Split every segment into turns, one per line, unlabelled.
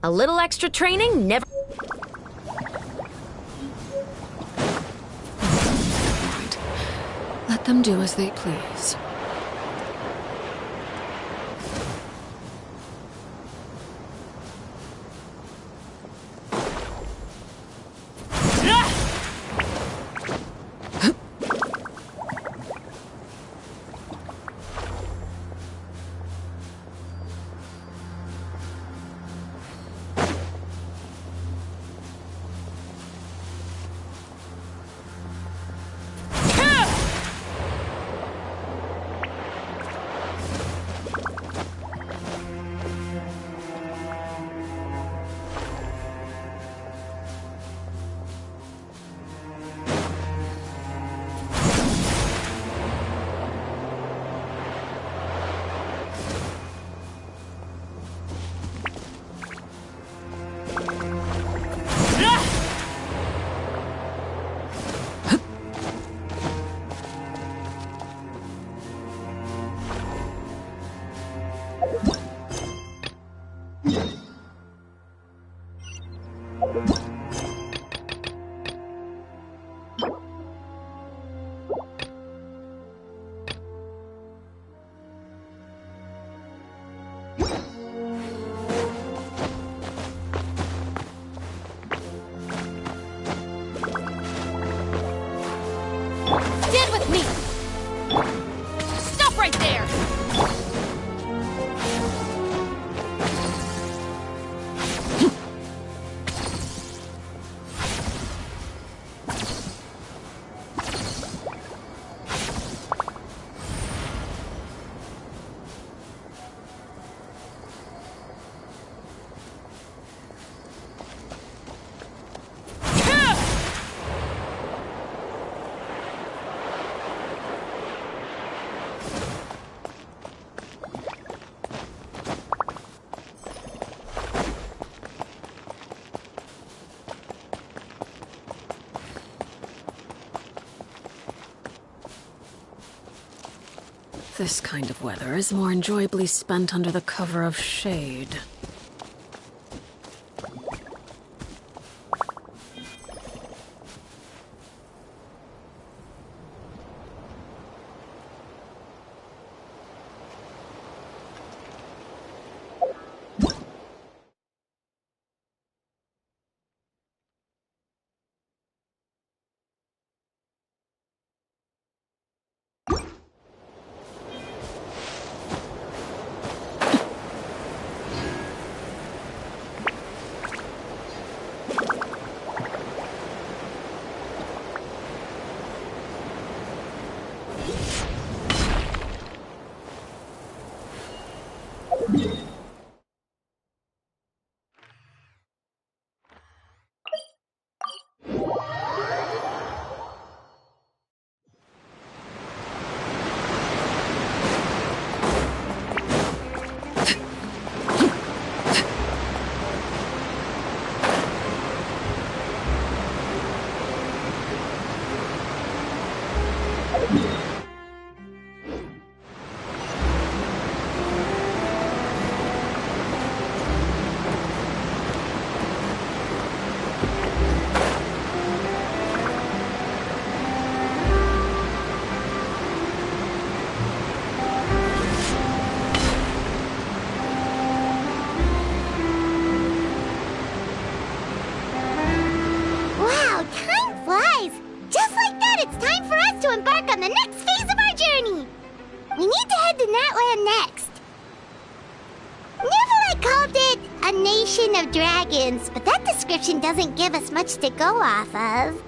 A little extra training never...
Let them do as they please.
Stand with me! Stop right there!
This kind of weather is more enjoyably spent under the cover of shade.
Natland next? Neverlight called it a nation of dragons, but that description doesn't give us much to go off of.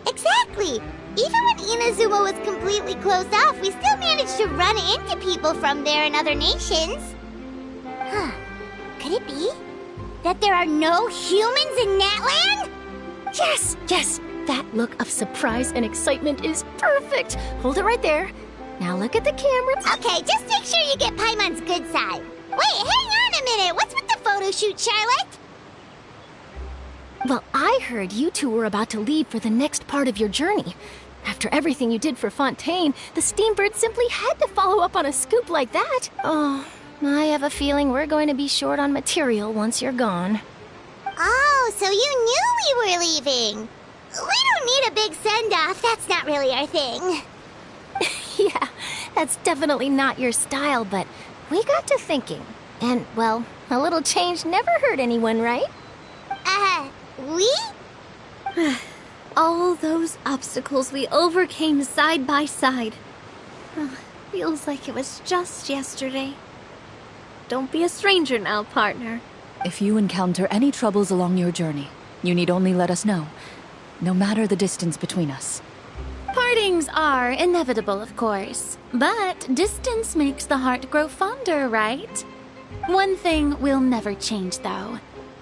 Exactly. Even when Inazuma was completely closed off, we still managed to run into people from there in other nations. Huh. Could it be that there are no humans in Natland?
Yes, yes. That look of surprise and excitement is perfect. Hold it right there. Now look at the camera.
Okay, just make sure you get Paimon's good side. Wait, hang on a minute. What's with the photo shoot, Charlotte?
Well, I heard you two were about to leave for the next part of your journey. After everything you did for Fontaine, the Steambird simply had to follow up on a scoop like that. Oh, I have a feeling we're going to be short on material once you're gone.
Oh, so you knew we were leaving. We don't need a big send-off. That's not really our thing.
Yeah, that's definitely not your style, but we got to thinking. And, well, a little change never hurt anyone, right?
We?
All those obstacles we overcame side by side. Feels like it was just yesterday. Don't be a stranger now, partner.
If you encounter any troubles along your journey, you need only let us know, no matter the distance between us.
Partings are inevitable, of course, but distance makes the heart grow fonder, right? One thing will never change, though.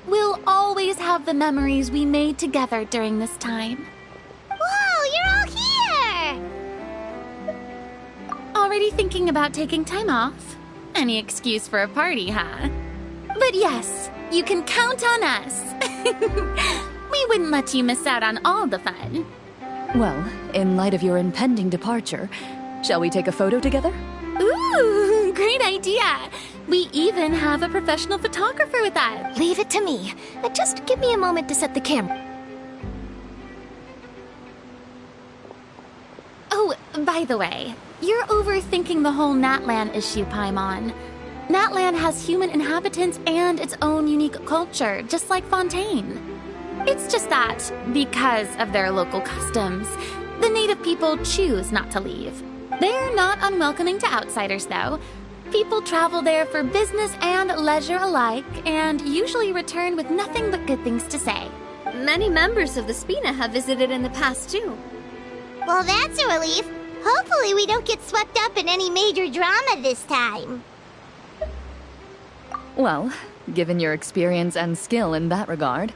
We'll always have the memories we made together during this time.
Whoa, you're all here!
Already thinking about taking time off? Any excuse for a party, huh? But yes, you can count on us. We wouldn't let you miss out on all the fun.
Well, in light of your impending departure, shall we take a photo together?
Ooh, great idea! We even have a professional photographer with us.
Leave it to me. Just give me a moment to set the camera.
Oh, by the way, you're overthinking the whole Natland issue, Paimon. Natland has human inhabitants and its own unique culture, just like Fontaine. It's just that, because of their local customs, the native people choose not to leave. They're not unwelcoming to outsiders, though. People travel there for business and leisure alike, and usually return with nothing but good things to say.
Many members of the Spina have visited in the past, too.
Well, that's a relief. Hopefully we don't get swept up in any major drama this time.
Well, given your experience and skill in that regard,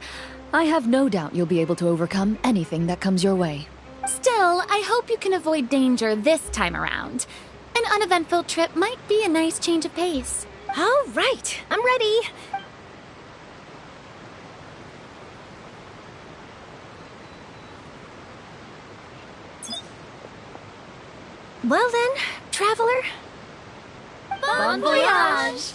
I have no doubt you'll be able to overcome anything that comes your way.
Still, I hope you can avoid danger this time around. An uneventful trip might be a nice change of pace.
All right, I'm ready. Well then, traveler.
Bon voyage!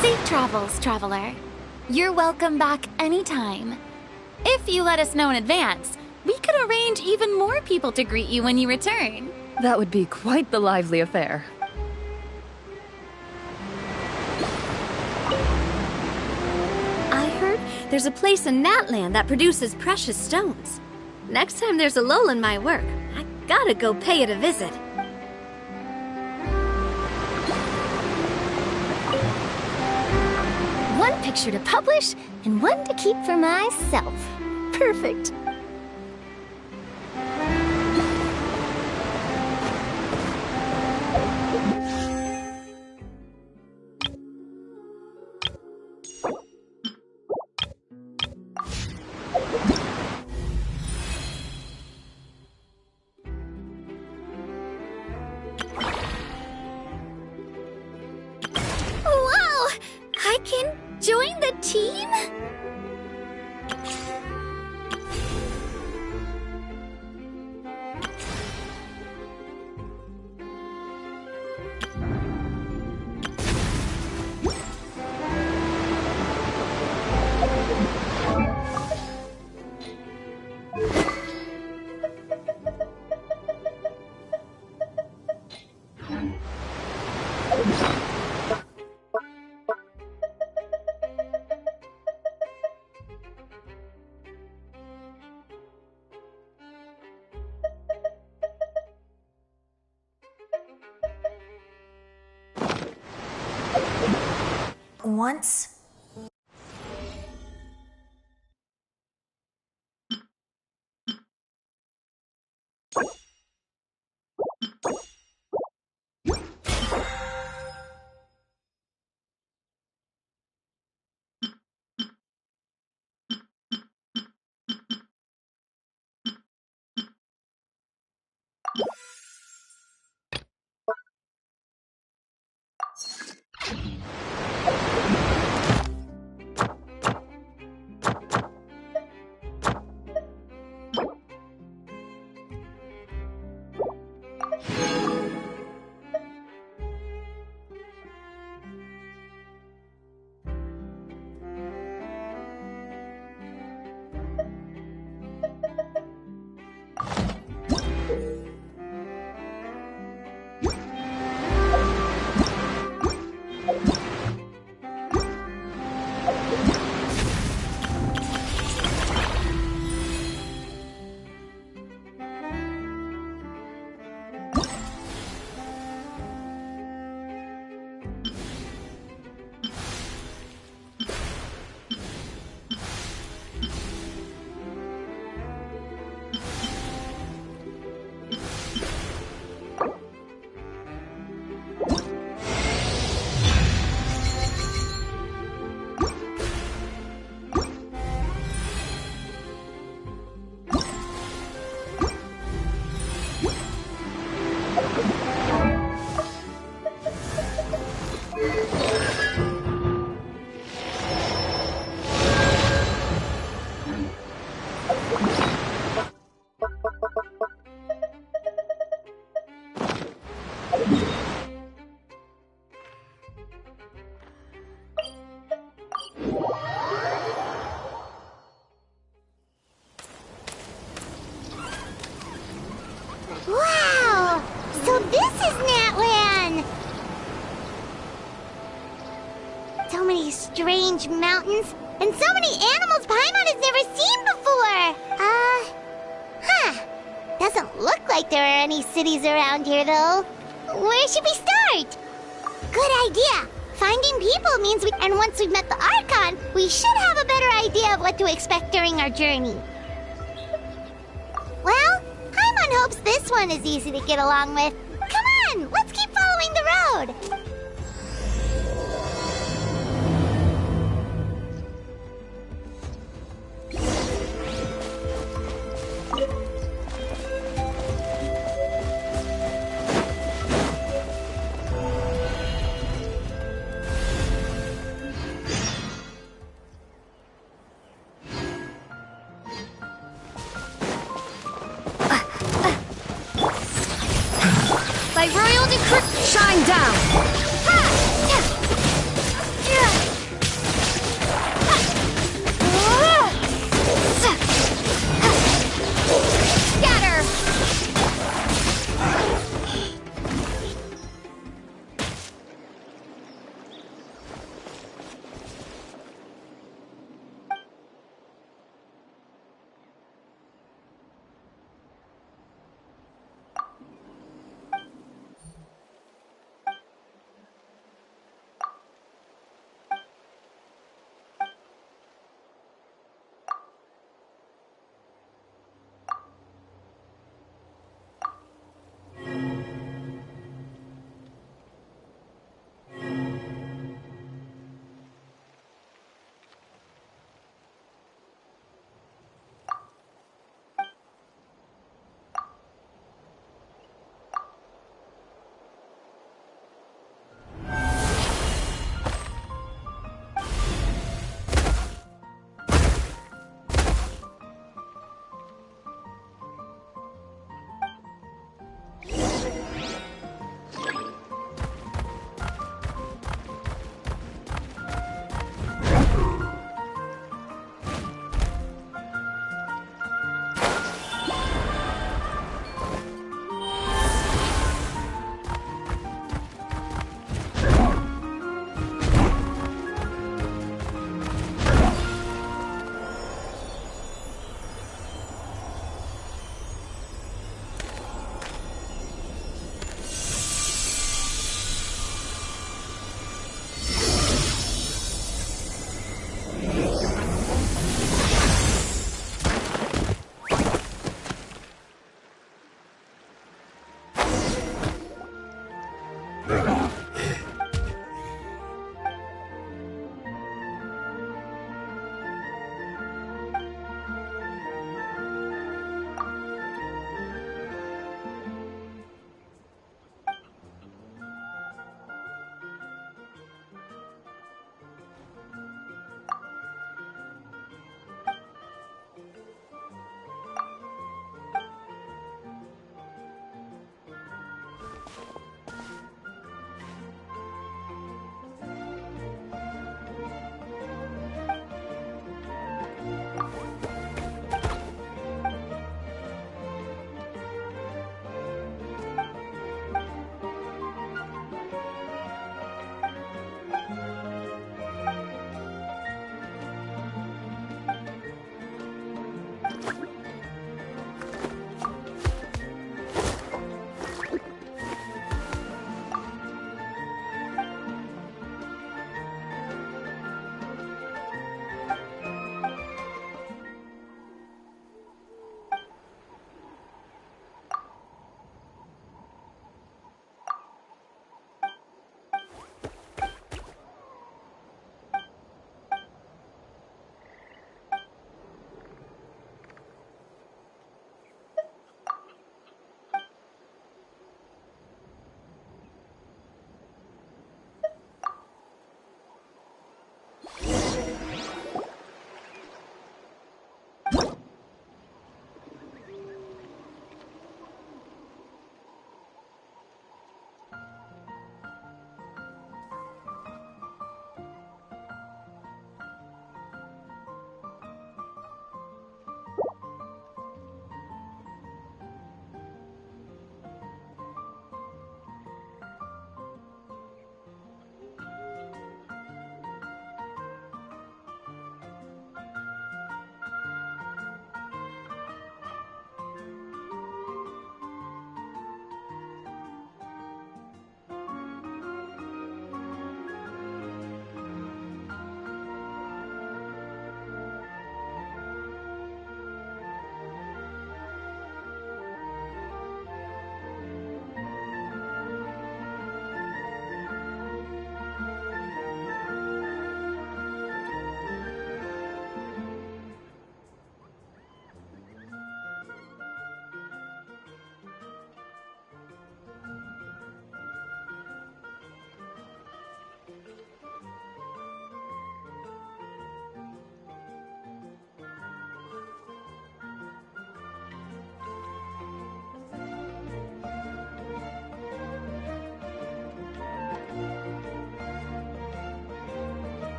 Safe travels, traveler. You're welcome back anytime. If you let us know in advance, we could arrange even more people to greet you when you return.
That would be quite the lively affair.
I heard there's a place in Natland that produces precious stones. Next time there's a lull in my work, I gotta go pay it a visit.
One picture to publish and one to keep for myself. Perfect.
Wow! I can join the team?
once?
Wow! So this is Natlan! So many strange mountains, and so many animals Paimon has never seen before! Doesn't look like there are any cities around here, though. Where should we start? Good idea! Finding people means and once we've met the Archon, we should have a better idea of what to expect during our journey. Well, Paimon hopes this one is easy to get along with. Come on, let's keep following the road.
By royal decree, shine down! Scatter!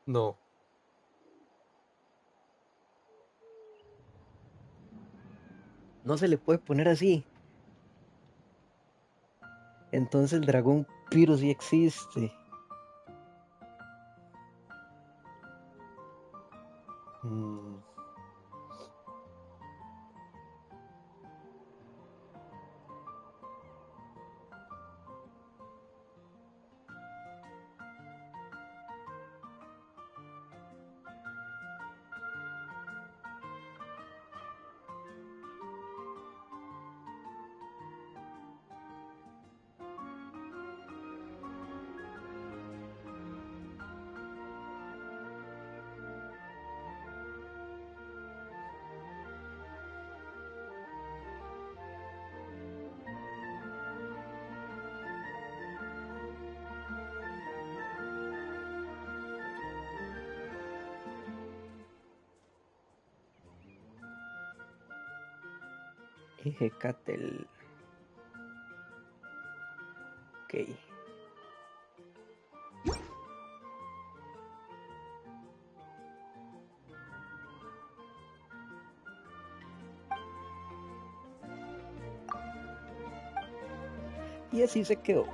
No.
No se le puede poner así. Entonces el dragón Piro sí existe. Mm, Ejecatel. Ok. Y así se quedó.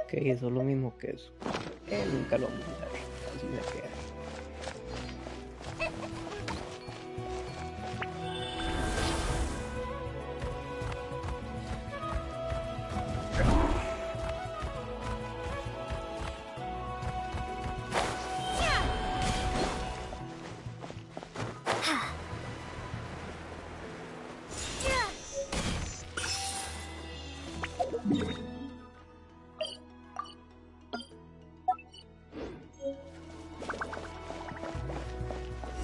Ok, eso es lo mismo que eso. Nunca lo vamos a usar. Así se queda.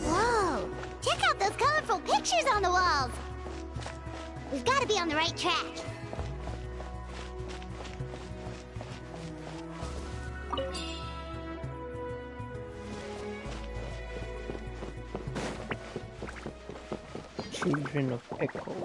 Whoa! Check out those colorful pictures on the walls! We've got to be on the right track.
Children of Echo.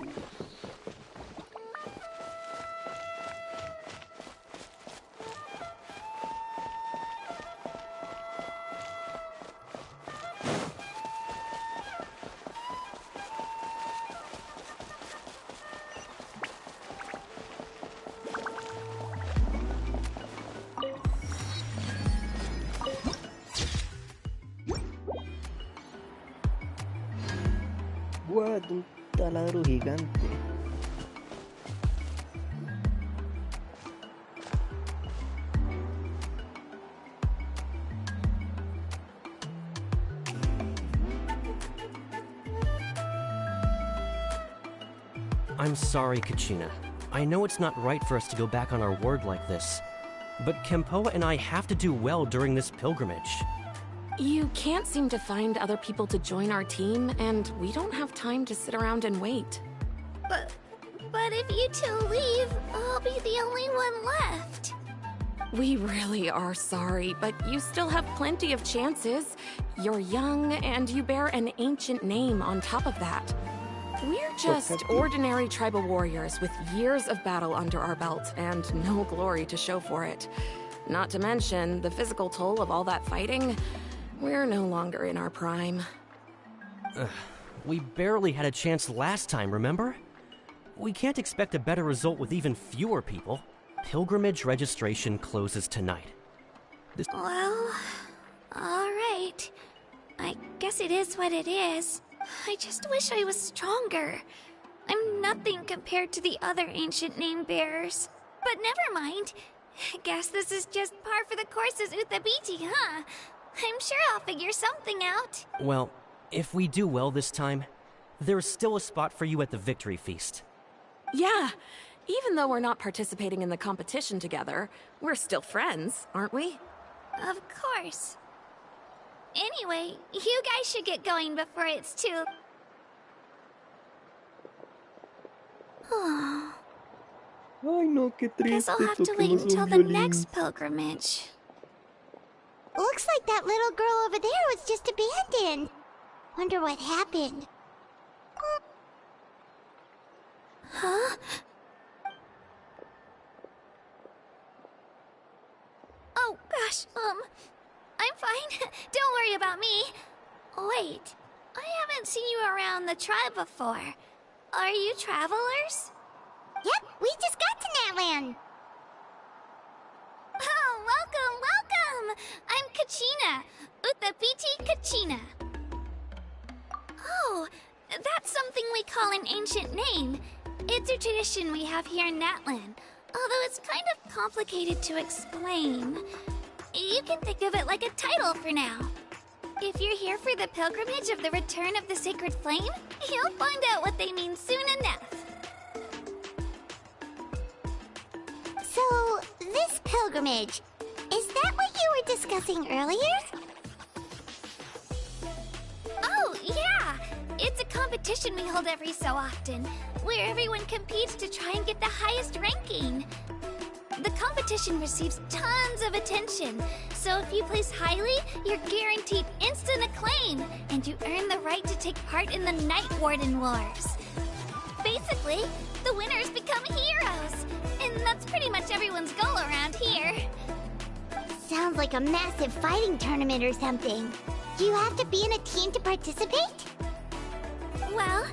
What? Un taladro gigante.
I'm sorry, Kachina. I know it's not right for us to go back on our word like this, but Kempoa and I have to do well during this pilgrimage.
You can't seem to find other people to join our team, and we don't have time to sit around and wait.
But if you two leave, I'll be the only one left.
We really are sorry, but you still have plenty of chances. You're young, and you bear an ancient name on top of that. We're just ordinary tribal warriors with years of battle under our belt and no glory to show for it. Not to mention the physical toll of all that fighting. We're no longer in our prime.
We barely had a chance last time, remember? We can't expect a better result with even fewer people. Pilgrimage registration closes tonight.
Well, alright. I guess it is what it is. I just wish I was stronger. I'm nothing compared to the other ancient name bearers. But never mind. I guess this is just par for the course as Uthabiti, huh? I'm sure I'll figure something out.
Well, if we do well this time, there's still a spot for you at the victory feast.
Yeah, even though we're not participating in the competition together, we're still friends, aren't we?
Of course. Anyway, you guys should get going before it's too...
Ay, no, qué
Guess
triste.
I'll have to wait
toquemos
until
un
the
violín.
next pilgrimage.
Looks like that little girl over there was just abandoned. Wonder what happened.
Huh? Oh, gosh, I'm fine. Don't worry about me. Wait, I haven't seen you around the tribe before. Are you travelers?
Yep, we just got to Natlan.
Oh, welcome! I'm Kachina. Uthabiti Kachina. Oh, that's something we call an ancient name. It's a tradition we have here in Natlan, although it's kind of complicated to explain. You can think of it like a title for now. If you're here for the pilgrimage of the return of the sacred flame, you'll find out what they mean soon enough.
So, this pilgrimage, is that what you were discussing earlier?
Oh, yeah! It's a competition we hold every so often, where everyone competes to try and get the highest ranking. The competition receives tons of attention, so if you place highly, you're guaranteed instant acclaim, and you earn the right to take part in the Night Warden Wars. Basically, the winners become heroes, and that's pretty much everyone's goal around here.
Sounds like a massive fighting tournament or something. Do you have to be in a team to participate?
Well,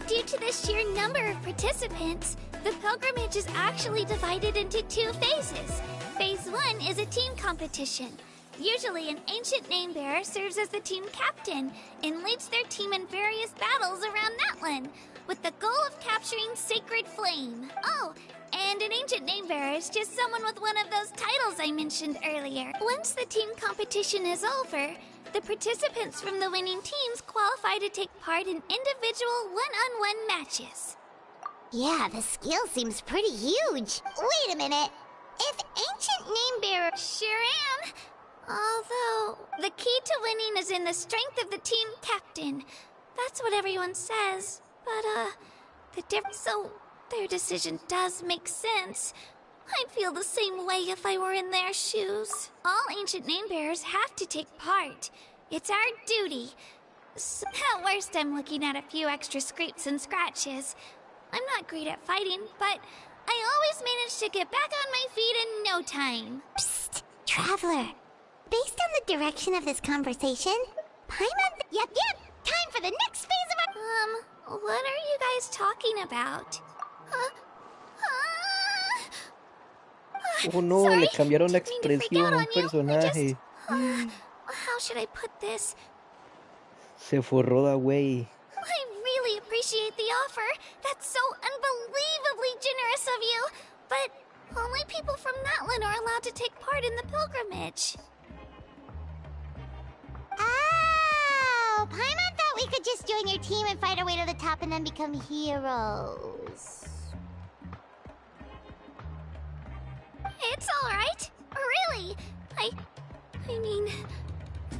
due to the sheer number of participants, the pilgrimage is actually divided into two phases. Phase 1 is a team competition. Usually an ancient name bearer serves as the team captain and leads their team in various battles around Natlan, with the goal of capturing Sacred Flame. Oh, and an ancient name bearer is just someone with one of those titles I mentioned earlier. Once the team competition is over, the participants from the winning teams qualify to take part in individual one-on-one matches.
Yeah, the skill seems pretty huge. Wait a minute. If ancient name bearer...
Sure am. Although, the key to winning is in the strength of the team captain. That's what everyone says. But, the difference... So, their decision does make sense. I'd feel the same way if I were in their shoes. All ancient name bearers have to take part. It's our duty. So, at worst, I'm looking at a few extra scrapes and scratches. I'm not great at fighting, but I always manage to get back on my feet in no time.
Psst, Traveler. Based on the direction of this conversation, Paimon... Yep, time for the next phase of our...
What are you guys talking about?
Oh no,
Sorry,
le cambiaron la
didn't mean to freak
expresión
out
a un
on you.
personaje.
How should I put this?
Se forró da güey.
I really appreciate the offer. That's so unbelievably generous of you. But only people from Natlan are allowed to take part in the pilgrimage.
Oh, Paimon thought we we could just join your team and fight our way to the top and then become heroes.
It's alright. Really. I mean,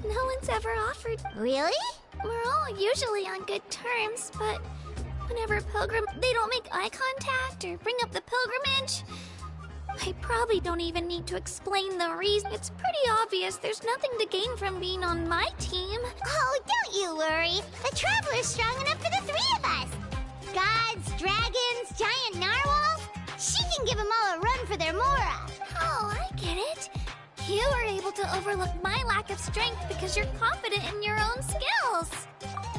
no one's ever offered.
Really?
We're all usually on good terms, but whenever they don't make eye contact or bring up the pilgrimage. I probably don't even need to explain the reason. It's pretty obvious there's nothing to gain from being on my team.
Oh, don't you worry. The Traveler's strong enough for the three of us. Gods, dragons, giant narwhals. She can give them all a run for their Mora.
Oh, I get it. You were able to overlook my lack of strength because you're confident in your own skills.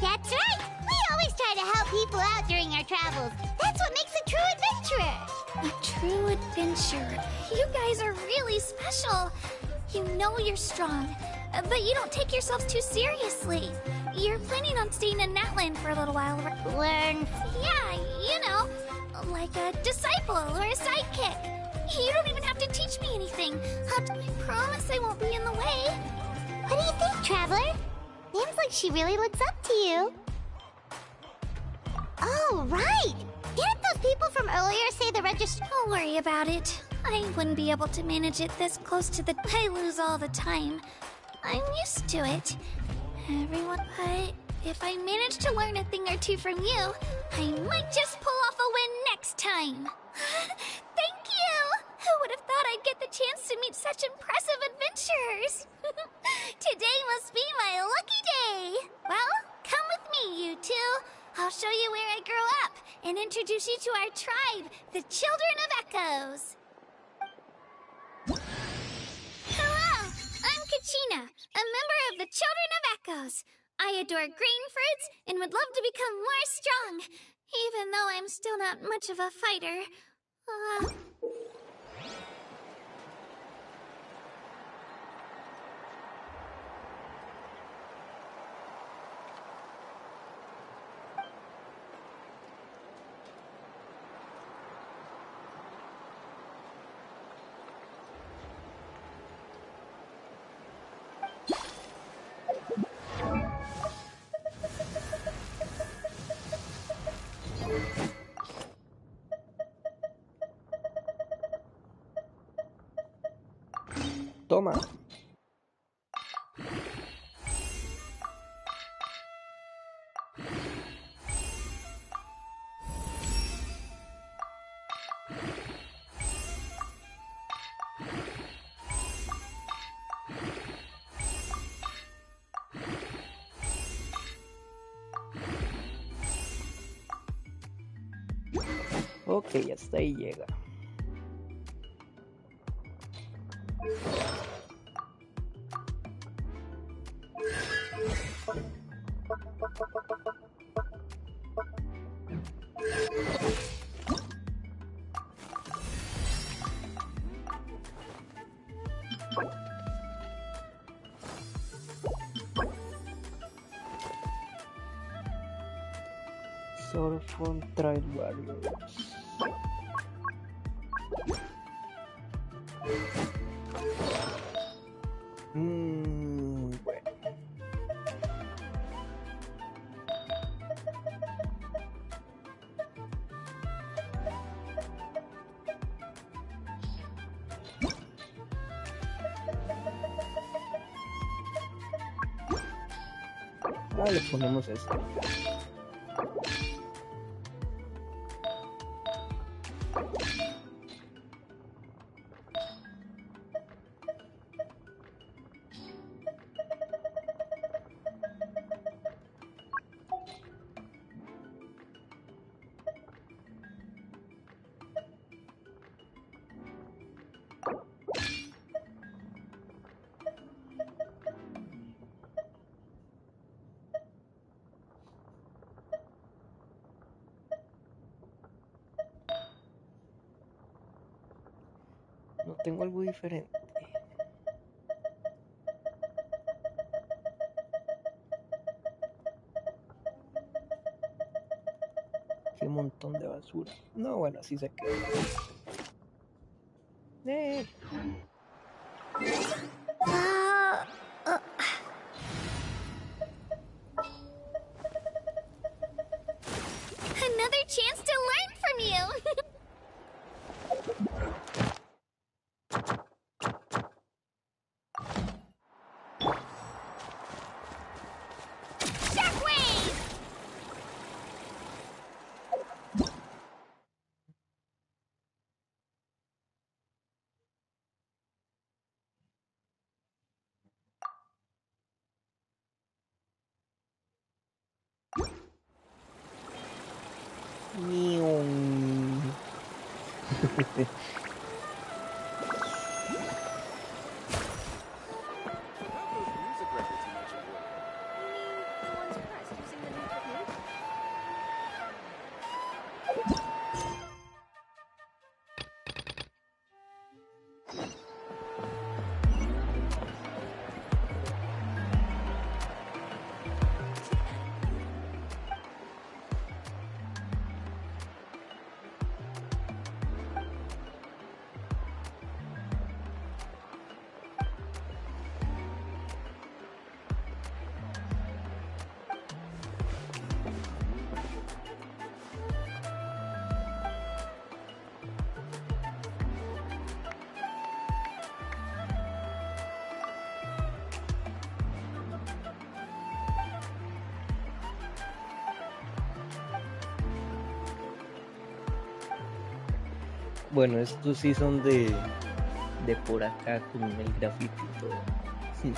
That's right. We always try to help people out during our travels. That's what makes a true adventurer.
A true adventurer. You guys are really special. You know you're strong, but you don't take yourselves too seriously. You're planning on staying in Natland for a little while.
Learn.
Yeah, you know, like a disciple or a sidekick. You don't even have to teach me anything. I promise I won't be in the way.
What do you think, Traveler? Seems like she really looks up to you. Oh, right! Didn't those people from earlier say the register?
Don't worry about it. I wouldn't be able to manage it this close to the... I lose all the time. I'm used to it. Everyone... But if I manage to learn a thing or two from you, I might just pull off a win next time. Thank you! Who would have thought I'd get the chance to meet such impressive adventurers? Today must be my lucky day. Well, come with me, you two. I'll show you where I grew up and introduce you to our tribe, the Children of Echoes. Hello, I'm Kachina, a member of the Children of Echoes. I adore grain fruits and would love to become more strong, even though I'm still not much of a fighter.
Toma. Ok, hasta ahí llega. Surfon Trail Warriors. Bueno. Le ponemos esto. No tengo algo diferente. Qué montón de basura. No, bueno, así se queda.
chance to learn from you! Shockwave!
Bueno, estos sí son de por acá con el grafito y todo. Sí.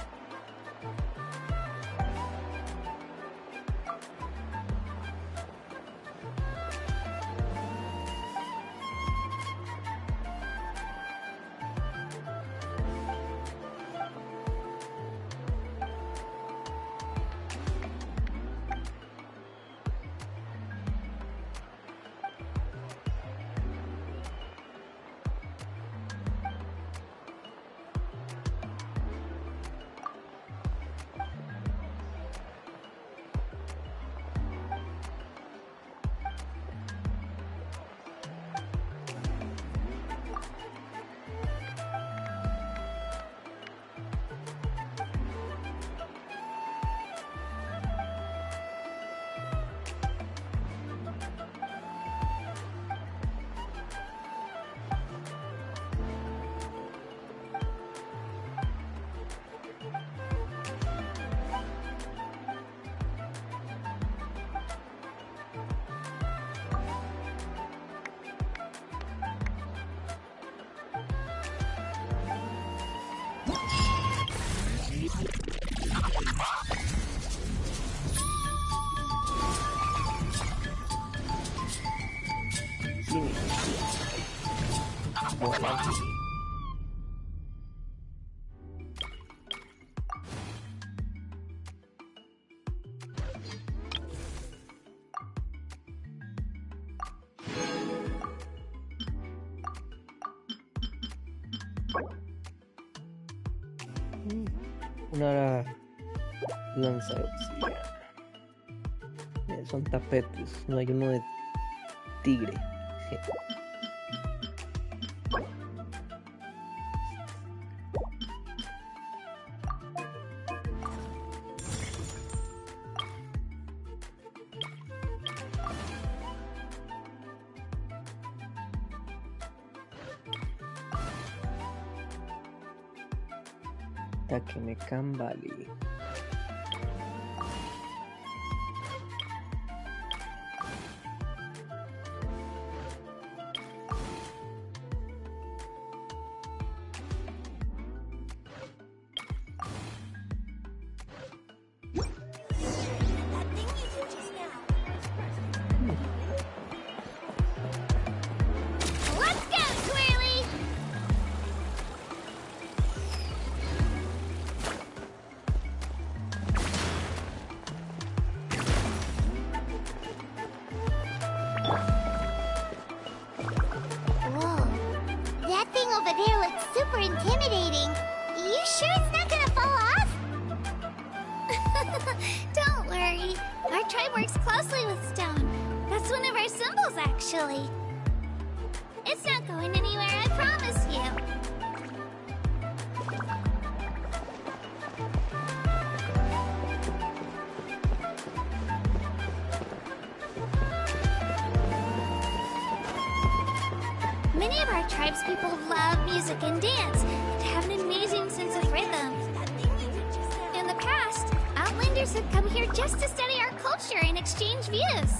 Una lanza de obsidiana. Son tapetes, no hay uno de tigre. Que me cambale.
Intimidating. You sure it's not gonna fall off?
Don't worry. Our tribe works closely with stone. That's one of our symbols, actually. It's not going anywhere, I promise you. Many of our tribespeople love music and dance and have an amazing sense of rhythm. In the past, Outlanders have come here just to study our culture and exchange views.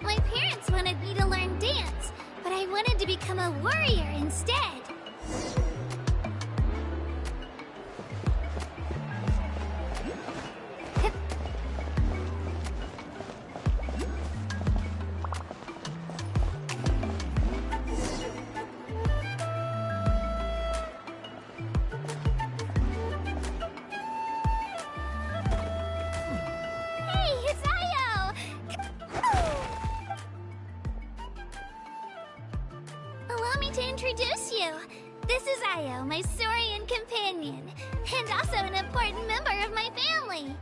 My parents wanted me to learn dance, but I wanted to become a warrior instead. Allow me to introduce you. This is Io, my Saurian companion, and also an important member of my family.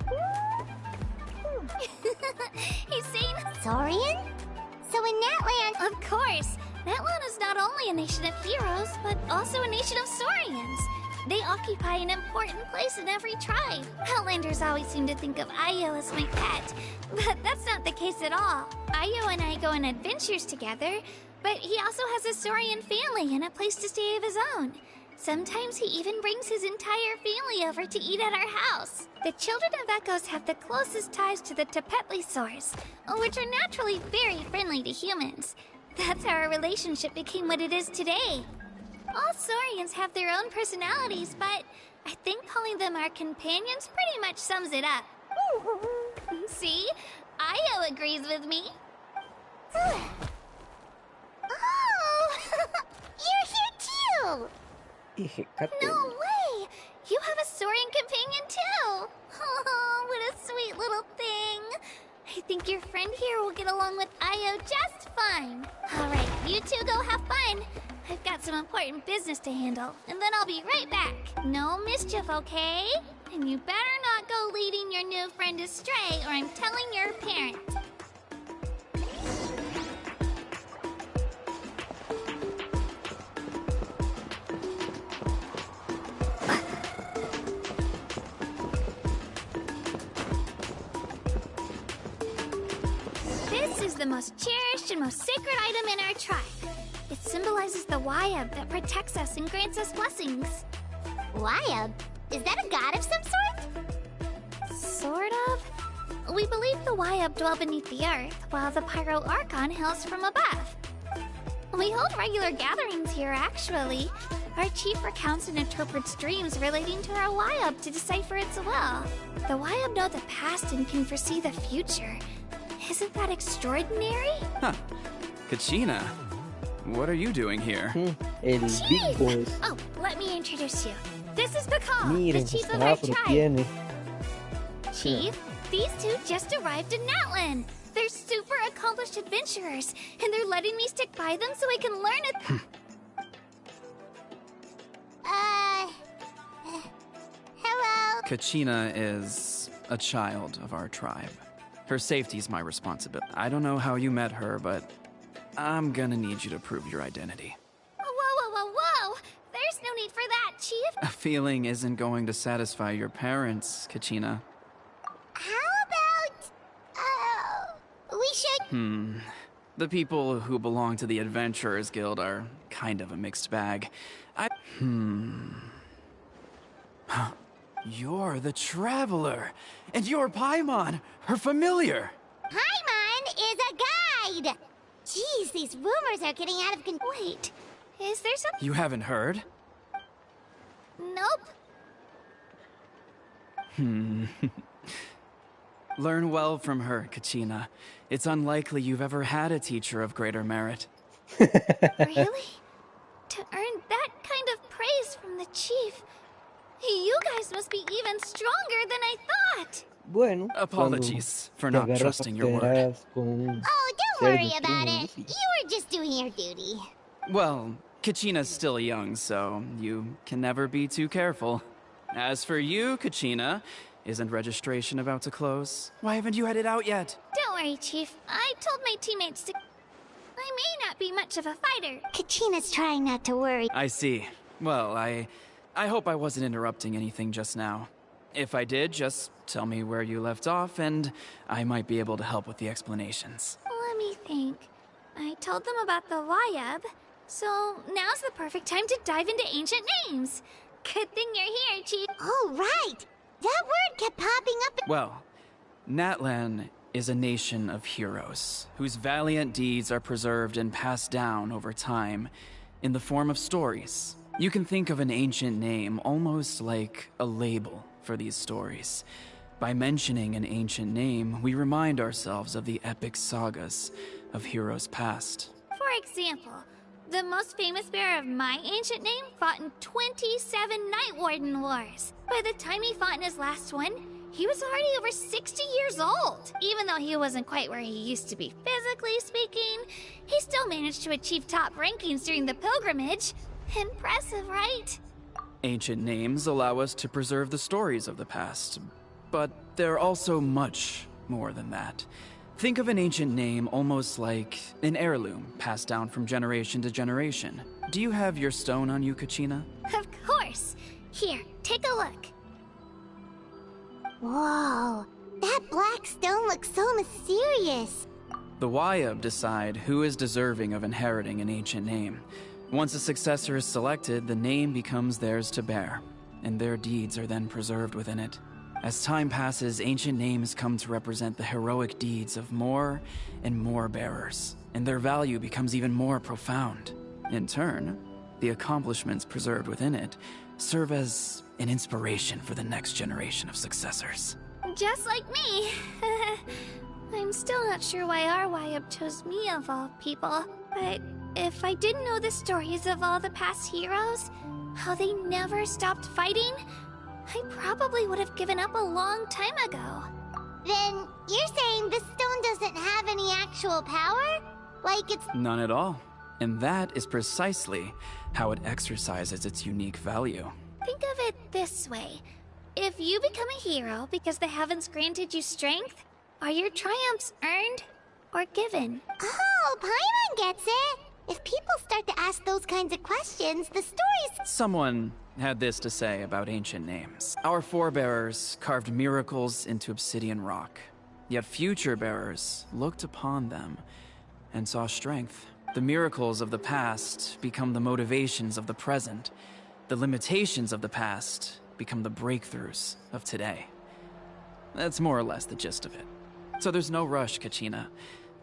He's saying
Saurian? So in Natland...
Of course! Natland is not only a nation of heroes, but also a nation of Saurians. They occupy an important place in every tribe. Outlanders always seem to think of Io as my pet, but that's not the case at all. Io and I go on adventures together, but he also has a Saurian family and a place to stay of his own. Sometimes he even brings his entire family over to eat at our house. The children of Echoes have the closest ties to the Tepetlisaurs, which are naturally very friendly to humans. That's how our relationship became what it is today. All Saurians have their own personalities, but I think calling them our companions pretty much sums it up. See? Io agrees with me.
Oh! You're here too!
No way! You have a Saurian companion too! Oh, what a sweet little thing! I think your friend here will get along with Io just fine. Alright, you two go have fun. I've got some important business to handle, and then I'll be right back. No mischief, okay? And you better not go leading your new friend astray, or I'm telling your parents. This is the most cherished and most sacred item in our tribe. It symbolizes the Wayab that protects us and grants us blessings.
Wayab? Is that a god of some sort?
Sort of. We believe the Wayab dwell beneath the earth, while the Pyro Archon hails from above. We hold regular gatherings here, actually. Our chief recounts and interprets dreams relating to our Wayab to decipher its will. The Wayab know the past and can foresee the future. Isn't that extraordinary?
Huh. Kachina, what are you doing here?
El Big Boss.
Oh, let me introduce you. This is Picard,
Miren,
the chief
sus
of our
afro
tribe.
tiene.
Chief, these two just arrived in Natlan. They're super accomplished adventurers, and they're letting me stick by them so I can learn it.
Hello?
Kachina is a child of our tribe. Her safety's my responsibility. I don't know how you met her, but I'm gonna need you to prove your identity.
Whoa, whoa, whoa, whoa! There's no need for that, Chief.
A feeling isn't going to satisfy your parents, Kachina.
How about... we should...
The people who belong to the Adventurers Guild are kind of a mixed bag. You're the Traveler, and you're Paimon, her familiar.
Paimon is a guide! Jeez, these rumors are getting out of control.
Wait, is there something?
You haven't heard?
Nope.
Learn well from her, Kachina. It's unlikely you've ever had a teacher of greater merit.
Really? To earn that kind of praise from the Chief, you guys must be even stronger than I thought.
Bueno,
Apologies for
cuando
not
te agarras
trusting your word.
pedradas con un
Oh, don't
ser
worry
de
about
tu
it.
sí.
You were just doing your duty.
Well, Kachina's still young, so you can never be too careful. As for you, Kachina, isn't registration about to close? Why haven't you headed out yet?
Don't worry, Chief. I told my teammates to... I may not be much of a fighter.
Kachina's trying not to worry.
I see. Well, I hope I wasn't interrupting anything just now. If I did, just tell me where you left off, and I might be able to help with the explanations.
Let me think. I told them about the Wayab, So now's the perfect time to dive into ancient names. Good thing you're here, Chief.
Oh, right! That word kept popping up.
Well, Natlan is a nation of heroes whose valiant deeds are preserved and passed down over time in the form of stories. You can think of an ancient name almost like a label for these stories. By mentioning an ancient name, we remind ourselves of the epic sagas of heroes past.
For example, the most famous bearer of my ancient name fought in 27 Night Warden Wars. By the time he fought in his last one, he was already over 60 years old. Even though he wasn't quite where he used to be physically speaking, he still managed to achieve top rankings during the pilgrimage. Impressive, right?
Ancient names allow us to preserve the stories of the past, but they're also much more than that. Think of an ancient name almost like an heirloom passed down from generation to generation. Do you have your stone on you, Kachina?
Of course. Here, take a look.
Whoa, that black stone looks so mysterious.
The Wayab decide who is deserving of inheriting an ancient name. Once a successor is selected, the name becomes theirs to bear, and their deeds are then preserved within it. As time passes, ancient names come to represent the heroic deeds of more and more bearers, and their value becomes even more profound. In turn, the accomplishments preserved within it serve as an inspiration for the next generation of successors.
Just like me. I'm still not sure why our Wayab chose me of all people, but if I didn't know the stories of all the past heroes, how they never stopped fighting, I probably would have given up a long time ago.
Then you're saying this stone doesn't have any actual power? Like it's...
None at all. And that is precisely how it exercises its unique value.
Think of it this way. If you become a hero because the heavens granted you strength, are your triumphs earned or given?
Oh, Paimon gets it! If people start to ask those kinds of questions, the stories...
Someone had this to say about ancient names. Our forebears carved miracles into obsidian rock, yet future bearers looked upon them and saw strength. The miracles of the past become the motivations of the present. The limitations of the past become the breakthroughs of today. That's more or less the gist of it. So there's no rush, Kachina.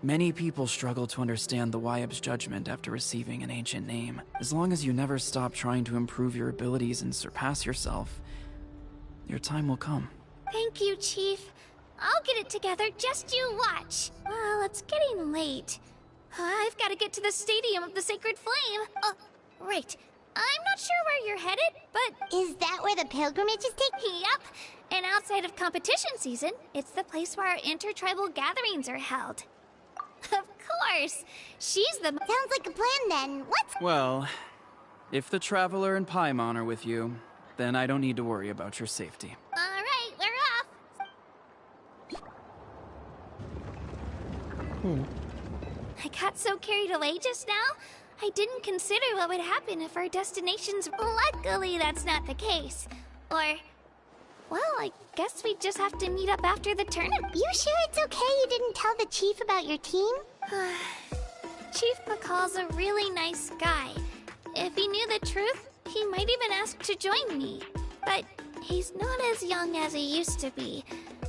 Many people struggle to understand the Wayab's judgment after receiving an ancient name. As long as you never stop trying to improve your abilities and surpass yourself, your time will come.
Thank you, Chief. I'll get it together, just you watch. Well, it's getting late. I've got to get to the Stadium of the Sacred Flame. Oh, right. I'm not sure where you're headed, but...
Is that where the pilgrimage is taking?
Yep. And outside of competition season, it's the place where our intertribal gatherings are held. Of course. She's the...
Sounds like a plan then. Let's...
Well, if the Traveler and Paimon are with you, then I don't need to worry about your safety.
All right, we're off. I got so carried away just now, I didn't consider what would happen if our destinations... Luckily, that's not the case. Or... Well, I guess we just have to meet up after the tournament.
You sure it's okay you didn't tell the chief about your team?
Chief McCall's a really nice guy. If he knew the truth, he might even ask to join me. But he's not as young as he used to be,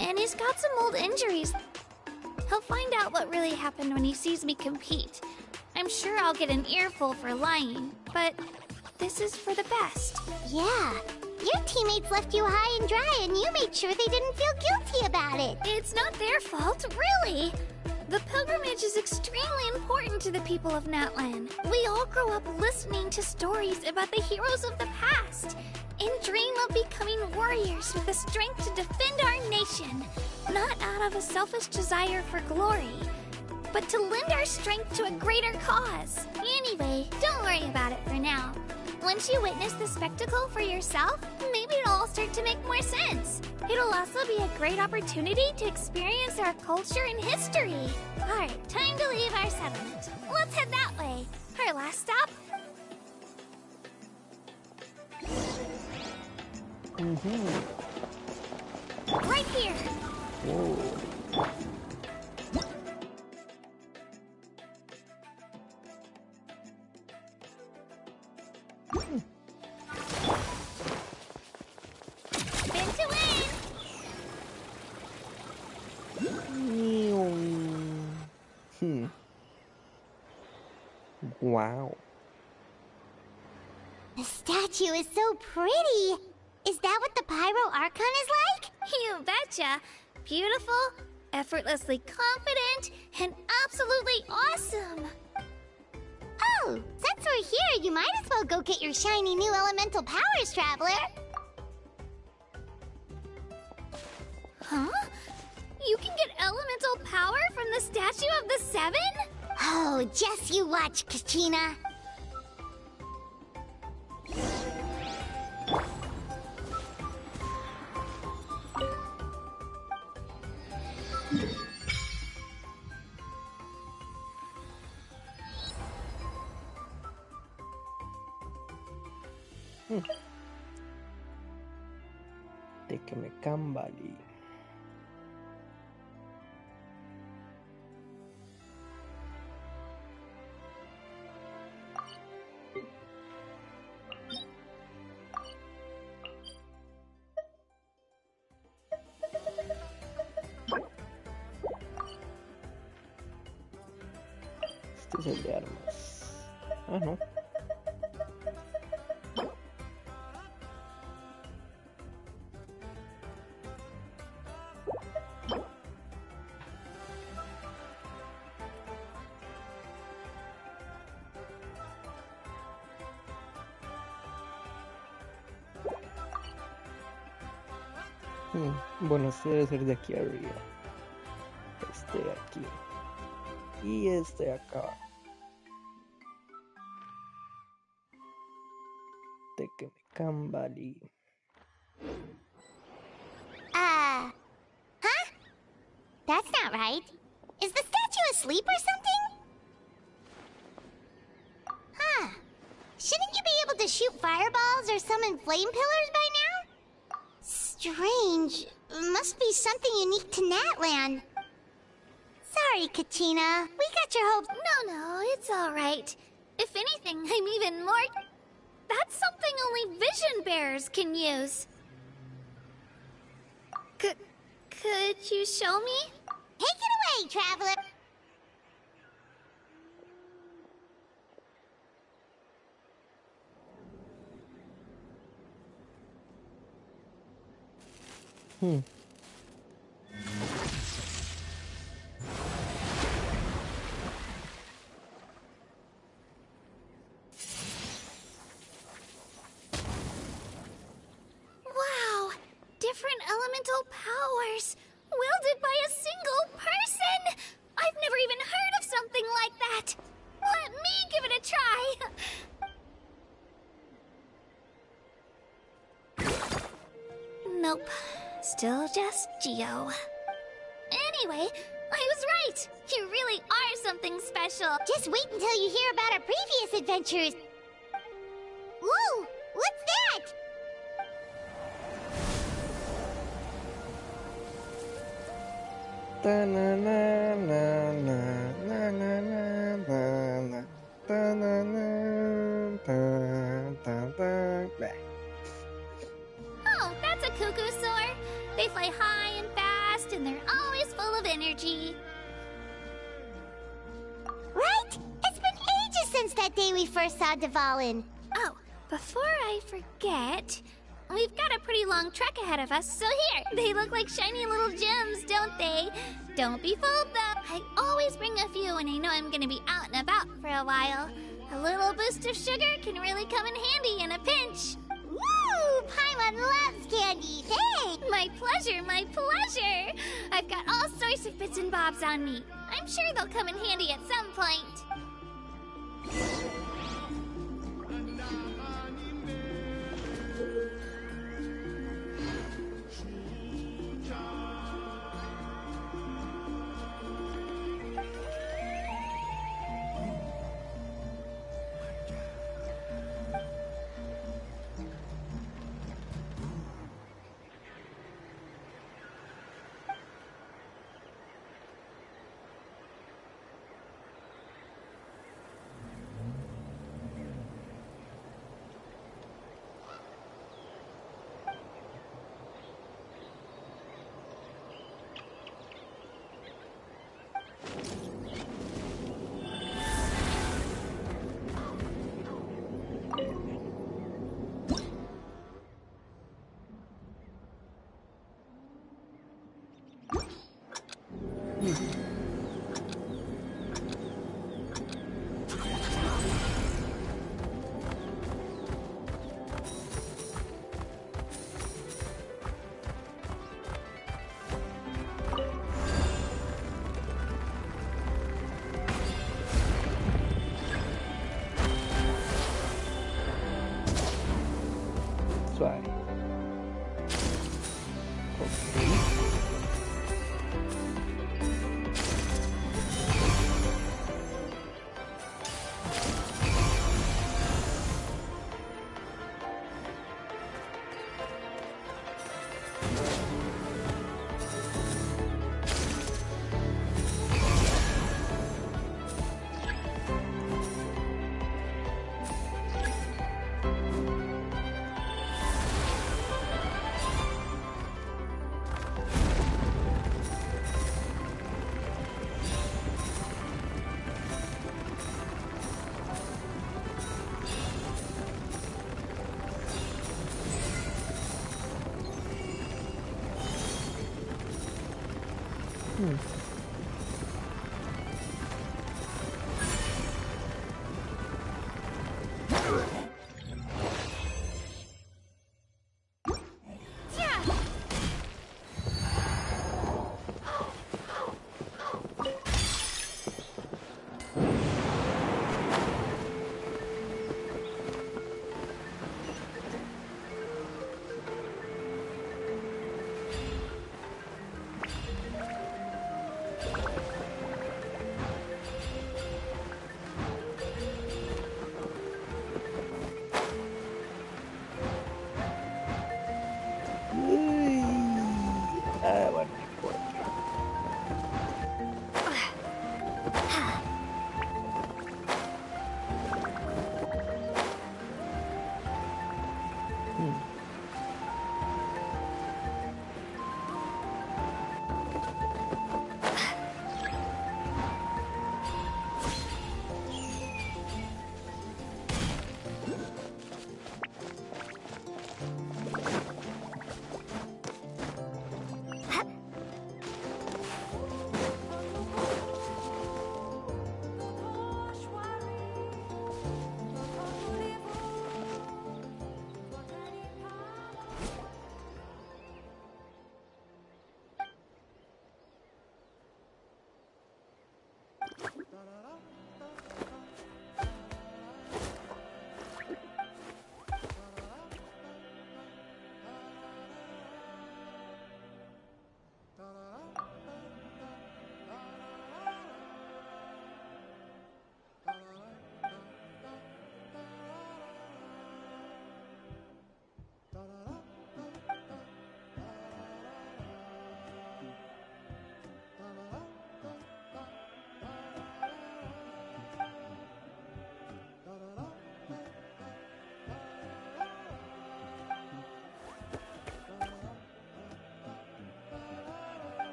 and he's got some old injuries. He'll find out what really happened when he sees me compete. I'm sure I'll get an earful for lying, but this is for the best.
Yeah. Your teammates left you high and dry and you made sure they didn't feel guilty about it.
It's not their fault, really. The pilgrimage is extremely important to the people of Natlan. We all grow up listening to stories about the heroes of the past and dream of becoming warriors with the strength to defend our nation, not out of a selfish desire for glory, but to lend our strength to a greater cause. Anyway, don't worry about it for now. Once you witness the spectacle for yourself, maybe it'll all start to make more sense. It'll also be a great opportunity to experience our culture and history. Alright, time to leave our settlement. Let's head that way. Our last stop? Right here.
Whoa. Wow.
The statue is so pretty. Is that what the Pyro Archon is like?
You betcha. Beautiful, effortlessly confident, and absolutely awesome.
Oh, since we're here, you might as well go get your shiny new elemental powers, Traveler.
Huh? You can get elemental power from the Statue of the Seven?
Oh, just you watch, Katrina.
De que me cambali. Este es el de armas. Ah, no. Bueno, este debe ser de aquí arriba. Este de aquí. Y este de acá. De que me cambali.
Huh? That's not right. Is the statue asleep or something? Huh. Shouldn't you be able to shoot fireballs or summon flame pillars by now? Strange. Must be something unique to Natland. Sorry, Katina. We got your hopes.
No, it's alright. If anything, I'm even more... That's something only vision bearers can use. Could you show me?
Take it away, Traveler.
Wow! Different elemental powers! Wielded by a single person! I've never even heard of something like that! Let me give it a try! Nope. Still just Geo. Anyway, I was right! You really are something special!
Just wait until you hear about our previous adventures. Ooh, what's that?
Ta na na na na na na na na ta na na ta ta ta.
Oh, that's a cuckoo soar. They fly high and fast, and they're always full of energy.
Right? It's been ages since that day we first saw Dvalin.
Oh, before I forget, we've got a pretty long trek ahead of us, so here, they look like shiny little gems, don't they? Don't be fooled, though. I always bring a few when I know I'm gonna be out and about for a while. A little boost of sugar can really come in handy in a pinch.
Woo! Paimon loves candy. Thanks.
My pleasure, my pleasure. I've got all sorts of bits and bobs on me. I'm sure they'll come in handy at some point.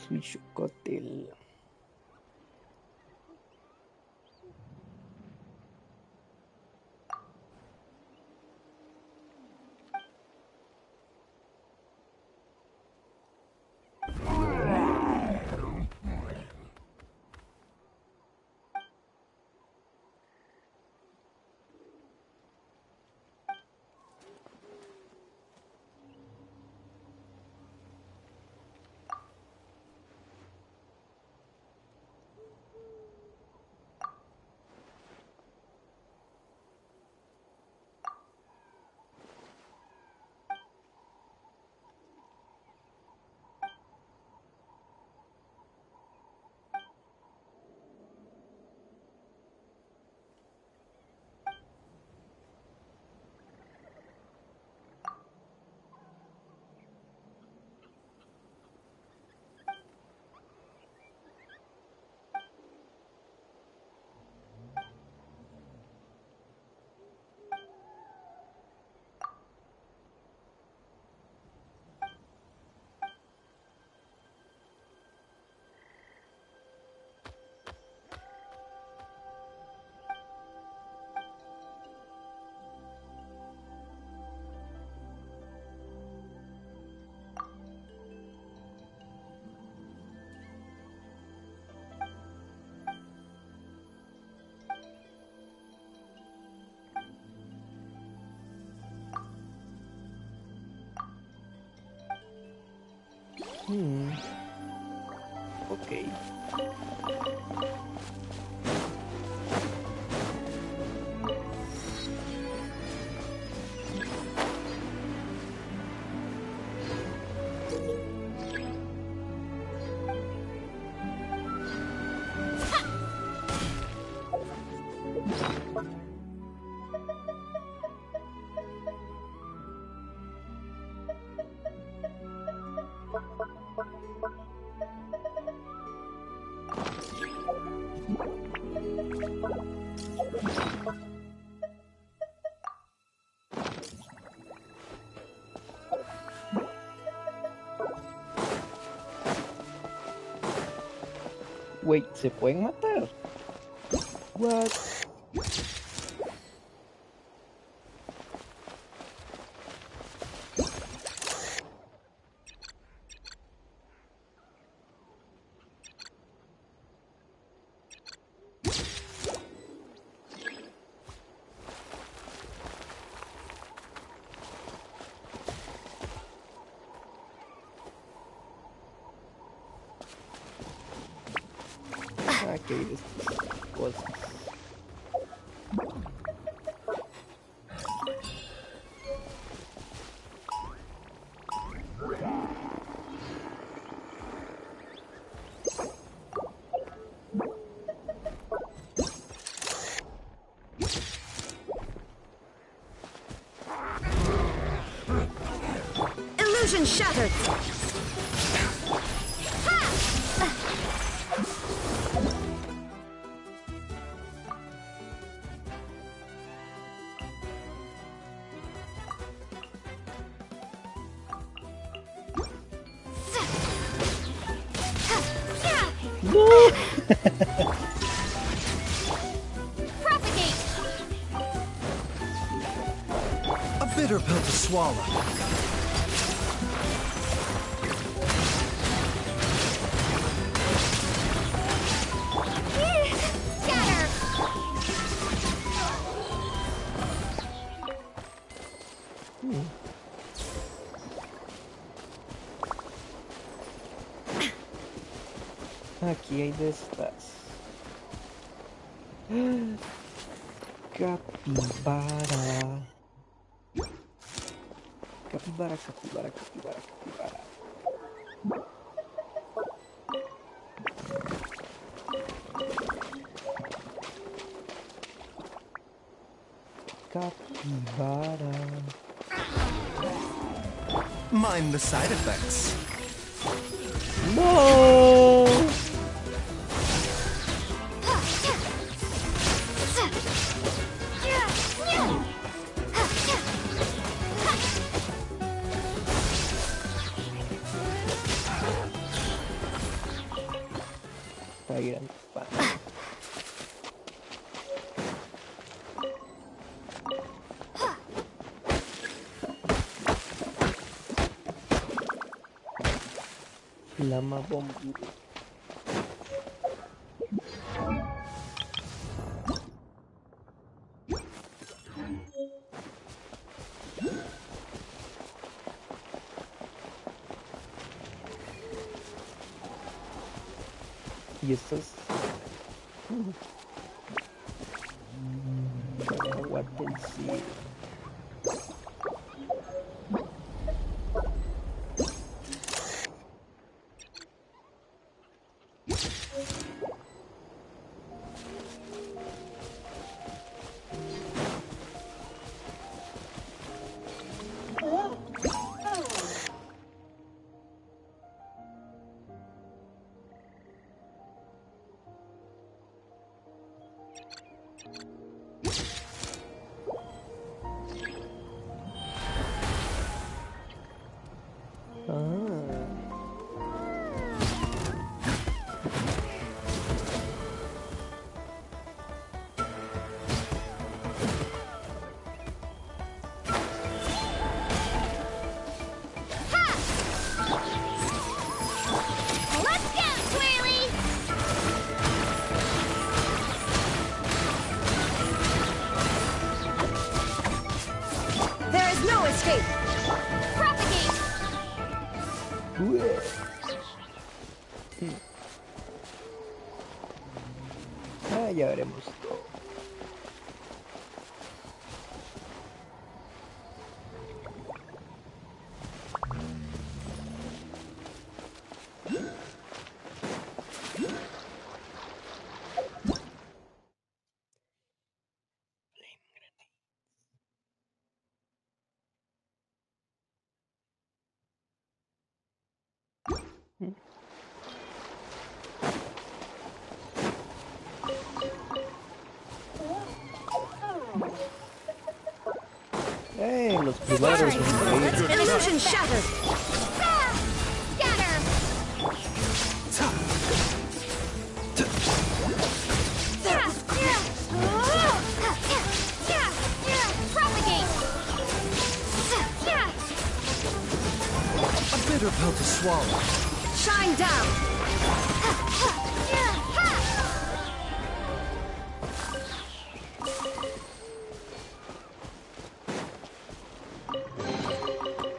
Suichocotel. Ok. Wait, ¿se pueden matar? What? Aquí estas cosas.
Illusion shattered!
Propagate!
A bitter pill to swallow.
Scatter!
Aquí hay de estas. Capibara. Capibara, capibara, capibara, capibara. Capibara.
Mind the side effects.
No. Tyrant Fan. Flama Bombu. Y estas cacahuatensil.
Let's go, Twirly!
There is no escape!
Propagate!
Ah, ya veremos. Los primeros
Illusion shattered!
Ah! Scatter! Propagate!
A bitter pill to swallow.
Shine down!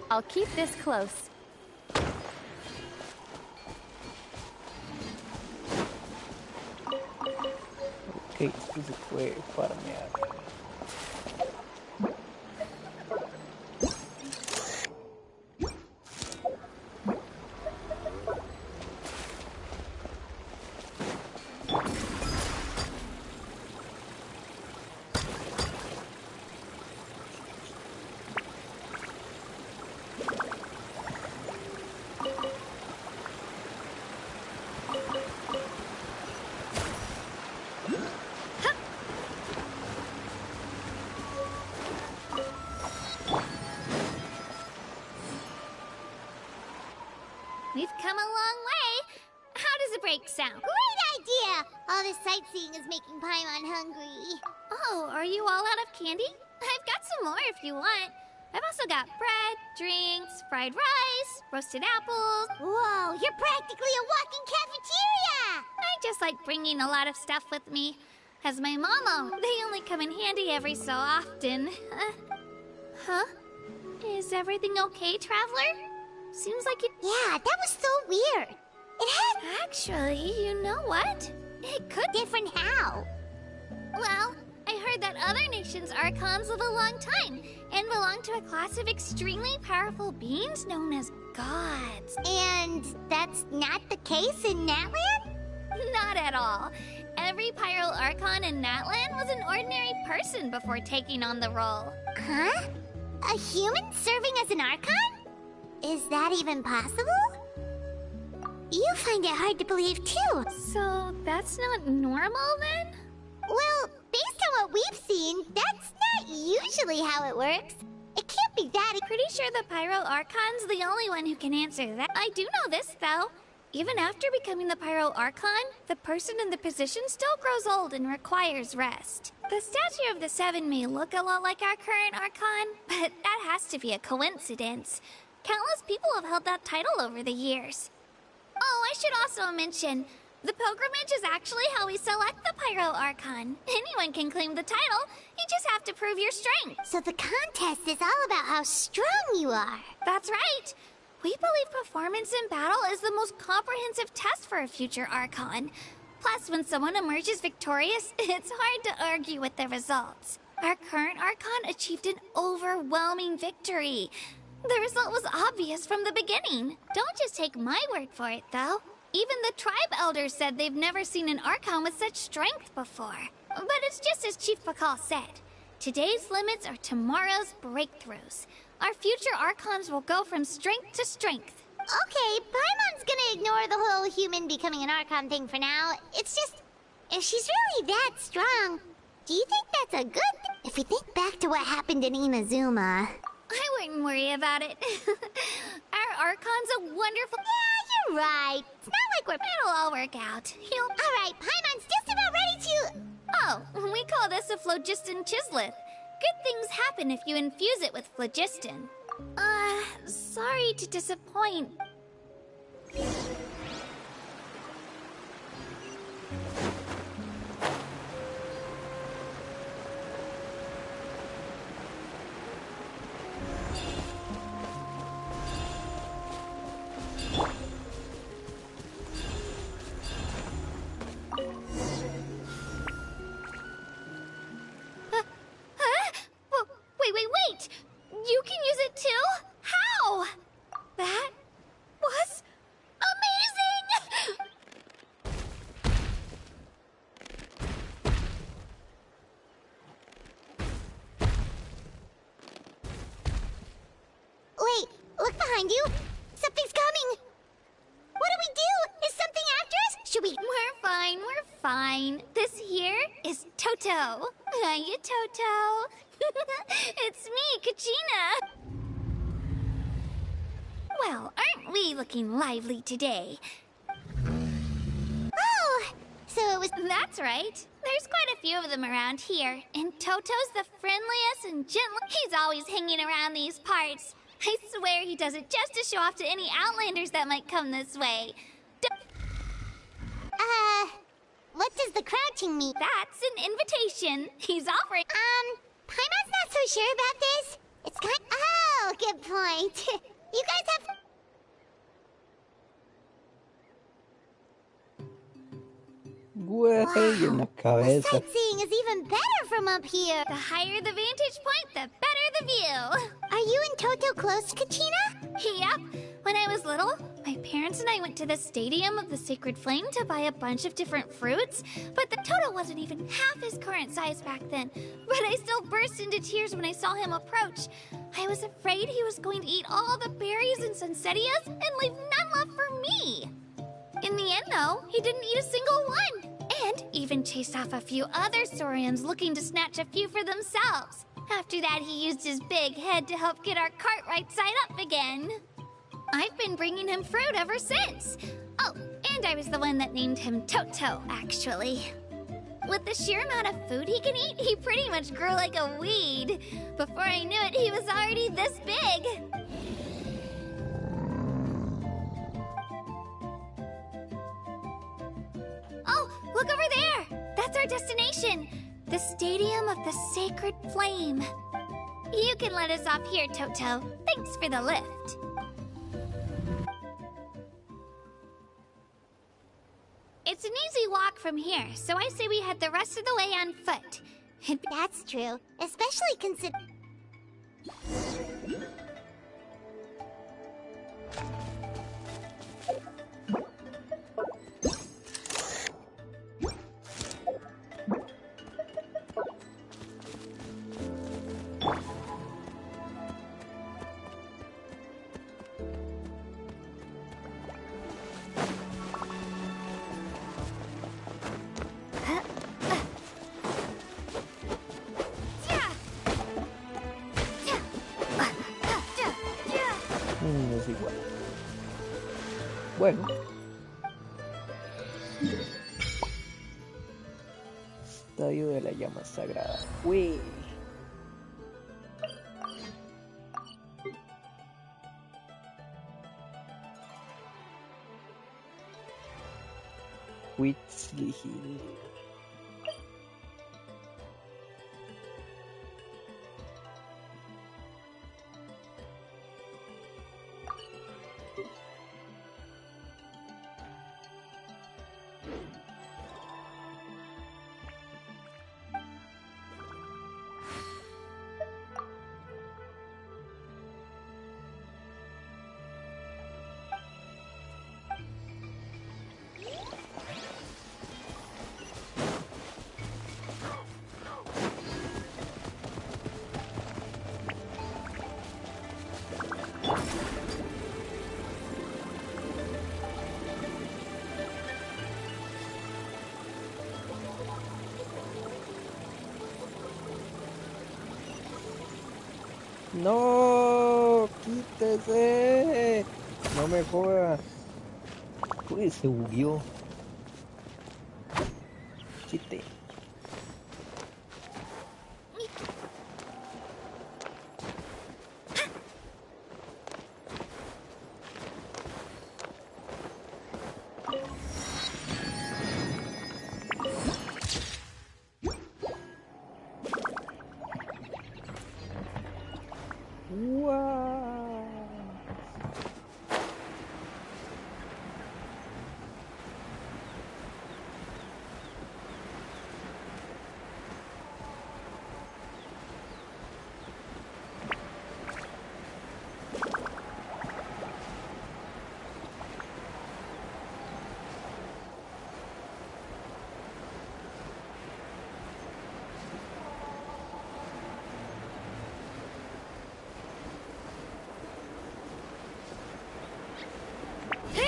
I'll keep this close.
Ok, esto se puede farmear.
Great idea! All this sightseeing is making Paimon hungry.
Oh, are you all out of candy? I've got some more if you want. I've also got bread, drinks, fried rice, roasted apples.
Whoa, you're practically a walking cafeteria!
I just like bringing a lot of stuff with me. As my mama, they only come in handy every so often. Huh? Is everything okay, Traveler? Seems like it...
Yeah, that was so weird. It had...
Actually, you know what? It could...
Different how?
Well, I heard that other nations' Archons live a long time and belong to a class of extremely powerful beings known as gods.
And that's not the case in Natlan?
Not at all. Every Pyro Archon in Natlan was an ordinary person before taking on the role.
Huh? A human serving as an Archon? Is that even possible? You find it hard to believe too.
So that's not normal then?
Well, based on what we've seen, that's not usually how it works. It can't be that.
Pretty sure the Pyro Archon's the only one who can answer that. I do know this though. Even after becoming the Pyro Archon, the person in the position still grows old and requires rest. The statue of the Seven may look a lot like our current Archon, but that has to be a coincidence. Countless people have held that title over the years. Oh, I should also mention, the pilgrimage is actually how we select the Pyro Archon. Anyone can claim the title, you just have to prove your strength.
So the contest is all about how strong you are.
That's right. We believe performance in battle is the most comprehensive test for a future Archon. Plus, when someone emerges victorious, it's hard to argue with the results. Our current Archon achieved an overwhelming victory. The result was obvious from the beginning. Don't just take my word for it, though. Even the tribe elders said they've never seen an Archon with such strength before. But it's just as Chief Pakal said. Today's limits are tomorrow's breakthroughs. Our future Archons will go from strength to strength.
Okay, Paimon's gonna ignore the whole human becoming an Archon thing for now. It's just, if she's really that strong, do you think that's a good thing? If we think back to what happened in Inazuma...
I wouldn't worry about it. Our Archon's a wonderful...
Yeah, you're right. It's not like we're...
It'll all work out.
Alright, Paimon's just about ready to...
Oh, we call this a phlogiston chisleth. Good things happen if you infuse it with phlogiston. Sorry to disappoint. Wait! You can use it too? How? That was amazing!
Wait, look behind you. Something's coming. What do we do? Is something after us? Should we...
We're fine. This here is Toto. Hiya, Toto. It's me, Kachina. Well, aren't we looking lively today?
Oh, so it was...
That's right. There's quite a few of them around here, and Toto's the friendliest and gentlest. He's always hanging around these parts. I swear he does it just to show off to any Outlanders that might come this way.
What does the crouching mean?
That's an invitation. He's offering...
Paimon's not so sure about this. It's kind... Oh, good point. You guys have...
Güey, en la cabeza.
Sightseeing is even better from up here.
The higher the vantage point, the better the view.
Are you and Toto close, Kachina?
Yep. When I was little, my parents and I went to the Stadium of the Sacred Flame to buy a bunch of different fruits, but the Toto wasn't even half his current size back then. But I still burst into tears when I saw him approach. I was afraid he was going to eat all the berries and sunsettias and leave none left for me. In the end, though, he didn't eat a single one, and even chased off a few other Saurians looking to snatch a few for themselves. After that, he used his big head to help get our cart right side up again. I've been bringing him fruit ever since. Oh, and I was the one that named him Toto, actually. With the sheer amount of food he can eat, he pretty much grew like a weed. Before I knew it, he was already this big. Oh, look over there! That's our destination! The Stadium of the Sacred Flame. You can let us off here, Toto. Thanks for the lift. It's an easy walk from here, so I say we head the rest of the way on foot.
That's true, especially considering...
Es igual. Bueno. Estadio de la llama sagrada. Uy. Whitsley Hill. No, quítese. No me joda. Uy, se bugueó. Quite.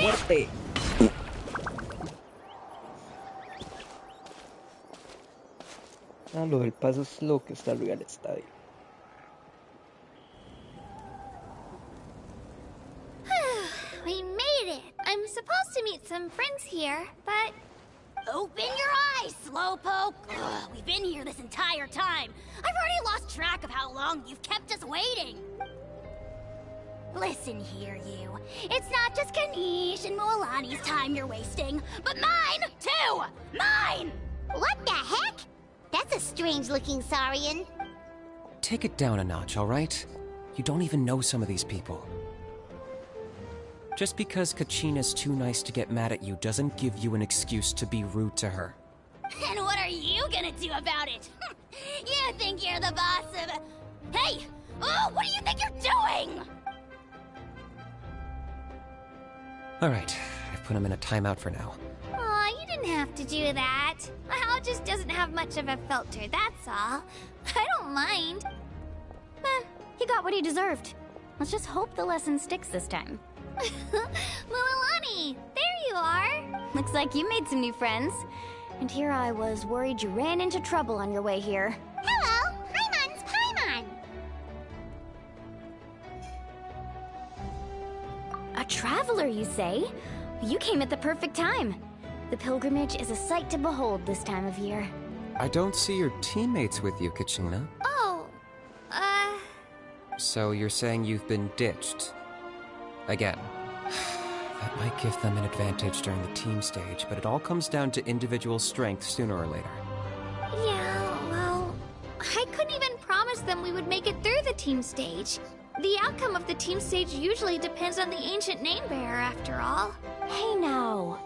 ¡Muerte! Ah, lo del paso es lo que está arriba del estadio.
We made it! I'm supposed to meet some friends here, but...
Open your eyes, Slowpoke! Ugh, we've been here this entire time. I've already lost track of how long you've kept us waiting. Listen here, you. It's not just Kanish and Moalani's time you're wasting, but mine, too! Mine!
What the heck? That's a strange-looking Saurian.
Take it down a notch, alright? You don't even know some of these people. Just because Kachina's too nice to get mad at you doesn't give you an excuse to be rude to her.
And what are you gonna do about it? You think you're the boss of... Hey! Oh, what do you think you're doing?
Alright, I've put him in a timeout for now.
Aw, you didn't have to do that. Hal just doesn't have much of a filter, that's all. I don't mind.
He got what he deserved. Let's just hope the lesson sticks this time.
Moalani, there you are.
Looks like you made some new friends. And here I was worried you ran into trouble on your way here.
Hello, Paimon's Paimon.
A traveler, you say?
You came at the perfect time. The pilgrimage is a sight to behold this time of year.
I don't see your teammates with you, Kachina.
Oh,
So you're saying you've been ditched? Again. That might give them an advantage during the team stage, but it all comes down to individual strength sooner or later.
yeah, well, I couldn't even promise them we would make it through the team stage. The outcome of the team stage usually depends on the ancient name bearer, after all.
Hey now.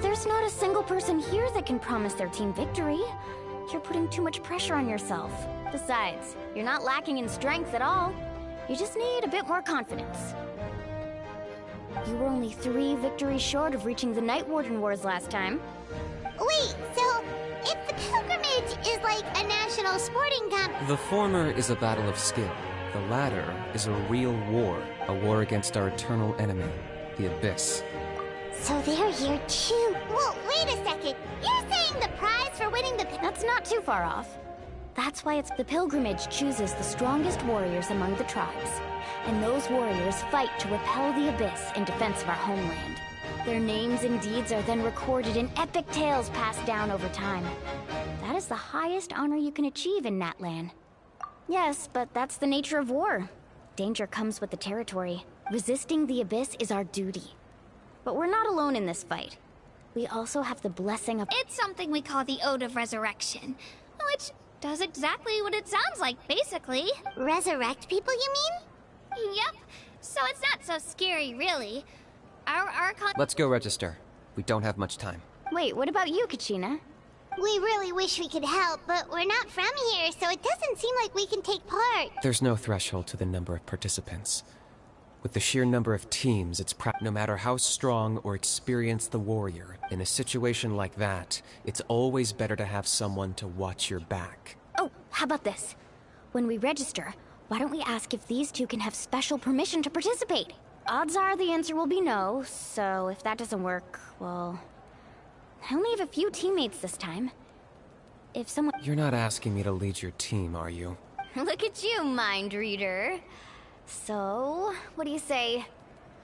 There's not a single person here that can promise their team victory. You're putting too much pressure on yourself. Besides, you're not lacking in strength at all. You just need a bit more confidence. You were only 3 victories short of reaching the Night Warden Wars last time.
Wait, so if the pilgrimage is like a national sporting
The former is a battle of skill. The latter is a real war. A war against our eternal enemy, the Abyss.
So they're here too. Well, wait a second. You're saying the prize for winning the...
That's not too far off. That's why it's the pilgrimage chooses the strongest warriors among the tribes. And those warriors fight to repel the Abyss in defense of our homeland. Their names and deeds are then recorded in epic tales passed down over time. That is the highest honor you can achieve in Natlan. Yes, but that's the nature of war. Danger comes with the territory. Resisting the Abyss is our duty. But we're not alone in this fight. We also have the blessing of...
It's something we call the Ode of Resurrection, which does exactly what it sounds like, basically.
Resurrect people, you mean?
Yep, so it's not so scary, really. Our Archon...
Let's go register. We don't have much time.
Wait, what about you, Kachina?
We really wish we could help, but we're not from here, so it doesn't seem like we can take part.
There's no threshold to the number of participants. With the sheer number of teams, it's no matter how strong or experienced the warrior, in a situation like that, it's always better to have someone to watch your back.
Oh, how about this? When we register, why don't we ask if these two can have special permission to participate? Odds are the answer will be no, so if that doesn't work, well... I only have a few teammates this time. If someone...
You're not asking me to lead your team, are you?
Look at you, mind reader. So, what do you say?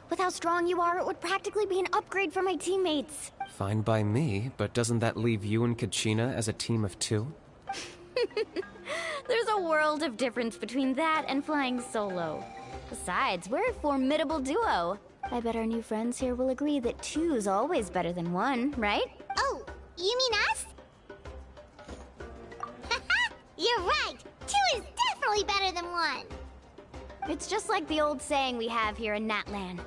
With how strong you are, it would practically be an upgrade for my teammates.
Fine by me, but doesn't that leave you and Kachina as a team of 2?
There's a world of difference between that and flying solo. Besides, we're a formidable duo. I bet our new friends here will agree that 2's always better than 1, right?
Oh, you mean us? You're right! 2 is definitely better than 1!
It's just like the old saying we have here in Natlan.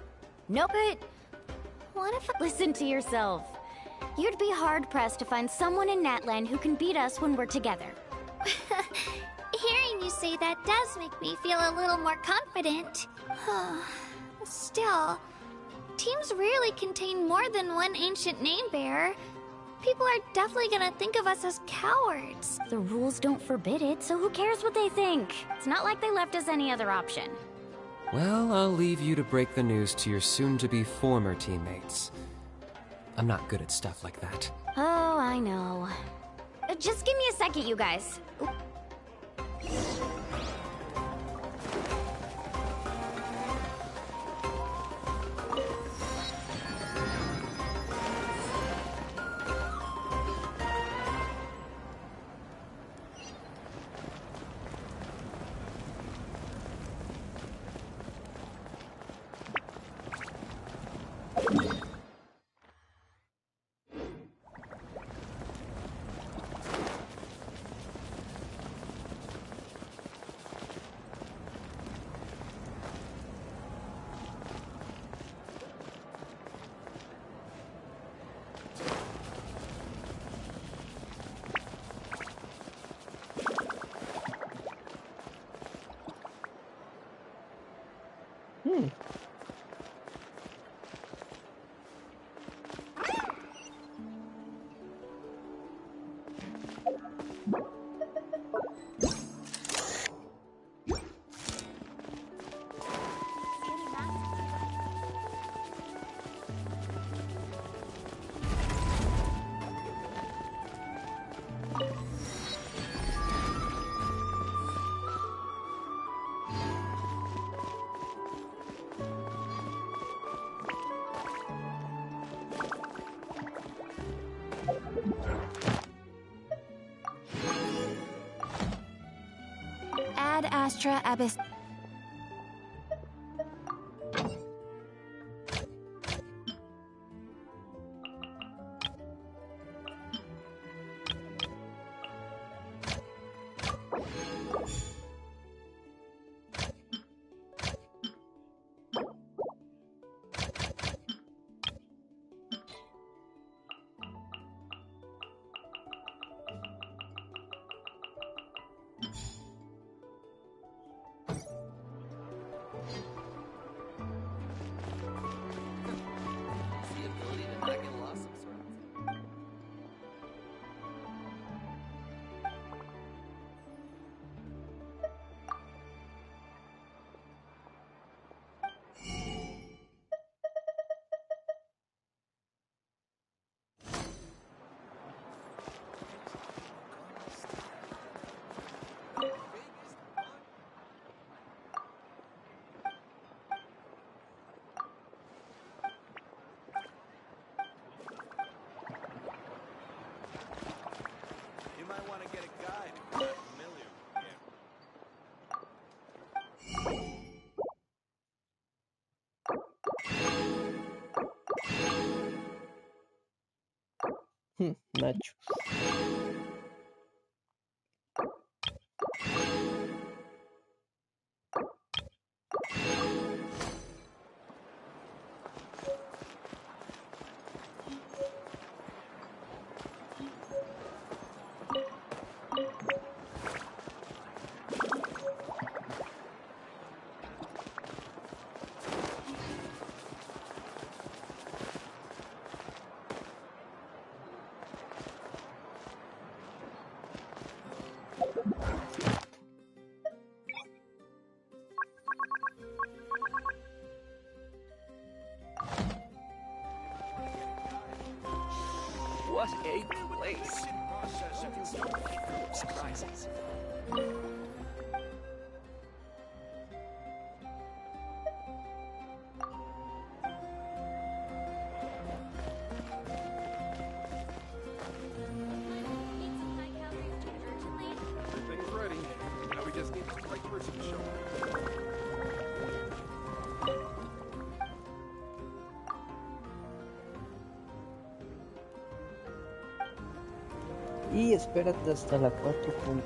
Nope. But what if... Listen to yourself. You'd be hard-pressed to find someone in Natlan who can beat us when we're together.
Hearing you say that does make me feel a little more confident. Still, teams rarely contain more than one ancient name bearer. People are definitely gonna think of us as cowards.
The rules don't forbid it, so who cares what they think? It's not like they left us any other option.
Well, I'll leave you to break the news to your soon-to-be former teammates. I'm not good at stuff like that.
Oh, I know. Just give me a second, you guys.
Ad Astra Abyss.
You might want to get a guide if you're not familiar
with Nachos.
What a place! Surprises.
Everything's ready. Now we just need the right person to show up.
Y espérate hasta la 4.6.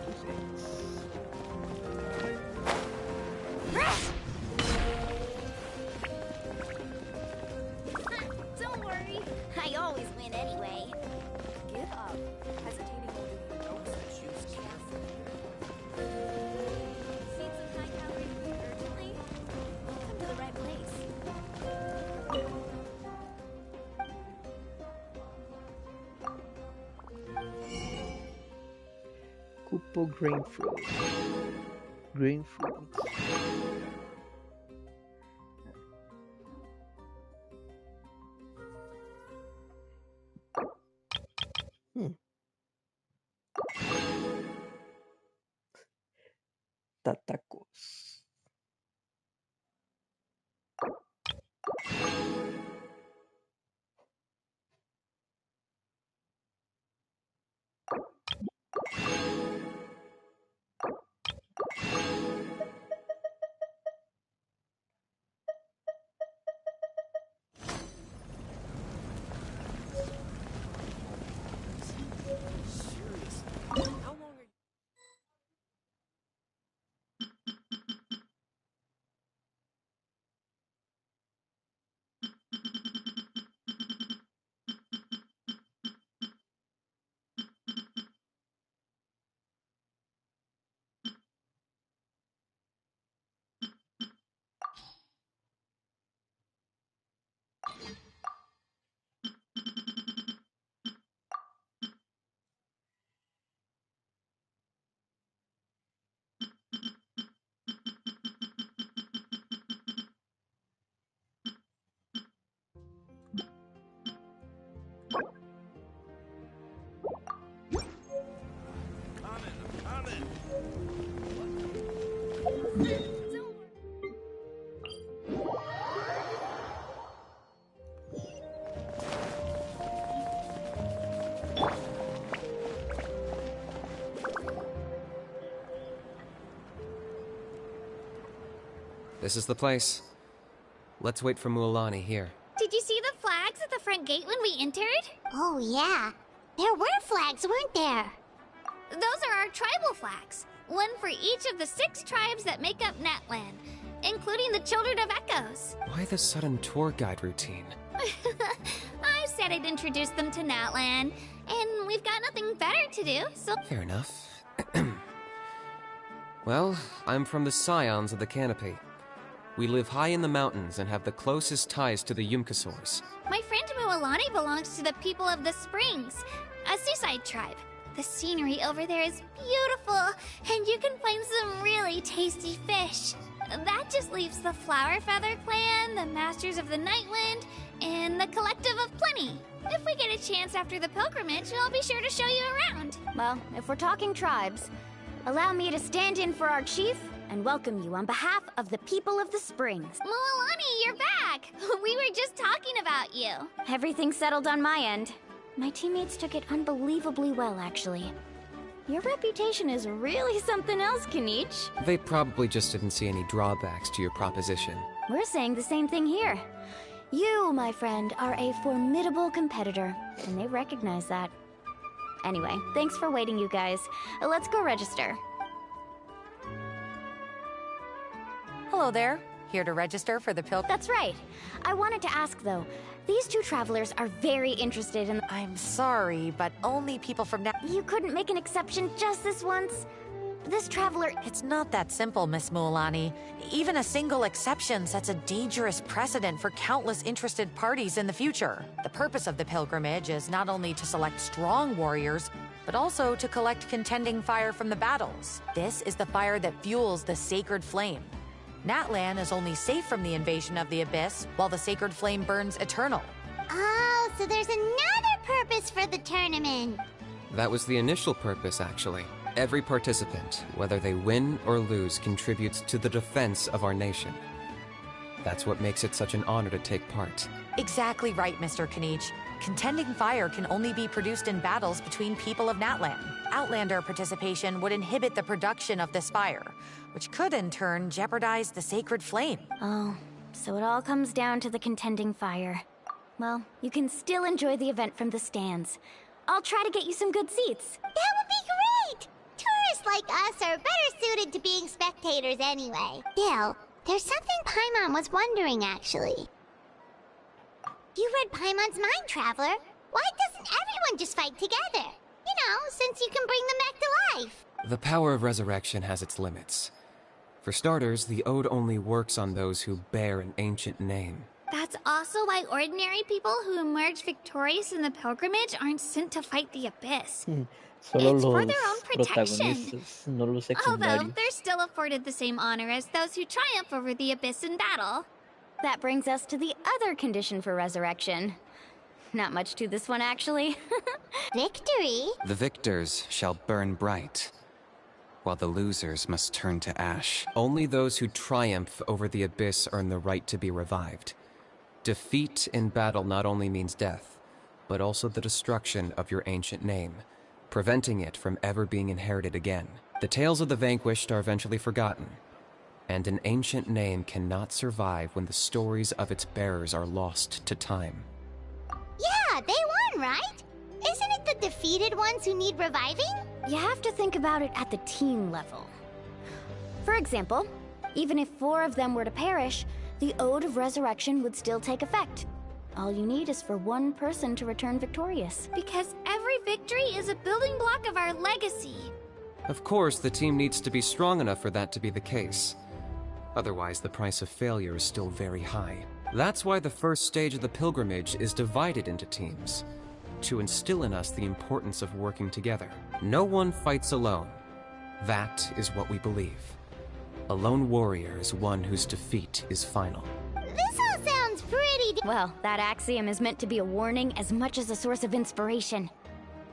Don't worry, I always win anyway.
Get up. Hesitating will do you no good. Choose carefully.
Need some high-calorie food urgently? Come to the right place.
Cupo grain fruit. Grain fruit. Tatacos.
How long are you?
Coming!
This is the place. Let's wait for Mualani here.
Did you see the flags at the front gate when we entered?
Oh, yeah. There were flags, weren't there?
Those are our tribal flags. One for each of the 6 tribes that make up Natland, including the Children of Echoes.
Why the sudden tour guide routine?
I said I'd introduce them to Natland, and we've got nothing better to do, so...
Fair enough. Well, I'm from the Scions of the Canopy. We live high in the mountains and have the closest ties to the Yumkasaurs.
My friend Mualani belongs to the people of the Springs, a seaside tribe. The scenery over there is beautiful, and you can find some really tasty fish. That just leaves the Flower Feather Clan, the Masters of the Nightwind, and the Collective of Plenty. If we get a chance after the pilgrimage, I'll be sure to show you around.
Well, if we're talking tribes, allow me to stand in for our chief and welcome you on behalf of the people of the Springs.
Mualani, you're back! We were just talking about you.
Everything's settled on my end. My teammates took it unbelievably well, actually. Your reputation is really something else, Kanich.
They probably just didn't see any drawbacks to your proposition.
We're saying the same thing here. You, my friend, are a formidable competitor, and they recognize that. Anyway, thanks for waiting, you guys. Let's go register.
Hello there. Here to register for the
That's right. I wanted to ask, though. These 2 travelers are very interested in...
I'm sorry, but only people from
You couldn't make an exception just this once? This traveler...
It's not that simple, Miss Mualani. Even a single exception sets a dangerous precedent for countless interested parties in the future. The purpose of the pilgrimage is not only to select strong warriors, but also to collect contending fire from the battles. This is the fire that fuels the sacred flame. Natlan is only safe from the invasion of the Abyss, while the sacred flame burns eternal.
Oh, so there's another purpose for the tournament.
That was the initial purpose, actually. Every participant, whether they win or lose, contributes to the defense of our nation. That's what makes it such an honor to take part.
Exactly right, Mr. Kanich. Contending fire can only be produced in battles between people of Natlan. Outlander participation would inhibit the production of this fire, which could in turn jeopardize the sacred flame.
Oh, so it all comes down to the contending fire. Well, you can still enjoy the event from the stands. I'll try to get you some good seats.
That would be great! Tourists like us are better suited to being spectators anyway. Still, there's something Paimon was wondering, actually. You read Paimon's mind, Traveler. Why doesn't everyone just fight together? You know, since you can bring them back to life.
The power of resurrection has its limits. For starters, the ode only works on those who bear an ancient name.
That's also why ordinary people who emerge victorious in the pilgrimage aren't sent to fight the Abyss.
Solo
It's for
los
their own protection.
protagonistas, no los
Although,
secundarios.
they're still afforded the same honor as those who triumph over the Abyss in battle.
That brings us to the other condition for resurrection. Not much to this one, actually.
Victory?
The victors shall burn bright, while the losers must turn to ash.
Only those who triumph over the Abyss earn the right to be revived. Defeat in battle not only means death, but also the destruction of your ancient name, preventing it from ever being inherited again. The tales of the vanquished are eventually forgotten, and an ancient name cannot survive when the stories of its bearers are lost to time.
Yeah, they won, right? Isn't it the defeated ones who need reviving?
You have to think about it at the team level. For example, even if 4 of them were to perish, the Ode of Resurrection would still take effect. All you need is for 1 person to return victorious.
Because every victory is a building block of our legacy.
Of course, the team needs to be strong enough for that to be the case. Otherwise, the price of failure is still very high. That's why the first stage of the pilgrimage is divided into teams, to instill in us the importance of working together. No one fights alone. That is what we believe. A lone warrior is one whose defeat is final.
This all sounds pretty...
Well, that axiom is meant to be a warning as much as a source of inspiration.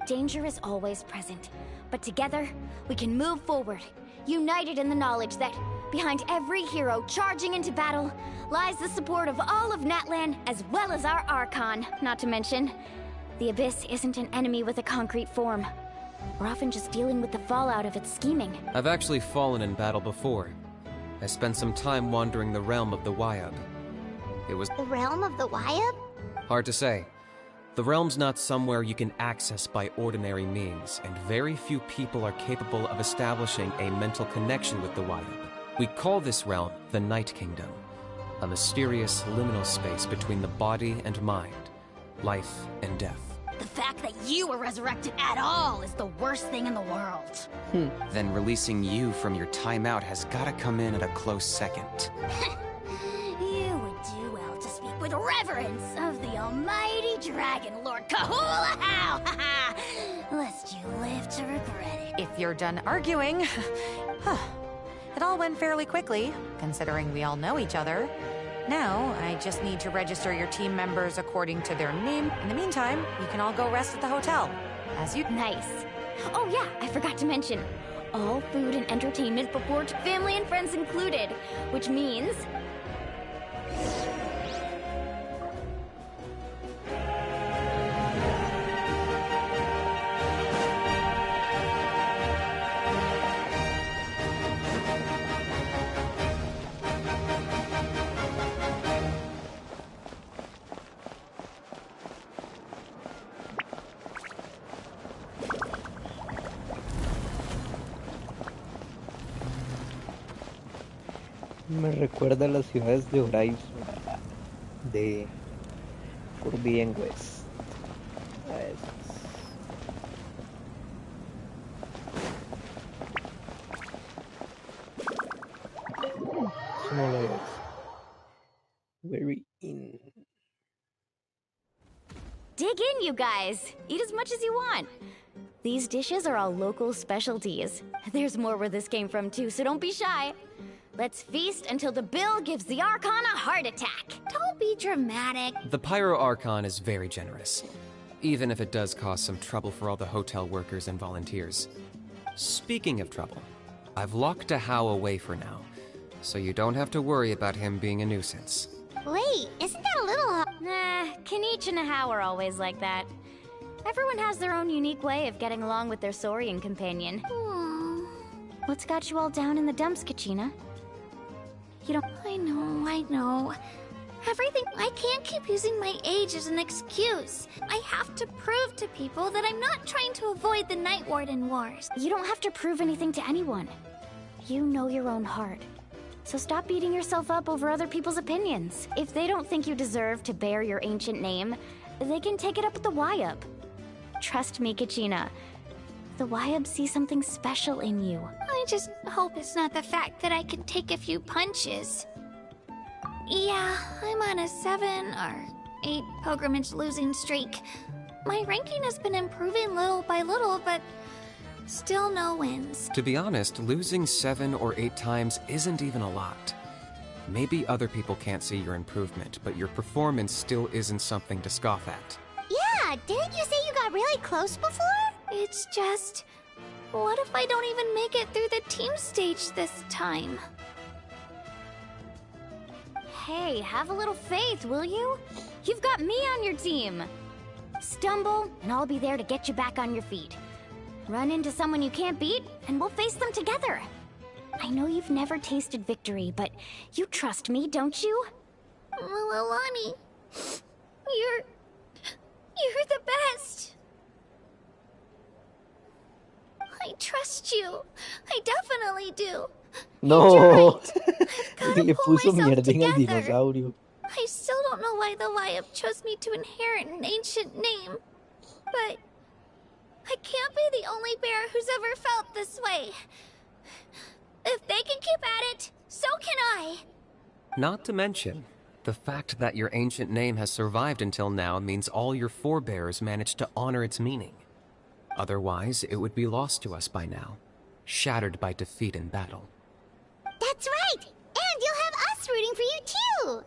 Danger is always present, but together, we can move forward, united in the knowledge that behind every hero charging into battle lies the support of all of Natlan as well as our Archon. Not to mention, the Abyss isn't an enemy with a concrete form. We're often just dealing with the fallout of its scheming.
I've actually fallen in battle before. I spent some time wandering the realm of the Wyab. It was
The realm of the Wyab?
hard to say. The realm's not somewhere you can access by ordinary means, and very few people are capable of establishing a mental connection with the Wyab. We call this realm the Night Kingdom, a mysterious liminal space between the body and mind, life and death.
The fact that you were resurrected at all is the worst thing in the world.
Then releasing you from your timeout has gotta come in at a close second.
You would do well to speak with reverence of the almighty Dragon Lord Kahula How! Lest you live to regret it.
If you're done arguing... It all went fairly quickly, considering we all know each other. Now, I just need to register your team members according to their name. In the meantime, you can all go rest at the hotel. As you...
Nice. Oh yeah, I forgot to mention. All food and entertainment before family and friends included. Which means...
Me recuerda a las ciudades de Horizon, de Forbidden West. A esas. Eso no lo es. Very in.
Dig in, you guys. Eat as much as you want. These dishes are all local specialties. There's more where this came from too, so don't be shy. Let's feast until the bill gives the Archon a heart attack.
Don't be dramatic.
The Pyro Archon is very generous, even if it does cause some trouble for all the hotel workers and volunteers. Speaking of trouble, I've locked a How away for now, so you don't have to worry about him being a nuisance.
Wait, isn't that a little...
Nah, Kanich and How are always like that. Everyone has their own unique way of getting along with their Saurian companion. What's got you all down in the dumps, Kachina? You don't...
I know. Everything... I can't keep using my age as an excuse. I have to prove to people that I'm not trying to avoid the Night Warden Wars.
You don't have to prove anything to anyone. You know your own heart. So stop beating yourself up over other people's opinions. If they don't think you deserve to bear your ancient name, they can take it up with the Wyab. Trust me, Kachina. The Wyab see something special in you.
I just hope it's not the fact that I can take a few punches. Yeah, I'm on a 7 or 8 pilgrimage losing streak. My ranking has been improving little by little, but still no wins.
To be honest, losing 7 or 8 times isn't even a lot. Maybe other people can't see your improvement, but your performance still isn't something to scoff at.
Yeah, didn't you say you got really close before?
It's just... what if I don't even make it through the team stage this time?
Hey, have a little faith, will you? You've got me on your team. Stumble, and I'll be there to get you back on your feet. Run into someone you can't beat, and we'll face them together. I know you've never tasted victory, but you trust me, don't you?
Alani, you're the best. I trust you. I definitely do.
No.
Gotta
Le
pull
puso
myself
mierda en el
together.
dinosaurio.
I still don't know why the Wyab chose me to inherit an ancient name, but I can't be the only bear who's ever felt this way. If they can keep at it, so can I.
Not to mention, the fact that your ancient name has survived until now means all your forebears managed to honor its meaning. Otherwise, it would be lost to us by now, shattered by defeat in battle.
That's right! And you'll have us rooting for you too!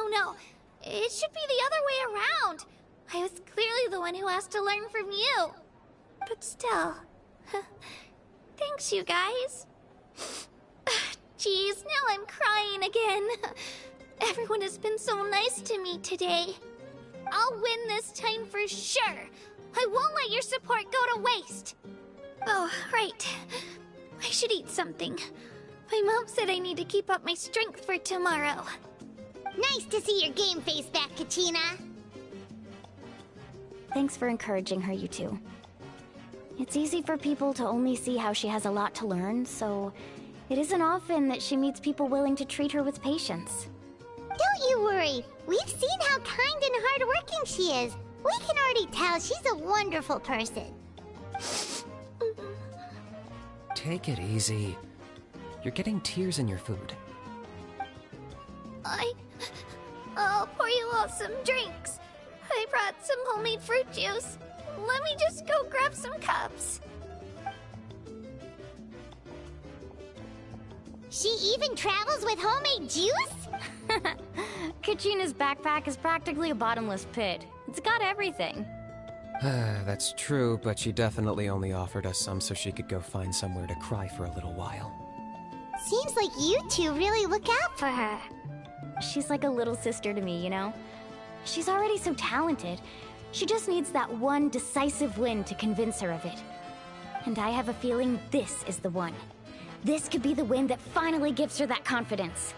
No. It should be the other way around. I was clearly the one who asked to learn from you. But still... thanks, you guys. Jeez, now I'm crying again. Everyone has been so nice to me today. I'll win this time for sure. I won't let your support go to waste. Oh, right. I should eat something. My mom said I need to keep up my strength for tomorrow.
Nice to see your game face back, Kachina.
Thanks for encouraging her, you two. It's easy for people to only see how she has a lot to learn, so it isn't often that she meets people willing to treat her with patience.
Don't you worry. We've seen how kind and hardworking she is. We can already tell she's a wonderful person.
Take it easy. You're getting tears in your food.
I'll pour you all some drinks. I brought some homemade fruit juice. Let me just go grab some cups.
She even travels with homemade juice?
Kachina's backpack is practically a bottomless pit. It's got everything.
That's true, but she definitely only offered us some so she could go find somewhere to cry for a little while.
Seems like you two really look out for her.
She's like a little sister to me, you know? She's already so talented. She just needs that one decisive win to convince her of it. And I have a feeling this is the one. This could be the win that finally gives her that confidence.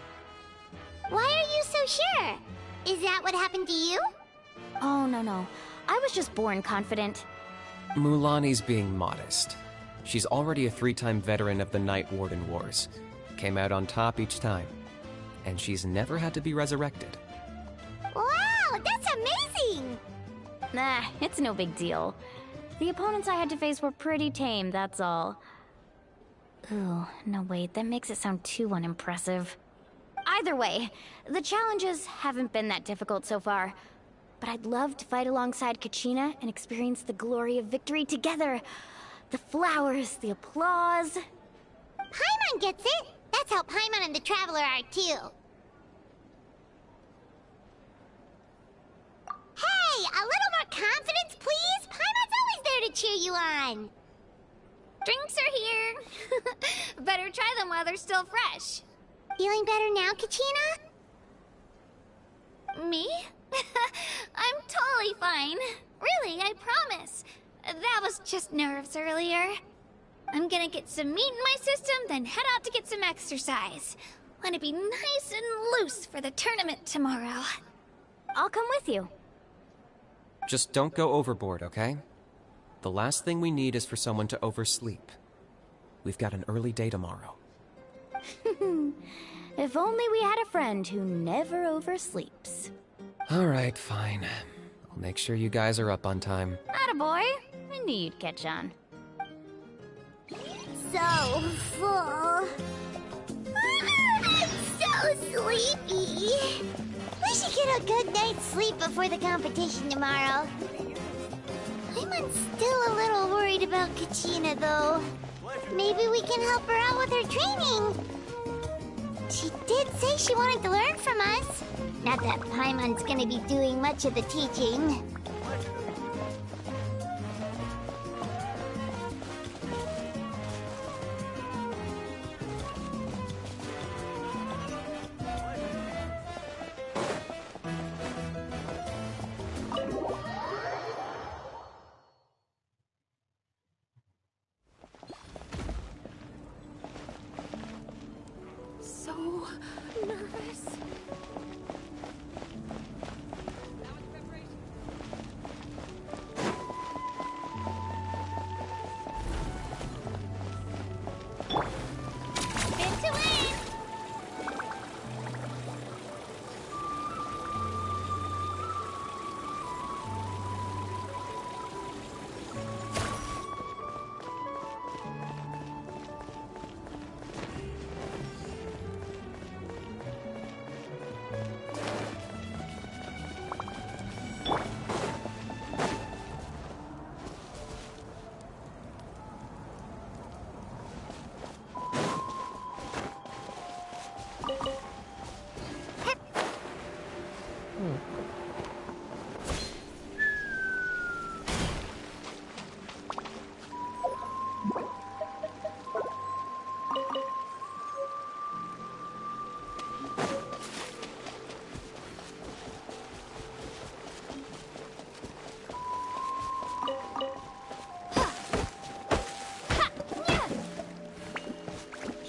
Why are you so sure? Is that what happened to you?
Oh, no. I was just born confident.
Mulaney's being modest. She's already a 3-time veteran of the Night Warden Wars. Came out on top each time. And she's never had to be resurrected.
Wow, that's amazing!
Nah, it's no big deal. The opponents I had to face were pretty tame, that's all. Ooh, no wait, that makes it sound too unimpressive. Either way, the challenges haven't been that difficult so far. But I'd love to fight alongside Kachina and experience the glory of victory together. The flowers, the applause.
Paimon gets it! That's how Paimon and the Traveler are too. Hey, a little more confidence, please? Paimon's always there to cheer you on.
Drinks are here. Better try them while they're still fresh.
Feeling better now, Kachina?
Me? I'm totally fine. Really, I promise. That was just nerves earlier. I'm gonna get some meat in my system, then head out to get some exercise. Want to be nice and loose for the tournament tomorrow.
I'll come with you.
Just don't go overboard, okay? The last thing we need is for someone to oversleep. We've got an early day tomorrow.
If only we had a friend who never oversleeps.
Alright, fine. I'll make sure you guys are up on time.
Attaboy! I knew you'd catch on.
So full. I'm so sleepy. We should get a good night's sleep before the competition tomorrow. I'm still a little worried about Kachina, though. Maybe we can help her out with her training. She did say she wanted to learn from us. Not that Paimon's gonna be doing much of the teaching.
So nervous.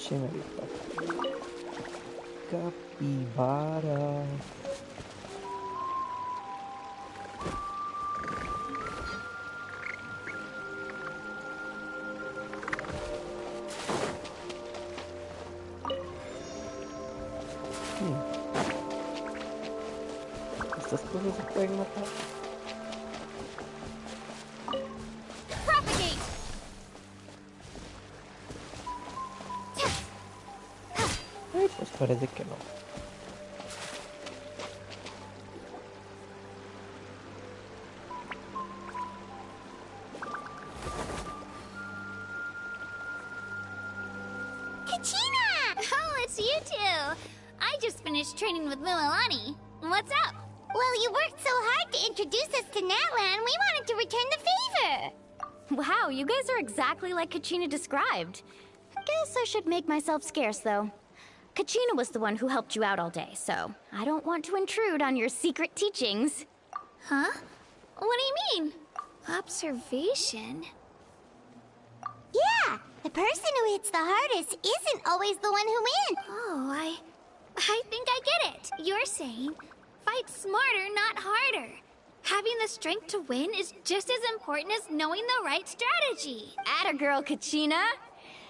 Señorita. Capibara. Estas cosas se pueden matar.
Propagate!
Ay, pues parece que no.
Kachina! Oh, it's you two! I just finished training with Mililani. What's up?
Well, you worked so hard to introduce us to Natlan, we wanted to return the favor.
Wow, you guys are exactly like Kachina described. Guess I should make myself scarce, though. Kachina was the one who helped you out all day, so I don't want to intrude on your secret teachings.
Huh? What do you mean? Observation?
Yeah, the person who hits the hardest isn't always the one who wins.
Oh, I think I get it. You're saying, fight smarter, not harder. Having the strength to win is just as important as knowing the right strategy.
Atta girl, Kachina!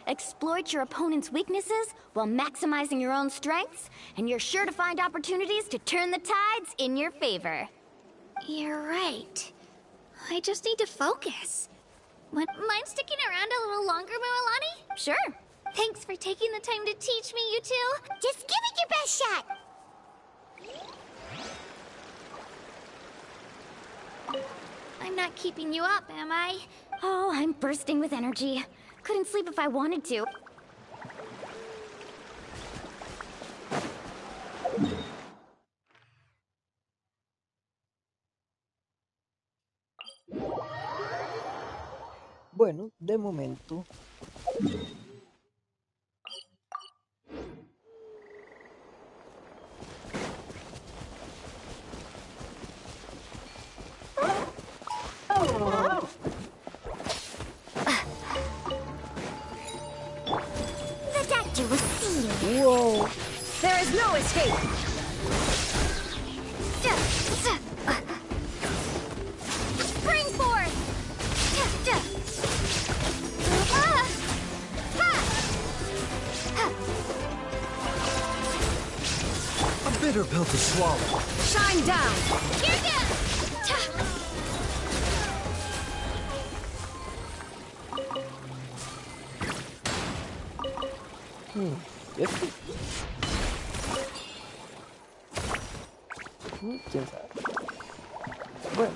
Exploit your opponent's weaknesses while maximizing your own strengths, and you're sure to find opportunities to turn the tides in your favor.
You're right. I just need to focus. Mind sticking around a little longer, Mililani?
Sure.
Thanks for taking the time to teach me, you two.
Just give it your best shot.
I'm not keeping you up, am I?
Oh, I'm bursting with energy. Couldn't sleep if I wanted to.
Bueno, de momento.
The doctor was seeing.
Whoa!
There is no escape!
Spring forth!
A bitter pill to swallow.
Shine down!
You're down!
¿Esto? ¿Quién sabe? Bueno,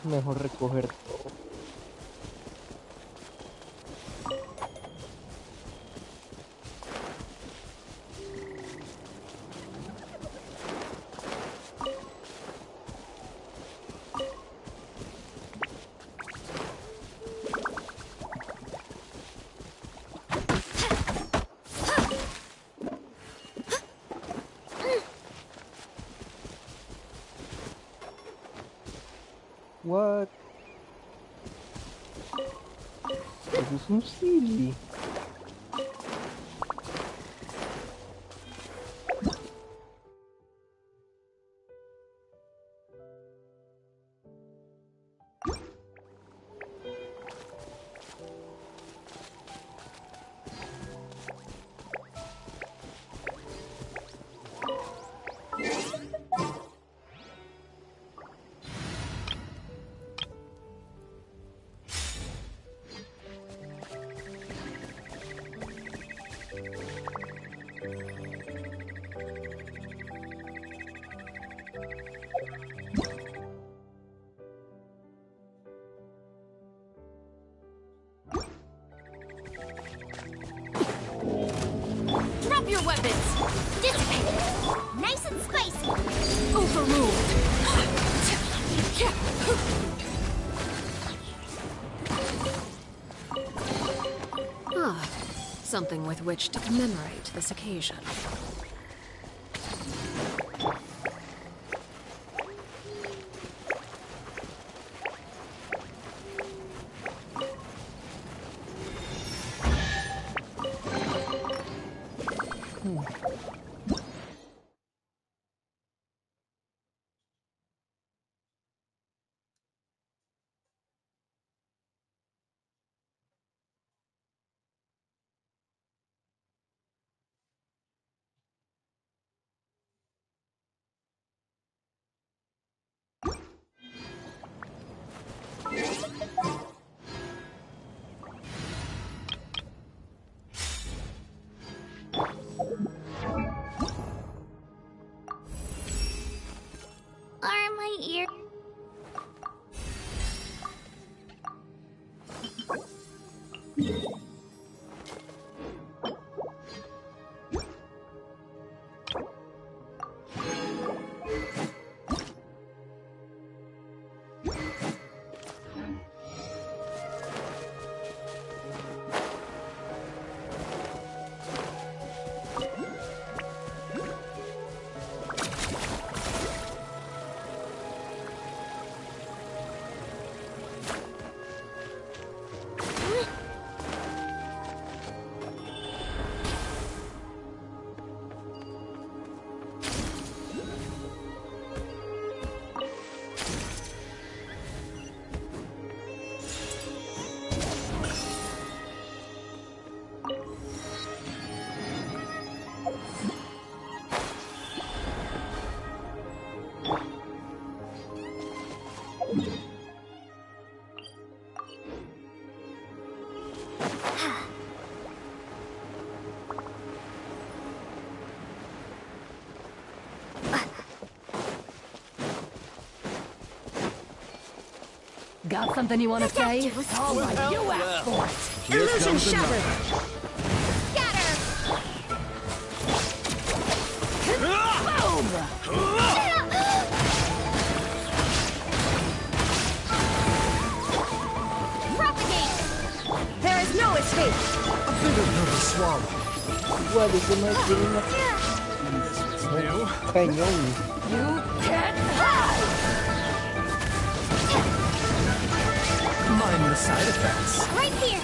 mejor recoger todo. What? Eso es un silly.
Drop your weapons!
Dissipate. Nice and spicy.
Overruled!
Ah, something with which to commemorate this occasion.
Got something you want to say?
All right, you asked for it.
Illusion shattered.
Scatter. Propagate.
There is no escape.
A bitter pill to swallow.
Igual, ese no tiene una... Cañón.
You can't hide.
Mind the side effects.
Right here.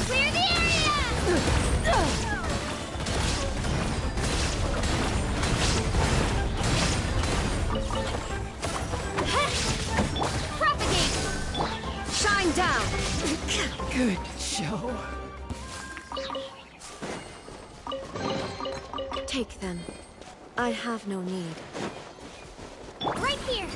Clear the area. Propagate.
Shine down.
Good show.
Take them. I have no need.
Right here.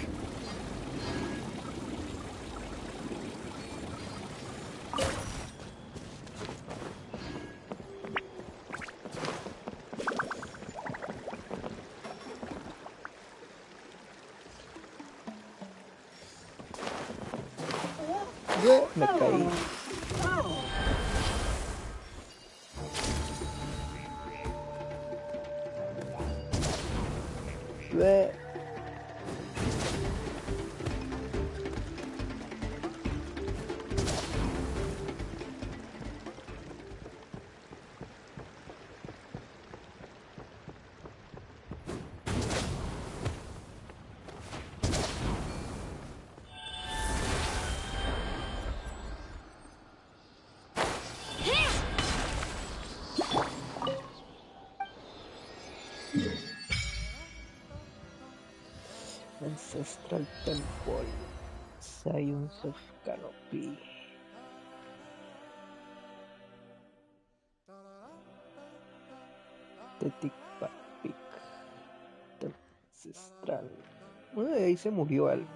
Me caí. Ve. Ancestral Temple. Science of Canopy. Tetic Peak. Ancestral. Bueno, de ahí se murió algo.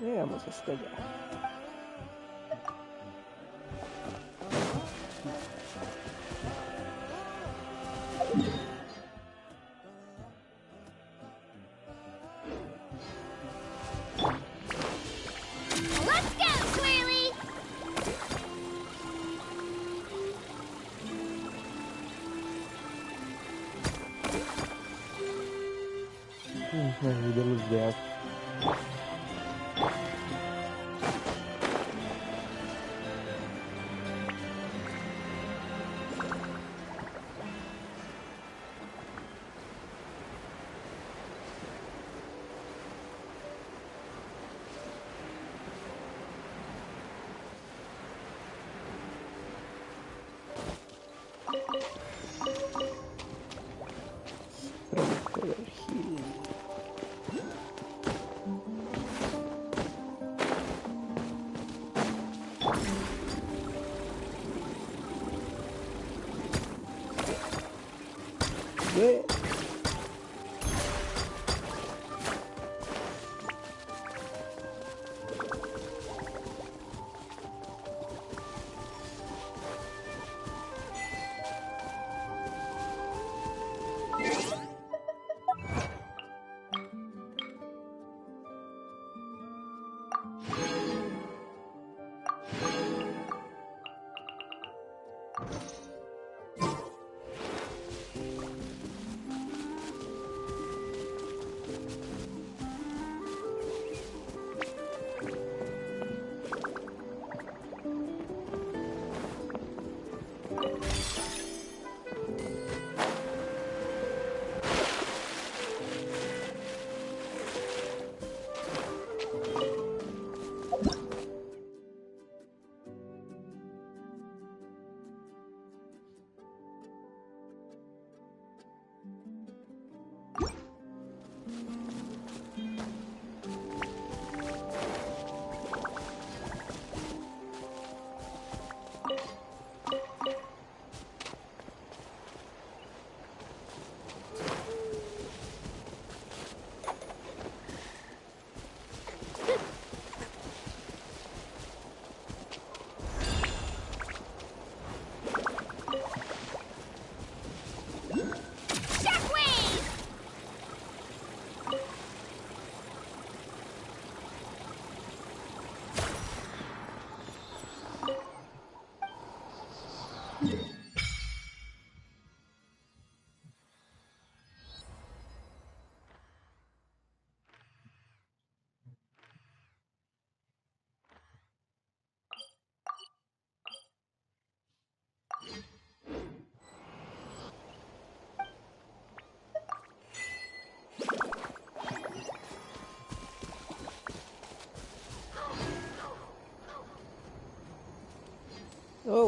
Llegamos hasta allá.
Let's go, Swirly.
Me olvidé los de agua. Tronco del Gil. Ve.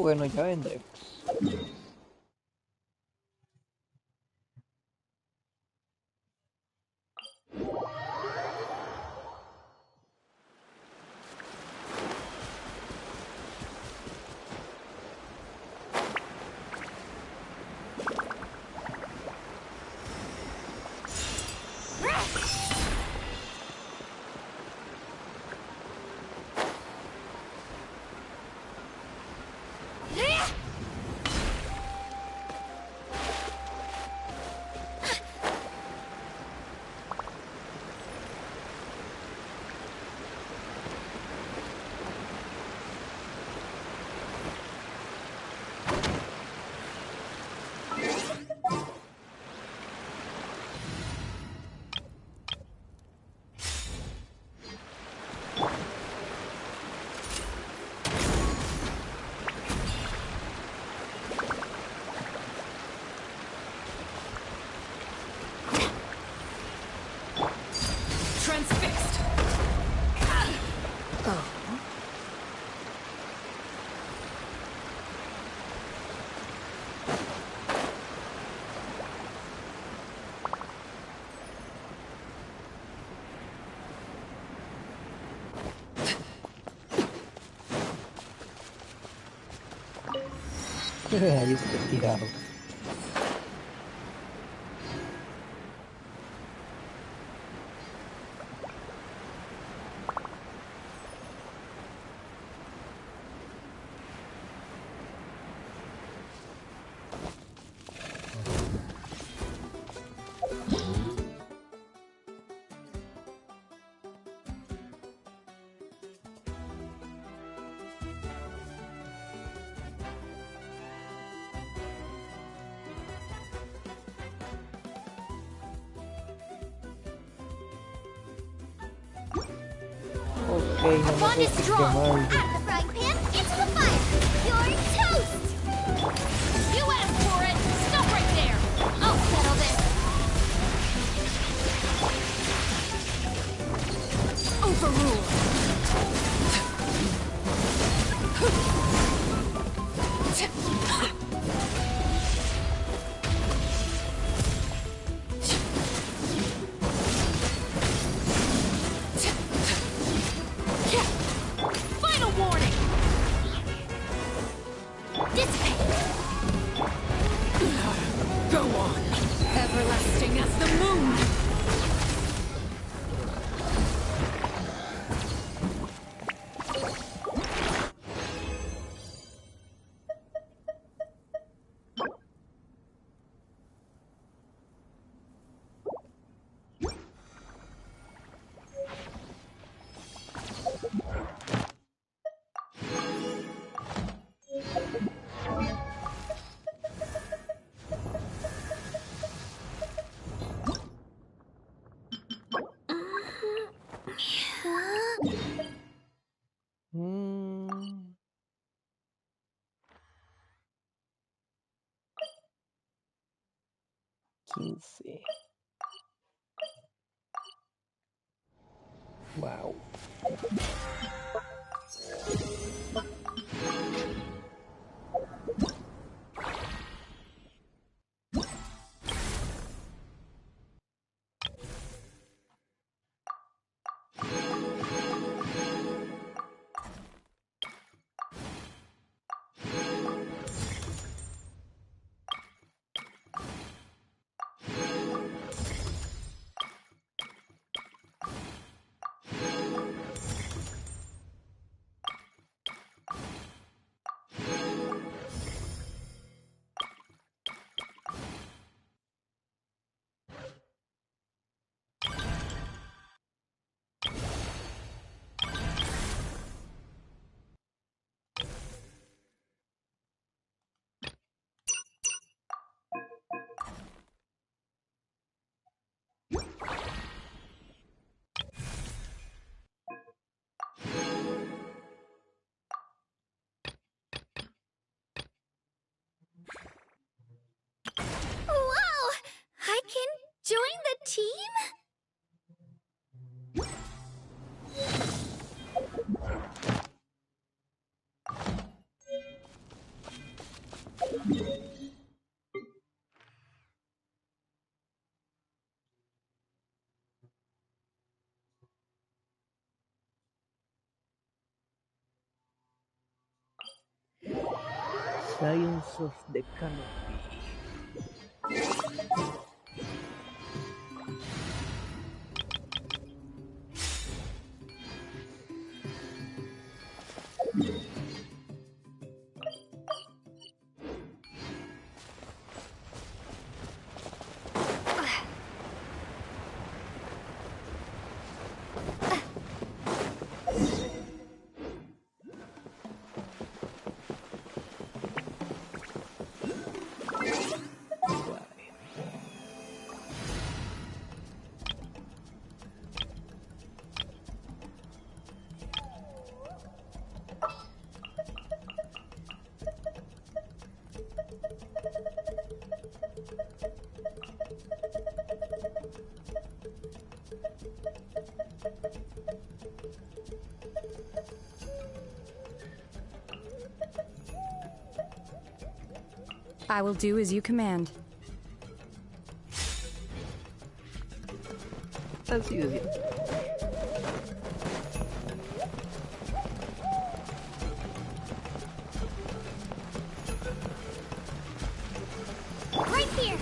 bueno, ya vendremos.
Transfixed. Oh.
Ahí está tirado. Okay, no
Bond
me
is
puedo
strong.
quemar.
Out of the frying pan, into the fire. You're toast.
You asked for it! Stop right there! I'll settle this!
Overruled.
Final warning!
Go on. Everlasting as the moon.
Mm. 15. Wow.
Science of the Canopy.
I will do as you command.
Así de bien.
Right here.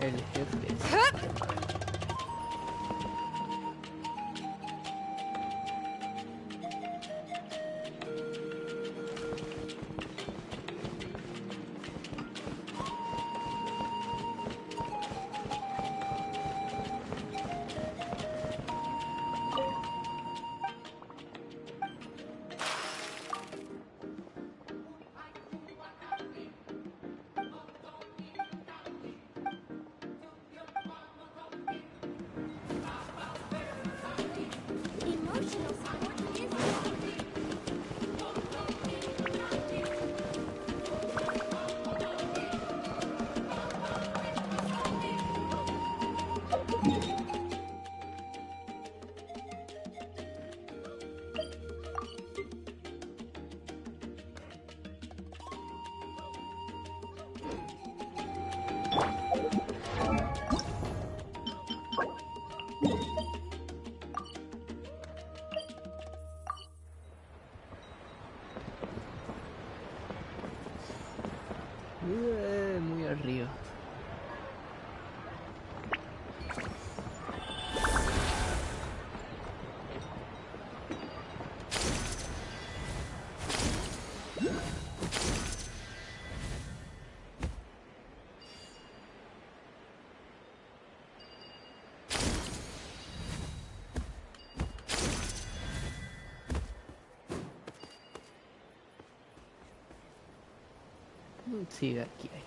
El jefe.
Emotional support is
Muy arriba. Sí, aquí hay.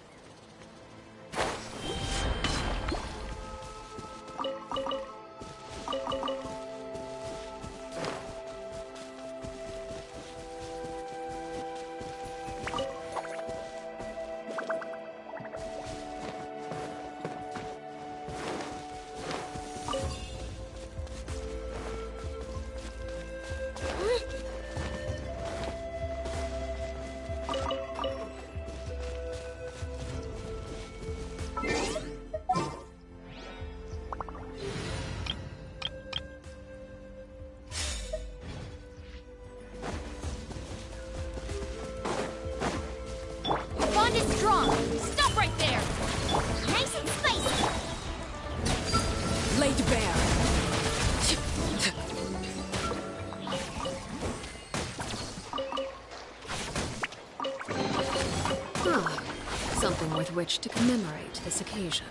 with which to commemorate this occasion.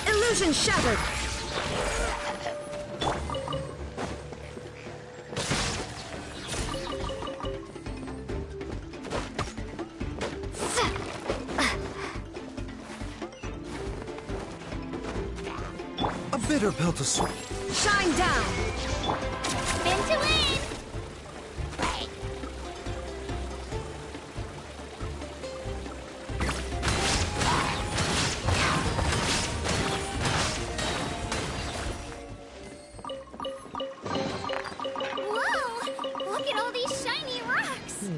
Illusion shattered! A bitter pill to swallow.
Shine down! Spin to win! Whoa! Look at all these shiny rocks!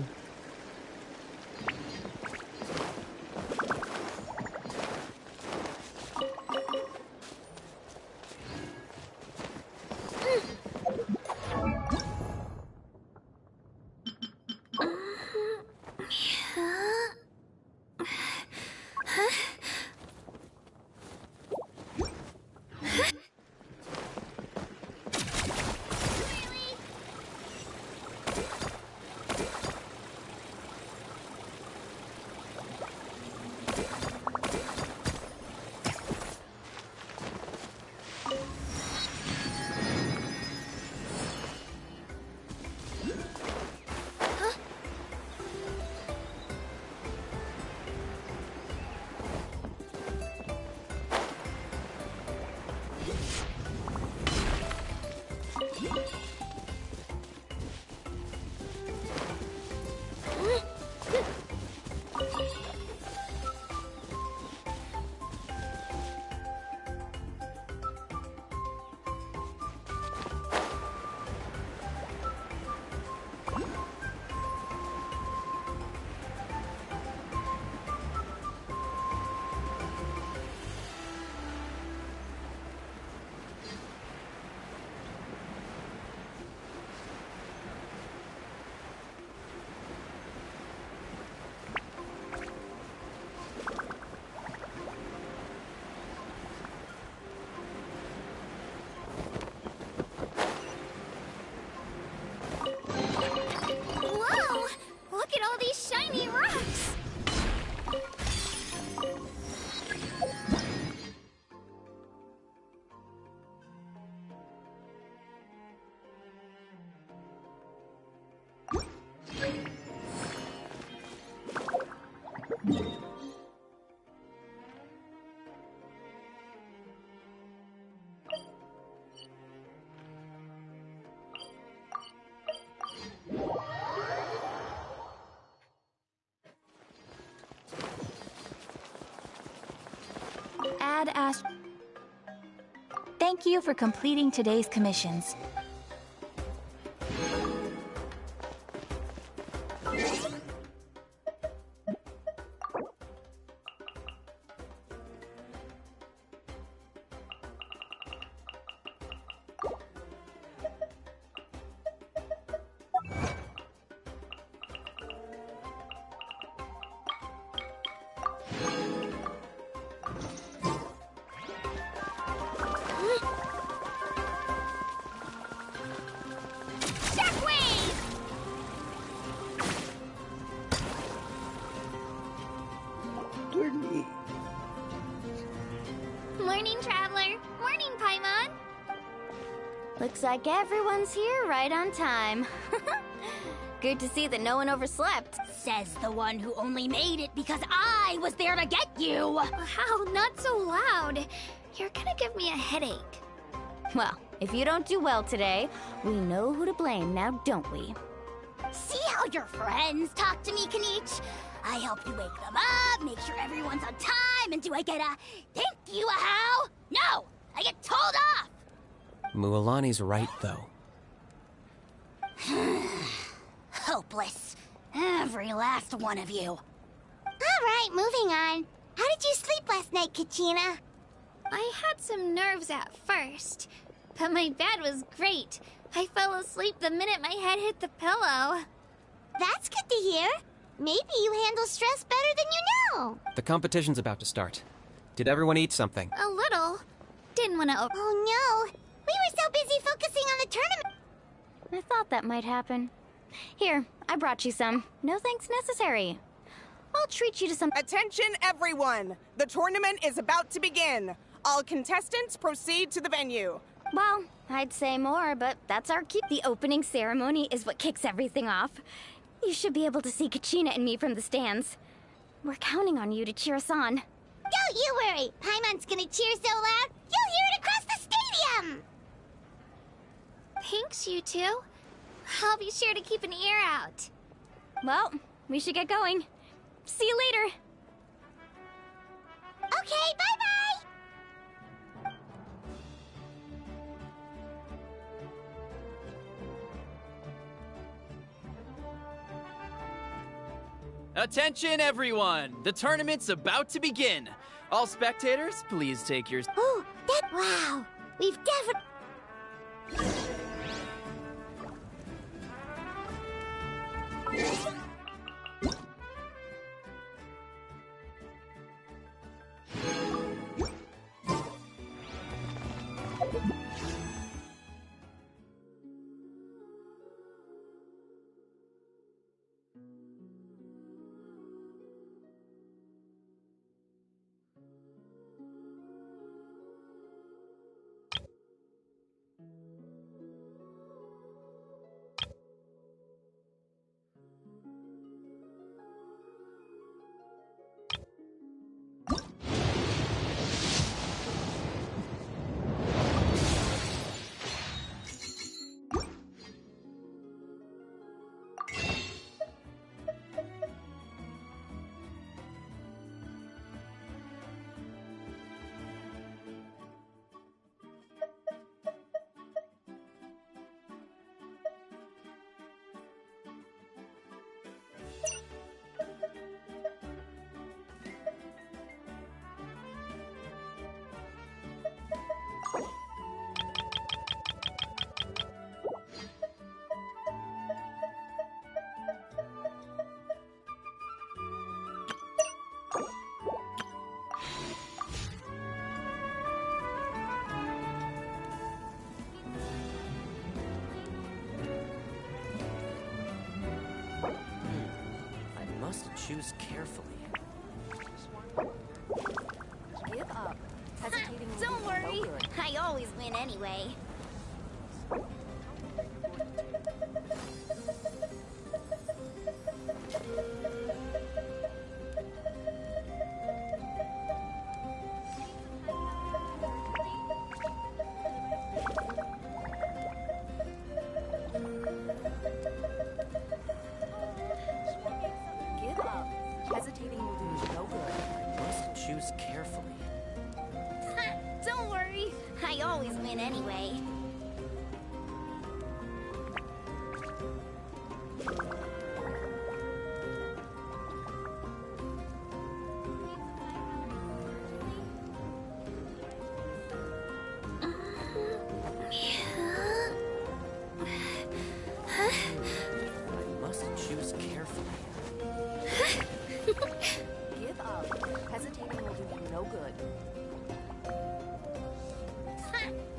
Dad asked... Thank you for completing today's commissions.
Morning, Traveler. Morning, Paimon.
Looks like everyone's here right on time. Good to see that no one overslept.
Says the one who only made it because I was there to get you!
How? Not so loud. You're gonna give me a headache.
Well, if you don't do well today, we know who to blame now, don't we?
See how your friends talk to me, Kanich? I help you wake them up, make sure everyone's on time, and do I get a thank you, a how? No! I get told off!
Mualani's right, though.
Hopeless. Every last one of you. Alright, moving on. How did you sleep last night, Kachina?
I had some nerves at first, but my bed was great. I fell asleep the minute my head hit the pillow.
That's good to hear. Maybe you handle stress better than you know.
The competition's about to start. Did everyone eat something?
A little. Didn't want to
Oh no. We were so busy focusing on the tournament.
I thought that might happen. Here, I brought you some. No thanks necessary. I'll treat you to some—
Attention, everyone! The tournament is about to begin. All contestants proceed to the venue.
Well, I'd say more, but that's our cue. The opening ceremony is what kicks everything off. You should be able to see Kachina and me from the stands. We're counting on you to cheer us on.
Don't you worry. Paimon's gonna cheer so loud, you'll hear it across the stadium!
Thanks, you two. I'll be sure to keep an ear out.
Well, we should get going. See you later.
Okay, bye-bye!
Attention, everyone! The tournament's about to begin. All spectators, please take your...
Oh, wow! We've definitely...
Choose carefully.
Give up. Hesitating. Don't worry. I always win anyway.
Hesitating will do no good. I must choose carefully.
win anyway.
I must choose carefully.
Give up. Hesitating will do you no good.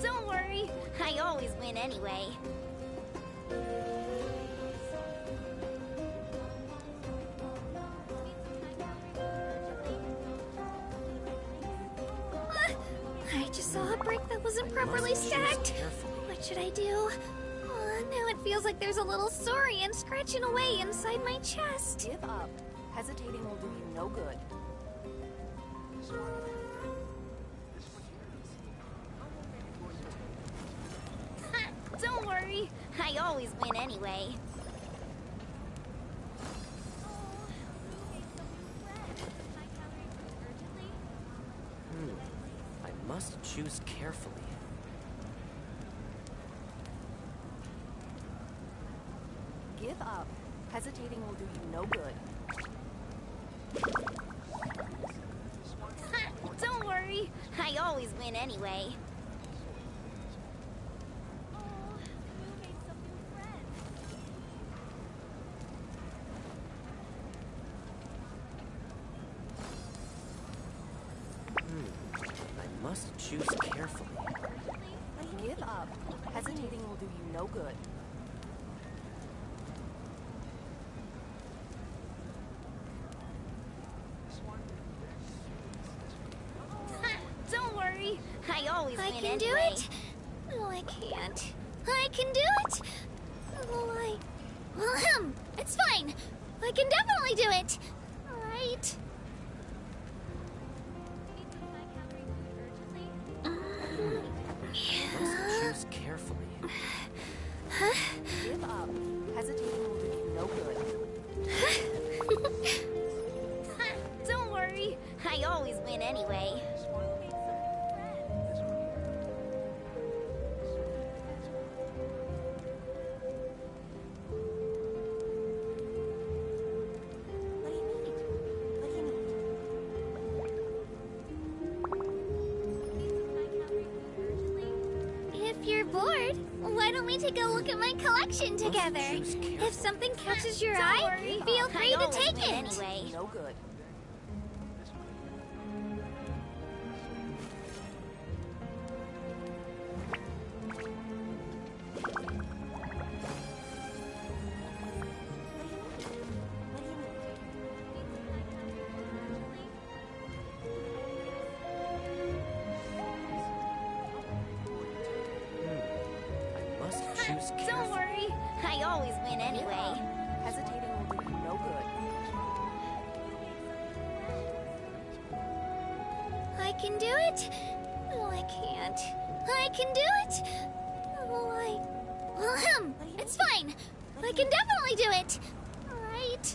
Don't worry, I always win anyway.
I just saw a brick that wasn't properly stacked. What should I do? Now it feels like there's a little saurian scratching away inside my chest.
Give up. Hesitating will do you no good.
Don't worry, I always win anyway.
I must choose carefully.
Give up. Hesitating will do you no good.
Don't worry, I always win anyway.
I must choose carefully.
Give up. Hesitating will do you no good.
Don't worry, I always
I
win
can
anyway.
do it. No, I can't. I can do it. Oh, it's fine. I can definitely do it. Right.
I must choose carefully.
Give up. Hesitating will do you no good.
Don't worry, I always win anyway.
If you're bored, why don't we take a look at my collection together? If something catches your eye, feel free to take it.
Anyway.
No good.
I must choose carefully.
Don't worry, I always win anyway.
Hesitating will do you no good.
I can do it. No, I can't. I can do it. Oh, it's fine. I can definitely do it. Right.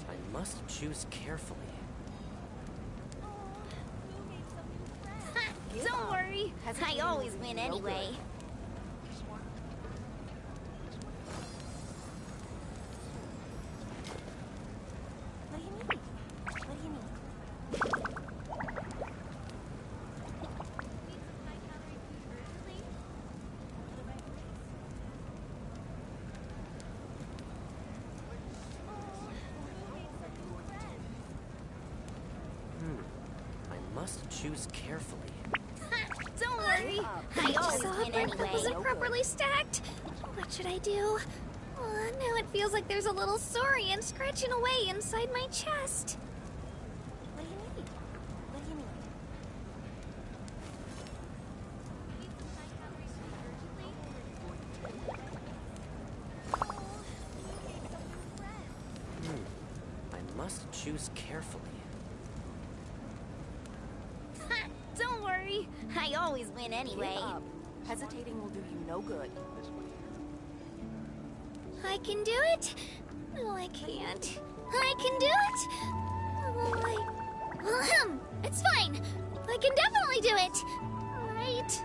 I must choose carefully.
Don't worry, I always win anyway.
I must choose carefully.
Don't worry, I always
Saw a
win
brick that
anyway.
wasn't properly stacked. What should I do? Now it feels like there's a little saurian scratching away inside my chest.
What do you need? What do you need?
I must choose carefully.
Don't worry, I always win anyway.
Give up. Hesitating will do you no good.
I can do it. No, I can't. I can do it. It's fine. I can definitely do it. Right?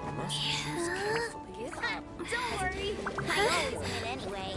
I must choose carefully.
Give up. Don't worry. I always win anyway.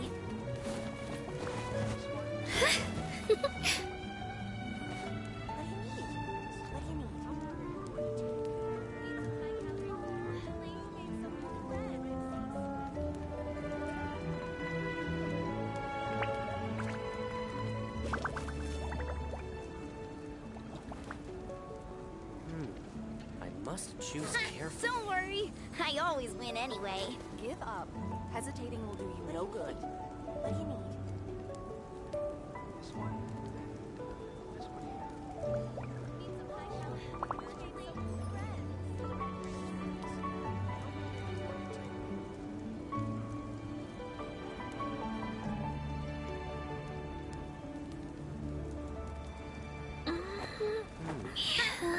I must choose carefully.
Don't worry. I always win anyway.
Give up. Hesitating will do you no good. What do you need?
This one. This one here.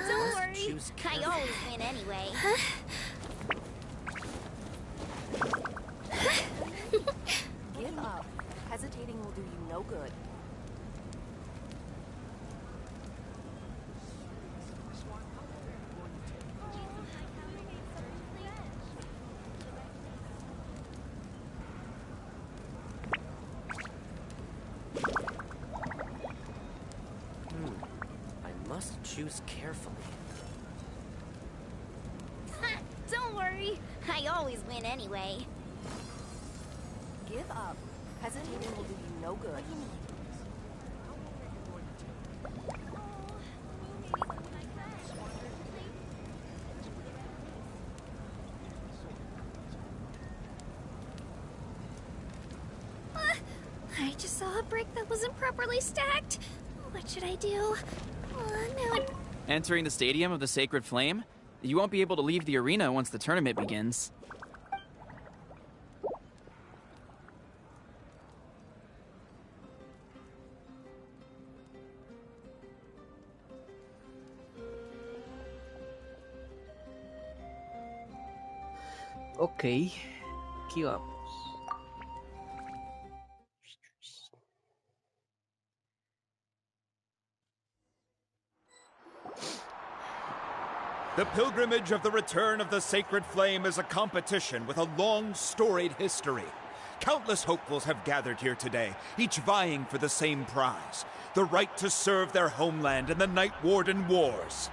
Don't worry. I always win anyway.
Give up. Hesitating will do you no good.
I must choose carefully.
Don't worry. I always win anyway.
Give up. Hesitating will do you no good.
I just saw a brick that wasn't properly stacked. What should I do? Now it...
Entering the Stadium of the Sacred Flame? You won't be able to leave the arena once the tournament begins.
Ok, aquí vamos.
The pilgrimage of the return of the Sacred Flame is a competition with a long, storied history. Countless hopefuls have gathered here today, each vying for the same prize, the right to serve their homeland in the Night Warden Wars.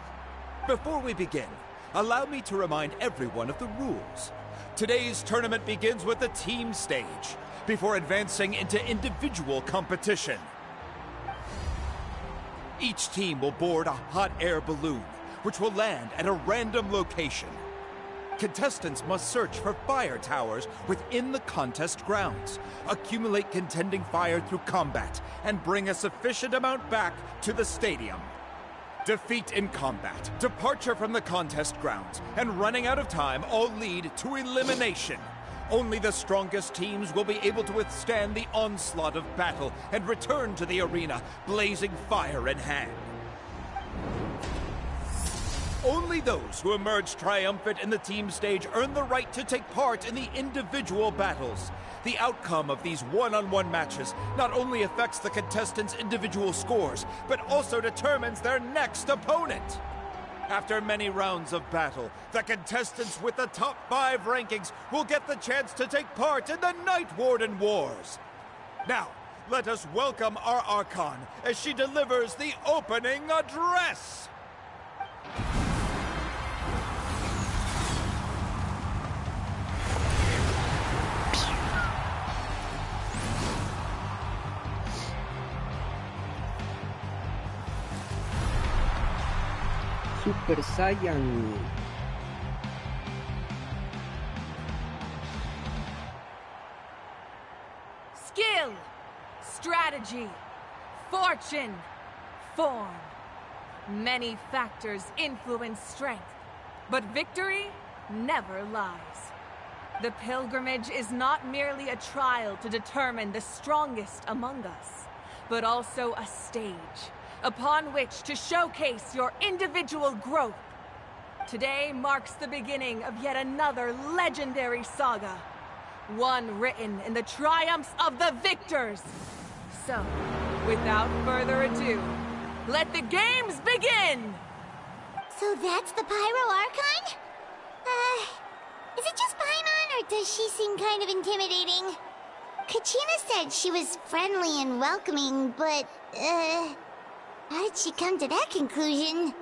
Before we begin, allow me to remind everyone of the rules. Today's tournament begins with the team stage, before advancing into individual competition. Each team will board a hot air balloon, which will land at a random location. Contestants must search for fire towers within the contest grounds, accumulate contending fire through combat, and bring a sufficient amount back to the stadium. Defeat in combat, departure from the contest grounds, and running out of time all lead to elimination. Only the strongest teams will be able to withstand the onslaught of battle and return to the arena, blazing fire in hand. Only those who emerge triumphant in the team stage earn the right to take part in the individual battles. The outcome of these one-on-one matches not only affects the contestants' individual scores, but also determines their next opponent. After many rounds of battle, the contestants with the top 5 rankings will get the chance to take part in the Night Warden Wars. Now, let us welcome our Archon as she delivers the opening address.
Super Saiyan.
Skill, strategy, fortune, form. Many factors influence strength, but victory never lies. The pilgrimage is not merely a trial to determine the strongest among us, but also a stage upon which to showcase your individual growth. Today marks the beginning of yet another legendary saga. One written in the triumphs of the victors. So, without further ado, let the games begin!
So that's the Pyro Archon? Is it just Paimon, or does she seem kind of intimidating? Kachina said she was friendly and welcoming, but, how did she come to that conclusion?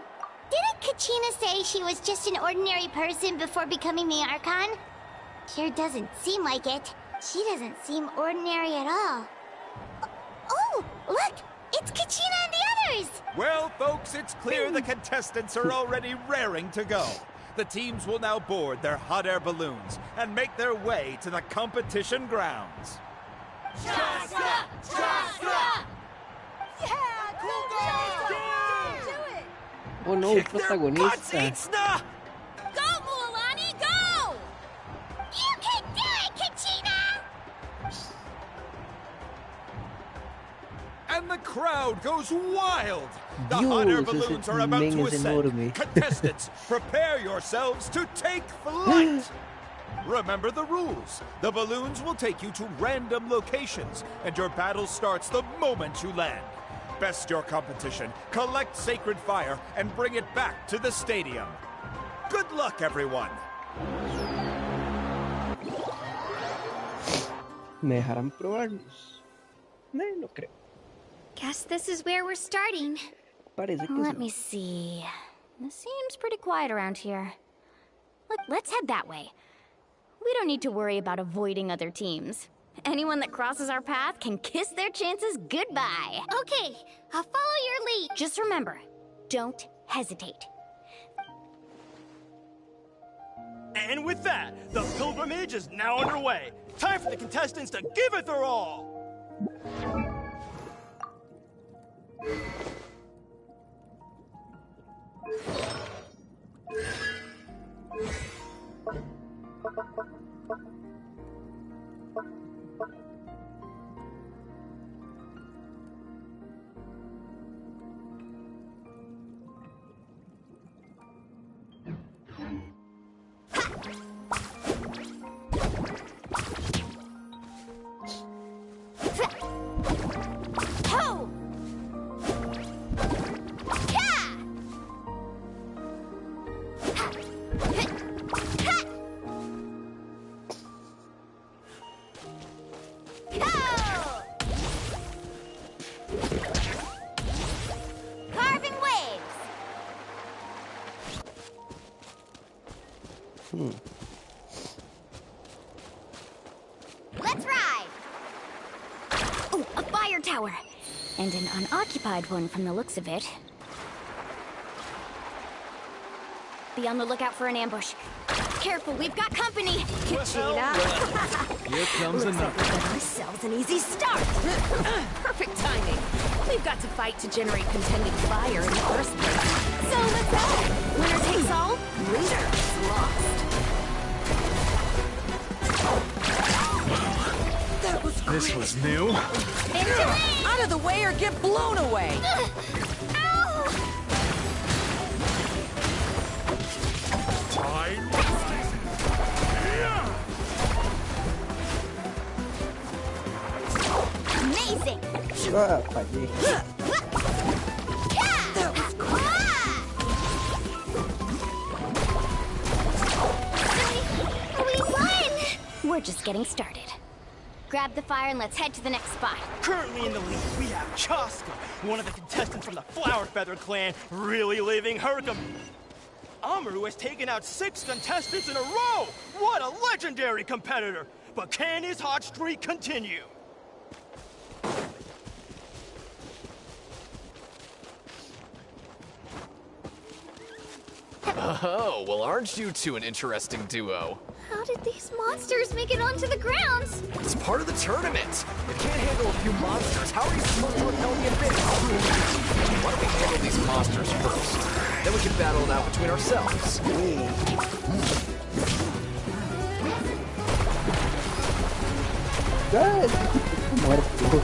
Didn't Kachina say she was just an ordinary person before becoming the Archon? Sure doesn't seem like it. She doesn't seem ordinary at all. Oh, look! It's Kachina and the others!
Well, folks, it's clear the contestants are already raring to go. The teams will now board their hot air balloons and make their way to the competition grounds.
Chaska! Chaska!
Yeah, cool girl! Do it!
Oh no, el protagonista.
Go, Mualani, go!
You can do it, Kachina!
And the crowd goes wild! The hot air
Dios,
balloons
ese
are about
men
to
es
ascend.
enorme.
Contestants, prepare yourselves to take flight! Remember the rules. The balloons will take you to random locations, and your battle starts the moment you land. Best your competition, collect sacred fire, and bring it back to the stadium. Good luck, everyone!
¿Me dejarán probarlos? No creo.
Guess this is where we're starting.
Parece que
Let
sí.
me see. This seems pretty quiet around here. Let's head that way. We don't need to worry about avoiding other teams. Anyone that crosses our path can kiss their chances goodbye.
Okay, I'll follow your lead.
Just remember, don't hesitate.
And with that, the pilgrimage is now underway. Time for the contestants to give it their all.
Ho! Ha! Carving waves! Let's ride!
Oh, a fire tower! And an unoccupied one from the looks of it. Be on the lookout for an ambush. Careful, we've got company! Kachina!
Here comes
Looks like
another.
we got ourselves an easy start. Perfect timing. We've got to fight to generate contending fire in the first place. So let's go. Winner takes all, loser gets lost.
This was new.
Out of the way or get blown away!
Amazing!
Ah, fallé.
That was cool! We won!
We're just getting started. Grab the fire and let's head to the next spot.
Currently in the lead, we have Chaska, one of the contestants from the Flower Feather clan, really leaving her Amaru has taken out 6 contestants in a row! What a legendary competitor! But can his hot streak continue?
Oh, well, aren't you two an interesting duo?
How did these monsters make it onto the grounds?
It's part of the tournament. If you can't handle a few monsters, how are you supposed to repel the abyss? Why don't we handle these monsters first? Then we can battle it out between ourselves.
Muerto.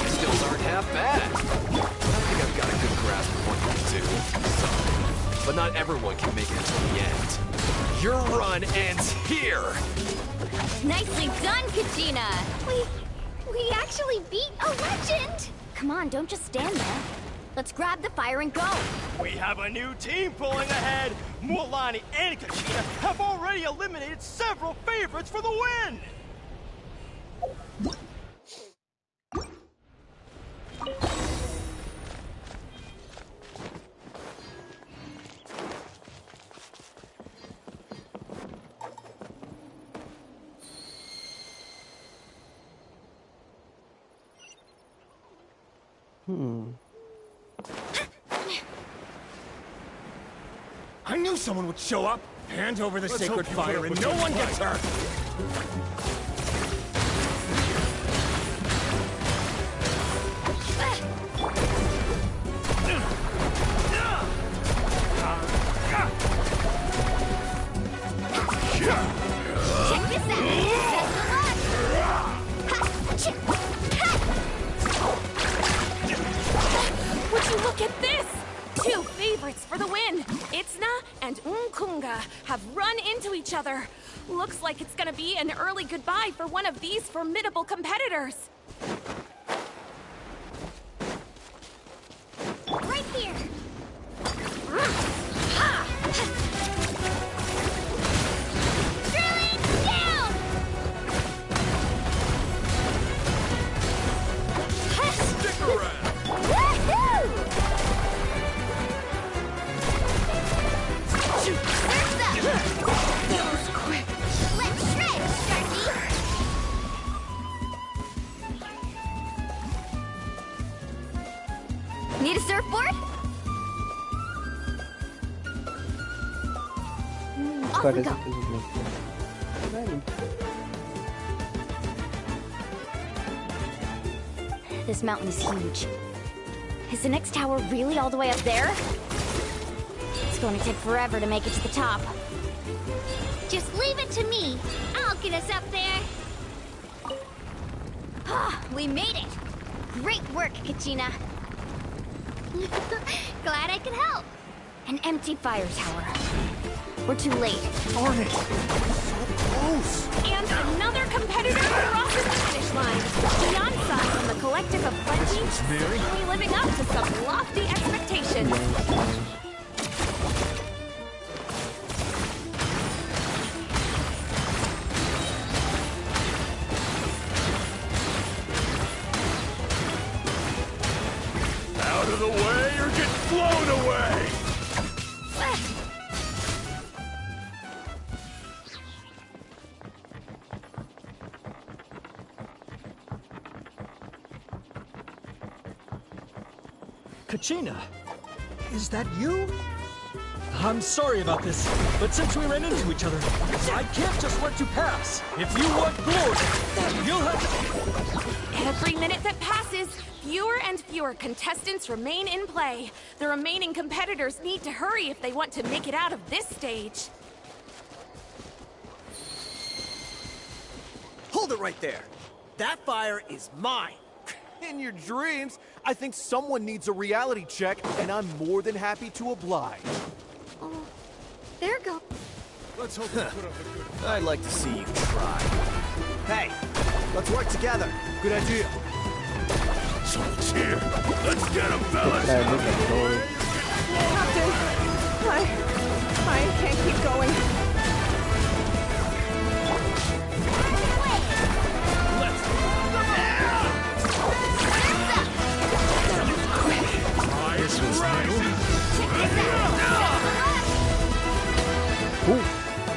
Skills aren't half bad. I think I've got a good grasp of what you do, so. But not everyone can make it until the end. Your run ends here!
Nicely done, Kachina! We actually beat a legend! Come on, don't just stand there. Let's grab the fire and go!
We have a new team pulling ahead! Mualani and Kachina have already eliminated several favorites for the win!
I knew someone would show up! Hand over the sacred fire and no one gets hurt!
Check this
Would you look at this? Two favorites for the win. Itzna and Unkunga have run into each other. Looks like it's gonna be an early goodbye for one of these formidable competitors.
Right here! Drilling down!
Stick around!
Woohoo!
That was quick.
Let's shred, Sharky! Need a surfboard? Off we go. This mountain is huge. Is the next tower really all the way up there? It's going to take forever to make it to the top. Just leave it to me. I'll get us up there. Ah, we made it. Great work, Kachina. Glad I could help. An empty fire tower. We're too late.
Darn it! So close!
And another competitor crosses the finish line. Beyonce from the Collective of Plenty is finally living up to some lofty expectations.
Out of the way or get blown away!
Kachina, is that you? I'm sorry about this, but since we ran into each other, I can't just let you pass. If you want glory, you'll have to...
Every minute that passes, fewer and fewer contestants remain in play. The remaining competitors need to hurry if they want to make it out of this stage.
Hold it right there. That fire is mine.
In your dreams, I think someone needs a reality check, and I'm more than happy to oblige.
Oh, there go.
Let's hope you put up a good... I'd like to see you try.
Hey, let's work together. Good idea.
Someone's here. Let's get him, fellas!
Captain, I can't keep going.
This was new.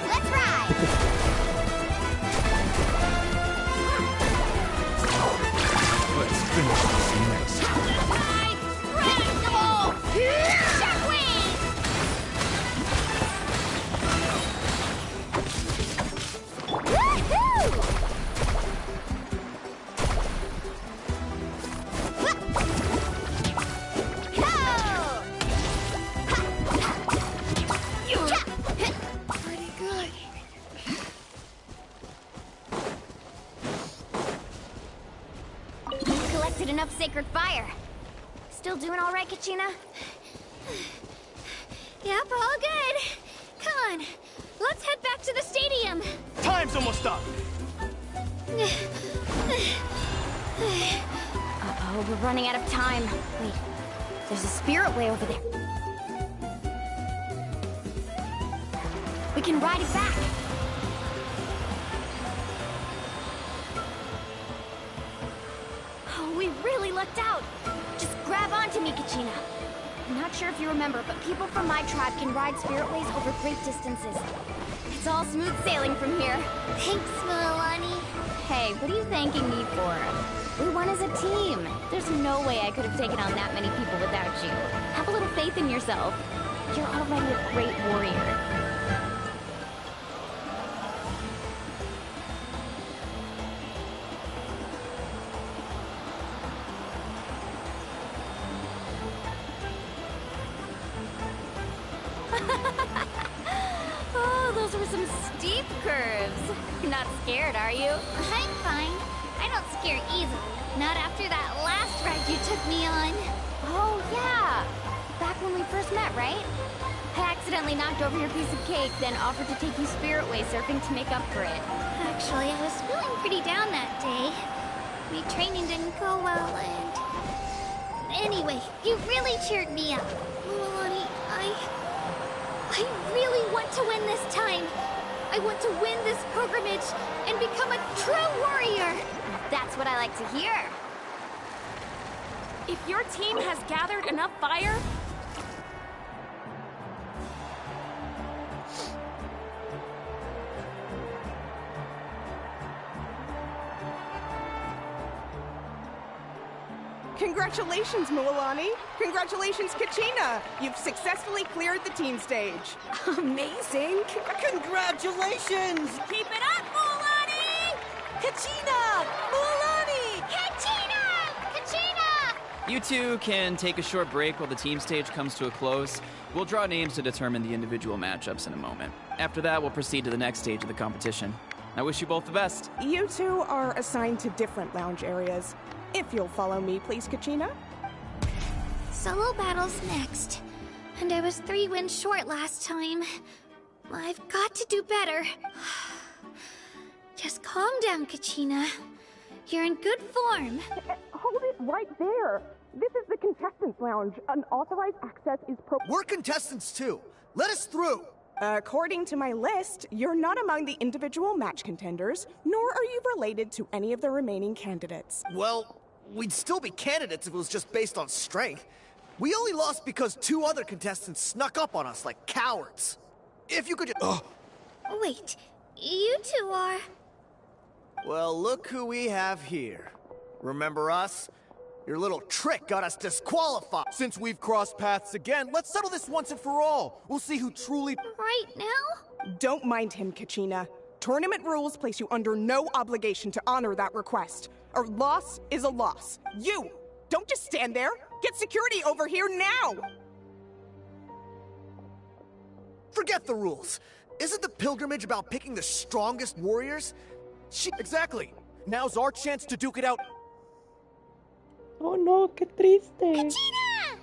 Let's ride!
Let's finish this mess.
Pretty good. We collected enough sacred fire. still doing all right, Kachina?
Yep, all good. Come on, let's head back to the stadium.
Time's almost up.
Uh-oh, we're running out of time. Wait, there's a spirit way over there. We can ride it back. Oh, we really lucked out. Just grab onto me, Kachina. I'm not sure if you remember, but people from my tribe can ride spiritways over great distances. It's all smooth sailing from here.
Thanks, Milani.
Hey, what are you thanking me for? We won as a team. There's no way I could have taken on that many people without you. Have a little faith in yourself. You're already a great warrior. Oh, those were some steep curves. You're not scared, are you?
I'm fine. I don't scare easily. Not after that last ride you took me on.
Oh, yeah. Back when we first met, right? I accidentally knocked over your piece of cake, then offered to take you spiritway surfing to make up for it.
Actually, I was feeling pretty down that day. My training didn't go well, and... Anyway, you really cheered me up. Milani, I really want to win this time. I want to win this pilgrimage and become a true warrior.
That's what I like to hear.
If your team has gathered enough fire,
Congratulations, Milani. Congratulations, Kachina. You've successfully cleared the team stage.
Amazing.
Congratulations!
Keep it up, Milani! Kachina! Milani!
Kachina! Kachina!
You two can take a short break while the team stage comes to a close. We'll draw names to determine the individual matchups in a moment. After that, we'll proceed to the next stage of the competition. I wish you both the best.
You two are assigned to different lounge areas. If you'll follow me, please, Kachina.
Solo battle's next. And I was 3 wins short last time. I've got to do better. Just calm down, Kachina. You're in good form.
Hold it right there. This is the contestants' lounge. Unauthorized access is
We're contestants too. Let us through.
According to my list, you're not among the individual match contenders, nor are you related to any of the remaining candidates.
Well, we'd still be candidates if it was just based on strength. We only lost because 2 other contestants snuck up on us like cowards. If you could just...
Wait, you two are...
Well, look who we have here. Remember us? Your little trick got us disqualified.
Since we've crossed paths again, let's settle this once and for all. We'll see who truly...
Right now?
Don't mind him, Kachina. Tournament rules place you under no obligation to honor that request. A loss is a loss. You! Don't just stand there! Get security over here now!
Forget the rules. Isn't the pilgrimage about picking the strongest warriors?
Exactly. Now's our chance to duke it out.
Oh no, qué triste.
Kachina!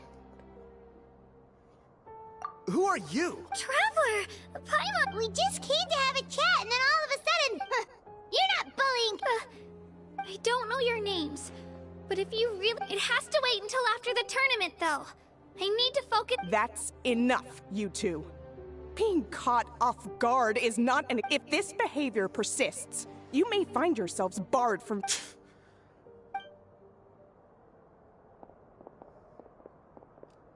Who are you?
Traveler! Paimon!
We just came to have a chat, and then all of a sudden... You're not bullying!
I don't know your names, but if you really... It has to wait until after the tournament, though. I need to focus...
That's enough, you two. Being caught off guard is not an... If this behavior persists, you may find yourselves barred from...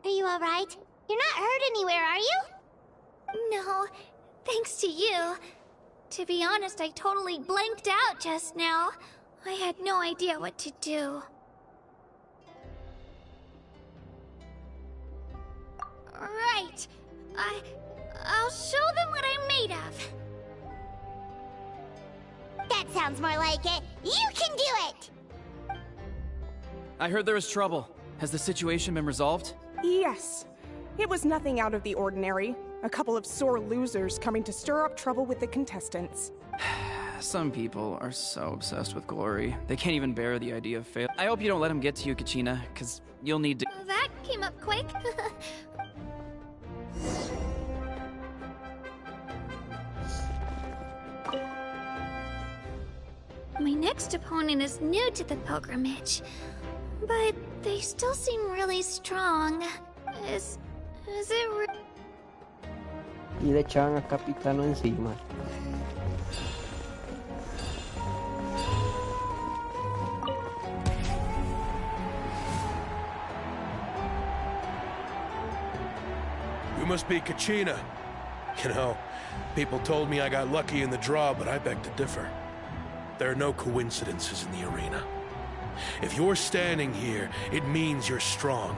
Are you alright? You're not hurt anywhere, are you?
No, thanks to you. To be honest, I totally blanked out just now. I had no idea what to do. Right. I'll show them what I'm made of.
That sounds more like it. You can do it!
I heard there was trouble. Has the situation been resolved?
Yes. It was nothing out of the ordinary. A couple of sore losers coming to stir up trouble with the contestants.
Some people are so obsessed with glory, they can't even bear the idea of fail. I hope you don't let him get to you, Kachina, because you'll need to—
That came up quick. My next opponent is new to the pilgrimage, but they still seem really strong. Is it
Y le echaban a Capitano encima.
You must be Kachina. You know, people told me I got lucky in the draw, but I beg to differ. There are no coincidences in the arena. If you're standing here, it means you're strong,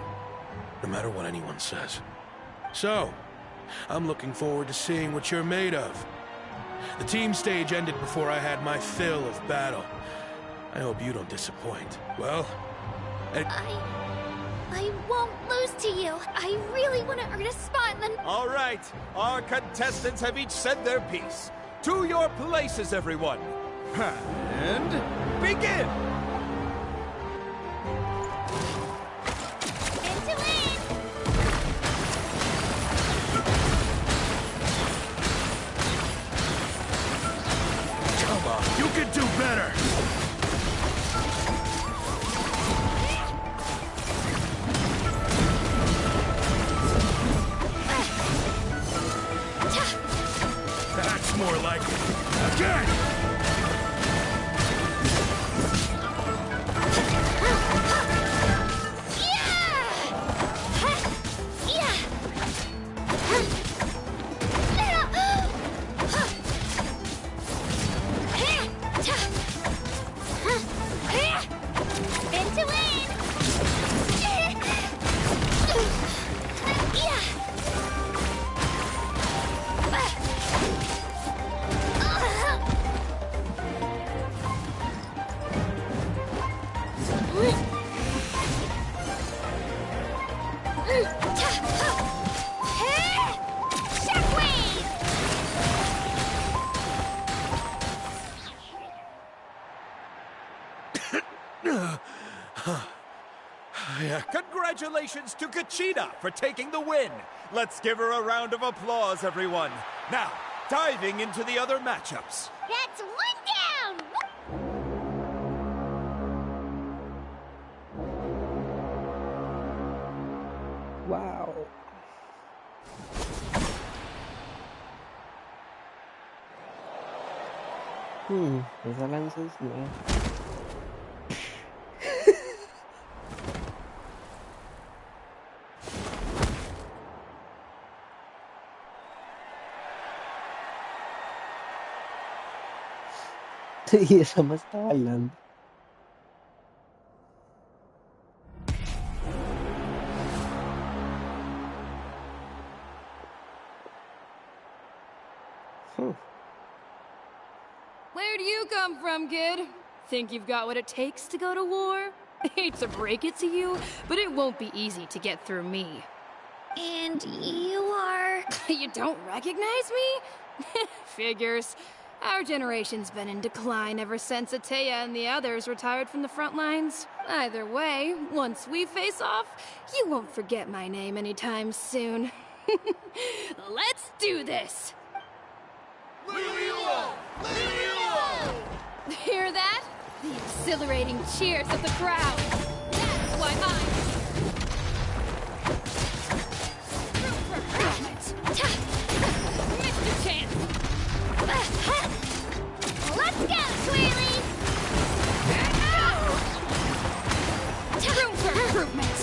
no matter what anyone says. So, I'm looking forward to seeing what you're made of. The team stage ended before I had my fill of battle. I hope you don't disappoint. Well,
I won't lose to you. I really want to earn a spot in the...
All right, our contestants have each said their piece. To your places, everyone. And begin!
Come on, you can do better! That's more like it. Again!
Congratulations to Kachina for taking the win. Let's give her a round of applause, everyone. Now, diving into the other matchups.
That's one down!
Wow. Esa lanza es nueva. Y esa me está bailando.
Where do you come from, kid? Think you've got what it takes to go to war? Hate to break it to you, but it won't be easy to get through me.
And you are...
You don't recognize me? Figures. Our generation's been in decline ever since Ateya and the others retired from the front lines. Either way, once we face off, you won't forget my name anytime soon. Let's do this! Hear that? The exhilarating cheers of the crowd. That's why missed a chance.
Let's go, Twirly!
Room for improvement.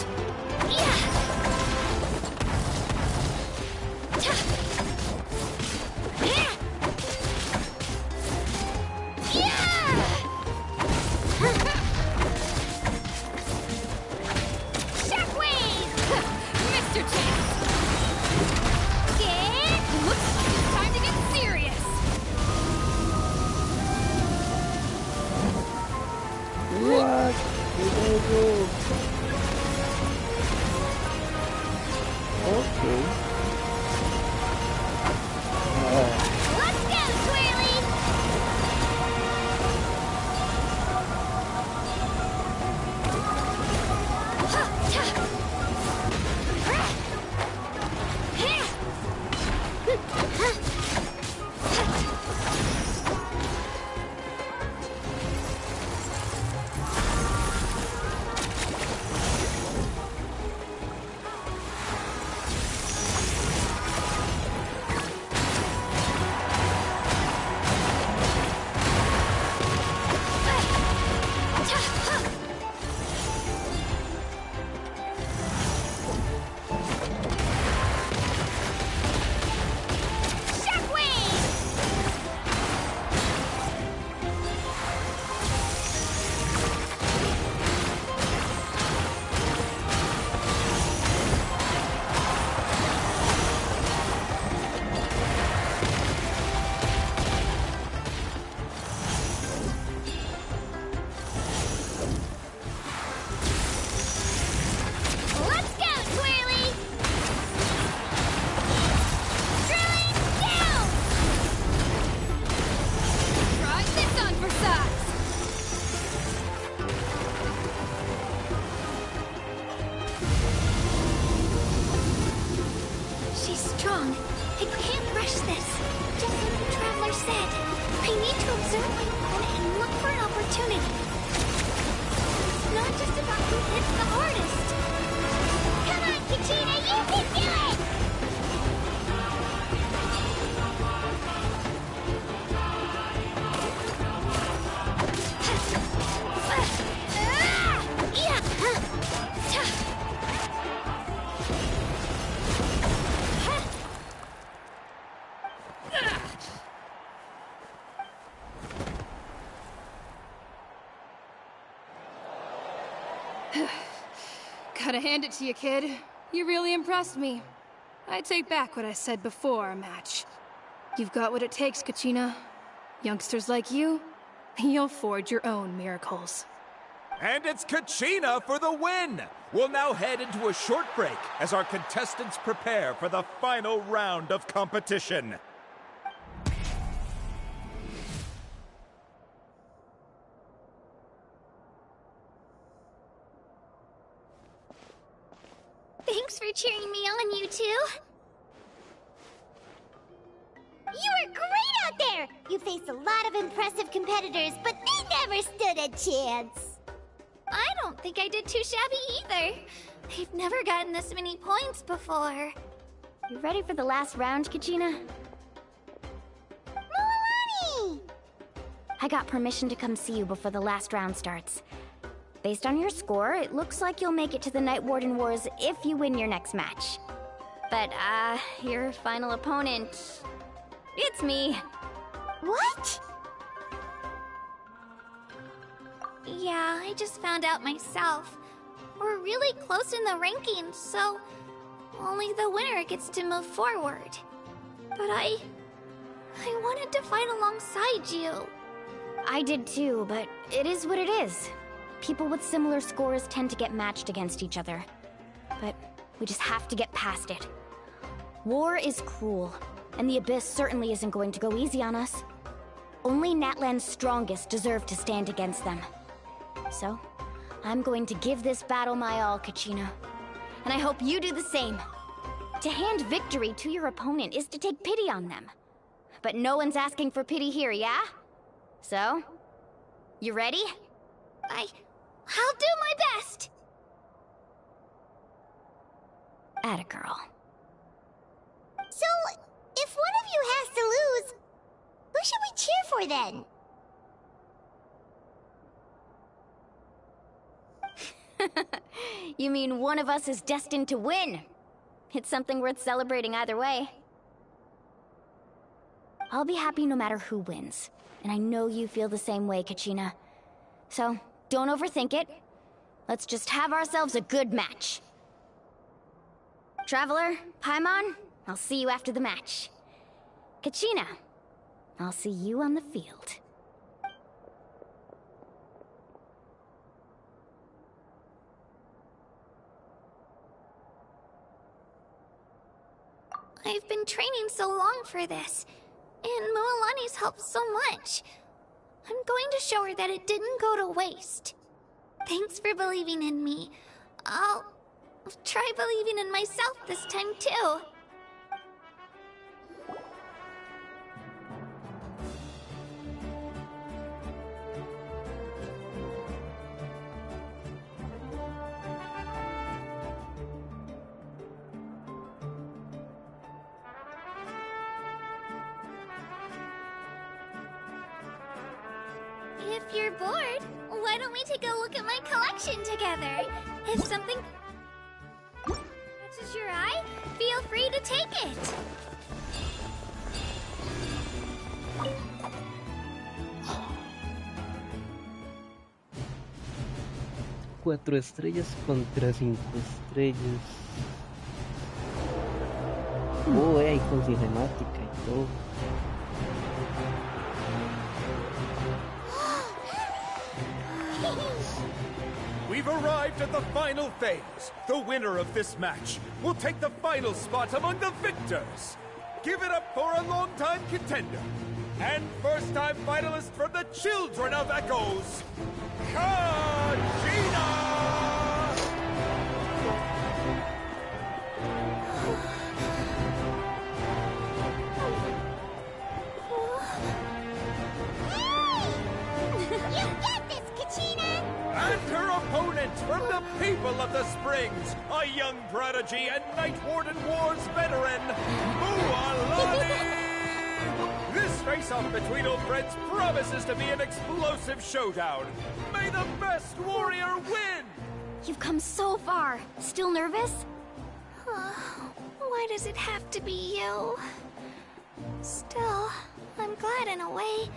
wrong. I can't rush this. Just like the Traveler said, I need to observe my opponent and look for an opportunity. It's not just about who hits the hardest. Come on, Kachina, you can do it!
Gotta hand it to you, kid. You really impressed me. I take back what I said before our match. You've got what it takes, Kachina. Youngsters like you, you'll forge your own miracles.
And it's Kachina for the win! We'll now head into a short break as our contestants prepare for the final round of competition.
Thanks for cheering me on, you two.
You were great out there! You faced a lot of impressive competitors, but they never stood a chance.
I don't think I did too shabby either. I've never gotten this many points before.
You ready for the last round, Kachina?
Mualani!
I got permission to come see you before the last round starts. Based on your score, it looks like you'll make it to the Night Warden Wars if you win your next match. But, your final opponent... it's me.
What?
Yeah, I just found out myself. We're really close in the rankings, so only the winner gets to move forward. But I wanted to fight alongside you.
I did too, but it is what it is. People with similar scores tend to get matched against each other. But we just have to get past it. War is cruel, and the Abyss certainly isn't going to go easy on us. Only Natlan's strongest deserve to stand against them. So, I'm going to give this battle my all, Kachina. And I hope you do the same. To hand victory to your opponent is to take pity on them. But no one's asking for pity here, yeah? So, you ready?
I'll do my best!
Atta girl.
So, if one of you has to lose, who should we cheer for then?
You mean one of us is destined to win? It's something worth celebrating either way. I'll be happy no matter who wins. And I know you feel the same way, Kachina. So, don't overthink it. Let's just have ourselves a good match. Traveler, Paimon, I'll see you after the match. Kachina, I'll see you on the field.
I've been training so long for this, and Mualani's helped so much. I'm going to show her that it didn't go to waste. Thanks for believing in me. I'll try believing in myself this time too. If you're bored, why don't we take a look at my collection together? If something catches your eye, feel free to take it.
Cuatro estrellas contra 5 estrellas. Oh, ahí con cinemática y todo.
We've arrived at the final phase. The winner of this match will take the final spot among the victors. Give it up for a long-time contender and first-time finalist from the Children of Echoes, Kachina! Springs, a young prodigy and Night Warden Wars veteran, Mualani! This face-off between old friends promises to be an explosive showdown. May the best warrior win!
You've come so far. Still nervous? Why does it have to be you? Still, I'm glad in a way.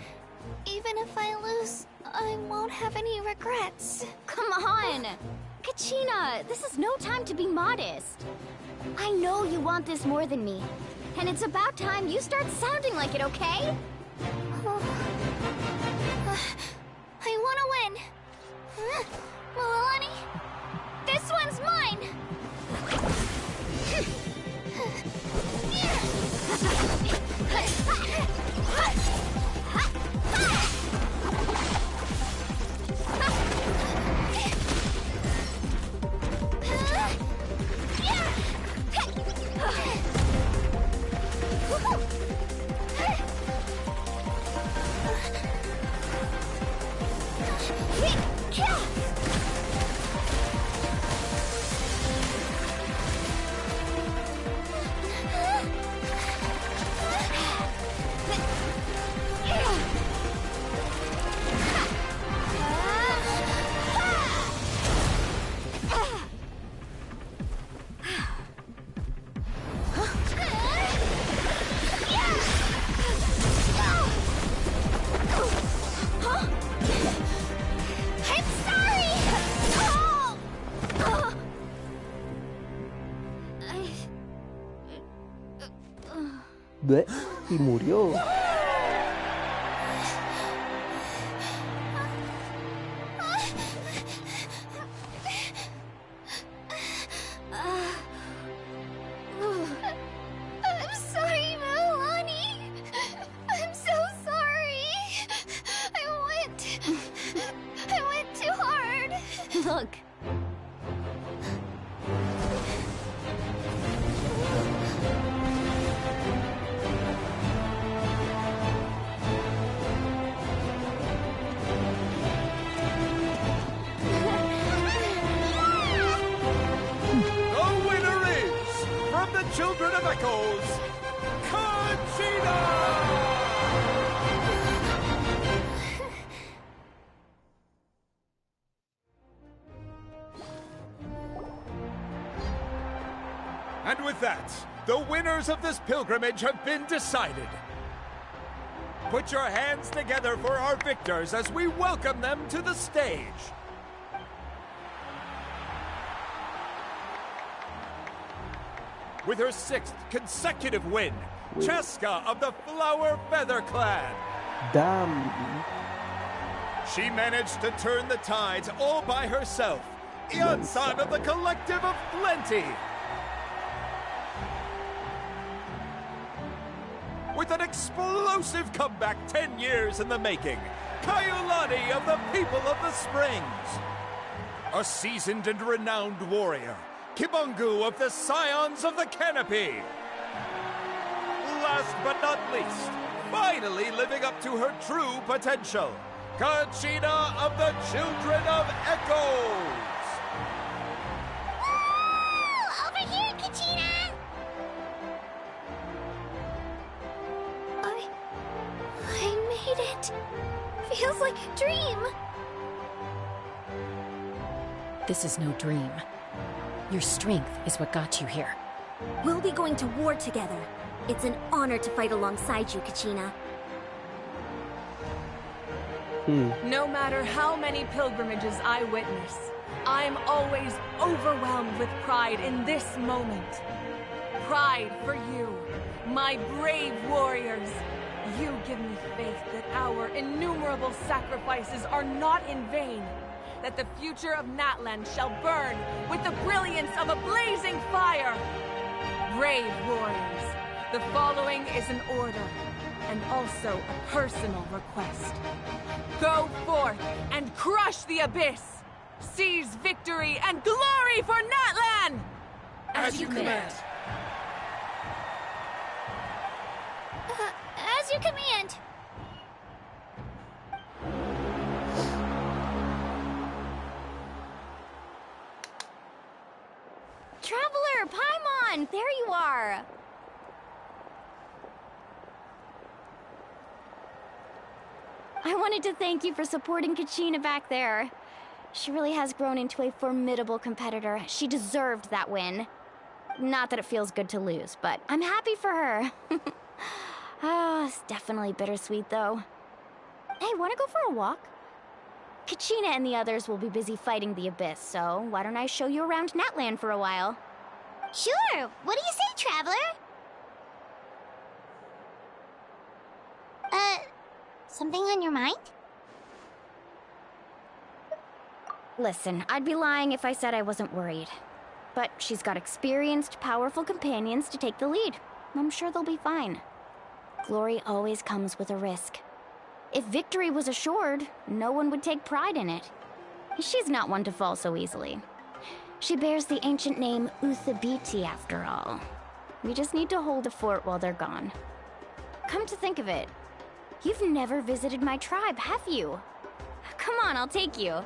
Even if I lose, I won't have any regrets.
Come on! Kachina, this is no time to be modest. I know you want this more than me. And it's about time you start sounding like it, okay?
I want to win. Mualani, this one's mine!
Y murió.
I'm sorry, Mualani. I'm so sorry. I went too hard.
Look.
Children of Echoes, Kachina! And with that, the winners of this pilgrimage have been decided. Put your hands together for our victors as we welcome them to the stage. With her 6th consecutive win, Cheska of the Flower Feather Clan.
Damn.
She managed to turn the tides all by herself. Ian-san of the Collective of Plenty. With an explosive comeback 10 years in the making, Kayulani of the People of the Springs. A seasoned and renowned warrior, Kibungu of the Scions of the Canopy. Last but not least, finally living up to her true potential, Kachina of the Children of Echoes.
Woo! Over here, Kachina! I made it. Feels like a dream.
This is no dream. Your strength is what got you here.
We'll be going to war together. It's an honor to fight alongside you, Kachina.
No matter how many pilgrimages I witness, I'm always overwhelmed with pride in this moment. Pride for you, my brave warriors. You give me faith that our innumerable sacrifices are not in vain. That the future of Natlan shall burn with the brilliance of a blazing fire. Brave warriors, the following is an order, and also a personal request. Go forth and crush the abyss! Seize victory and glory for Natlan!
As you command.
As you command.
Traveler, Paimon! There you are! I wanted to thank you for supporting Kachina back there. She really has grown into a formidable competitor. She deserved that win. Not that it feels good to lose, but I'm happy for her. It's definitely bittersweet, though. Hey, wanna go for a walk? Kachina and the others will be busy fighting the Abyss, so why don't I show you around Natland for a while?
Sure. What do you say, Traveler? Something on your mind?
Listen, I'd be lying if I said I wasn't worried. But she's got experienced, powerful companions to take the lead. I'm sure they'll be fine. Glory always comes with a risk. If victory was assured, no one would take pride in it. She's not one to fall so easily. She bears the ancient name Uthabiti, after all. We just need to hold the fort while they're gone. Come to think of it, you've never visited my tribe, have you? Come on, I'll take you.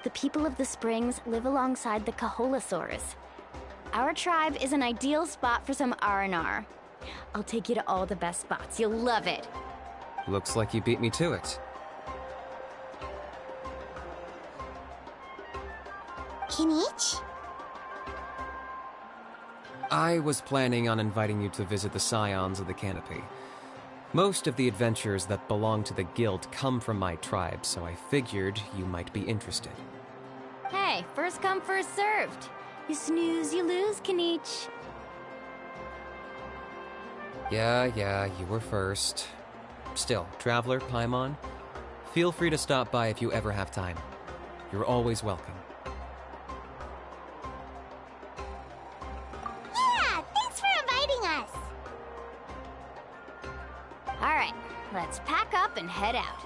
The people of the Springs live alongside the Kaholasaurs. Our tribe is an ideal spot for some R&R. I'll take you to all the best spots. You'll love it.
Looks like you beat me to it.
Kinich?
I was planning on inviting you to visit the Scions of the Canopy. Most of the adventurers that belong to the guild come from my tribe, so I figured you might be interested.
Hey, first come, first served. You snooze, you lose, Kinich.
Yeah, you were first. Still, Traveler, Paimon, feel free to stop by if you ever have time. You're always welcome.
Yeah, thanks for inviting us.
All right, let's pack up and head out.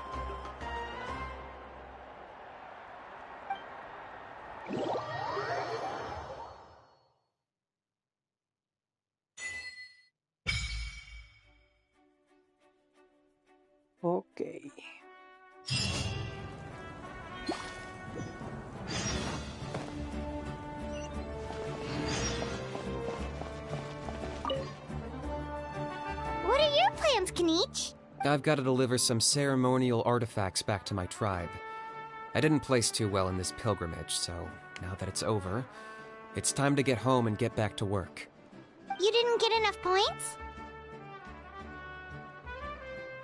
Okay.
What are your plans, Kinich?
I've got to deliver some ceremonial artifacts back to my tribe. I didn't place too well in this pilgrimage, so now that it's over, it's time to get home and get back to work.
You didn't get enough points?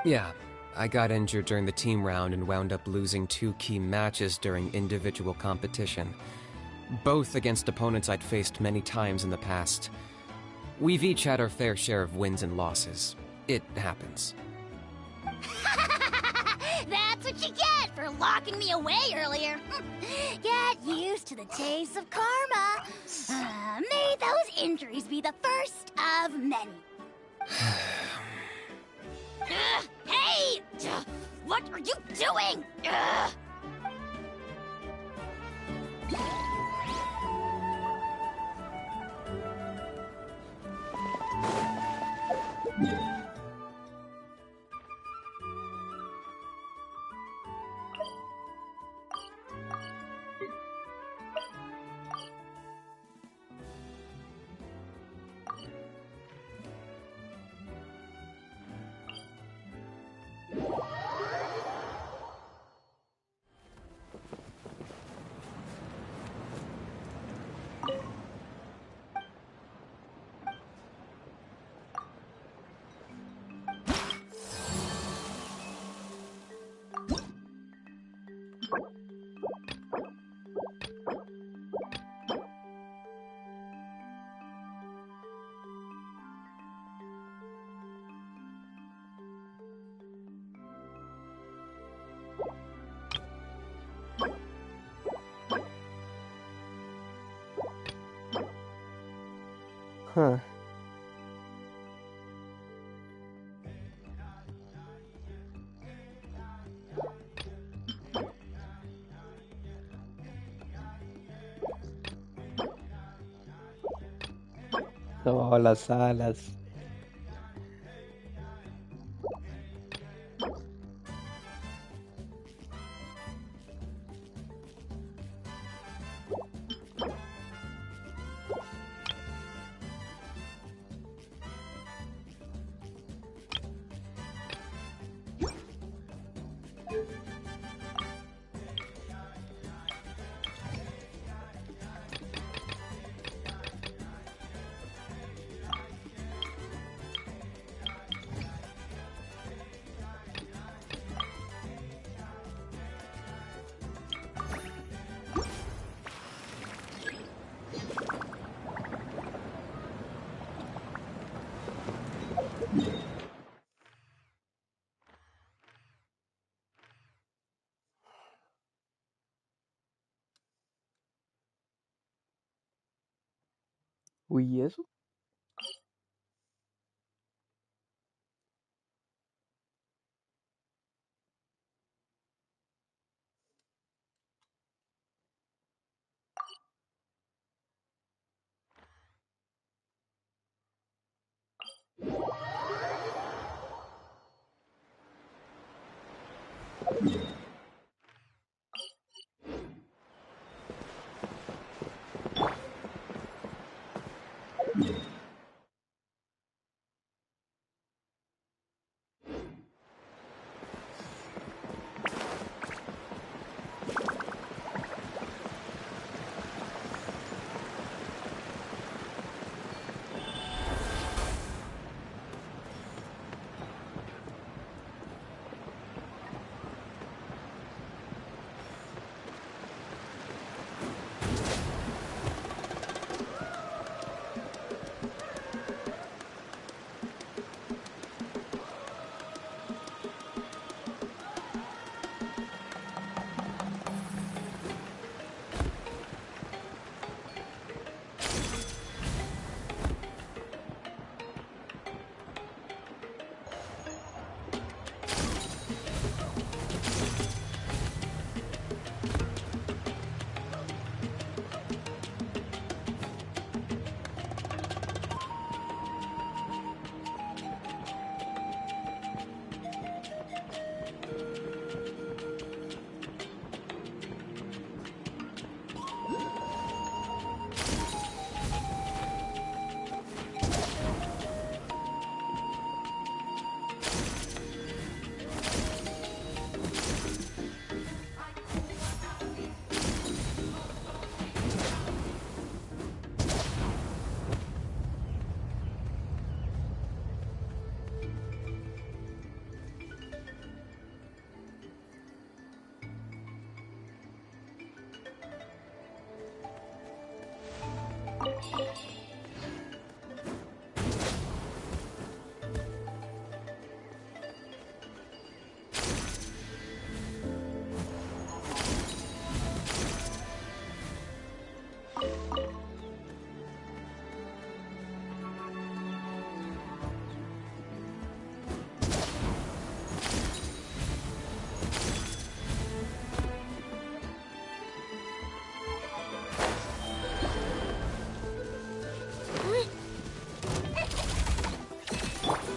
Yeah, I got injured during the team round and wound up losing 2 key matches during individual competition. Both against opponents I'd faced many times in the past. We've each had our fair share of wins and losses. It happens.
That's what you get for locking me away earlier. Get used to the taste of karma. May those injuries be the first of many. Hey! What are you doing?
Huh. No, las alas. Uy, ¿y eso?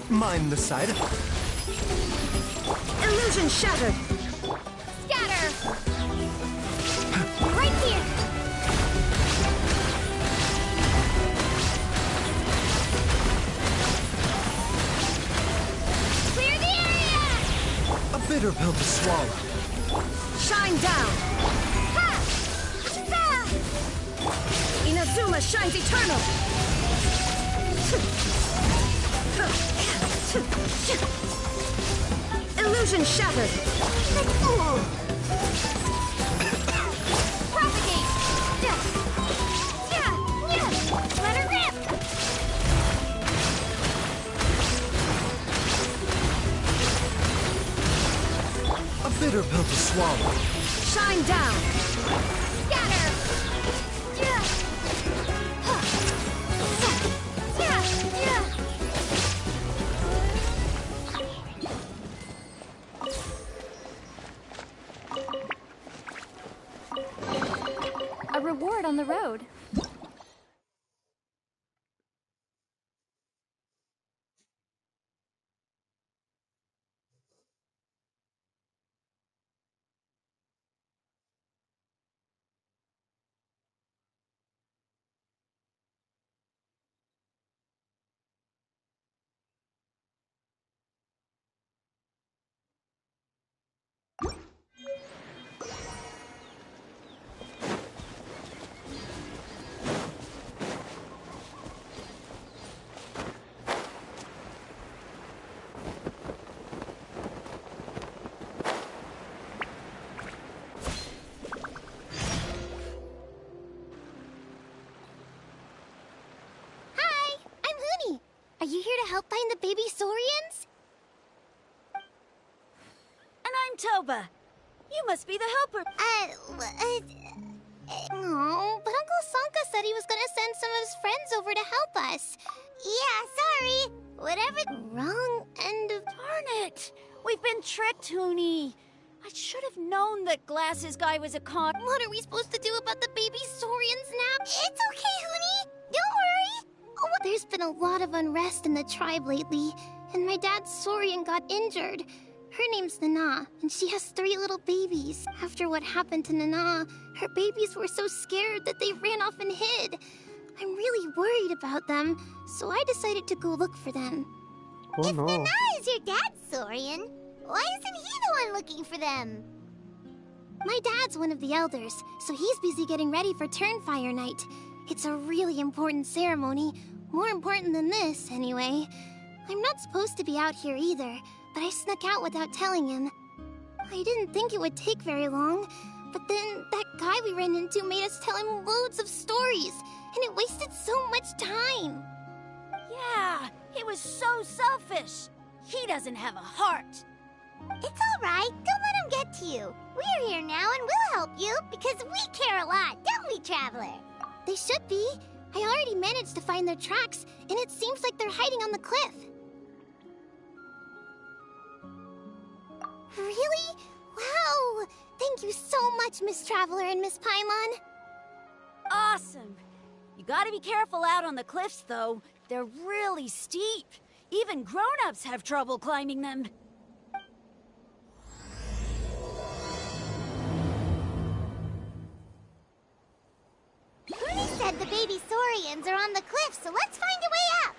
Mind the side.
Illusion shattered.
Scatter! Right here! Clear the area!
A bitter pill to swallow.
Shine down.
Ha! Ah!
Inazuma shines eternal. Illusion shattered.
Propagate! Let her rip!
A bitter pill to swallow.
Shine down.
Scatter!
A reward on the road.
Are you here to help find the baby Saurians?
And I'm Toba. You must be the helper.
Oh, but Uncle Sanka said he was gonna send some of his friends over to help us. Yeah, sorry. Whatever. Wrong end of...
Darn it! We've been tricked, Hoonie. I should have known that Glasses Guy was a con.
What are we supposed to do about the baby Saurians now? It's okay, Hoonie. Don't worry. Oh, there's been a lot of unrest in the tribe lately, and my dad's Saurian got injured. Her name's Nana, and she has 3 little babies. After what happened to Nana, her babies were so scared that they ran off and hid. I'm really worried about them, so I decided to go look for them.
Oh
if
no.
Nana is your dad's Saurian, why isn't he the one looking for them? My dad's one of the elders, so he's busy getting ready for Turnfire Night. It's a really important ceremony, more important than this, anyway. I'm not supposed to be out here either, but I snuck out without telling him. I didn't think it would take very long, but then that guy we ran into made us tell him loads of stories, and it wasted so much time.
Yeah, he was so selfish. He doesn't have a heart.
It's all right. Don't let him get to you. We're here now and we'll help you because we care a lot, don't we, Traveler? They should be. I already managed to find their tracks, and it seems like they're hiding on the cliff. Really? Wow! Thank you so much, Miss Traveler and Miss Paimon.
Awesome. You gotta be careful out on the cliffs, though. They're really steep. Even grown-ups have trouble climbing them.
Hoonie said the baby Saurians are on the cliff, so let's find a way up.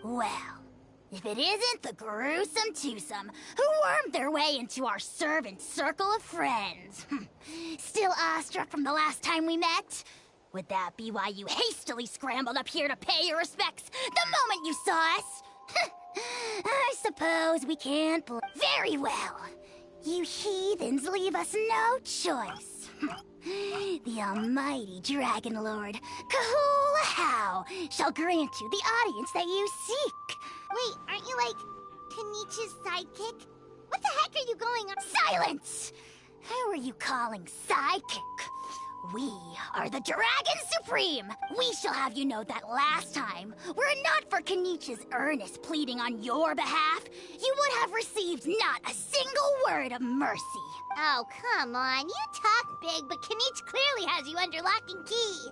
Well, if it isn't the gruesome twosome who wormed their way into our servant circle of friends. Still awestruck from the last time we met? Would that be why you hastily scrambled up here to pay your respects the moment you saw us? I suppose we can't Very well. You heathens leave us no choice. The almighty Dragon Lord, Kahula How, shall grant you the audience that you seek.
Wait, aren't you like Kenichi's sidekick? What the heck are you going on?
Silence! Who are you calling sidekick? We are the Dragon Supreme! We shall have you know that last time, were it not for Kenichi's earnest pleading on your behalf, you would have received not a single word of mercy.
Oh, come on. You talk big, but Kenichi clearly has you under lock and key.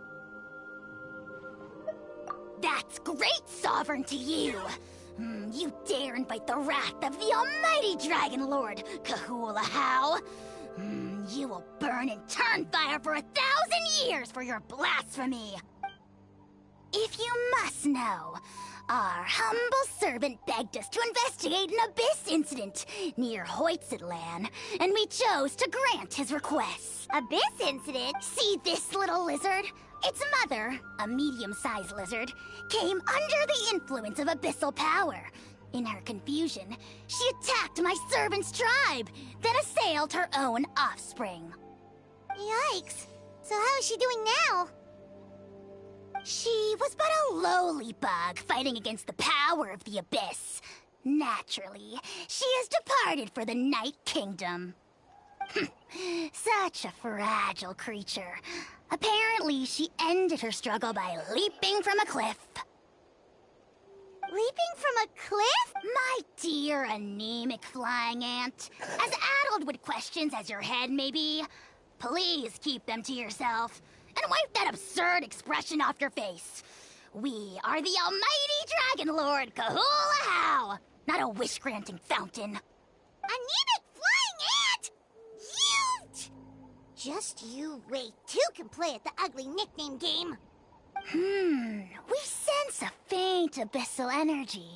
That's great, Sovereign, to you! You dare invite the wrath of the almighty Dragon Lord, Kahula How! You will burn in Turnfire for 1,000 years for your blasphemy! If you must know, our humble servant begged us to investigate an abyss incident near Hoytsidlan, and we chose to grant his request.
Abyss incident?
See this little lizard? Its mother, a medium-sized lizard, came under the influence of abyssal power. In her confusion, she attacked my servant's tribe, then assailed her own offspring.
Yikes. So how is she doing now?
She was but a lowly bug fighting against the power of the abyss. Naturally, she has departed for the Night Kingdom. Such a fragile creature. Apparently, she ended her struggle by leaping from a cliff.
Leaping from a cliff?
My dear anemic flying ant, as addled with questions as your head may be, please keep them to yourself and wipe that absurd expression off your face. We are the almighty Dragon Lord Kahula How, not a wish-granting fountain.
Anemic flying ant? You Just you wait. Two can play at the ugly nickname game.
We sense a faint abyssal energy.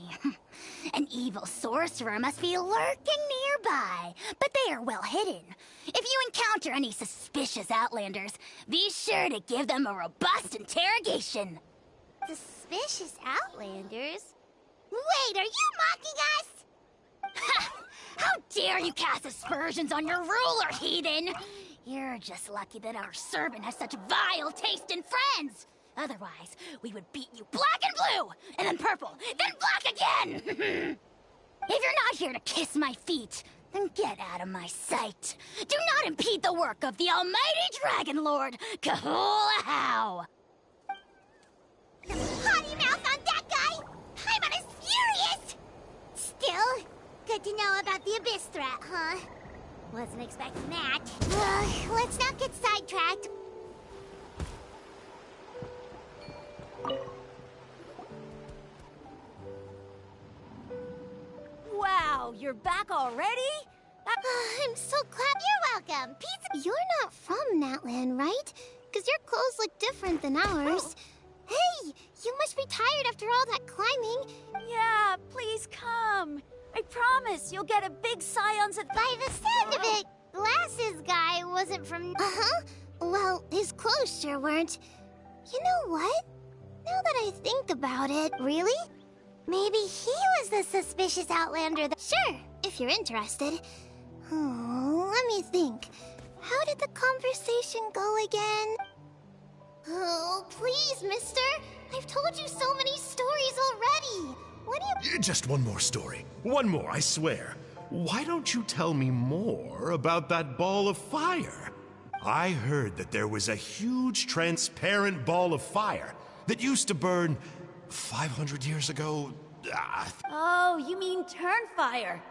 An evil sorcerer must be lurking nearby, but they are well hidden. If you encounter any suspicious outlanders, be sure to give them a robust interrogation.
Suspicious outlanders? Wait, are you mocking us?
Ha! How dare you cast aspersions on your ruler, heathen! You're just lucky that our servant has such vile taste in friends! Otherwise, we would beat you black and blue, and then purple, then black again! If you're not here to kiss my feet, then get out of my sight. Do not impede the work of the almighty Dragon Lord, Kahula-How!
Potty mouth on that guy! Paimon is furious! Still, good to know about the Abyss threat, huh? Wasn't expecting that. Let's not get sidetracked.
Wow, you're back already?
I'm so glad you're welcome. Pizza. You're not from Natland, right? Because your clothes look different than ours. Hey, you must be tired after all that climbing.
Yeah, please come. I promise you'll get a big Scion's at...
By the sound of it, Glasses guy wasn't from... Uh-huh. Well, his clothes sure weren't. You know what? Now that I think about it, really? Maybe he was the suspicious outlander that... Sure, if you're interested. Oh, let me think. How did the conversation go again? Oh, please, mister. I've told you so many stories already. What do you...
Just one more story. One more, I swear. Why don't you tell me more about that ball of fire? I heard that there was a huge transparent ball of fire that used to burn 500 years ago.
Oh, you mean Turnfire.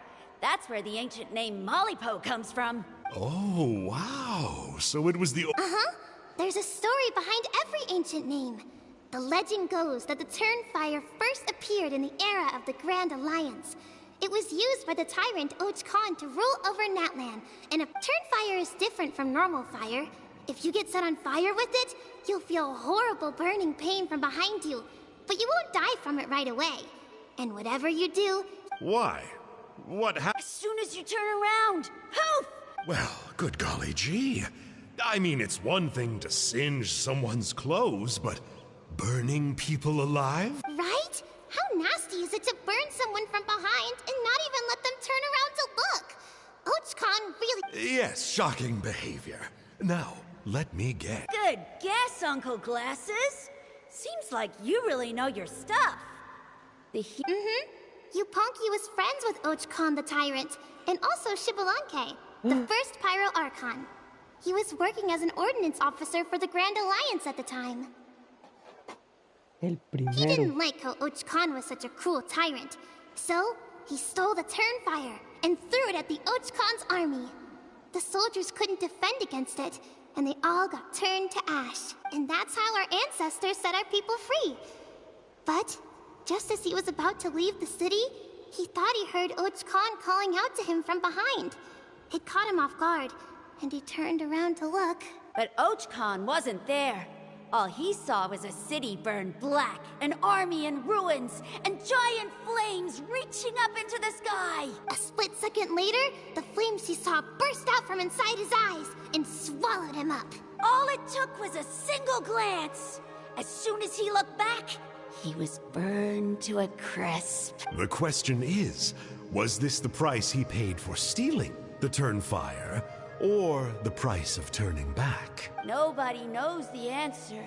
That's where the ancient name Malipo comes from.
Oh, wow. So it was the...
Uh-huh. There's a story behind every ancient name. The legend goes that the Turnfire first appeared in the era of the Grand Alliance. It was used by the tyrant Och Khan to rule over Natlan, and a Turnfire is different from normal fire. If you get set on fire with it, you'll feel horrible burning pain from behind you, but you won't die from it right away. And whatever you do...
Why? What happened?
As soon as you turn around, poof!
Well, good golly gee. I mean, it's one thing to singe someone's clothes, but burning people alive?
Right? How nasty is it to burn someone from behind and not even let them turn around to look? Och Khan really...
Yes, shocking behavior. Now, let me get...
Good guess, Uncle Glasses. Seems like you really know your stuff.
Yupanqui was friends with Och Khan the Tyrant, and also Shibalanke, the first Pyro Archon. He was working as an ordnance officer for the Grand Alliance at the time.
El
He
primero.
didn't like how Och Khan was such a cruel tyrant, so he stole the Turnfire and threw it at the Och Khan's army. The soldiers couldn't defend against it, and they all got turned to ash. And that's how our ancestors set our people free. But just as he was about to leave the city, he thought he heard Och Khan calling out to him from behind. It caught him off guard, and he turned around to look.
But Och Khan wasn't there. All he saw was a city burned black, an army in ruins, and giant flames reaching up into the sky.
A split second later, the flames he saw burst out from inside his eyes and swallowed him up.
All it took was a single glance. As soon as he looked back, he was burned to a crisp.
The question is, was this the price he paid for stealing the Turnfire, or the price of turning back?
Nobody knows the answer.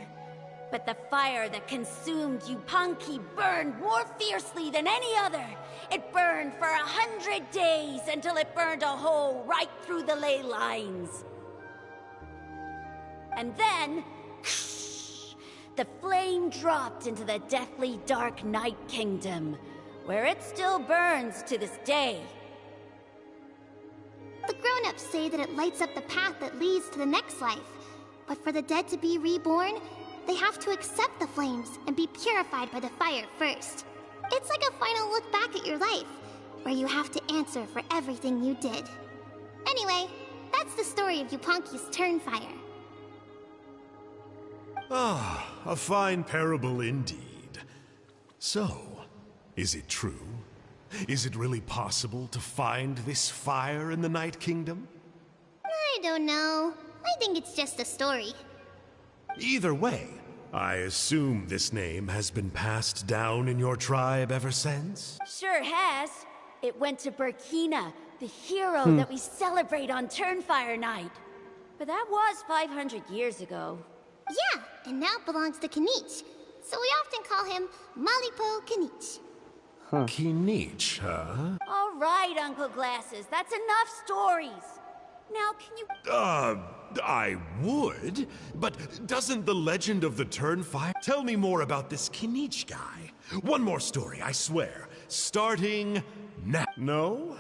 But the fire that consumed Yupanqui burned more fiercely than any other. It burned for 100 days until it burned a hole right through the ley lines. And then, the flame dropped into the deathly dark Night Kingdom, where it still burns to this day.
The grown-ups say that it lights up the path that leads to the next life. But for the dead to be reborn, they have to accept the flames and be purified by the fire first. It's like a final look back at your life, where you have to answer for everything you did. Anyway, That's the story of Yupanqui's Turnfire.
Ah, a fine parable indeed. So, is it true? Is it really possible to find this fire in the Night Kingdom?
I don't know. I think it's just a story.
Either way, I assume this name has been passed down in your tribe ever since?
Sure has. It went to Burkina, the hero that we celebrate on Turnfire Night. But that was 500 years ago.
Yeah, and now it belongs to Kinich. So we often call him Malipo Kinich.
Kinich, huh?
All right, Uncle Glasses, that's enough stories. Now, can you...
I would, but doesn't the legend of the Turnfire... Tell me more about this Kinich guy. One more story, I swear. Starting now. No?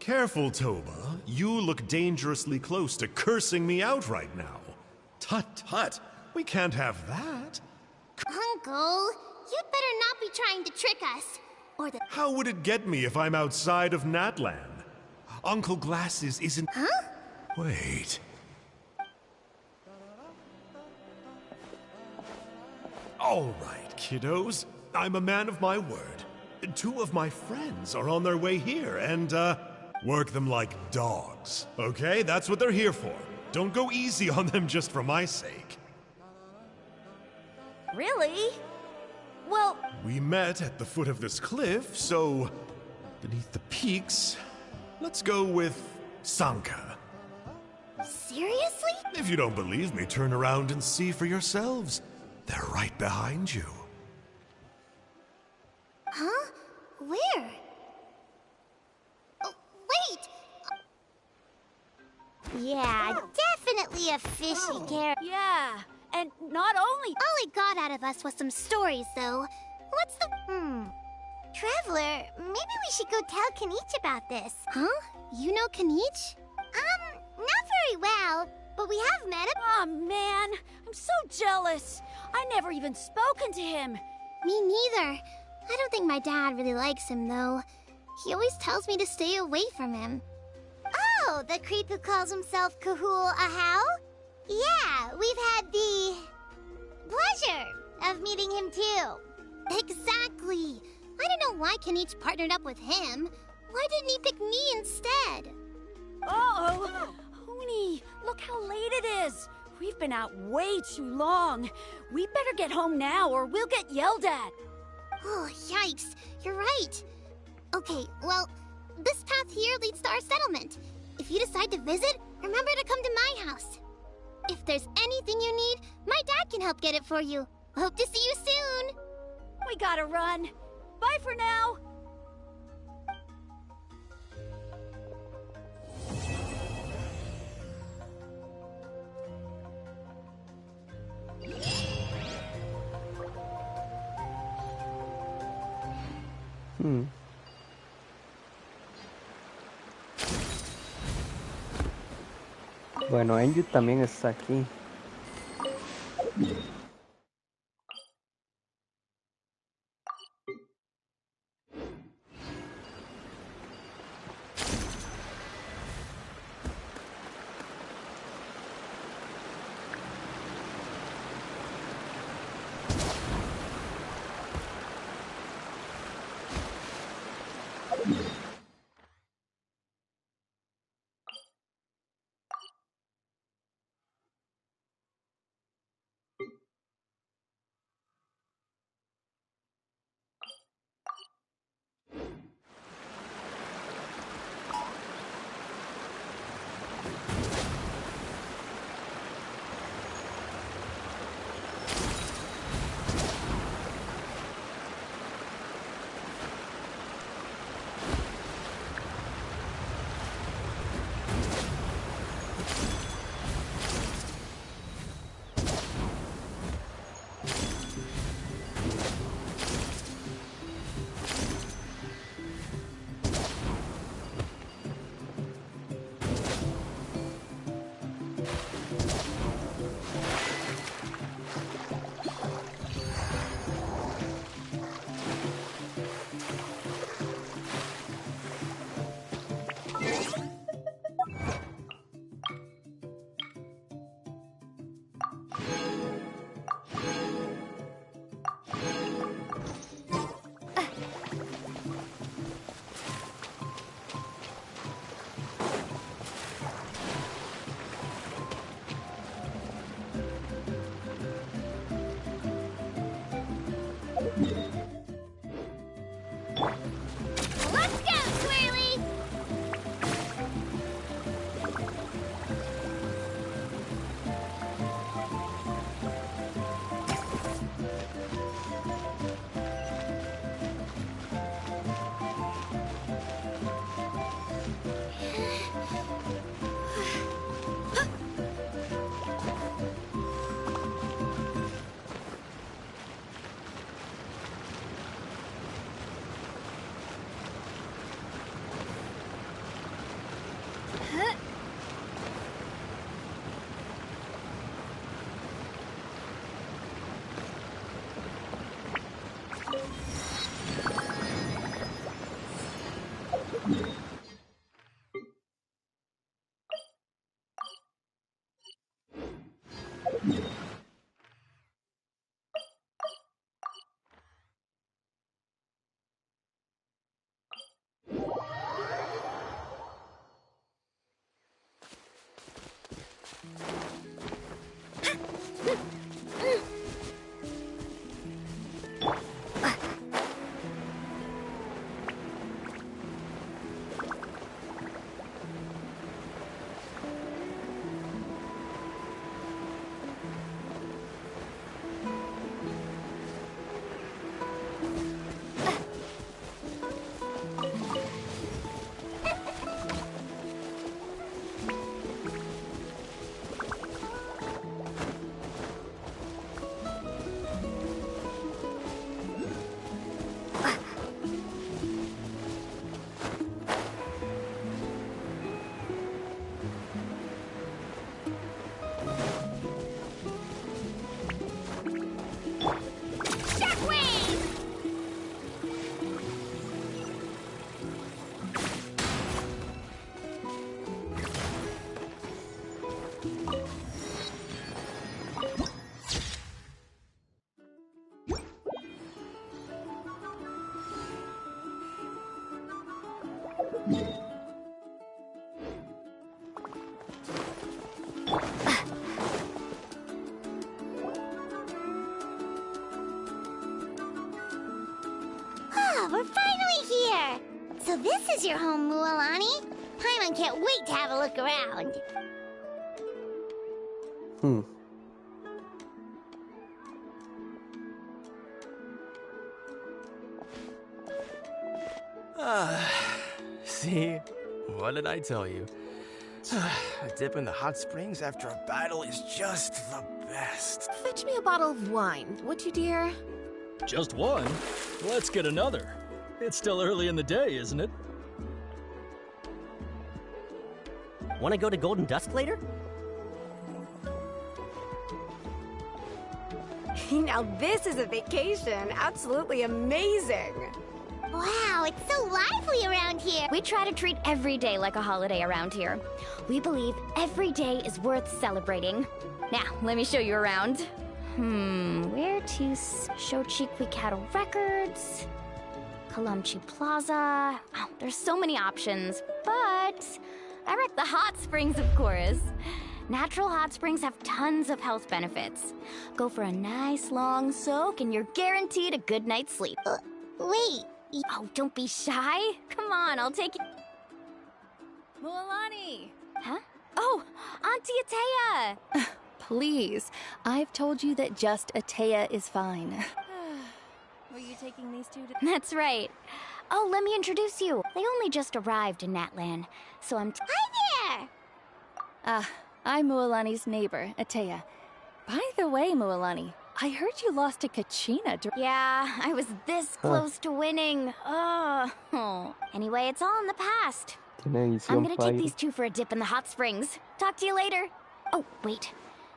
Careful, Toba. You look dangerously close to cursing me out right now. Tut tut, we can't have that.
Uncle, you'd better not be trying to trick us. Or the...
How would it get me if I'm outside of Natland? Uncle Glasses isn't...
Huh?
Wait. All right, kiddos. I'm a man of my word. 2 of my friends are on their way here, and, work them like dogs. Okay? That's what they're here for. Don't go easy on them just for my sake.
Really? Well...
We met at the foot of this cliff, so... beneath the peaks... Let's go with Sanka.
Seriously?
If you don't believe me, turn around and see for yourselves. They're right behind you.
Huh? Where? Oh, wait! Yeah, definitely a fishy character.
Yeah, and not only...
All he got out of us was some stories, though. What's the... Traveler, maybe we should go tell Kinich about this. Huh? You know Kinich? Not very well, but we have met him.
Aw, man, I'm so jealous. I never even spoken to him.
Me neither. I don't think my dad really likes him, though. He always tells me to stay away from him. Oh, the creep who calls himself Kahul Ahau? Yeah, we've had the... pleasure of meeting him, too. Exactly. I don't know why Kinich partnered up with him. Why didn't he pick me instead?
Uh-oh! Hoonie, look how late it is. We've been out way too long. We better get home now or we'll get yelled at.
Oh, yikes. You're right. Okay, well, this path here leads to our settlement. If you decide to visit, remember to come to my house. If there's anything you need, my dad can help get it for you. Hope to see you soon.
We gotta run. Bye for now.
Bueno, Enju también está aquí.
Let's go, Swirly! We're finally here! So this is your home, Mualani? Paimon can't wait to have a look around.
See? What did I tell you? A dip in the hot springs after a battle is just the best.
Fetch me a bottle of wine, would you, dear?
Just one? Let's get another. It's still early in the day, isn't it?
Want to go to Golden Dusk later?
Now this is a vacation. Absolutely amazing.
Wow, it's so lively around here.
We try to treat every day like a holiday around here. We believe every day is worth celebrating. Now, let me show you around. Where to show Chiqui Cattle Records? Kalumchi Plaza. Oh, there's so many options, but I wrecked the hot springs, of course. Natural hot springs have tons of health benefits. Go for a nice long soak and you're guaranteed a good night's sleep.
Wait.
Oh, don't be shy. Come on, I'll take you.
Mualani!
Huh? Oh, Auntie Atea!
Please, I've told you that just Atea is fine. Were you taking these two to...
That's right. Oh, let me introduce you. They only just arrived in Natlan, so I'm...
Hi there!
I'm Mualani's neighbor, Atea. By the way, Mualani, I heard you lost to Kachina.
Yeah, I was this close to winning. Oh. Anyway, it's all in the past. I'm gonna take these two for a dip in the hot springs. Talk to you later. Oh, wait.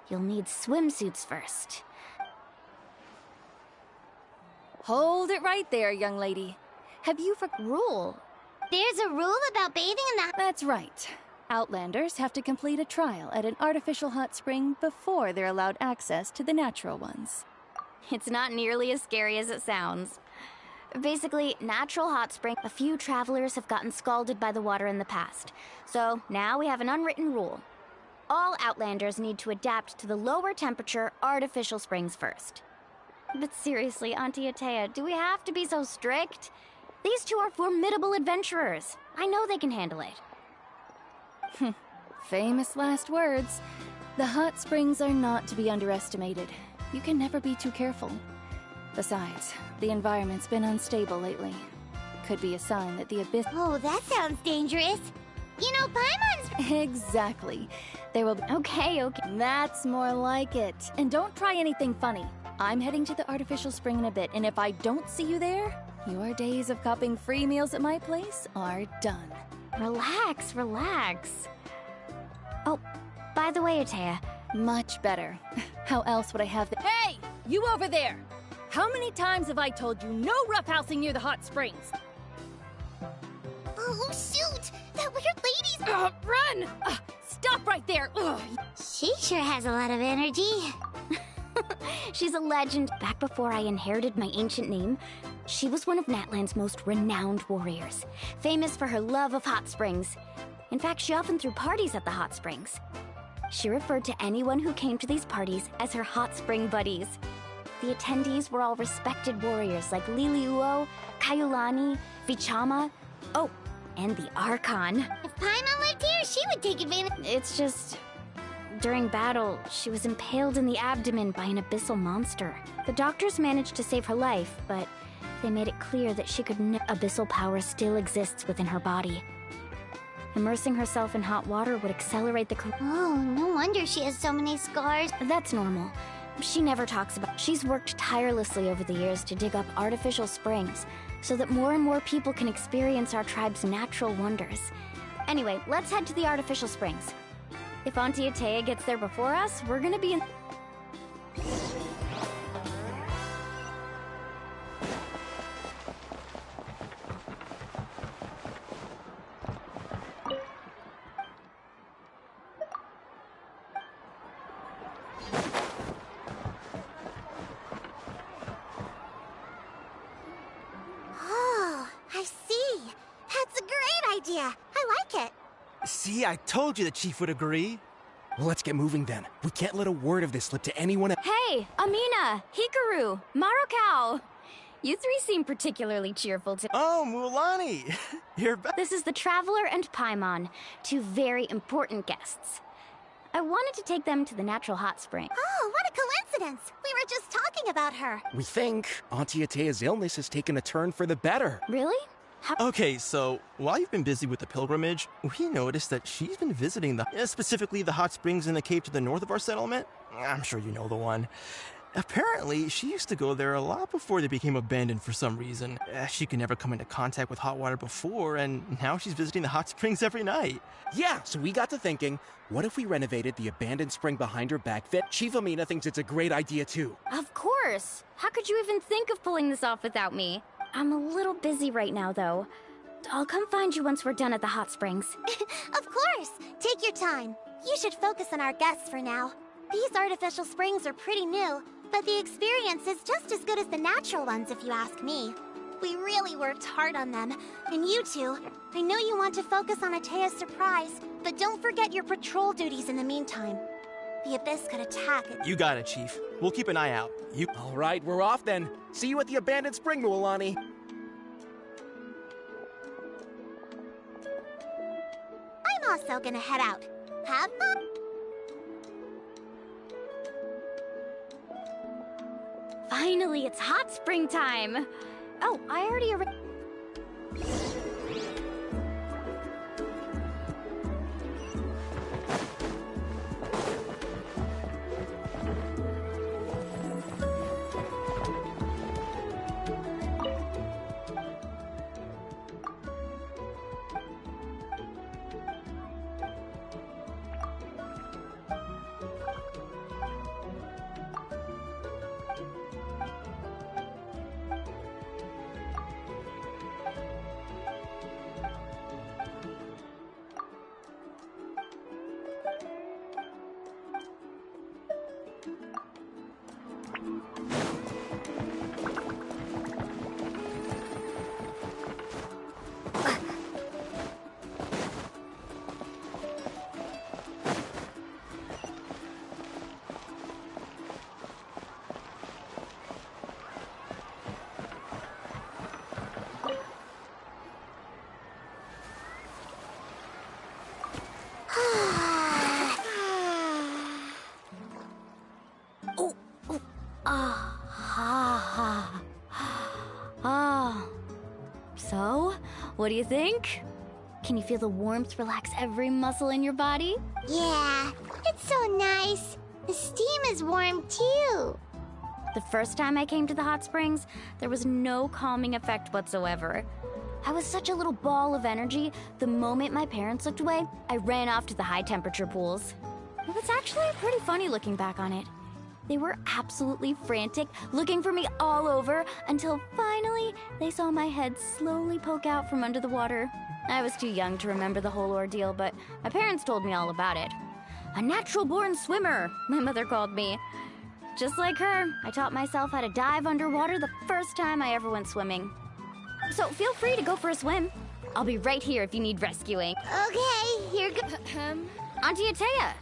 You'll need swimsuits first.
Hold it right there, young lady. Have you
rule?
There's a rule about bathing in the...
That's right. Outlanders have to complete a trial at an artificial hot spring before they're allowed access to the natural ones.
It's not nearly as scary as it sounds. Basically, natural hot spring, a few travelers have gotten scalded by the water in the past. So now we have an unwritten rule. All Outlanders need to adapt to the lower temperature artificial springs first. But seriously, Auntie Atea, do we have to be so strict? These two are formidable adventurers. I know they can handle it.
Famous last words. The hot springs are not to be underestimated. You can never be too careful. Besides, the environment's been unstable lately. Could be a sign that the abyss—
Oh, that sounds dangerous. You know, Paimon's—
Exactly. There will be— Okay. That's more like it. And don't try anything funny. I'm heading to the artificial spring in a bit, and if I don't see you there, your days of copping free meals at my place are done.
Relax. Oh, by the way, Atea.
Much better. How else would I have the— Hey! You over there! How many times have I told you no roughhousing near the hot springs?
Oh, shoot! That weird lady's—
Run! Stop right there! Ugh.
She sure has a lot of energy.
She's a legend. Back before I inherited my ancient name, she was one of Natlan's most renowned warriors, famous for her love of hot springs. In fact, she often threw parties at the hot springs. She referred to anyone who came to these parties as her hot spring buddies. The attendees were all respected warriors like Liliuo, Kaiulani, Vichama, oh, and the Archon.
If Paimon lived here, she would take advantage—
It's just— During battle, she was impaled in the abdomen by an abyssal monster. The doctors managed to save her life, but they made it clear that she could abyssal power still exists within her body. Immersing herself in hot water would accelerate the—
Oh, no wonder she has so many scars.
That's normal. She never talks about— She's worked tirelessly over the years to dig up artificial springs so that more and more people can experience our tribe's natural wonders. Anyway, let's head to the artificial springs. If Auntie Atea gets there before us, we're gonna be in—
Oh, I see. That's a great idea. I like it.
See, I told you the chief would agree.
Well, let's get moving then. We can't let a word of this slip to anyone else.
Hey, Amina, Hikaru, Marukao. You three seem particularly cheerful today.
Oh, Mulan, you're back.
This is the Traveler and Paimon, two very important guests. I wanted to take them to the natural hot spring.
Oh, what a coincidence. We were just talking about her.
We think Auntie Atea's illness has taken a turn for the better.
Really?
Okay, so while you've been busy with the pilgrimage, we noticed that she's been visiting specifically the hot springs in the cave to the north of our settlement. I'm sure you know the one. Apparently, she used to go there a lot before they became abandoned for some reason. She could never come into contact with hot water before, and now she's visiting the hot springs every night.
Yeah, so we got to thinking, what if we renovated the abandoned spring behind her back fit? Chief Amina thinks it's a great idea too.
Of course! How could you even think of pulling this off without me? I'm a little busy right now, though. I'll come find you once we're done at the hot springs.
Of course! Take your time. You should focus on our guests for now. These artificial springs are pretty new, but the experience is just as good as the natural ones, if you ask me. We really worked hard on them. And you two, I know you want to focus on Atea's surprise, but don't forget your patrol duties in the meantime. The Abyss could attack it.
You got it, Chief. We'll keep an eye out.
All right, we're off then. See you at the abandoned spring, Mualani.
I'm also gonna head out. Have fun!
Finally, it's hot spring time! Oh, I already Ha ha. Oh. So, what do you think? Can you feel the warmth relax every muscle in your body?
Yeah, it's so nice. The steam is warm too.
The first time I came to the hot springs, there was no calming effect whatsoever. I was such a little ball of energy, the moment my parents looked away, I ran off to the high temperature pools. It was actually pretty funny looking back on it. They were absolutely frantic, looking for me all over, until finally they saw my head slowly poke out from under the water. I was too young to remember the whole ordeal, but my parents told me all about it. A natural-born swimmer, my mother called me. Just like her, I taught myself how to dive underwater the first time I ever went swimming. So feel free to go for a swim. I'll be right here if you need rescuing.
Okay, here goes.
Auntie Atea,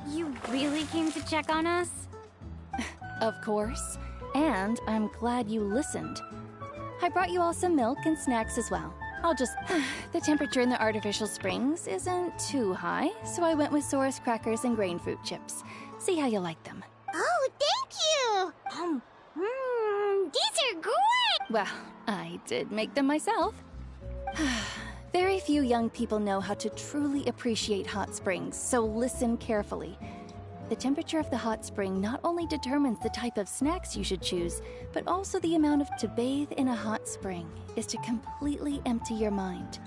you really came to check on us?
Of course. And I'm glad you listened. I brought you all some milk and snacks as well. The temperature in the artificial springs isn't too high, so I went with Saurus crackers and grain fruit chips. See how you like them.
Oh, thank you! These are great!
Well, I did make them myself. Very few young people know how to truly appreciate hot springs, so listen carefully. The temperature of the hot spring not only determines the type of snacks you should choose, but also the amount of to bathe in a hot spring is to completely empty your mind.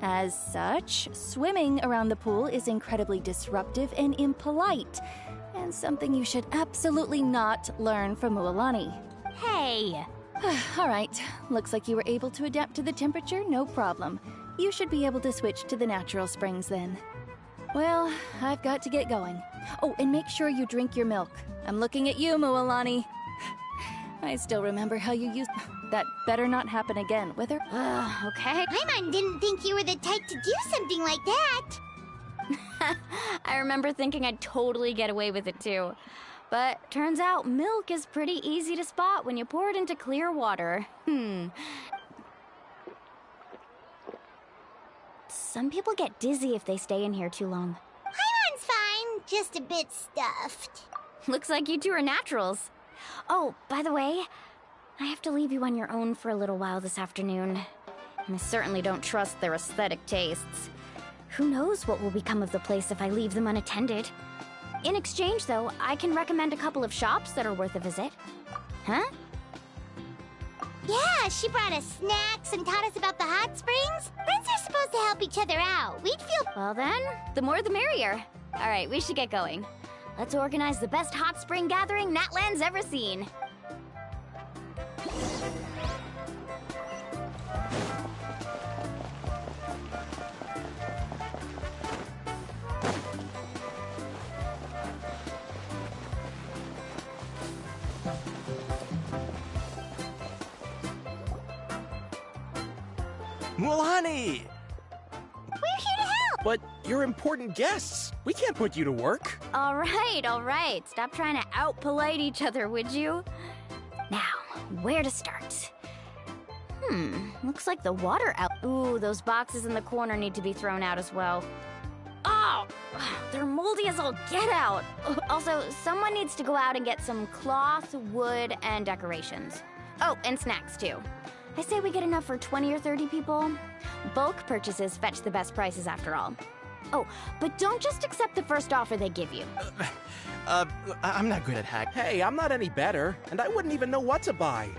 As such, swimming around the pool is incredibly disruptive and impolite, and something you should absolutely not learn from Mualani.
Hey!
All right, looks like you were able to adapt to the temperature, no problem. You should be able to switch to the natural springs then. Well, I've got to get going. Oh, and make sure you drink your milk. I'm looking at you, Mualani. I still remember how you used... That better not happen again, whether...
Okay.
Paimon didn't think you were the type to do something like that.
I remember thinking I'd totally get away with it too. But turns out milk is pretty easy to spot when you pour it into clear water. Some people get dizzy if they stay in here too long.
Paimon's fine, just a bit stuffed.
Looks like you two are naturals. Oh, by the way, I have to leave you on your own for a little while this afternoon. I certainly don't trust their aesthetic tastes. Who knows what will become of the place if I leave them unattended. In exchange, though, I can recommend a couple of shops that are worth a visit. Huh?
Yeah, she brought us snacks and taught us about the hot springs. Friends are supposed to help each other out. We'd feel...
Well then, the more the merrier. All right, we should get going. Let's organize the best hot spring gathering Natland's ever seen.
Mualani!
We're here to help!
But you're important guests. We can't put you to work.
All right. Stop trying to out-polite each other, would you? Now, where to start? Looks like the water out... Ooh, those boxes in the corner need to be thrown out as well. Oh! They're moldy as all get out! Also, someone needs to go out and get some cloth, wood, and decorations. Oh, and snacks, too. I say we get enough for 20 or 30 people. Bulk purchases fetch the best prices after all. Oh, but don't just accept the first offer they give you.
I'm not good at hack. Hey, I'm not any better, and I wouldn't even know what to buy.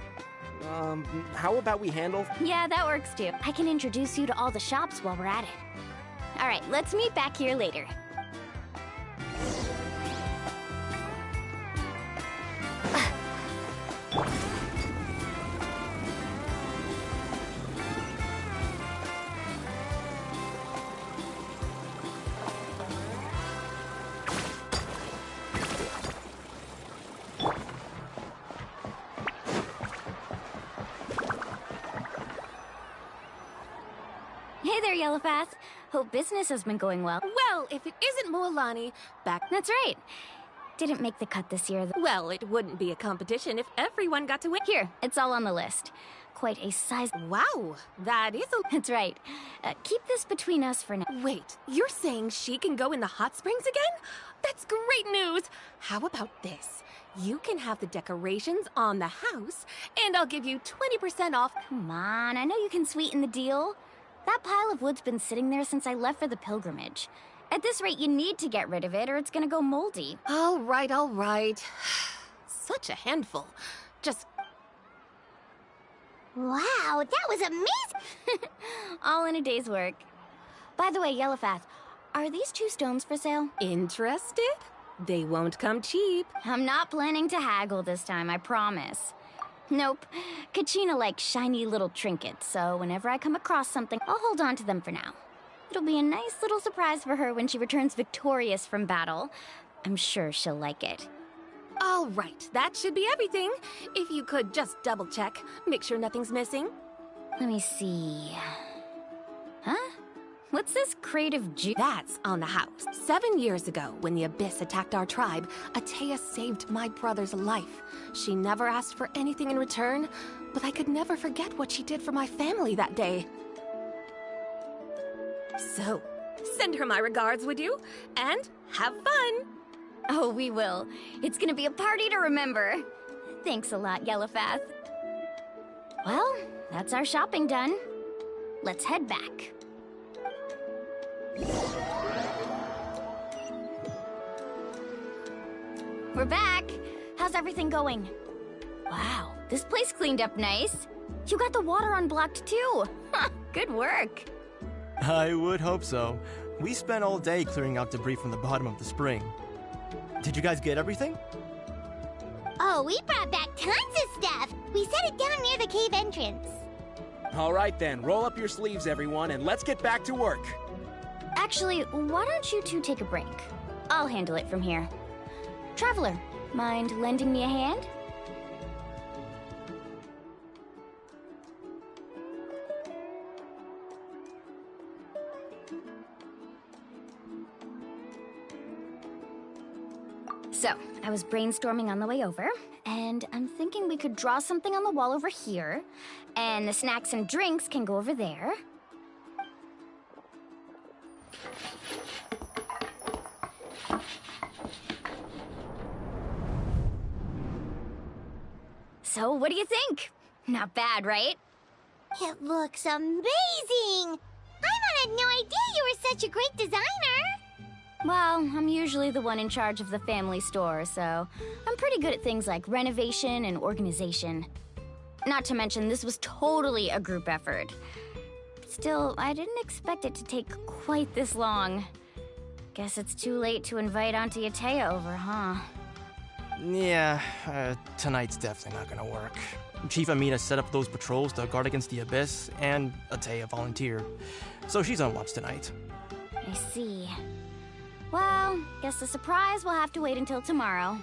How about we handle...
Yeah, that works too. I can introduce you to all the shops while we're at it. All right, let's meet back here later. Hey there, Yellowpath. Hope business has been going well.
Well, if it isn't Mualani, back...
That's right. Didn't make the cut this year.
Well, it wouldn't be a competition if everyone got to win.
Here, it's all on the list. Quite a size...
Wow, that is a...
That's right. Keep this between us for now.
Wait, you're saying she can go in the hot springs again? That's great news! How about this? You can have the decorations on the house, and I'll give you 20% off.
Come on, I know you can sweeten the deal. That pile of wood's been sitting there since I left for the pilgrimage. At this rate, you need to get rid of it or it's gonna go moldy.
All right. Such a handful. Just...
Wow, that was amazing!
All in a day's work. By the way, Yellowfath, are these 2 stones for sale?
Interested? They won't come cheap.
I'm not planning to haggle this time, I promise. Nope. Kachina likes shiny little trinkets, so whenever I come across something, I'll hold on to them for now. It'll be a nice little surprise for her when she returns victorious from battle. I'm sure she'll like it.
All right, that should be everything. If you could just double check, make sure nothing's missing.
Let me see. Huh? What's this creative juice?
That's on the house. 7 years ago, when the Abyss attacked our tribe, Atea saved my brother's life. She never asked for anything in return, but I could never forget what she did for my family that day. So, send her my regards, would you? And have fun!
Oh, we will. It's gonna be a party to remember. Thanks a lot, Yellowfath. Well, that's our shopping done. Let's head back. We're back. How's everything going? Wow, this place cleaned up nice. You got the water unblocked too. Good work.
I would hope so. We spent all day clearing out debris from the bottom of the spring. Did you guys get everything?
Oh, we brought back tons of stuff. We set it down near the cave entrance.
All right then, roll up your sleeves, everyone, and let's get back to work.
Actually, why don't you 2 take a break? I'll handle it from here. Traveler, mind lending me a hand? So, I was brainstorming on the way over, and I'm thinking we could draw something on the wall over here, and the snacks and drinks can go over there. So, what do you think? Not bad, right?
It looks amazing! Paimon had no idea you were such a great designer!
Well, I'm usually the one in charge of the family store, so I'm pretty good at things like renovation and organization. Not to mention, this was totally a group effort. Still, I didn't expect it to take quite this long. Guess it's too late to invite Auntie Atea over, huh?
Yeah, tonight's definitely not gonna work. Chief Amina set up those patrols to guard against the Abyss, and Atea volunteered. So she's on watch tonight.
I see. Well, guess the surprise will have to wait until tomorrow.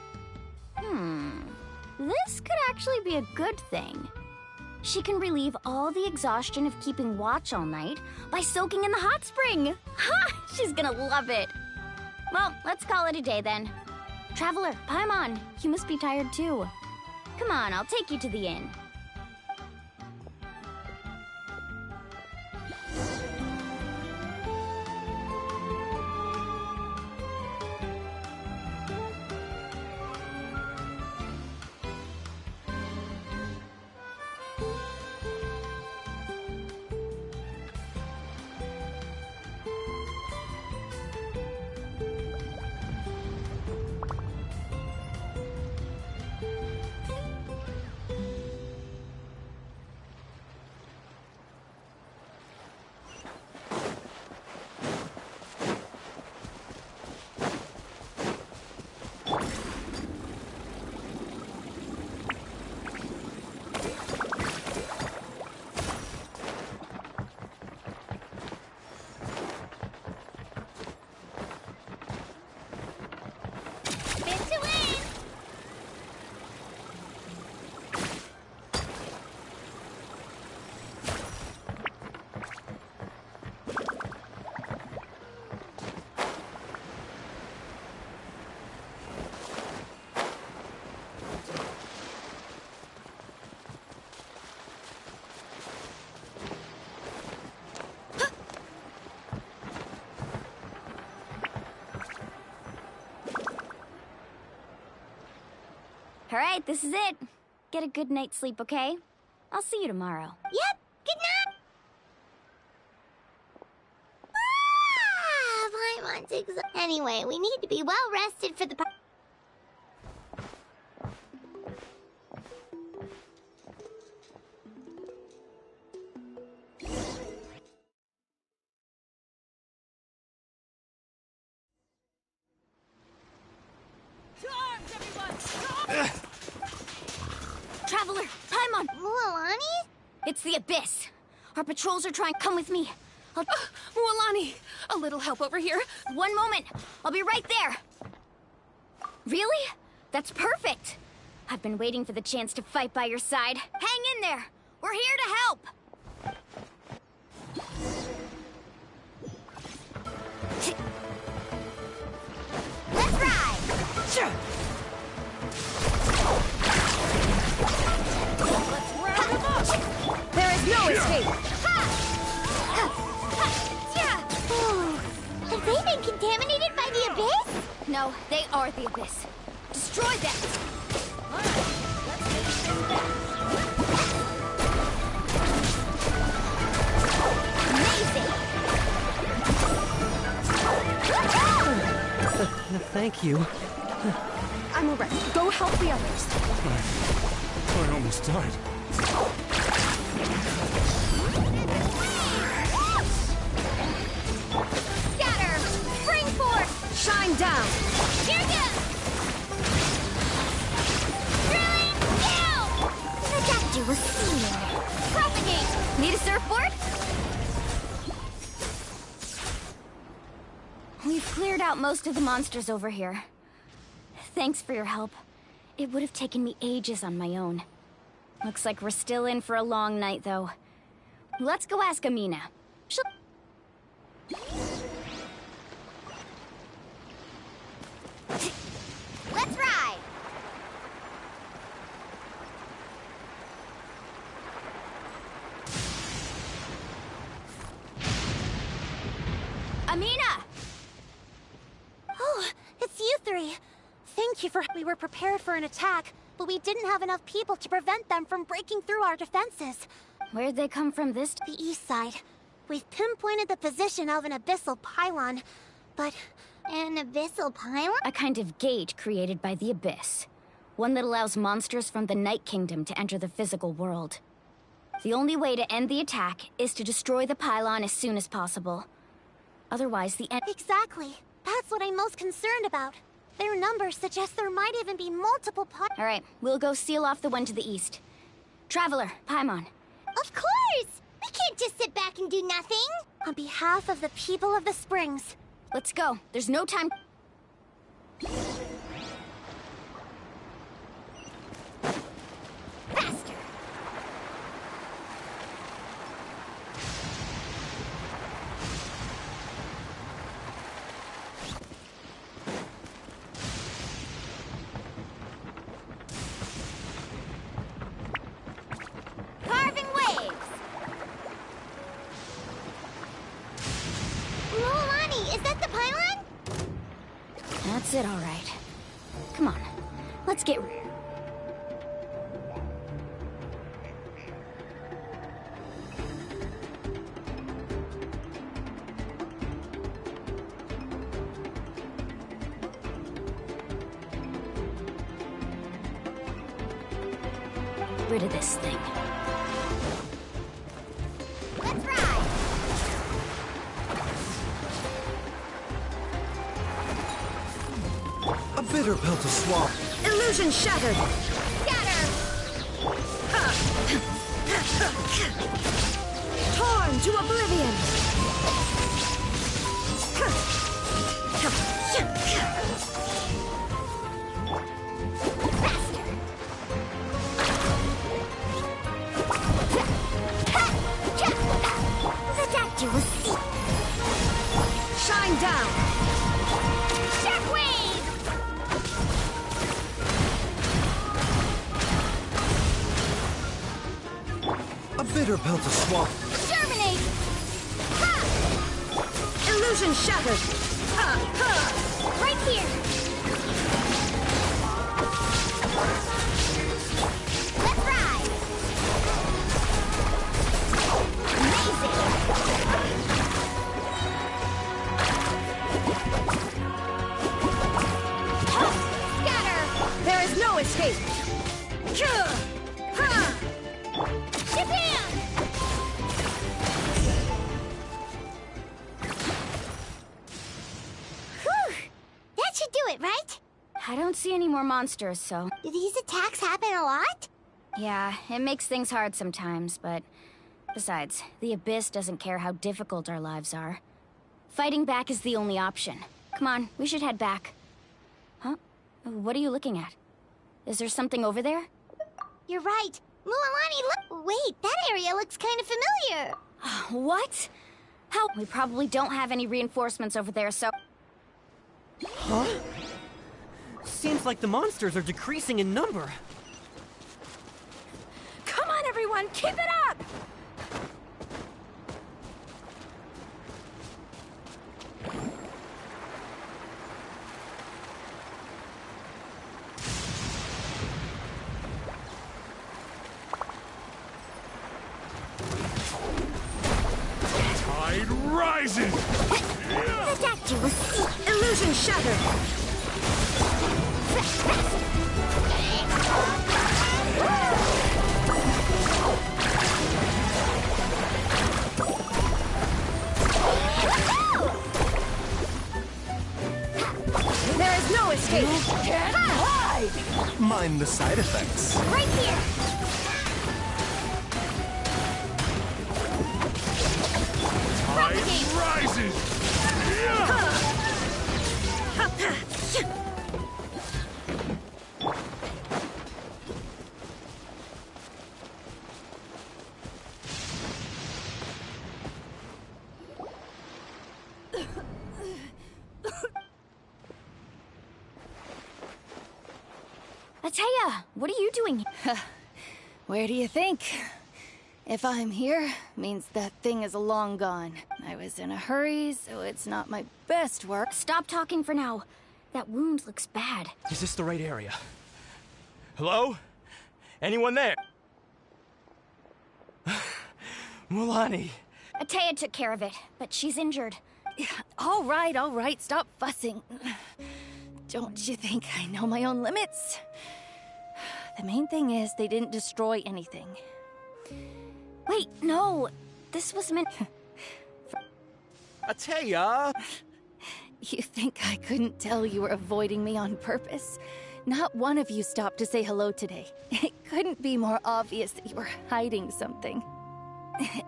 This could actually be a good thing. She can relieve all the exhaustion of keeping watch all night by soaking in the hot spring. Ha! She's gonna love it. Well, let's call it a day then. Traveler, Paimon, you must be tired too. Come on, I'll take you to the inn. Alright, this is it. Get a good night's sleep, okay? I'll see you tomorrow.
Yep, good night! Paimon's Anyway, we need to be well rested for the
Traveler, Paimon!
Mualani?
It's the Abyss. Our patrols are trying. Come with me.
Mualani, a little help over here.
One moment. I'll be right there. Really? That's perfect. I've been waiting for the chance to fight by your side. Hang in there. We're here to help.
Let's ride!
Sure.
Let's round them up!
There is no escape!
Oh, have they been contaminated by the Abyss?
No, they are the Abyss. Destroy them! Amazing!
Thank you.
I'm alright. Go help the others.
I almost died.
Scatter! Spring force!
Shine down!
Here goes! Drilling down!
The doctor was seeing.
Propagate! Need a surfboard? We've cleared out most of the monsters over here. Thanks for your help. It would have taken me ages on my own. Looks like we're still in for a long night, though. Let's go ask Amina. She'll...
Let's ride!
Amina!
Oh, it's you three. Thank you for... We were prepared for an attack, but we didn't have enough people to prevent them from breaking through our defenses.
Where'd they come from this...
The east side. We've pinpointed the position of an abyssal pylon, but... An abyssal pylon?
A kind of gate created by the Abyss. One that allows monsters from the Night Kingdom to enter the physical world. The only way to end the attack is to destroy the pylon as soon as possible. Otherwise, the end...
Exactly. That's what I'm most concerned about. Their numbers suggest there might even be multiple
Alright, we'll go seal off the one to the east. Traveler, Paimon.
Of course! We can't just sit back and do nothing! On behalf of the people of the Springs.
Let's go. There's no time...
Faster! Carving waves! Mualani, is that the pylon?
That's it, all right. Come on. Let's get... rid of this thing.
Let's ride!
A bitter pill to swallow.
Illusion shattered!
Scatter!
Torn to oblivion!
The doctor will see.
Shine down!
Shockwave!
A bitter pill to swallow.
Germinate! Ha!
Illusion shattered!
Right here!
see any more monsters, so...
Do these attacks happen a lot?
Yeah, it makes things hard sometimes, but... Besides, the Abyss doesn't care how difficult our lives are. Fighting back is the only option. Come on, we should head back. Huh? What are you looking at? Is there something over there?
You're right. Mualani, look! Wait, that area looks kind of familiar.
What? How? We probably don't have any reinforcements over there, so...
Huh? Seems like the monsters are decreasing in number.
Come on, everyone, keep it up!
Tide rises!
Protect you.
Illusion shattered!
There is no escape! Can't hide!
Mind the side effects.
Right here!
Tide rises!
Ateya, what are you doing?
Where do you think? If I'm here, means that thing is long gone. I was in a hurry, so it's not my best work.
Stop talking for now. That wound looks bad.
Is this the right area? Hello? Anyone there? Mualani.
Ateya took care of it, but she's injured.
All right, stop fussing. Don't you think I know my own limits? The main thing is they didn't destroy anything.
Wait, no. This was meant...
Ateya!
You think I couldn't tell you were avoiding me on purpose? Not one of you stopped to say hello today. It couldn't be more obvious that you were hiding something.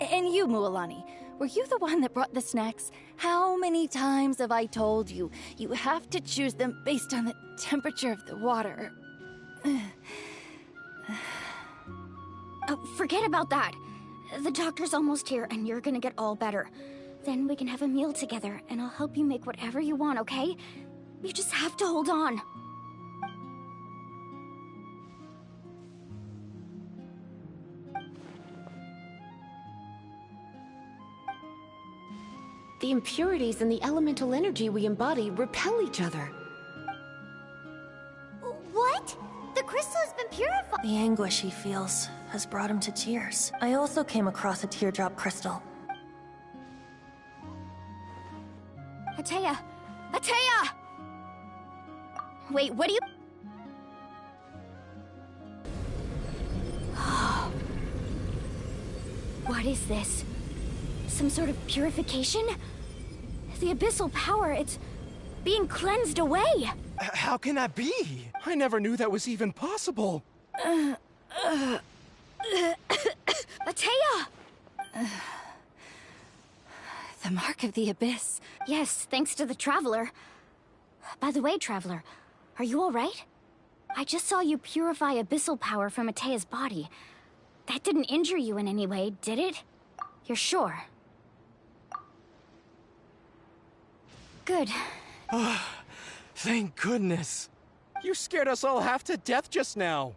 And you, Mualani, were you the one that brought the snacks? How many times have I told you, you have to choose them based on the temperature of the water?
Oh, forget about that. The doctor's almost here, and you're gonna get all better. Then we can have a meal together, and I'll help you make whatever you want, okay? You just have to hold on.
The impurities and the elemental energy we embody repel each other.
What? The crystal has been purified.
The anguish he feels has brought him to tears. I also came across a teardrop crystal.
Ateya! Ateya! Wait, what do you... What is this? Some sort of purification? The abyssal power, it's being cleansed away!
How can that be? I never knew that was even possible.
Ateya!
The mark of the abyss.
Yes, thanks to the Traveler. By the way, Traveler, are you alright? I just saw you purify abyssal power from Ateya's body. That didn't injure you in any way, did it? You're sure? Good.
Thank goodness. You scared us all half to death just now.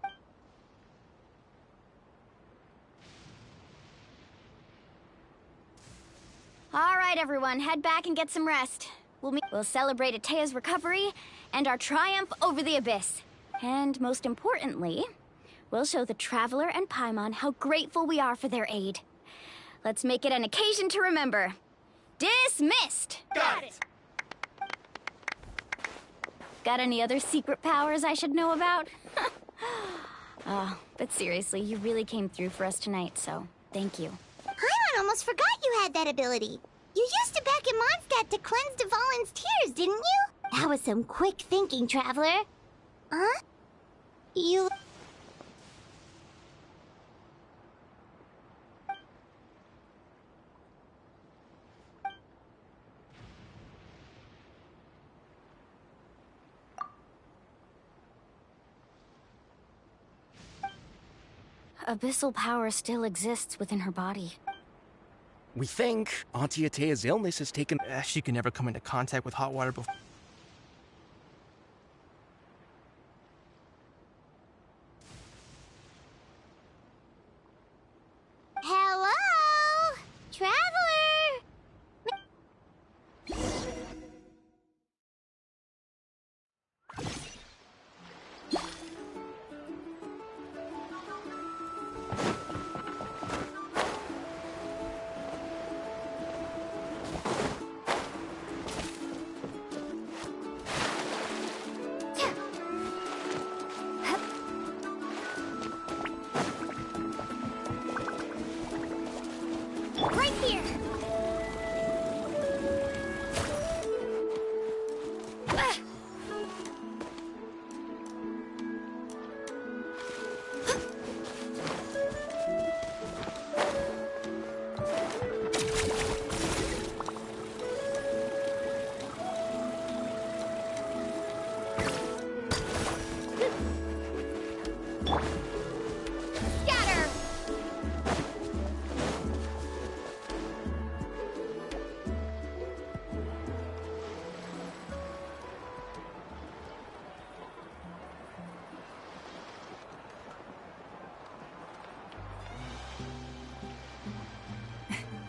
All right, everyone, head back and get some rest. We'll celebrate Ateya's recovery and our triumph over the Abyss. And most importantly, we'll show the Traveler and Paimon how grateful we are for their aid. Let's make it an occasion to remember. Dismissed!
Got it!
Got any other secret powers I should know about? But seriously, you really came through for us tonight, so thank you.
Paimon almost forgot you had that ability. You used it back in Mondstadt to cleanse Dvalin's tears, didn't you? That was some quick thinking, Traveler. Huh? You...
Abyssal power still exists within her body.
We think Auntie Atea's illness has taken... She can never come into contact with hot water before...
Hello? Traveler?
Right here! Scatter!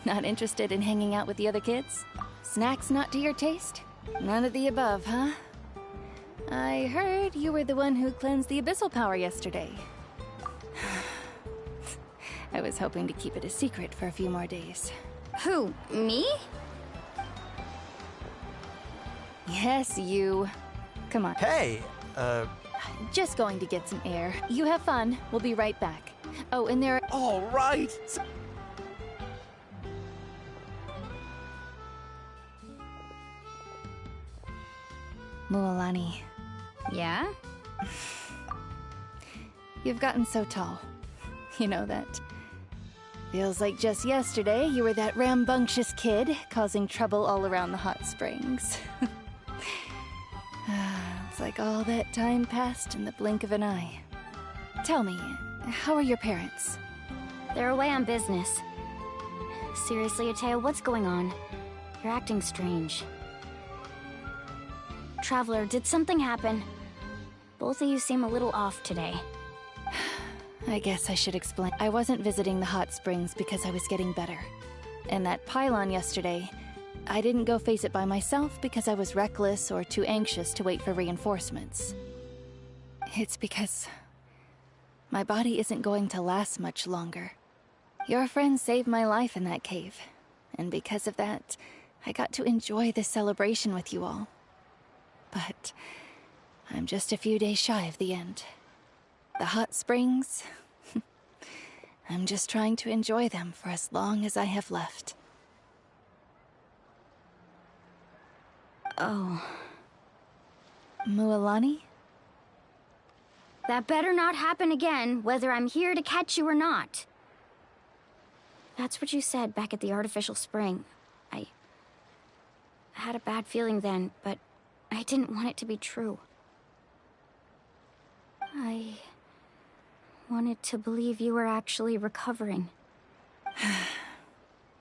Not interested in hanging out with the other kids? Snacks not to your taste? None of the above, huh? I heard you were the one who cleansed the abyssal power yesterday. I was hoping to keep it a secret for a few more days.
Who, me?
Yes, you. Come on.
Hey,
Just going to get some air. You have fun. We'll be right back. Oh, and there...
All right.
Mualani.
Yeah?
You've gotten so tall. You know that. Feels like just yesterday you were that rambunctious kid causing trouble all around the hot springs. It's like all that time passed in the blink of an eye. Tell me, how are your parents?
They're away on business. Seriously, Atea, what's going on? You're acting strange. Traveler, did something happen? Both of you seem a little off today.
I guess I should explain. I wasn't visiting the hot springs because I was getting better. And that pylon yesterday, I didn't go face it by myself because I was reckless or too anxious to wait for reinforcements. It's because my body isn't going to last much longer. Your friend saved my life in that cave, and because of that, I got to enjoy this celebration with you all. But I'm just a few days shy of the end. The hot springs, I'm just trying to enjoy them for as long as I have left.
Oh.
Mualani?
That better not happen again, whether I'm here to catch you or not. That's what you said back at the artificial spring. I had a bad feeling then, but I didn't want it to be true. I wanted to believe you were actually recovering.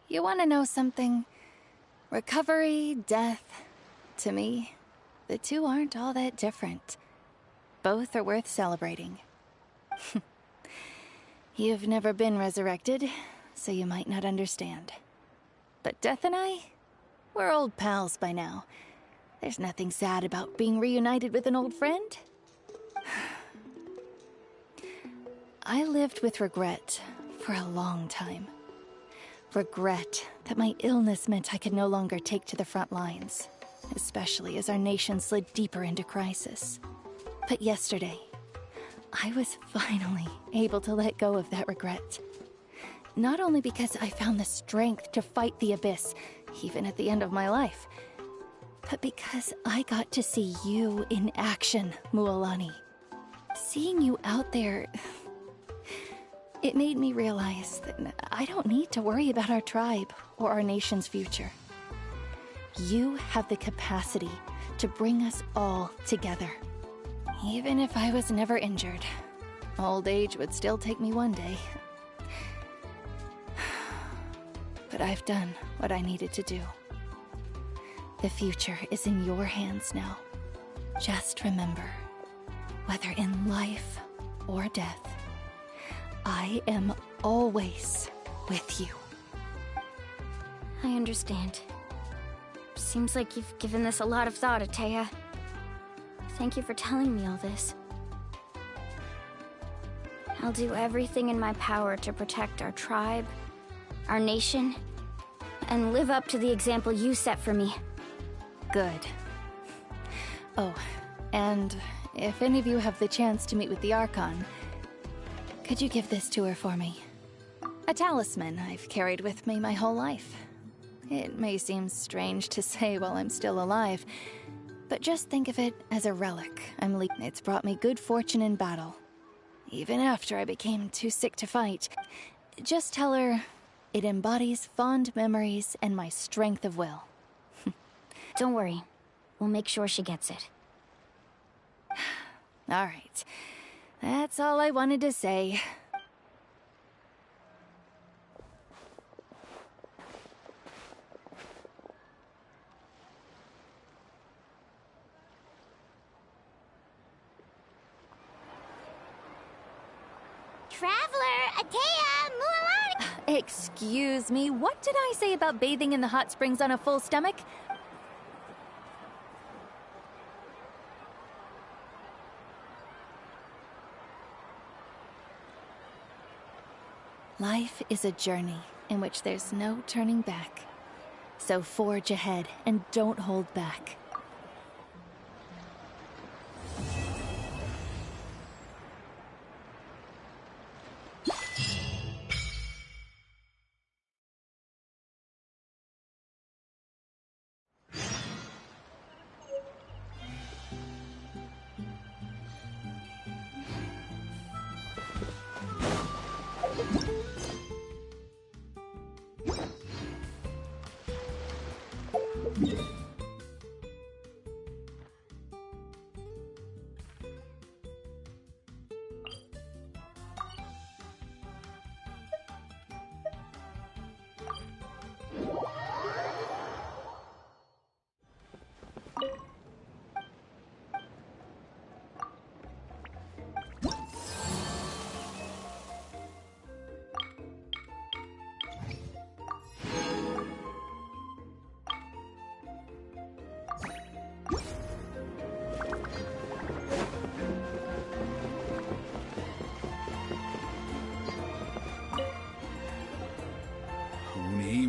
You want to know something? Recovery, death, to me, the two aren't all that different. Both are worth celebrating. You've never been resurrected, so you might not understand. But Death and I, we're old pals by now. There's nothing sad about being reunited with an old friend. I lived with regret for a long time. Regret that my illness meant I could no longer take to the front lines, especially as our nation slid deeper into crisis. But yesterday, I was finally able to let go of that regret. Not only because I found the strength to fight the abyss, even at the end of my life, but because I got to see you in action, Mualani. Seeing you out there, it made me realize that I don't need to worry about our tribe or our nation's future. You have the capacity to bring us all together. Even if I was never injured, old age would still take me one day. But I've done what I needed to do. The future is in your hands now. Just remember, whether in life or death, I am always with you.
I understand. Seems like you've given this a lot of thought, Atea. Thank you for telling me all this. I'll do everything in my power to protect our tribe, our nation, and live up to the example you set for me.
Good. Oh, and if any of you have the chance to meet with the Archon, could you give this to her for me? A talisman I've carried with me my whole life. It may seem strange to say while I'm still alive, but just think of it as a relic I'm leaving. It's brought me good fortune in battle, even after I became too sick to fight. Just tell her it embodies fond memories and my strength of will.
Don't worry. We'll make sure she gets it.
All right. That's all I wanted to say.
Traveler, Atea, Mualani!
Excuse me, what did I say about bathing in the hot springs on a full stomach? Life is a journey in which there's no turning back. So forge ahead and don't hold back.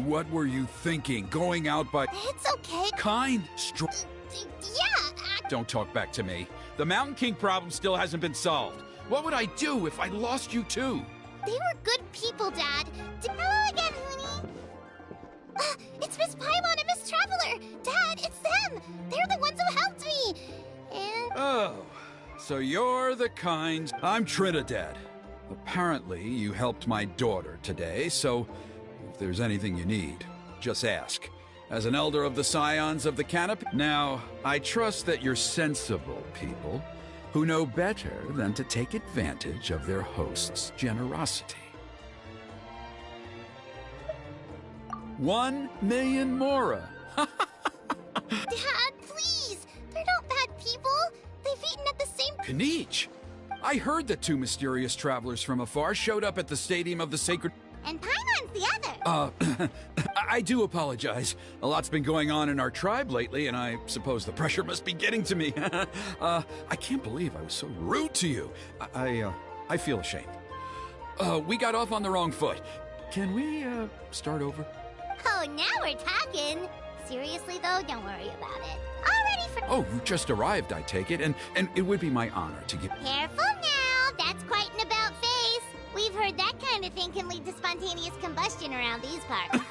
What were you thinking? Going out by...
It's okay.
Kind,
yeah.
Don't talk back to me. The Mountain King problem still hasn't been solved. What would I do if I lost you too?
They were good people, Dad. Hello again, Huni. It's Miss Paimon and Miss Traveler. Dad, it's them. They're the ones who helped me. And...
Oh, so you're the kind... I'm Trinidad. Apparently, you helped my daughter today, so... if there's anything you need, just ask. As an elder of the Scions of the Canopy... Now, I trust that you're sensible people who know better than to take advantage of their host's generosity. 1 million Mora!
Dad, please! They're not bad people. They've eaten at the same...
Kniech! I heard that 2 mysterious travelers from afar showed up at the Stadium of the Sacred...
And Paimon's the other.
I do apologize. A lot's been going on in our tribe lately, and I suppose the pressure must be getting to me. I can't believe I was so rude to you. I feel ashamed. We got off on the wrong foot. Can we, start over?
Oh, now we're talking. Seriously, though, don't worry about it. All ready for...
Oh, you just arrived, I take it, and it would be my honor to give...
Careful now. That's quite an about-face. We've heard that kind of thing can lead to spontaneous combustion around these parts.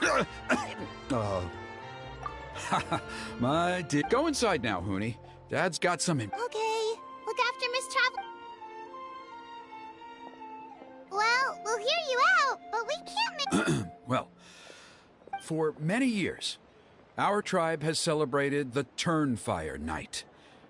My dear. Go inside now, Huni. Dad's got some...
Okay. Look after Miss Travel... but we can't
Well, for many years, our tribe has celebrated the Turnfire Night.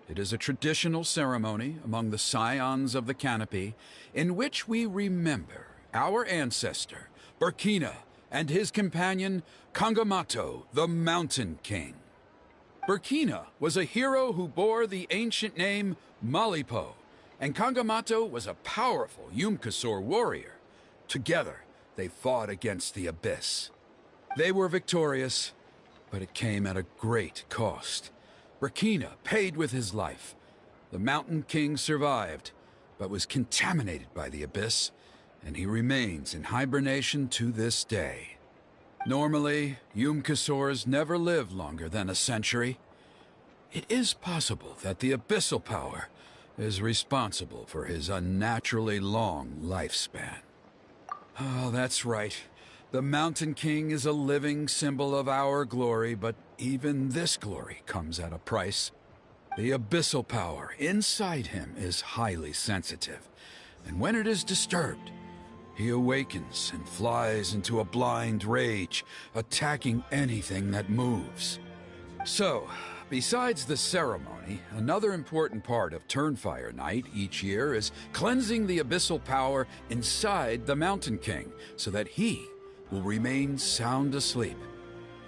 It is a traditional ceremony among the Scions of the Canopy in which we remember our ancestor, Burkina, and his companion, Kangamato, the Mountain King. Burkina was a hero who bore the ancient name Malipo, and Kangamato was a powerful Yumkasor warrior. Together, they fought against the Abyss. They were victorious, but it came at a great cost. Burkina paid with his life. The Mountain King survived, but was contaminated by the Abyss, and he remains in hibernation to this day. Normally, Yumkasors never live longer than a century. It is possible that the Abyssal Power is responsible for his unnaturally long lifespan. Oh, that's right. The Mountain King is a living symbol of our glory, but even this glory comes at a price. The Abyssal Power inside him is highly sensitive, and when it is disturbed, he awakens and flies into a blind rage, attacking anything that moves. So, besides the ceremony, another important part of Turnfire Night each year is cleansing the abyssal power inside the Mountain King so that he will remain sound asleep.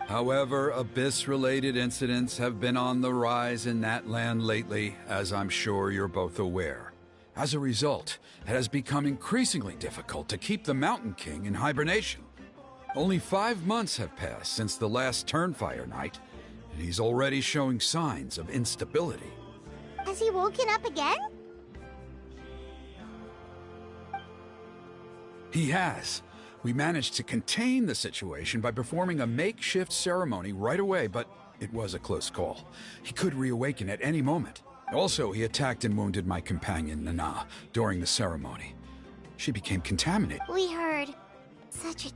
However, Abyss-related incidents have been on the rise in that land lately, as I'm sure you're both aware. As a result, it has become increasingly difficult to keep the Mountain King in hibernation. Only 5 months have passed since the last Turnfire Night, and he's already showing signs of instability.
Has he woken up again?
He has. We managed to contain the situation by performing a makeshift ceremony right away, but it was a close call. He could reawaken at any moment. Also, he attacked and wounded my companion, Nana, during the ceremony. She became contaminated.
We heard. Such a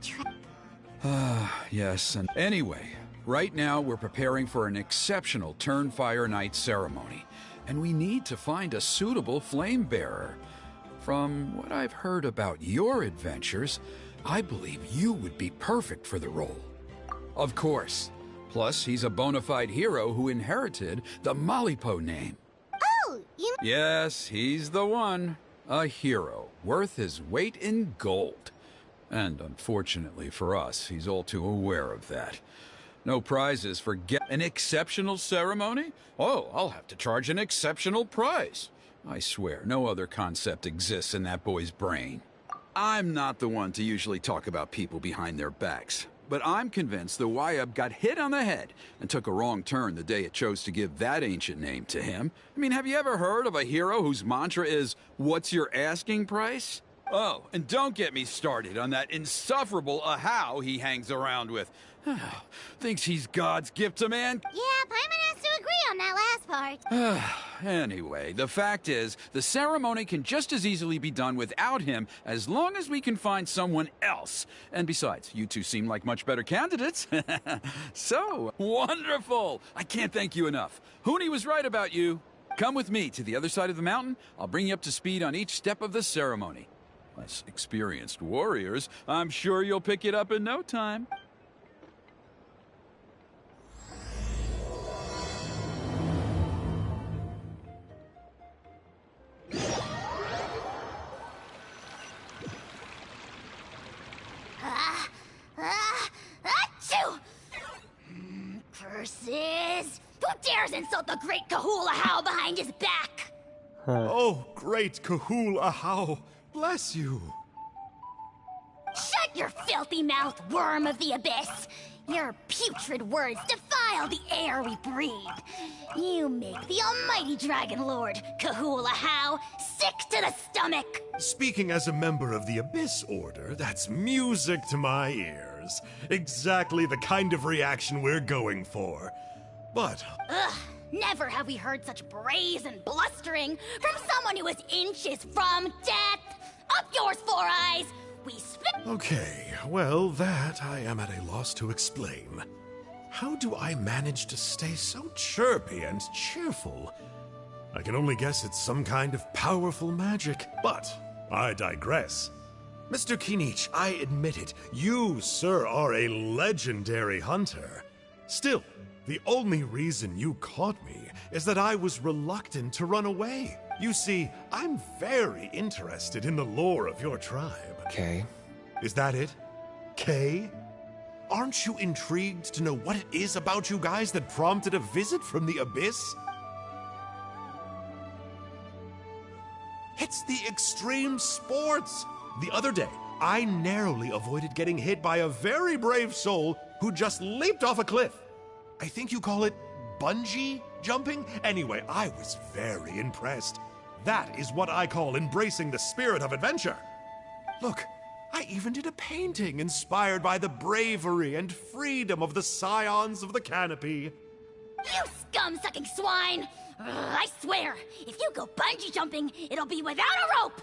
Yes, and anyway, right now we're preparing for an exceptional Turnfire Night ceremony, and we need to find a suitable flame bearer. From what I've heard about your adventures, I believe you would be perfect for the role. Of course. Plus, he's a bona fide hero who inherited the Malipo name.
Oh, you...
Yes, he's the one. A hero, worth his weight in gold. And unfortunately for us, he's all too aware of that. No prizes for an exceptional ceremony? Oh, I'll have to charge an exceptional prize. I swear, no other concept exists in that boy's brain. I'm not the one to usually talk about people behind their backs, but I'm convinced the Wyab got hit on the head and took a wrong turn the day it chose to give that ancient name to him. I mean, have you ever heard of a hero whose mantra is, "What's your asking price?" Oh, and don't get me started on that insufferable Ahau he hangs around with. Thinks he's God's gift to man?
Yeah, Paimon has to agree on that last part.
Anyway, the fact is, the ceremony can just as easily be done without him as long as we can find someone else. And besides, you two seem like much better candidates. So, wonderful! I can't thank you enough. Huni was right about you. Come with me to the other side of the mountain. I'll bring you up to speed on each step of the ceremony. Less experienced warriors, I'm sure you'll pick it up in no time.
Achoo! Curses! Who dares insult the great Kahul Ahau behind his back?
Oh, great Kahul Ahau, bless you.
Shut your filthy mouth, worm of the abyss! Your putrid words defile the air we breathe. You make the almighty Dragon Lord, Kahul Ahau, sick to the stomach!
Speaking as a member of the Abyss Order, that's music to my ears. Exactly the kind of reaction we're going for. But...
Ugh, never have we heard such brazen blustering from someone who is inches from death! Up yours, Four Eyes! We spit...
Okay, well, that I am at a loss to explain. How do I manage to stay so chirpy and cheerful? I can only guess it's some kind of powerful magic, but I digress. Mr. Kinich, I admit it. You, sir, are a legendary hunter. Still, the only reason you caught me is that I was reluctant to run away. You see, I'm very interested in the lore of your tribe.
Kay?
Is that it? Kay? Aren't you intrigued to know what it is about you guys that prompted a visit from the Abyss? It's the extreme sports! The other day, I narrowly avoided getting hit by a very brave soul who just leaped off a cliff. I think you call it bungee jumping? Anyway, I was very impressed. That is what I call embracing the spirit of adventure. Look, I even did a painting inspired by the bravery and freedom of the scions of the canopy.
You scum-sucking swine! I swear, if you go bungee jumping, it'll be without a rope!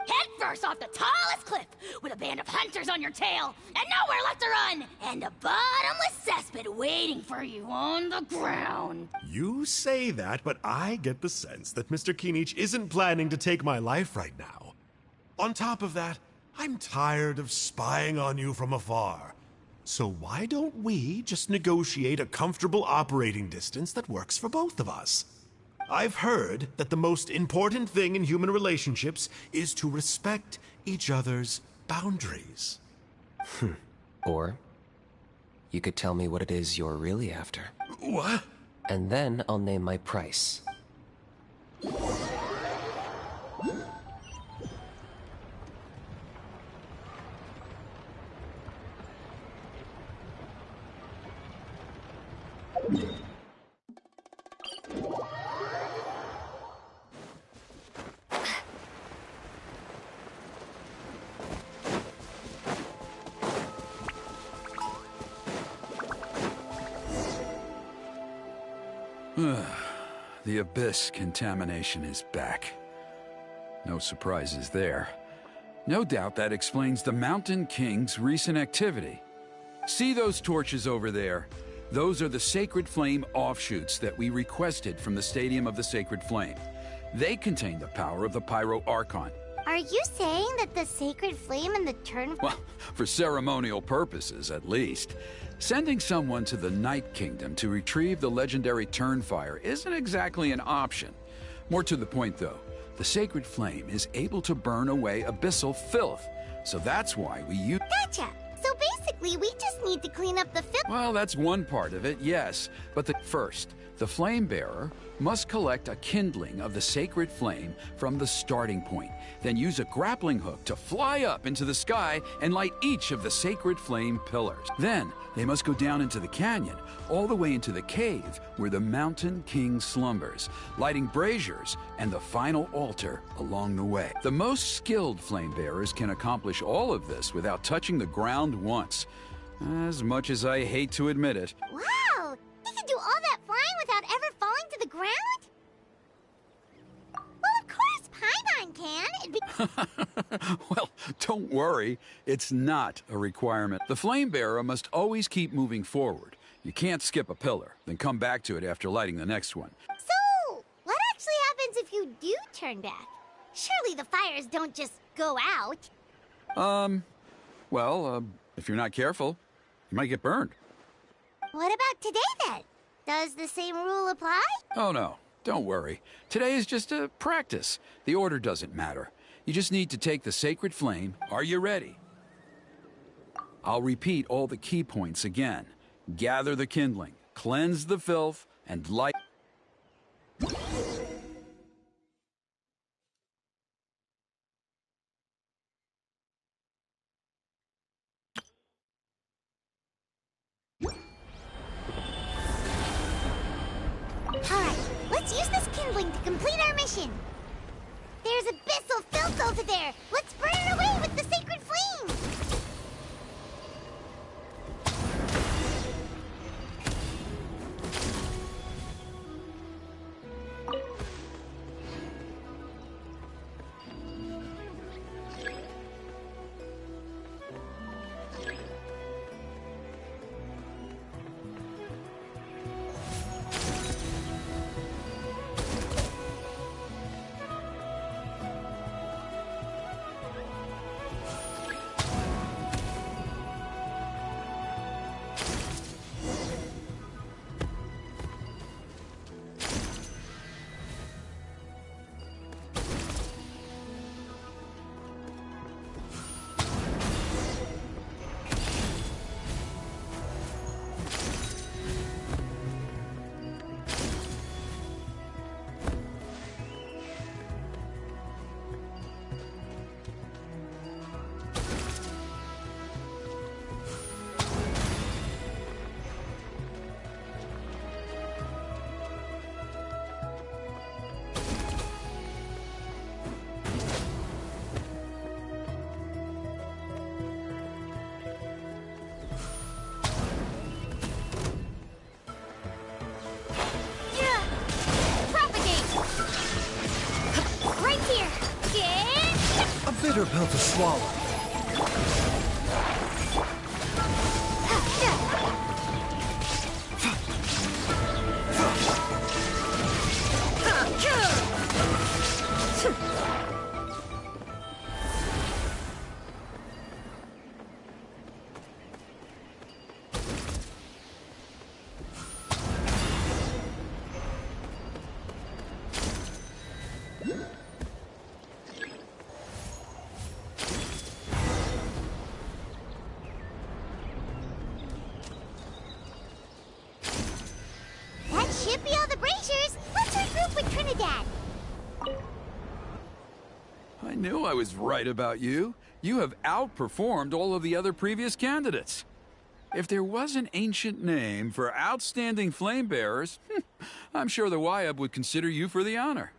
Head first off the tallest cliff, with a band of hunters on your tail, and nowhere left to run, and a bottomless cesspit waiting for you on the ground.
You say that, but I get the sense that Mr. Kinich isn't planning to take my life right now. On top of that, I'm tired of spying on you from afar. So why don't we just negotiate a comfortable operating distance that works for both of us? I've heard that the most important thing in human relationships is to respect each other's boundaries.
Or you could tell me what it is you're really after.
What?
And then I'll name my price.
The Abyss contamination is back. No surprises there. No doubt that explains the Mountain King's recent activity. See those torches over there? Those are the Sacred Flame offshoots that we requested from the Stadium of the Sacred Flame. They contain the power of the Pyro Archon.
Are you saying that the Sacred Flame and the Turn...
Well, for ceremonial purposes, at least. Sending someone to the Night Kingdom to retrieve the legendary Turnfire isn't exactly an option. More to the point, though, the Sacred Flame is able to burn away abyssal filth, so that's why we use...
Gotcha! So basically, we just need to clean up the filth...
Well, that's one part of it, yes. But first, the Flame Bearer must collect a kindling of the Sacred Flame from the starting point, then use a grappling hook to fly up into the sky and light each of the Sacred Flame pillars. Then, they must go down into the canyon, all the way into the cave where the Mountain King slumbers, lighting braziers and the final altar along the way. The most skilled flame bearers can accomplish all of this without touching the ground once. As much as I hate to admit it.
Wow! He can do all that flying without ever falling to the ground? Well, of course Paimon can.
Well, don't worry. It's not a requirement. The flame bearer must always keep moving forward. You can't skip a pillar, then come back to it after lighting the next one.
So, what actually happens if you do turn back? Surely the fires don't just go out.
If you're not careful, you might get burned.
What about today, then? Does the same rule apply?
Oh, no. Don't worry. Today is just a practice. The order doesn't matter. You just need to take the sacred flame. Are you ready? I'll repeat all the key points again. Gather the kindling, cleanse the filth, and light...
Alright, let's use this kindling to complete our mission. There's abyssal filth over there. Let's burn it away with the sacred flame.
pill to swallow.
That should be all the braziers. Let's regroup with Trinidad.
I knew I was right about you. You have outperformed all of the other previous candidates. If there was an ancient name for outstanding flame bearers, I'm sure the Wyab would consider you for the honor.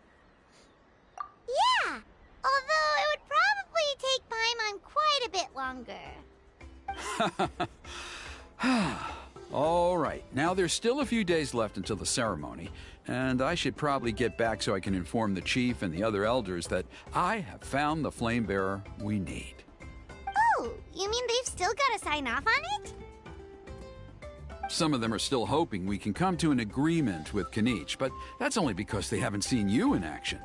Yeah, although it would probably take Paimon quite a bit longer.
All right, now there's still a few days left until the ceremony, and I should probably get back so I can inform the chief and the other elders that I have found the flame bearer we need.
Oh, you mean they've still got to sign off on it?
Some of them are still hoping we can come to an agreement with Kanich, but that's only because they haven't seen you in action.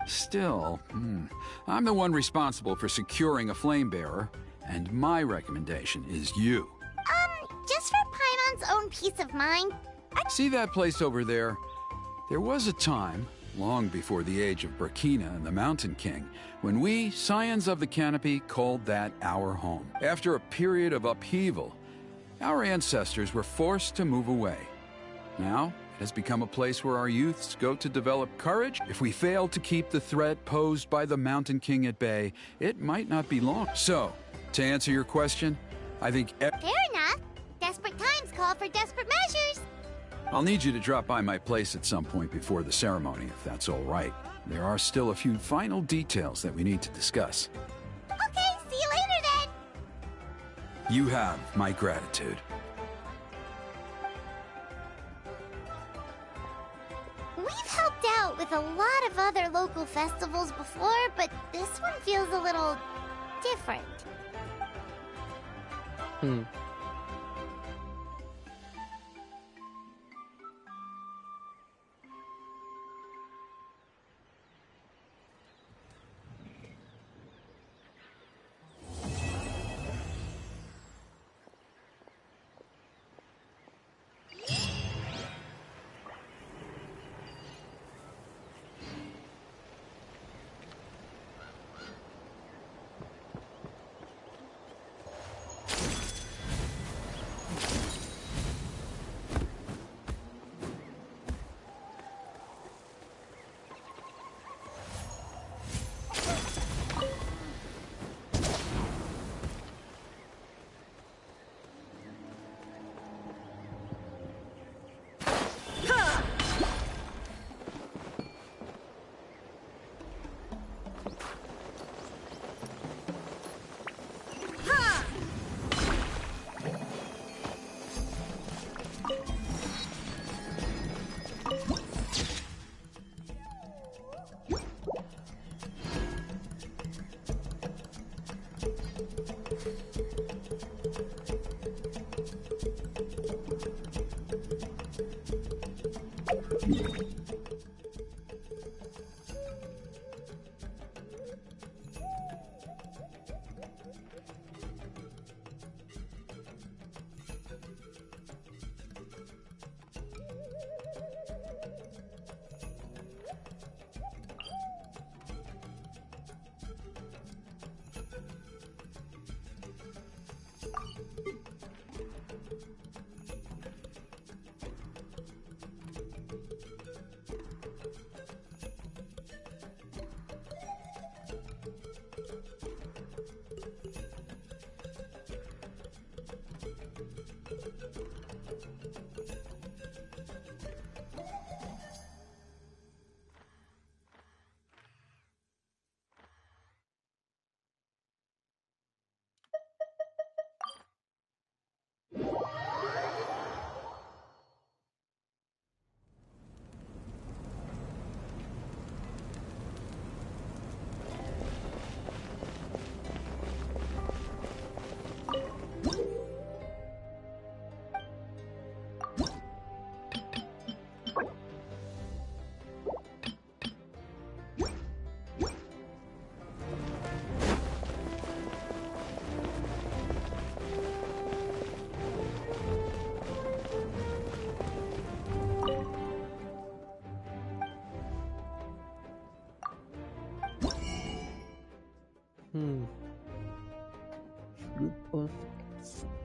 Still, I'm the one responsible for securing a flame bearer, and my recommendation is you.
Just for Paimon's own peace of mind.
See that place over there? There was a time, long before the age of Burkina and the Mountain King, when we, Scions of the Canopy, called that our home. After a period of upheaval, our ancestors were forced to move away. Now, it has become a place where our youths go to develop courage. If we fail to keep the threat posed by the Mountain King at bay, it might not be long. So, to answer your question, I think...
Fair enough. Desperate times call for desperate measures.
I'll need you to drop by my place at some point before the ceremony, if that's all right. There are still a few final details that we need to discuss.
Okay, see you later then.
You have my gratitude.
We've helped out with a lot of other local festivals before, but this one feels a little different.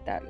That.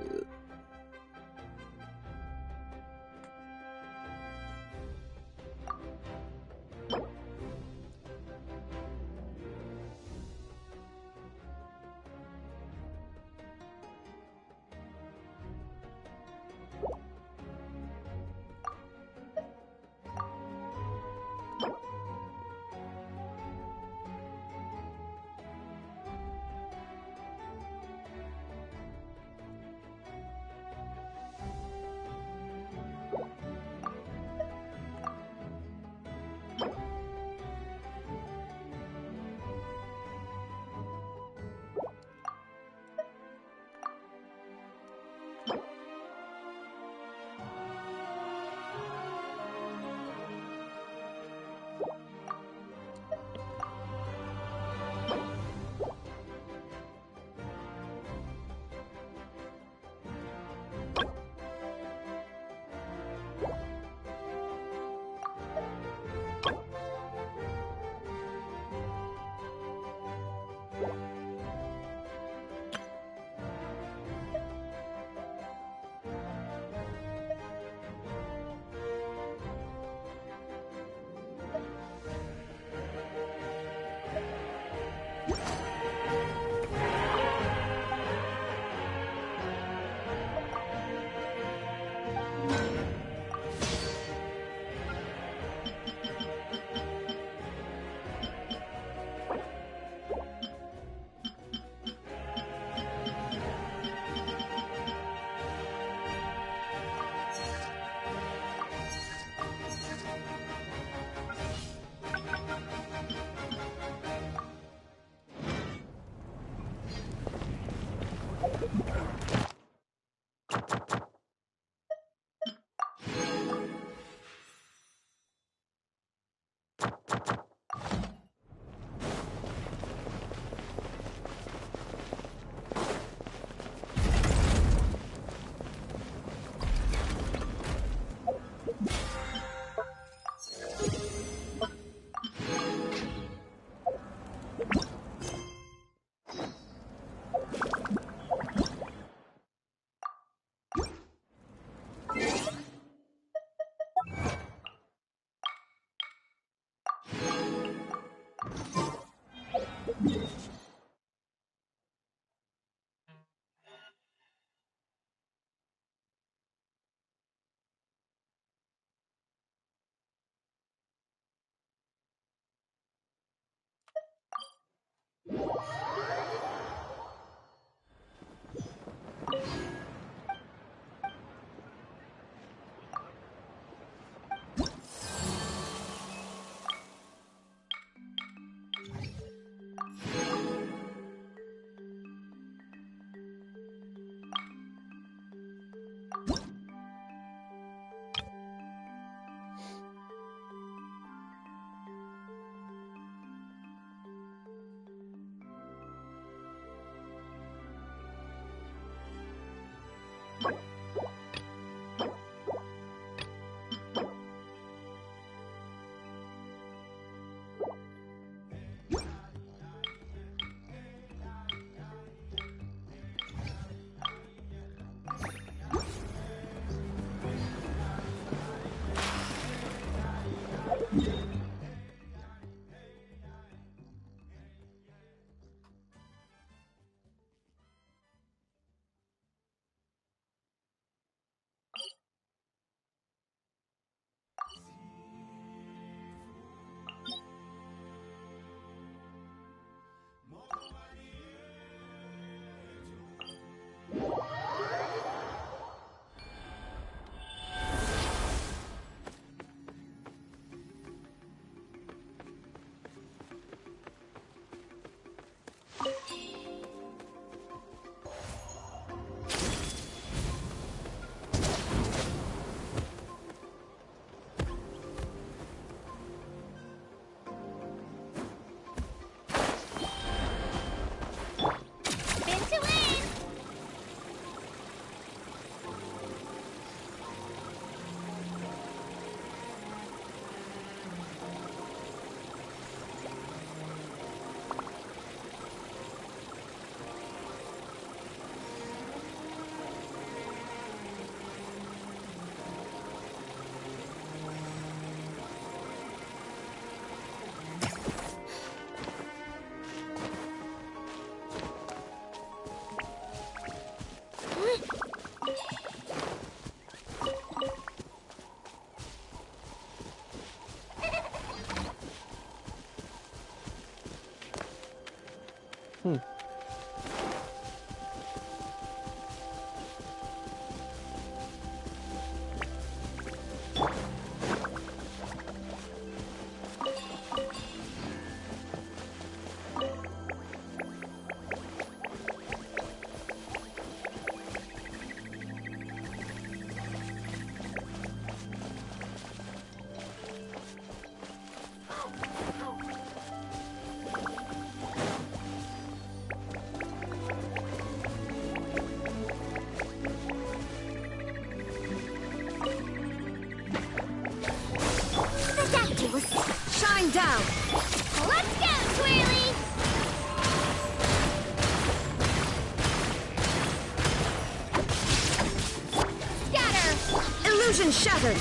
Illusion shattered!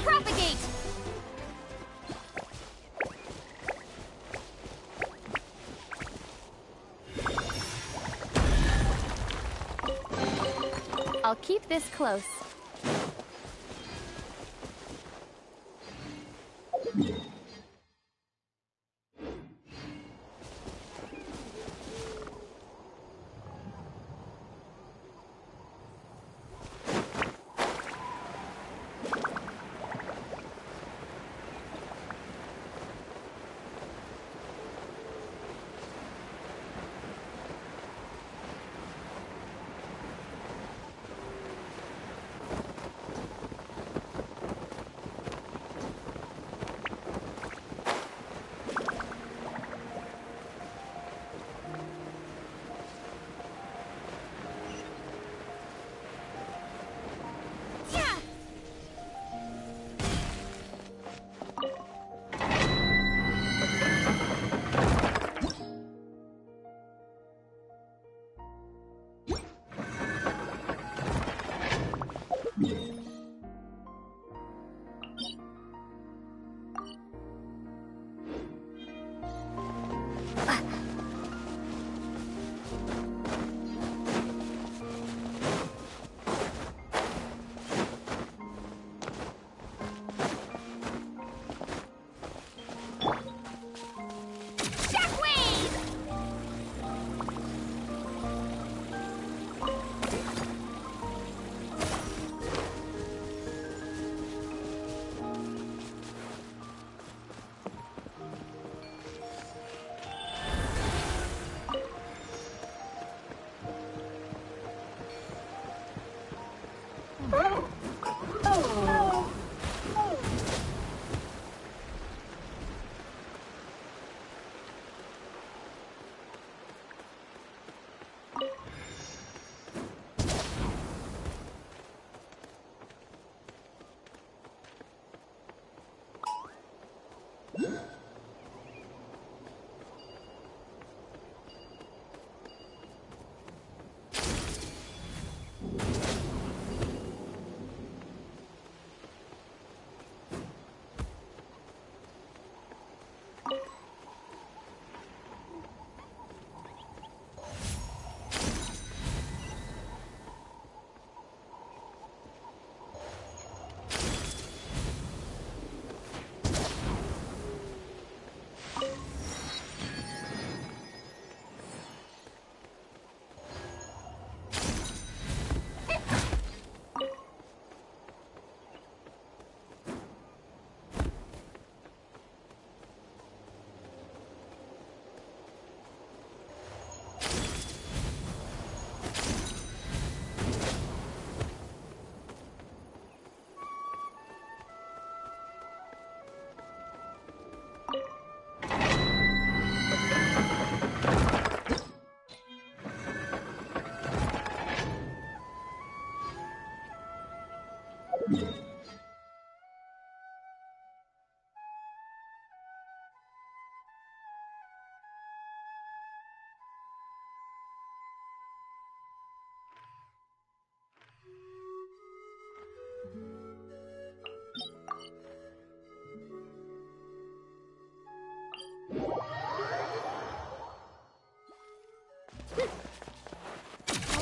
Propagate!
I'll keep this close.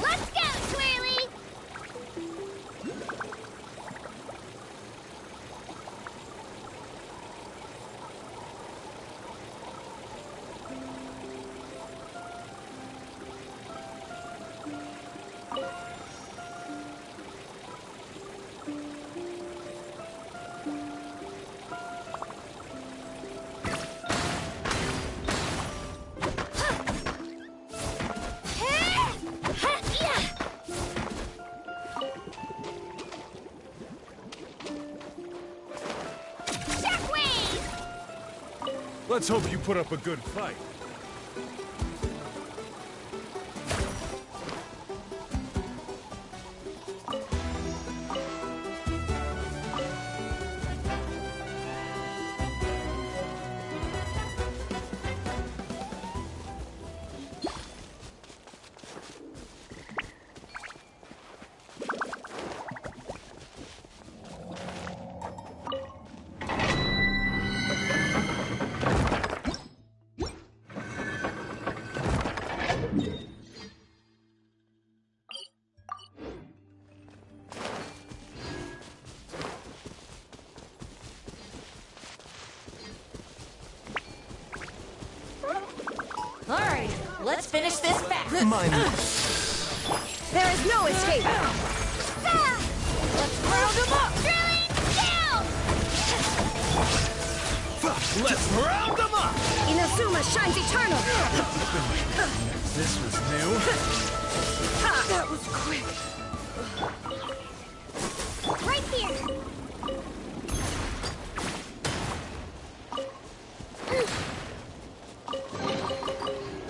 Let's go, Twirly!
Let's hope you put up a good fight.
Let's finish this fast.
Mine.
There is no escape.
Let's round them up.
Drilling down!
Let's round them up!
Inazuma shines eternal.
This was new.
That was quick.
Right here!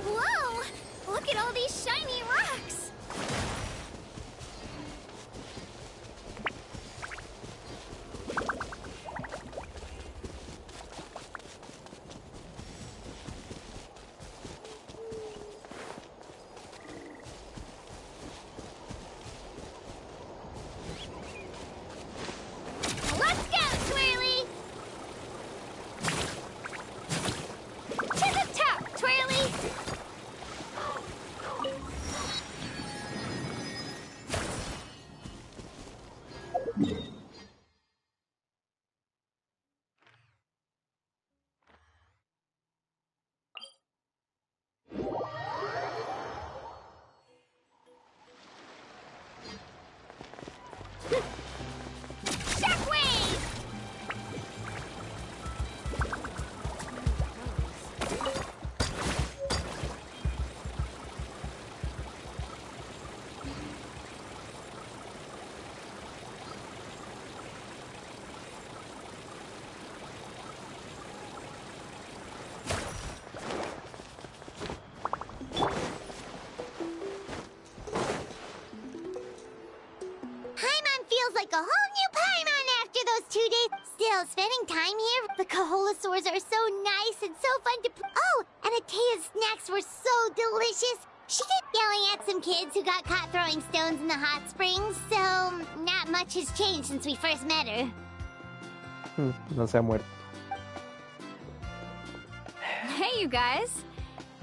Whoa! Look at all these shiny rocks!
Let's go, Twirly!
To the top, Twirly!
Shockwave!
Paimon feels like a whole new Paimon after those 2 days. Still, spending time here, the Kaholasaurs are so nice and so fun to Oh, and Atea's snacks were so delicious. She kept yelling at some kids who got caught throwing stones in the hot springs, so not much has changed since we first met her.
No se ha muerto.
Hey, you guys.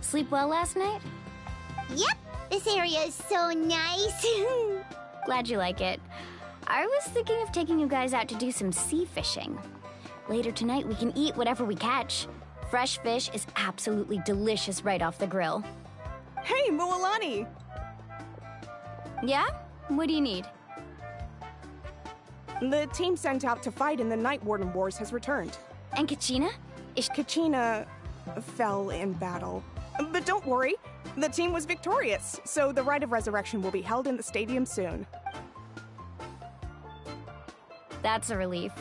Sleep well last night?
Yep, this area is so nice.
Glad you like it. I was thinking of taking you guys out to do some sea fishing. Later tonight, we can eat whatever we catch. Fresh fish is absolutely delicious right off the grill.
Hey, Mualani!
Yeah? What do you need?
The team sent out to fight in the Night Warden Wars has returned.
And Kachina?
Kachina fell in battle. But don't worry, the team was victorious, so the Rite of Resurrection will be held in the stadium soon.
That's a relief.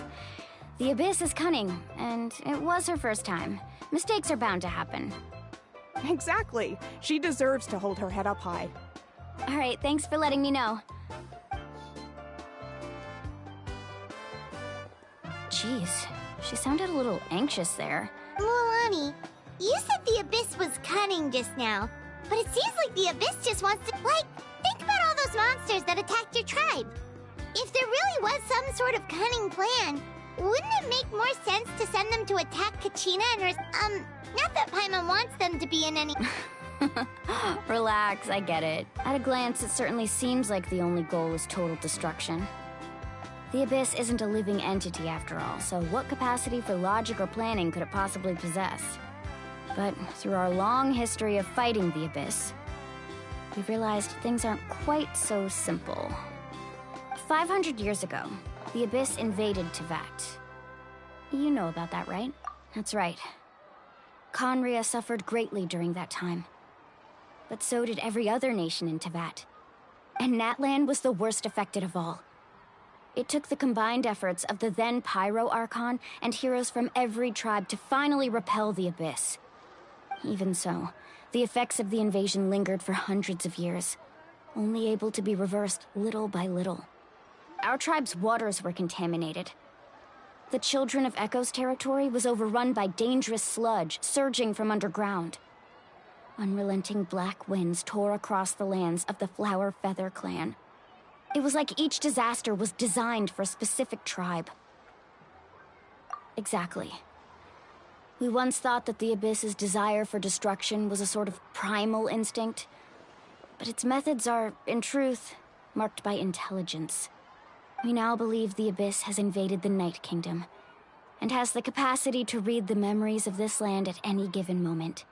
The Abyss is cunning, and it was her first time. Mistakes are bound to happen.
Exactly. She deserves to hold her head up high.
All right, thanks for letting me know. Jeez, she sounded a little anxious there.
Mualani, you said the Abyss was cunning just now, but it seems like the Abyss just wants to, think about all those monsters that attacked your tribe. If there really was some sort of cunning plan, wouldn't it make more sense to send them to attack Kachina and her, not that Paimon wants them to be in any...
Relax, I get it. At a glance, it certainly seems like the only goal is total destruction. The Abyss isn't a living entity after all, so what capacity for logic or planning could it possibly possess? But through our long history of fighting the Abyss, we've realized things aren't quite so simple. 500 years ago, the Abyss invaded Teyvat. You know about that, right? That's right. Conria suffered greatly during that time. But so did every other nation in Teyvat. And Natlan was the worst affected of all. It took the combined efforts of the then Pyro Archon and heroes from every tribe to finally repel the Abyss. Even so, the effects of the invasion lingered for hundreds of years, only able to be reversed little by little. Our tribe's waters were contaminated. The Children of Echo's territory was overrun by dangerous sludge surging from underground. Unrelenting black winds tore across the lands of the Flower Feather clan. It was like each disaster was designed for a specific tribe. Exactly. We once thought that the Abyss's desire for destruction was a sort of primal instinct, but its methods are, in truth, marked by intelligence. We now believe the Abyss has invaded the Night Kingdom, and has the capacity to read the memories of this land at any given moment.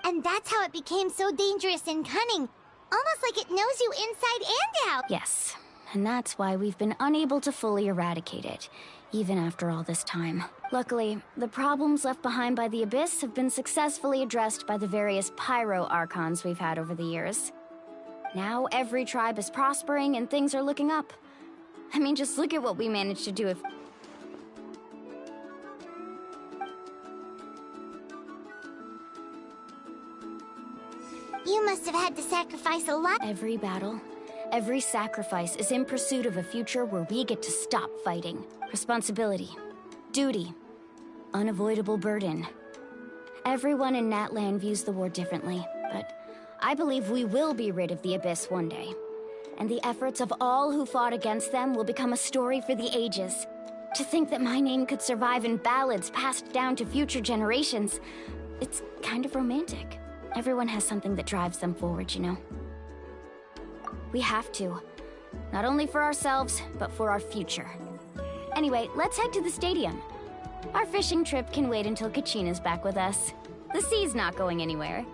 And that's how it became so dangerous and cunning. Almost like it knows you inside and out.
Yes, and that's why we've been unable to fully eradicate it, even after all this time. Luckily, the problems left behind by the Abyss have been successfully addressed by the various pyro archons we've had over the years. Now every tribe is prospering and things are looking up. I mean, just look at what we managed to do if...
You must have had to sacrifice a lot.
Every battle, every sacrifice is in pursuit of a future where we get to stop fighting. Responsibility, duty, unavoidable burden. Everyone in Natlan views the war differently, but I believe we will be rid of the Abyss one day. And the efforts of all who fought against them will become a story for the ages. To think that my name could survive in ballads passed down to future generations, it's kind of romantic. Everyone has something that drives them forward, you know? We have to. Not only for ourselves, but for our future. Anyway, let's head to the stadium. Our fishing trip can wait until Kachina's back with us. The sea's not going anywhere.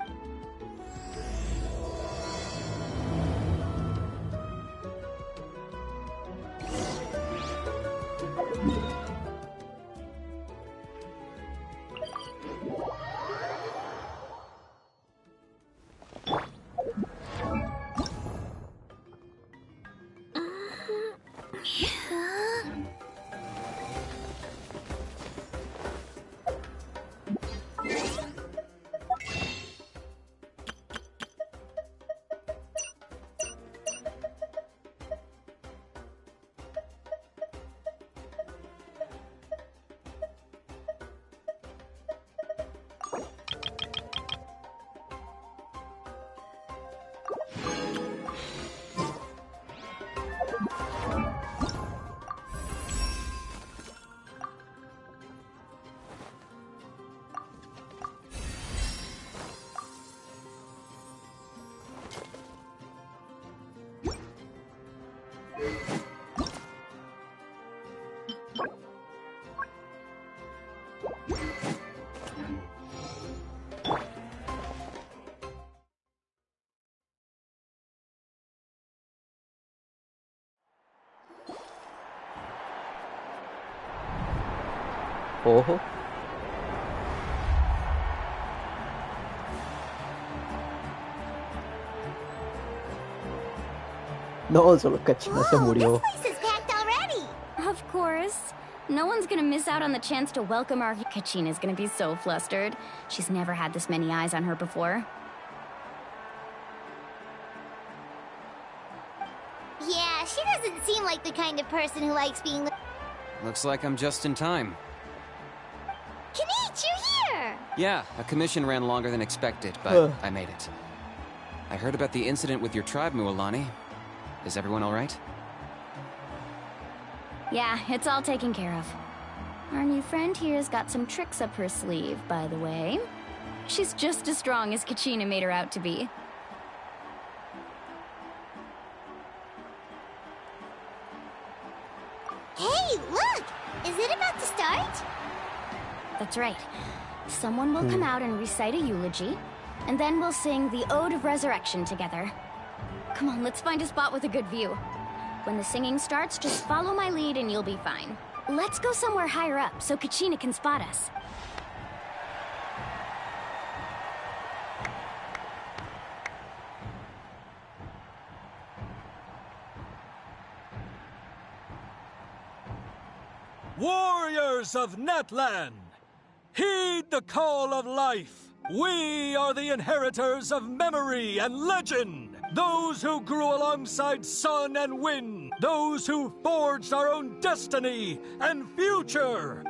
Ojo. No, solo Kachina se murió.
This place is packed already.
Of course. No one's gonna miss out on the chance to welcome our... Kachina's gonna be so flustered. She's never had this many eyes on her before.
Yeah, she doesn't seem like the kind of person who likes being...
Looks like I'm just in time.
Kanich, you're here!
Yeah, a commission ran longer than expected, but I made it. I heard about the incident with your tribe, Mualani. Is everyone all right?
Yeah, it's all taken care of. Our new friend here's got some tricks up her sleeve, by the way. She's just as strong as Kachina made her out to be.
Hey, look! Is it about to start?
That's right. Someone will come out and recite a eulogy, and then we'll sing the Ode of Resurrection together. Come on, let's find a spot with a good view. When the singing starts, just follow my lead and you'll be fine. Let's go somewhere higher up so Kachina can spot us.
Warriors of Natlan, heed the call of life. We are the inheritors of memory and legend. Those who grew alongside sun and wind. Those who forged our own destiny and future.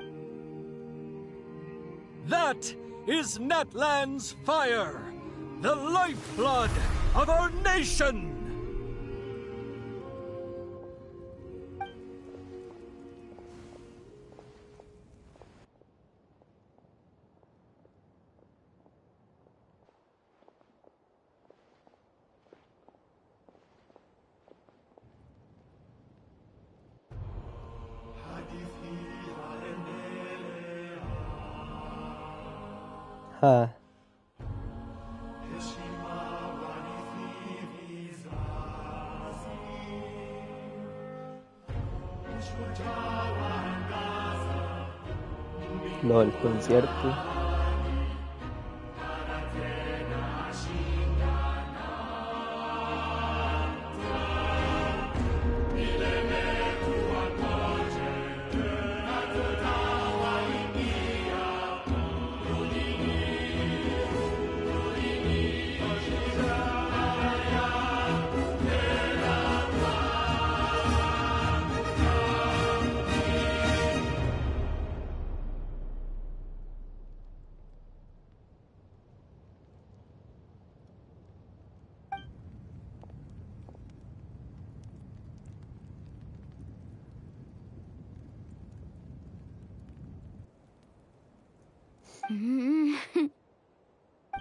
That is Natlan's fire, the lifeblood of our nation.
No, el concierto.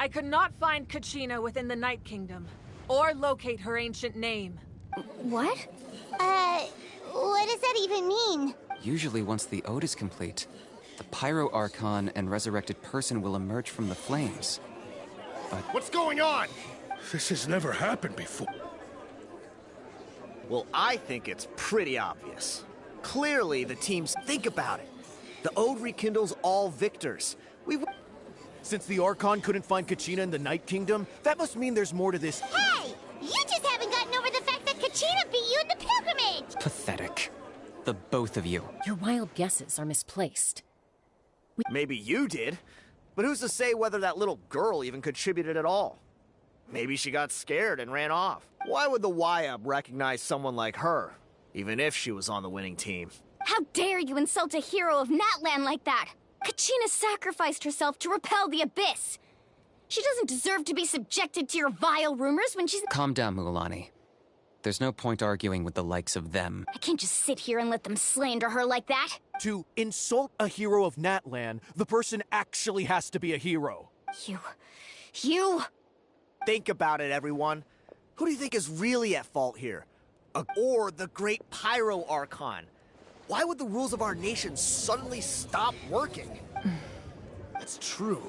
I could not find Kachina within the Night Kingdom, or locate her ancient name.
What?
What does that even mean?
Usually once the ode is complete, the Pyro Archon and resurrected person will emerge from the flames. But
what's going on? This has never happened before.
Well, I think it's pretty obvious. Clearly, the teams think about it. The ode rekindles all victors. Since the Archon couldn't find Kachina in the Night Kingdom, that must mean there's more to this.
Hey! You just haven't gotten over the fact that Kachina beat you in the pilgrimage!
pathetic. The both of you.
Your wild guesses are misplaced.
Maybe you did, but who's to say whether that little girl even contributed at all? Maybe she got scared and ran off. Why would the YUB recognize someone like her, even if she was on the winning team?
How dare you insult a hero of Natlan like that? Kachina sacrificed herself to repel the Abyss. She doesn't deserve to be subjected to your vile rumors when she's—
Calm down, Mualani. There's no point arguing with the likes of them.
I can't just sit here and let them slander her like that.
To insult a hero of Natlan, the person actually has to be a hero.
You...
Think about it, everyone. Who do you think is really at fault here? Or the great Pyro Archon? Why would the rules of our nation suddenly stop working?
That's true.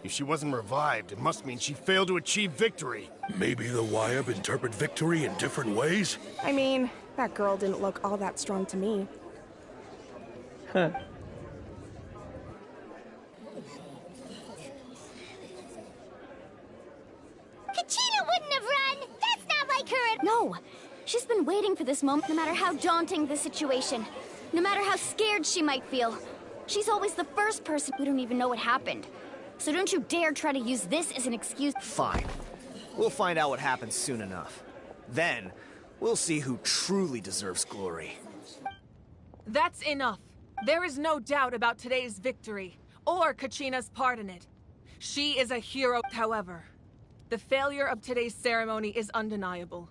If she wasn't revived, it must mean she failed to achieve victory. Maybe the YUB interpret victory in different ways?
I mean, that girl didn't look all that strong to me.
Huh.
Kachina wouldn't have run! That's not like her at—
No! She's been waiting for this moment, no matter how daunting the situation. No matter how scared she might feel. She's always the first person— We don't even know what happened. So don't you dare try to use this as an excuse—
Fine. We'll find out what happens soon enough. Then, we'll see who truly deserves glory.
That's enough. There is no doubt about today's victory, or Kachina's part in it. She is a hero, however. The failure of today's ceremony is undeniable.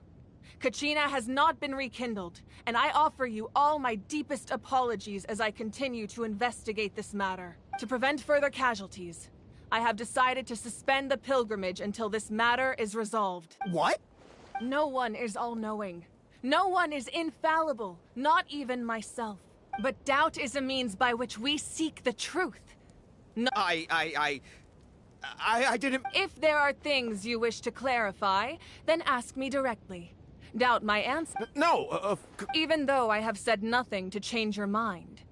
Kachina has not been rekindled, and I offer you all my deepest apologies as I continue to investigate this matter. To prevent further casualties, I have decided to suspend the pilgrimage until this matter is resolved.
What?
No one is all-knowing. No one is infallible, not even myself. But doubt is a means by which we seek the truth. No—
I didn't—
If there are things you wish to clarify, then ask me directly. Doubt my answer?
No,
Even though I have said nothing to change your mind,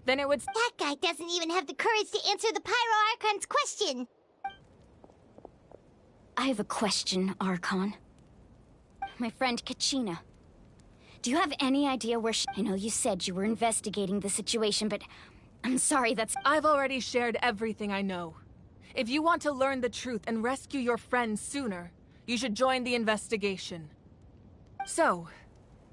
then it would—
That guy doesn't even have the courage to answer the Pyro Archon's question.
I have a question, Archon. My friend Kachina. Do you have any idea where she— I know you said you were investigating the situation, but I'm sorry, that's—
I've already shared everything I know. If you want to learn the truth and rescue your friend sooner, you should join the investigation. So,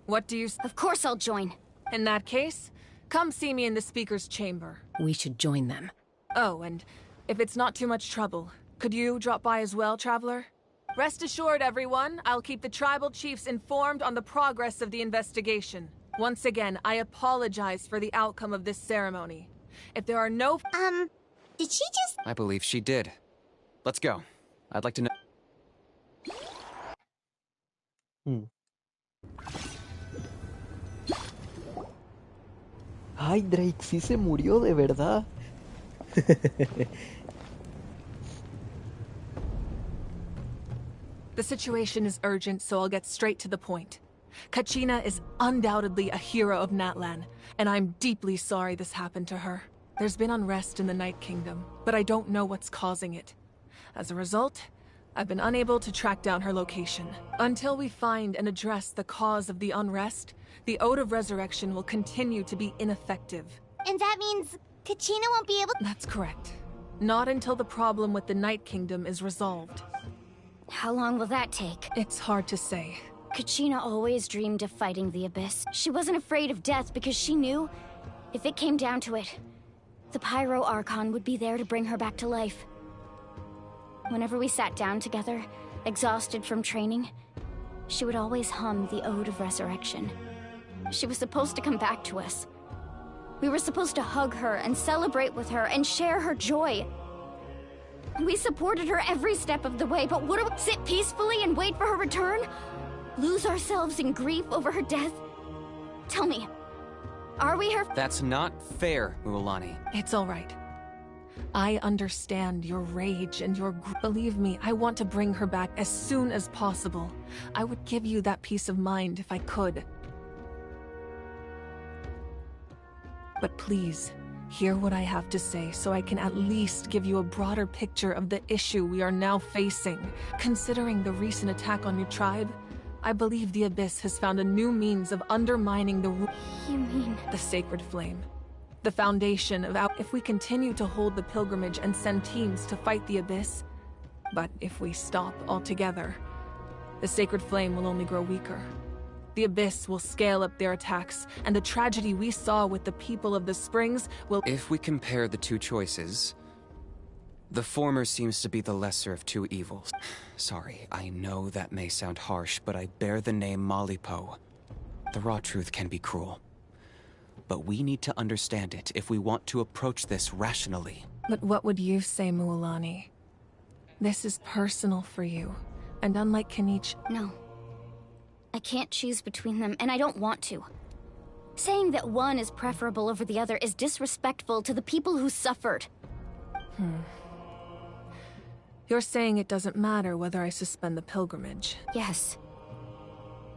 what do you—
Of course I'll join.
In that case, come see me in the speaker's chamber.
We should join them.
Oh, and if it's not too much trouble, could you drop by as well, Traveler? Rest assured, everyone, I'll keep the tribal chiefs informed on the progress of the investigation. Once again, I apologize for the outcome of this ceremony. If there are no—
Did she just—
I believe she did. Let's go. I'd like to know—
Ay, Drake sí se murió de verdad.
The situation is urgent, so I'll get straight to the point. Kachina is undoubtedly a hero of Natlan, and I'm deeply sorry this happened to her. There's been unrest in the Night Kingdom, but I don't know what's causing it. As a result, I've been unable to track down her location. Until we find and address the cause of the unrest, the Ode of Resurrection will continue to be ineffective.
And that means Kachina won't be able—
That's correct. Not until the problem with the Night Kingdom is resolved.
How long will that take?
It's hard to say.
Kachina always dreamed of fighting the Abyss. She wasn't afraid of death because she knew, if it came down to it, the Pyro Archon would be there to bring her back to life. Whenever we sat down together, exhausted from training, she would always hum the Ode of Resurrection. She was supposed to come back to us. We were supposed to hug her and celebrate with her and share her joy. We supported her every step of the way, but would we sit peacefully and wait for her return? Lose ourselves in grief over her death? Tell me, are we her—
That's not fair, Mualani.
It's all right. I understand your rage and your believe me, I want to bring her back as soon as possible. I would give you that peace of mind if I could. But please, hear what I have to say so I can at least give you a broader picture of the issue we are now facing. Considering the recent attack on your tribe, I believe the Abyss has found a new means of undermining the—
You mean—
the Sacred Flame. The foundation of our— If we continue to hold the pilgrimage and send teams to fight the Abyss, but if we stop altogether, the Sacred Flame will only grow weaker. The Abyss will scale up their attacks, and the tragedy we saw with the people of the Springs will—
If we compare the two choices, the former seems to be the lesser of two evils. Sorry, I know that may sound harsh, but I bear the name Malipo. The raw truth can be cruel. But we need to understand it if we want to approach this rationally.
But what would you say, Mualani? This is personal for you, and unlike Kenichi—
No. I can't choose between them, and I don't want to. Saying that one is preferable over the other is disrespectful to the people who suffered.
You're saying it doesn't matter whether I suspend the pilgrimage.
Yes.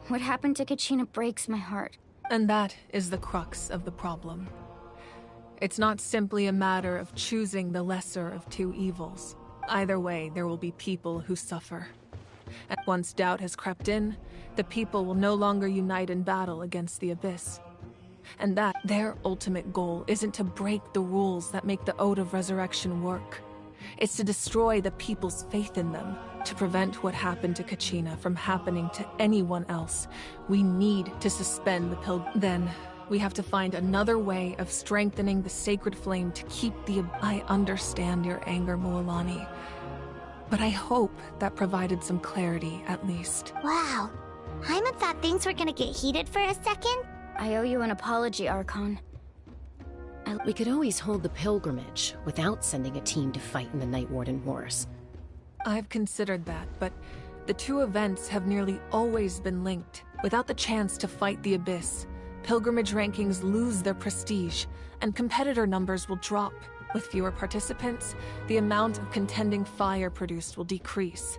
What happened to Kachina breaks my heart.
And that is the crux of the problem. It's not simply a matter of choosing the lesser of two evils. Either way, there will be people who suffer. And once doubt has crept in, the people will no longer unite in battle against the Abyss. And that their ultimate goal isn't to break the rules that make the Ode of Resurrection work. It's to destroy the people's faith in them, to prevent what happened to Kachina from happening to anyone else. We need to suspend the Then, we have to find another way of strengthening the Sacred Flame to keep the— I understand your anger, Mualani. But I hope that provided some clarity, at least.
Wow. Hyman thought things were gonna get heated for a second.
I owe you an apology, Archon.
We could always hold the pilgrimage without sending a team to fight in the Night Warden Wars.
I've considered that, but the two events have nearly always been linked. Without the chance to fight the Abyss, pilgrimage rankings lose their prestige, and competitor numbers will drop. With fewer participants, the amount of contending fire produced will decrease,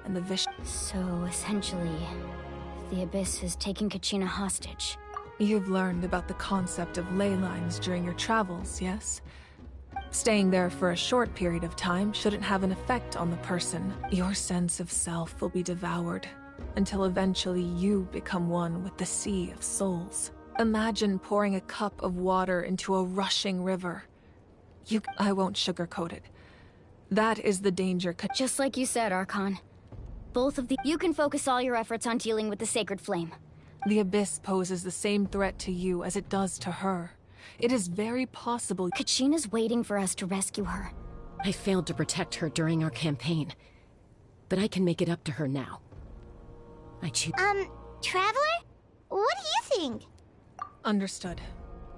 and the
So, essentially, the Abyss is taking Kachina hostage.
You've learned about the concept of ley lines during your travels, yes? Staying there for a short period of time shouldn't have an effect on the person. Your sense of self will be devoured, until eventually you become one with the Sea of Souls. Imagine pouring a cup of water into a rushing river. I won't sugarcoat it. That is the danger.
Just like you said, Archon. You can focus all your efforts on dealing with the Sacred Flame.
The Abyss poses the same threat to you as it does to her. It is very possible—
Kachina's waiting for us to rescue her.
I failed to protect her during our campaign, but I can make it up to her now. I choose—
Traveler? What do you think?
Understood.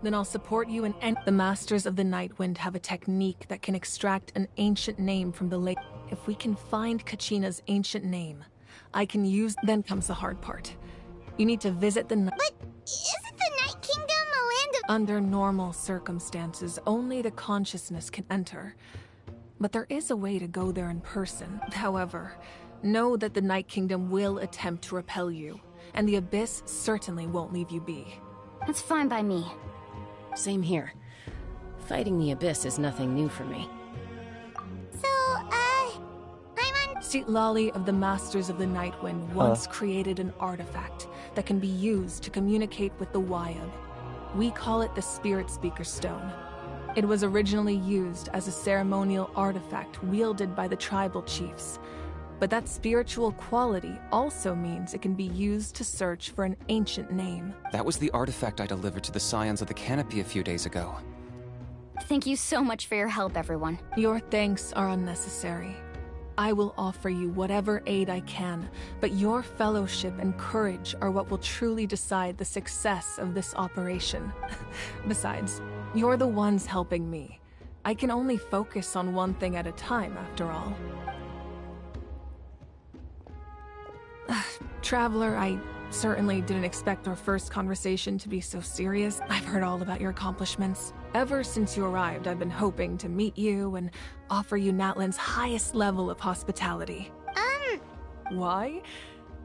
Then I'll support you in any— The Masters of the Nightwind have a technique that can extract an ancient name from the lake. If we can find Kachina's ancient name, I can use— Then comes the hard part. You need to visit the—
But isn't the Night Kingdom a land of—
Under normal circumstances, only the consciousness can enter. But there is a way to go there in person. However, know that the Night Kingdom will attempt to repel you, and the Abyss certainly won't leave you be.
That's fine by me.
Same here. Fighting the Abyss is nothing new for me.
So, I'm on...
Seat Lolly of the Masters of the Nightwind once created an artifact that can be used to communicate with the Wyab. We call it the Spirit Speaker Stone. It was originally used as a ceremonial artifact wielded by the tribal chiefs. But that spiritual quality also means it can be used to search for an ancient name.
That was the artifact I delivered to the Scions of the Canopy a few days ago.
Thank you so much for your help, everyone.
Your thanks are unnecessary. I will offer you whatever aid I can, but your fellowship and courage are what will truly decide the success of this operation. Besides, you're the ones helping me. I can only focus on one thing at a time, after all. Traveler, I certainly didn't expect our first conversation to be so serious. I've heard all about your accomplishments. Ever since you arrived, I've been hoping to meet you and offer you Natlan's highest level of hospitality. Why?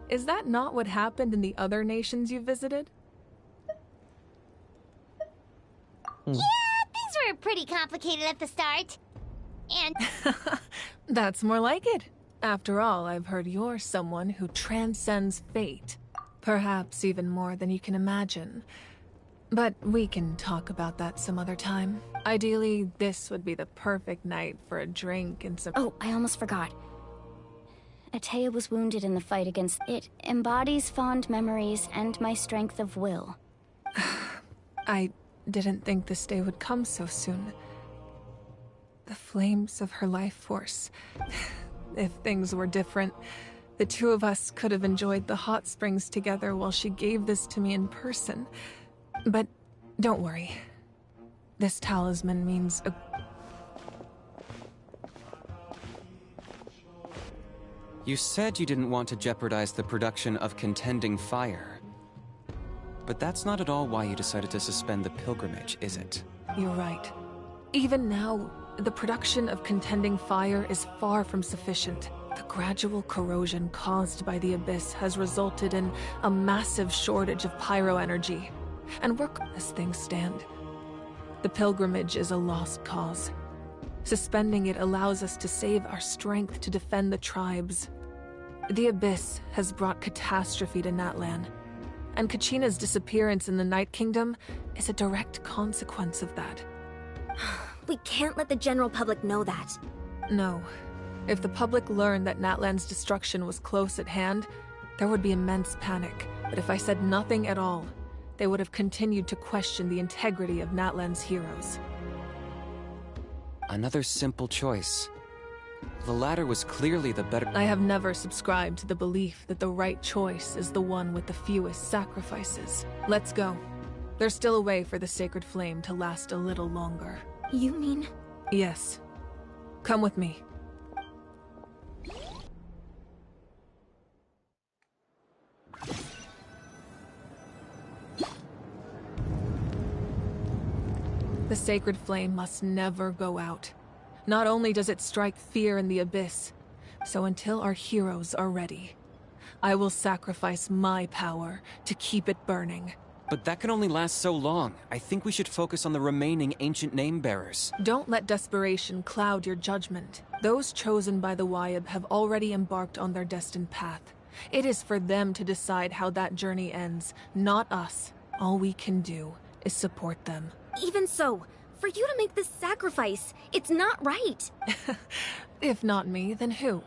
Is that not what happened in the other nations you visited?
Yeah, things were pretty complicated at the start. And...
That's more like it. After all, I've heard you're someone who transcends fate. Perhaps even more than you can imagine. But we can talk about that some other time. Ideally, this would be the perfect night for a drink and some—
Oh, I almost forgot. Atea was wounded in the fight against it. Embodies fond memories and my strength of will.
I didn't think this day would come so soon. The flames of her life force. If things were different, the two of us could have enjoyed the hot springs together while she gave this to me in person. But don't worry. This talisman means a...
You said you didn't want to jeopardize the production of contending fire. But that's not at all why you decided to suspend the pilgrimage, is it?
You're right. Even now, the production of contending fire is far from sufficient. The gradual corrosion caused by the Abyss has resulted in a massive shortage of pyro energy. And we're as things stand. The pilgrimage is a lost cause. Suspending it allows us to save our strength to defend the tribes. The Abyss has brought catastrophe to Natlan, and Kachina's disappearance in the Night Kingdom is a direct consequence of that.
We can't let the general public know that.
No. If the public learned that Natlan's destruction was close at hand, there would be immense panic. But if I said nothing at all, they would have continued to question the integrity of Natlan's heroes.
Another simple choice. The latter was clearly the better—
I have never subscribed to the belief that the right choice is the one with the fewest sacrifices. Let's go. There's still a way for the sacred flame to last a little longer.
You mean?
Yes. Come with me. The sacred flame must never go out. Not only does it strike fear in the Abyss, so until our heroes are ready, I will sacrifice my power to keep it burning.
But that can only last so long. I think we should focus on the remaining ancient name-bearers.
Don't let desperation cloud your judgment. Those chosen by the Wyab have already embarked on their destined path. It is for them to decide how that journey ends, not us. All we can do is support them.
Even so, for you to make this sacrifice, it's not right.
If not me, then who?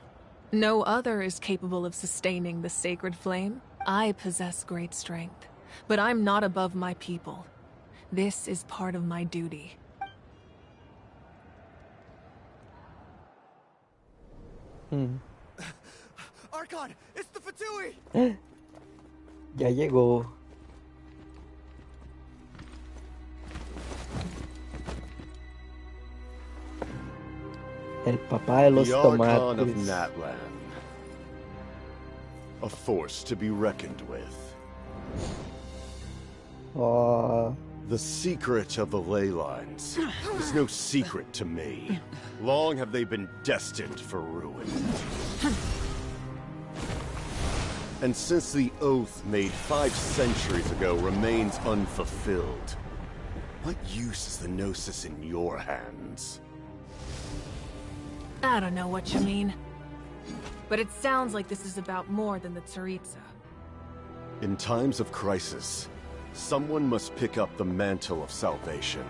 No other is capable of sustaining the sacred flame. I possess great strength, but I'm not above my people. This is part of my duty.
Archon, it's the Fatui!
Ya llegó. El papá de los
the Archon of
tomates.
Natlan. A force to be reckoned with. The secret of the ley lines is no secret to me. Long have they been destined for ruin. And since the oath made 5 centuries ago remains unfulfilled, What use is the Gnosis in your hands?
I don't know what you mean. But it sounds like this is about more than the Tsaritsa.
In times of crisis, someone must pick up the mantle of salvation.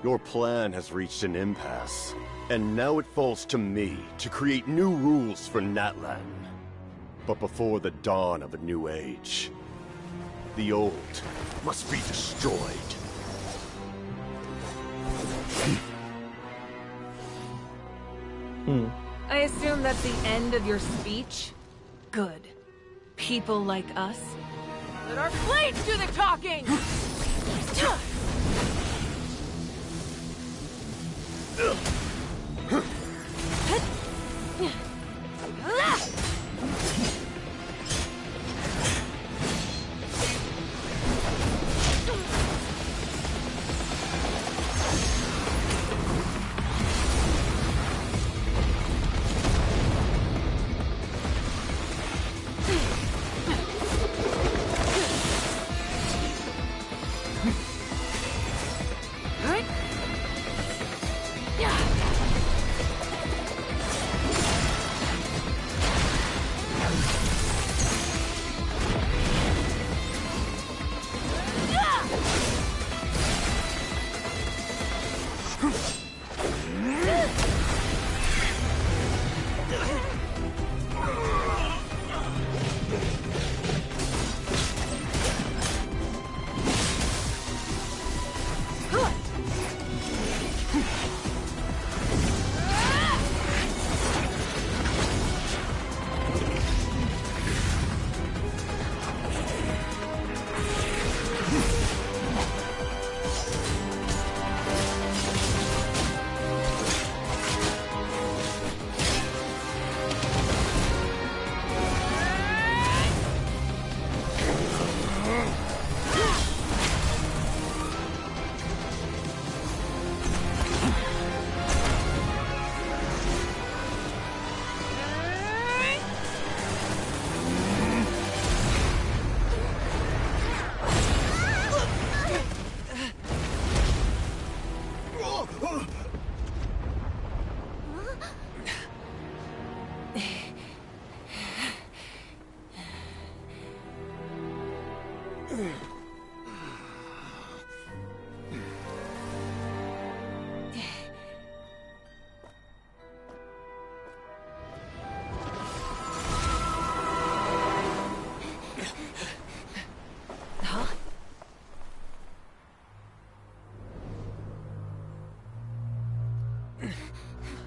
Your plan has reached an impasse, and now it falls to me to create new rules for Natlan. But before the dawn of a new age, the old must be destroyed.
I assume that's the end of your speech? Good. People like us? Let our blades do the talking!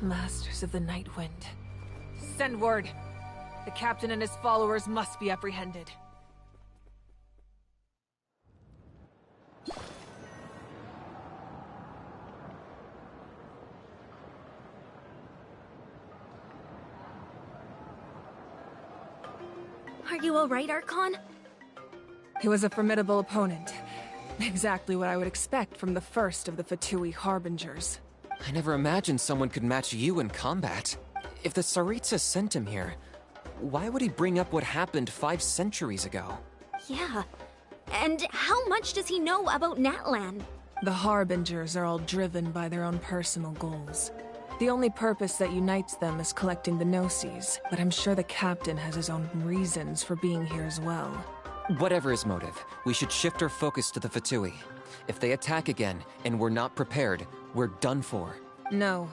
Masters of the Night Wind. Send word. The captain and his followers must be apprehended.
Are you alright, Archon?
He was a formidable opponent. Exactly what I would expect from the first of the Fatui Harbingers.
I never imagined someone could match you in combat. If the Tsaritsa sent him here, why would he bring up what happened 5 centuries ago?
Yeah. And how much does he know about Natlan?
The Harbingers are all driven by their own personal goals. The only purpose that unites them is collecting the Gnosis, but I'm sure the captain has his own reasons for being here as well.
Whatever his motive, we should shift our focus to the Fatui. If they attack again, and we're not prepared, we're done for.
No.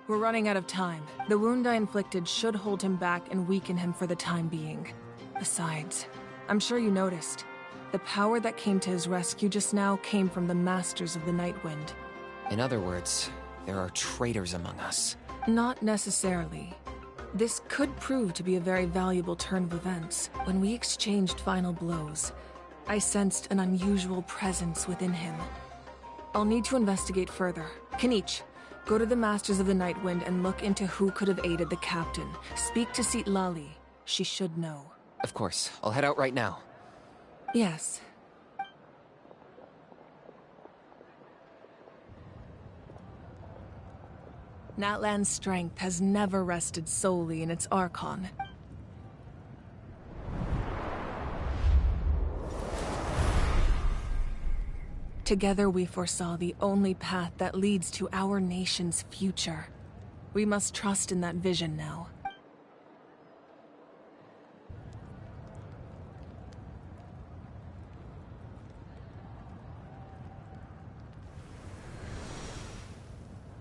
We're running out of time. The wound I inflicted should hold him back and weaken him for the time being. Besides, I'm sure you noticed. The power that came to his rescue just now came from the Masters of the Night Wind.
In other words, there are traitors among us.
Not necessarily. This could prove to be a very valuable turn of events. When we exchanged final blows, I sensed an unusual presence within him. I'll need to investigate further. Kenichi, go to the Masters of the Night Wind and look into who could have aided the captain. Speak to Citlali. She should know.
Of course. I'll head out right now.
Yes. Natlan's strength has never rested solely in its Archon. Together we foresaw the only path that leads to our nation's future. We must trust in that vision now.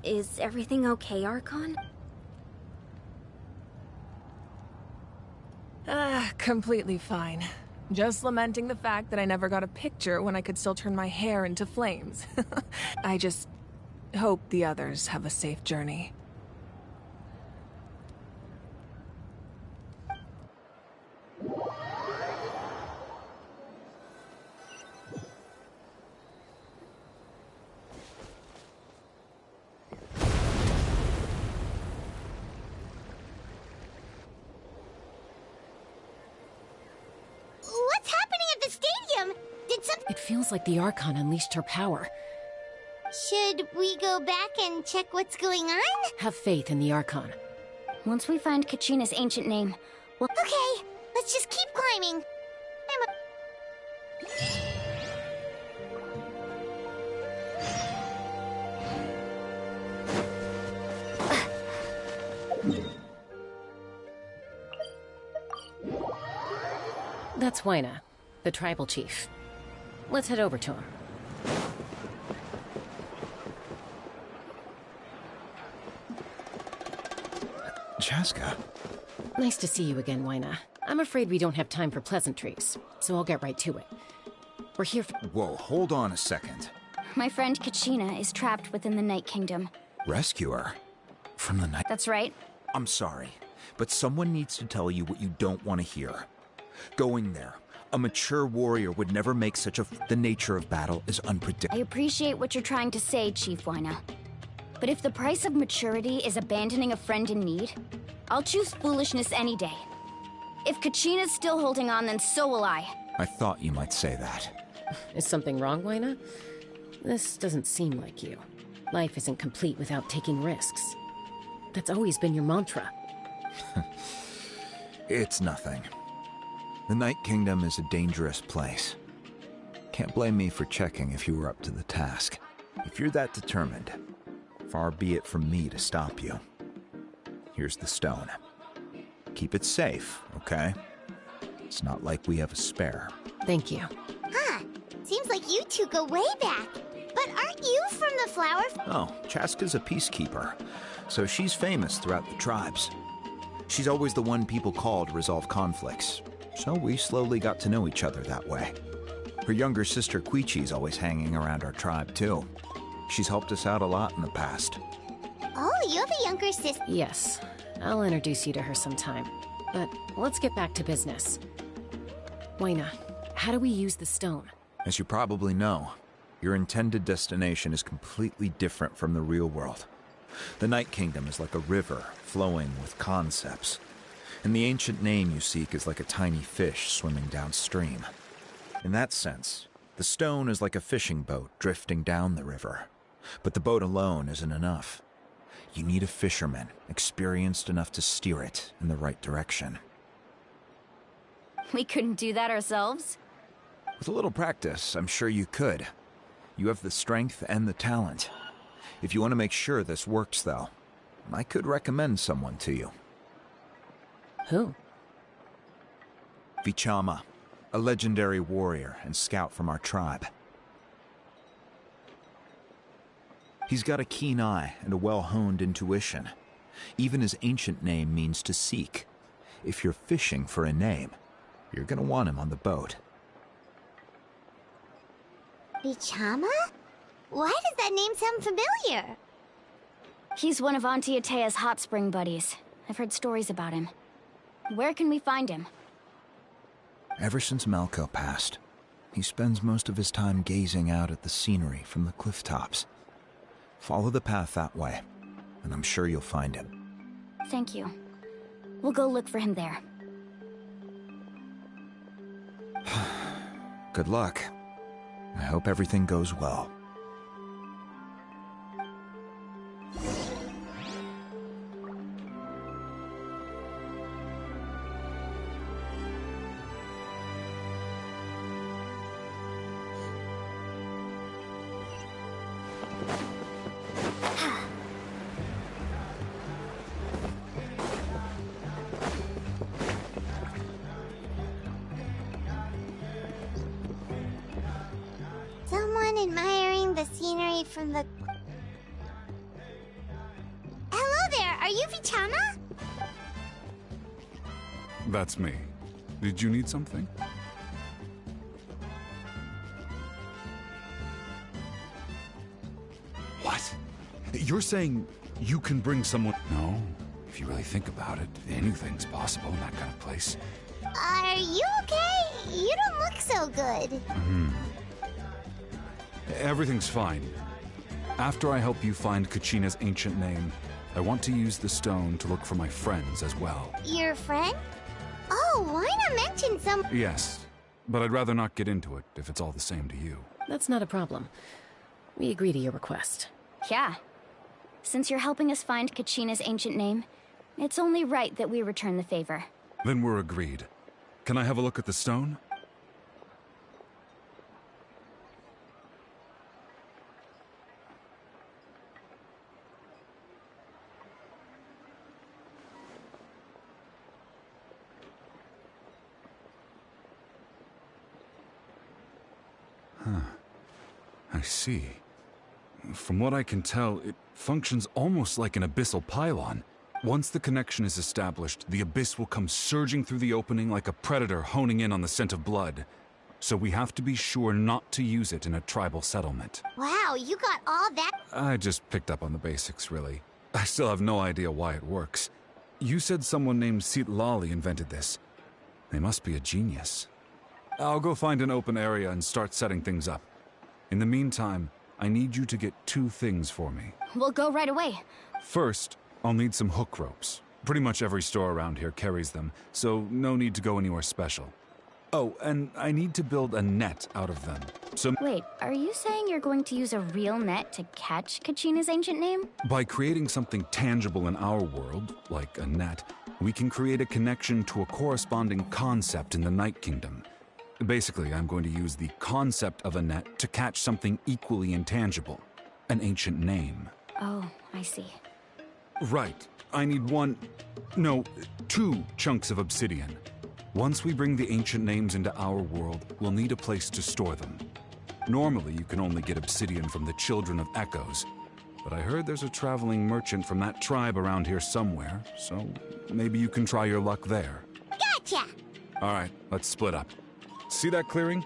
Is everything okay, Archon?
Completely fine. Just lamenting the fact that I never got a picture when I could still turn my hair into flames. I just hope the others have a safe journey.
What's happening at the stadium? Did something...
It feels like the Archon unleashed her power.
Should we go back and check what's going on?
Have faith in the Archon.
Once we find Kachina's ancient name, we'll...
Okay, let's just keep climbing.
That's Huayna, the tribal chief. Let's head over to him.
Chaska.
Nice to see you again, Huayna. I'm afraid we don't have time for pleasantries, so I'll get right to it. We're here for—
Whoa, hold on a second.
My friend Kachina is trapped within the Night Kingdom.
Rescue her? From the night—
That's right.
I'm sorry, but someone needs to tell you what you don't want to hear. Going there, a mature warrior would never make such a— The nature of battle is unpredictable.
I appreciate what you're trying to say, Chief Huayna. But if the price of maturity is abandoning a friend in need, I'll choose foolishness any day. If Kachina's still holding on, then so will I.
I thought you might say that.
Is something wrong, Huayna? This doesn't seem like you. Life isn't complete without taking risks. That's always been your mantra.
It's nothing. The Night Kingdom is a dangerous place. Can't blame me for checking if you were up to the task. If you're that determined, far be it from me to stop you. Here's the stone. Keep it safe, okay? It's not like we have a spare.
Thank you.
Huh. Seems like you two go way back. But aren't you from the flower...
Oh, Chaska's a peacekeeper, so she's famous throughout the tribes. She's always the one people call to resolve conflicts, so we slowly got to know each other that way. Her younger sister Quichi's always hanging around our tribe, too. She's helped us out a lot in the past.
Oh, you have a younger sister.
Yes. I'll introduce you to her sometime. But let's get back to business. Huayna, how do we use the stone?
As you probably know, your intended destination is completely different from the real world. The Night Kingdom is like a river flowing with concepts, and the ancient name you seek is like a tiny fish swimming downstream. In that sense, the stone is like a fishing boat drifting down the river, but the boat alone isn't enough. You need a fisherman experienced enough to steer it in the right direction.
We couldn't do that ourselves?
With a little practice, I'm sure you could. You have the strength and the talent. If you want to make sure this works, though, I could recommend someone to you.
Who?
Vichama, a legendary warrior and scout from our tribe. He's got a keen eye and a well-honed intuition. Even his ancient name means to seek. If you're fishing for a name, you're gonna want him on the boat.
Vichama? Why does that name sound familiar?
He's one of Auntie Atea's hot spring buddies. I've heard stories about him. Where can we find him?
Ever since Malco passed, he spends most of his time gazing out at the scenery from the cliff tops. Follow the path that way, and I'm sure you'll find him.
Thank you. We'll go look for him there.
Good luck. I hope everything goes well.
admiring the scenery from the... Hello there, are you Vichama?
That's me. Did you need something? What? You're saying you can bring someone... No. If you really think about it, anything's possible in that kind of place.
Are you okay? You don't look so good.
Everything's fine. After I help you find Kachina's ancient name, I want to use the stone to look for my friends as well.
Your friend? Oh, why not mention some...
Yes, but I'd rather not get into it if it's all the same to you.
That's not a problem. We agree to your request.
Yeah. Since you're helping us find Kachina's ancient name, it's only right that we return the favor.
Then we're agreed. Can I have a look at the stone? Huh. I see. From what I can tell, it functions almost like an abyssal pylon. Once the connection is established, the abyss will come surging through the opening like a predator honing in on the scent of blood. So we have to be sure not to use it in a tribal settlement.
Wow, you got all that?
I just picked up on the basics, really. I still have no idea why it works. You said someone named Lali invented this. They must be a genius. I'll go find an open area and start setting things up. In the meantime, I need you to get 2 things for me.
We'll go right away.
First, I'll need some hook ropes. Pretty much every store around here carries them, so no need to go anywhere special. Oh, and I need to build a net out of them. So
Wait, are you saying you're going to use a real net to catch Kachina's ancient name?
by creating something tangible in our world, like a net, we can create a connection to a corresponding concept in the Night Kingdom. Basically, I'm going to use the concept of a net to catch something equally intangible. An ancient name.
Oh, I see.
Right. I need 2 chunks of obsidian. Once we bring the ancient names into our world, we'll need a place to store them. Normally, you can only get obsidian from the Children of Echoes, but I heard there's a traveling merchant from that tribe around here somewhere, so maybe you can try your luck there.
Gotcha!
Alright, let's split up. See that clearing?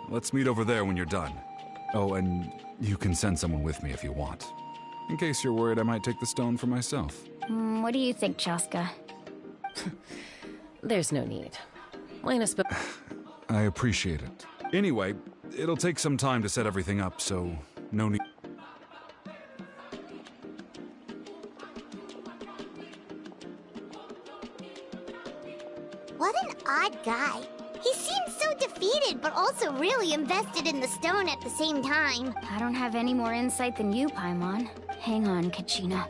Let's meet over there when you're done. Oh, and you can send someone with me if you want. In case you're worried I might take the stone for myself.
What do you think, Chaska?
There's no need. Lena
I appreciate it. Anyway, it'll take some time to set everything up, so no need.
What an odd guy. He seems so defeated, but also really invested in the stone at the same time.
I don't have any more insight than you, Paimon. Hang on, Kachina.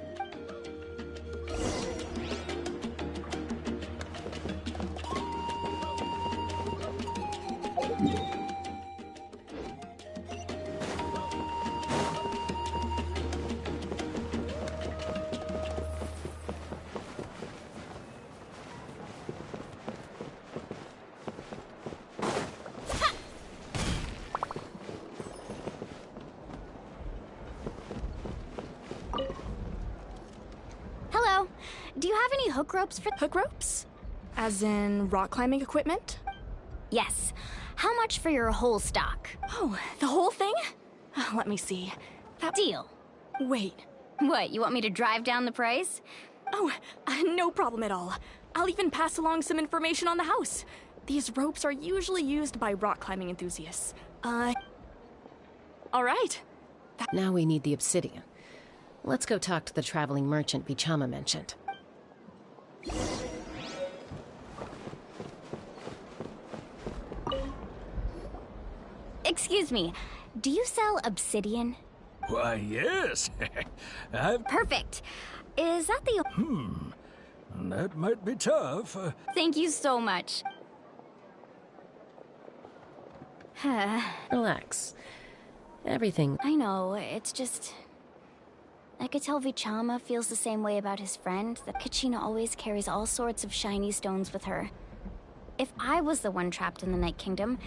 Hello. Do you have any hook ropes for...
Hook ropes? As in rock climbing equipment?
Yes. How much for your whole stock?
Oh, the whole thing? Let me see.
Deal.
Wait.
What, you want me to drive down the price?
Oh, no problem at all. I'll even pass along some information on the house. These ropes are usually used by rock climbing enthusiasts. All right.
Now we need the obsidian. Let's go talk to the traveling merchant Vichama mentioned.
Excuse me, do you sell obsidian?
Why, yes.
Perfect. Is that the...
That might be tough.
Thank you so much.
Relax. Everything...
I know, it's just... I could tell Vichama feels the same way about his friend, that Kachina always carries all sorts of shiny stones with her. If I was the one trapped in the Night Kingdom,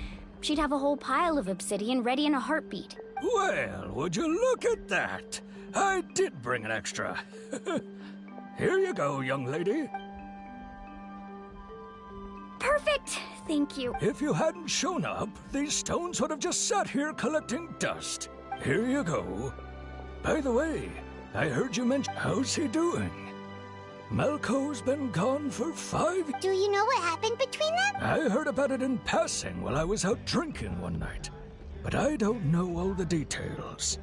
she'd have a whole pile of obsidian ready in a heartbeat.
Well, would you look at that? I did bring an extra. Here you go, young lady.
Perfect! Thank you.
If you hadn't shown up, these stones would have just sat here collecting dust. Here you go. By the way, I heard you mention... How's he doing? Malco's been gone for 5...
Do you know what happened between them?
I heard about it in passing while I was out drinking one night. But I don't know all the details.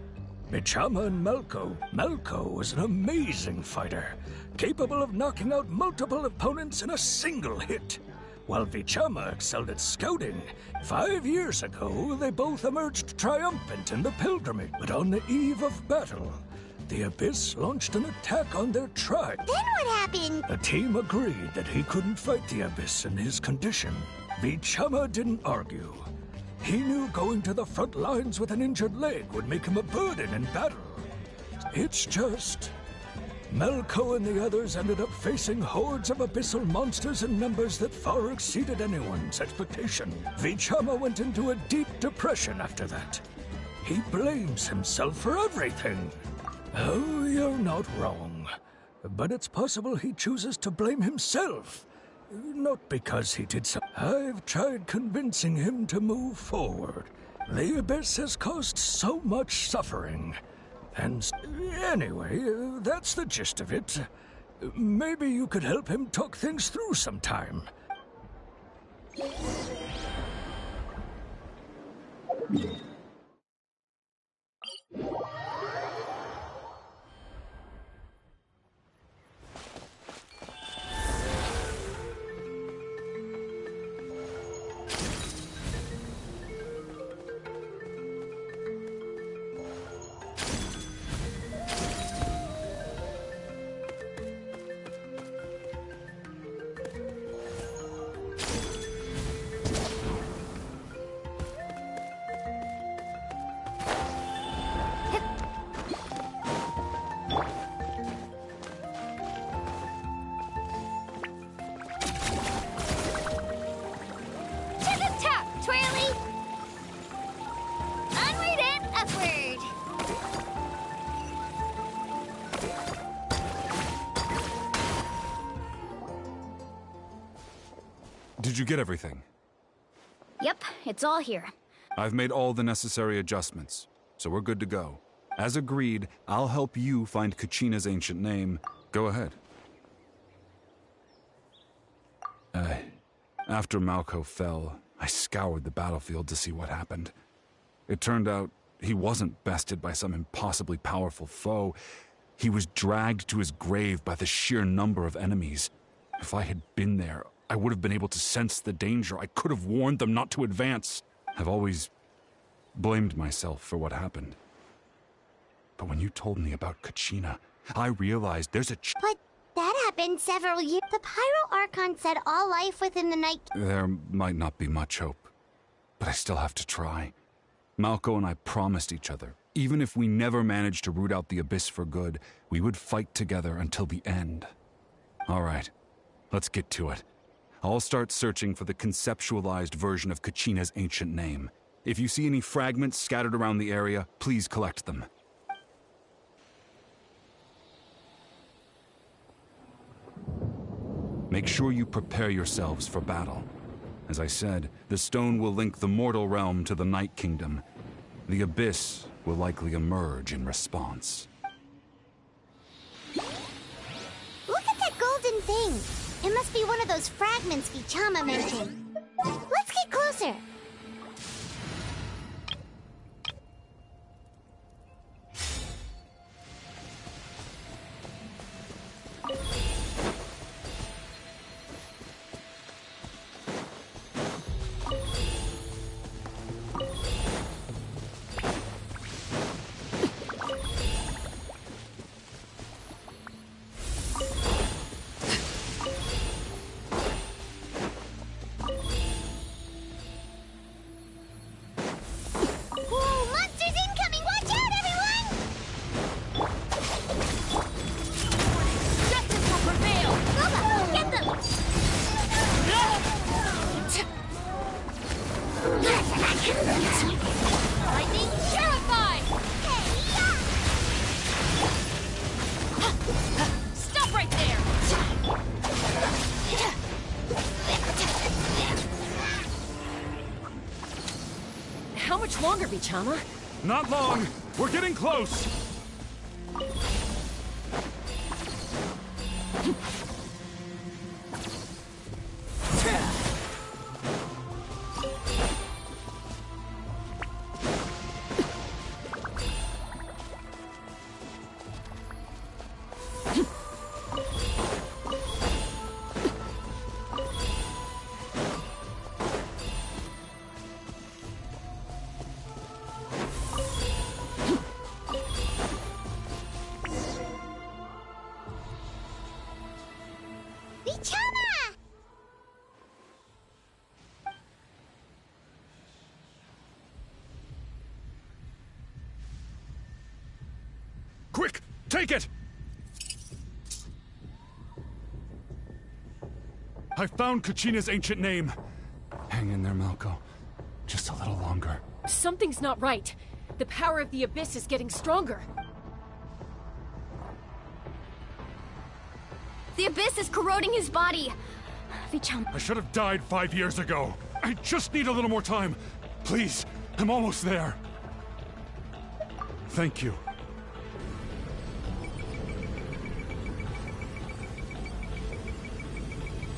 Vichama and Malco. Malco was an amazing fighter, capable of knocking out multiple opponents in a single hit. While Vichama excelled at scouting, 5 years ago they both emerged triumphant in the pilgrimage. But on the eve of battle, the Abyss launched an attack on their tribe.
Then what happened?
The team agreed that he couldn't fight the Abyss in his condition. Vichama didn't argue. He knew going to the front lines with an injured leg would make him a burden in battle. It's just... Malco and the others ended up facing hordes of abyssal monsters in numbers that far exceeded anyone's expectation. Vichama went into a deep depression after that. He blames himself for everything. Oh, you're not wrong. But it's possible he chooses to blame himself. Not because he did so. I've tried convincing him to move forward. The Abyss has caused so much suffering. And anyway, that's the gist of it. Maybe you could help him talk things through sometime.
Did you get everything?
Yep, it's all here.
I've made all the necessary adjustments, so we're good to go. As agreed, I'll help you find Kachina's ancient name. Go ahead. After Malco fell, I scoured the battlefield to see what happened. It turned out he wasn't bested by some impossibly powerful foe. He was dragged to his grave by the sheer number of enemies. If I had been there, I would have been able to sense the danger. I could have warned them not to advance. I've always blamed myself for what happened. But when you told me about Kachina, I realized there's a
But that happened several years. The Pyro Archon said all life within the night...
There might not be much hope, but I still have to try. Malco and I promised each other, even if we never managed to root out the Abyss for good, we would fight together until the end. All right, let's get to it. I'll start searching for the conceptualized version of Kachina's ancient name. If you see any fragments scattered around the area, please collect them. Make sure you prepare yourselves for battle. As I said, the stone will link the mortal realm to the Night Kingdom. The Abyss will likely emerge in response.
Look at that golden thing! It must be one of those fragments Vichama mentioned. Let's get closer!
much longer, Vichama?
Not long. We're getting close.
Vichama!
Quick, take it! I found Kachina's ancient name. Hang in there, Malko. Just a little longer.
Something's not right. The power of the Abyss is getting stronger.
The Abyss is corroding his body. Vichama.
I should have died 5 years ago. I just need a little more time. Please, I'm almost there. Thank you.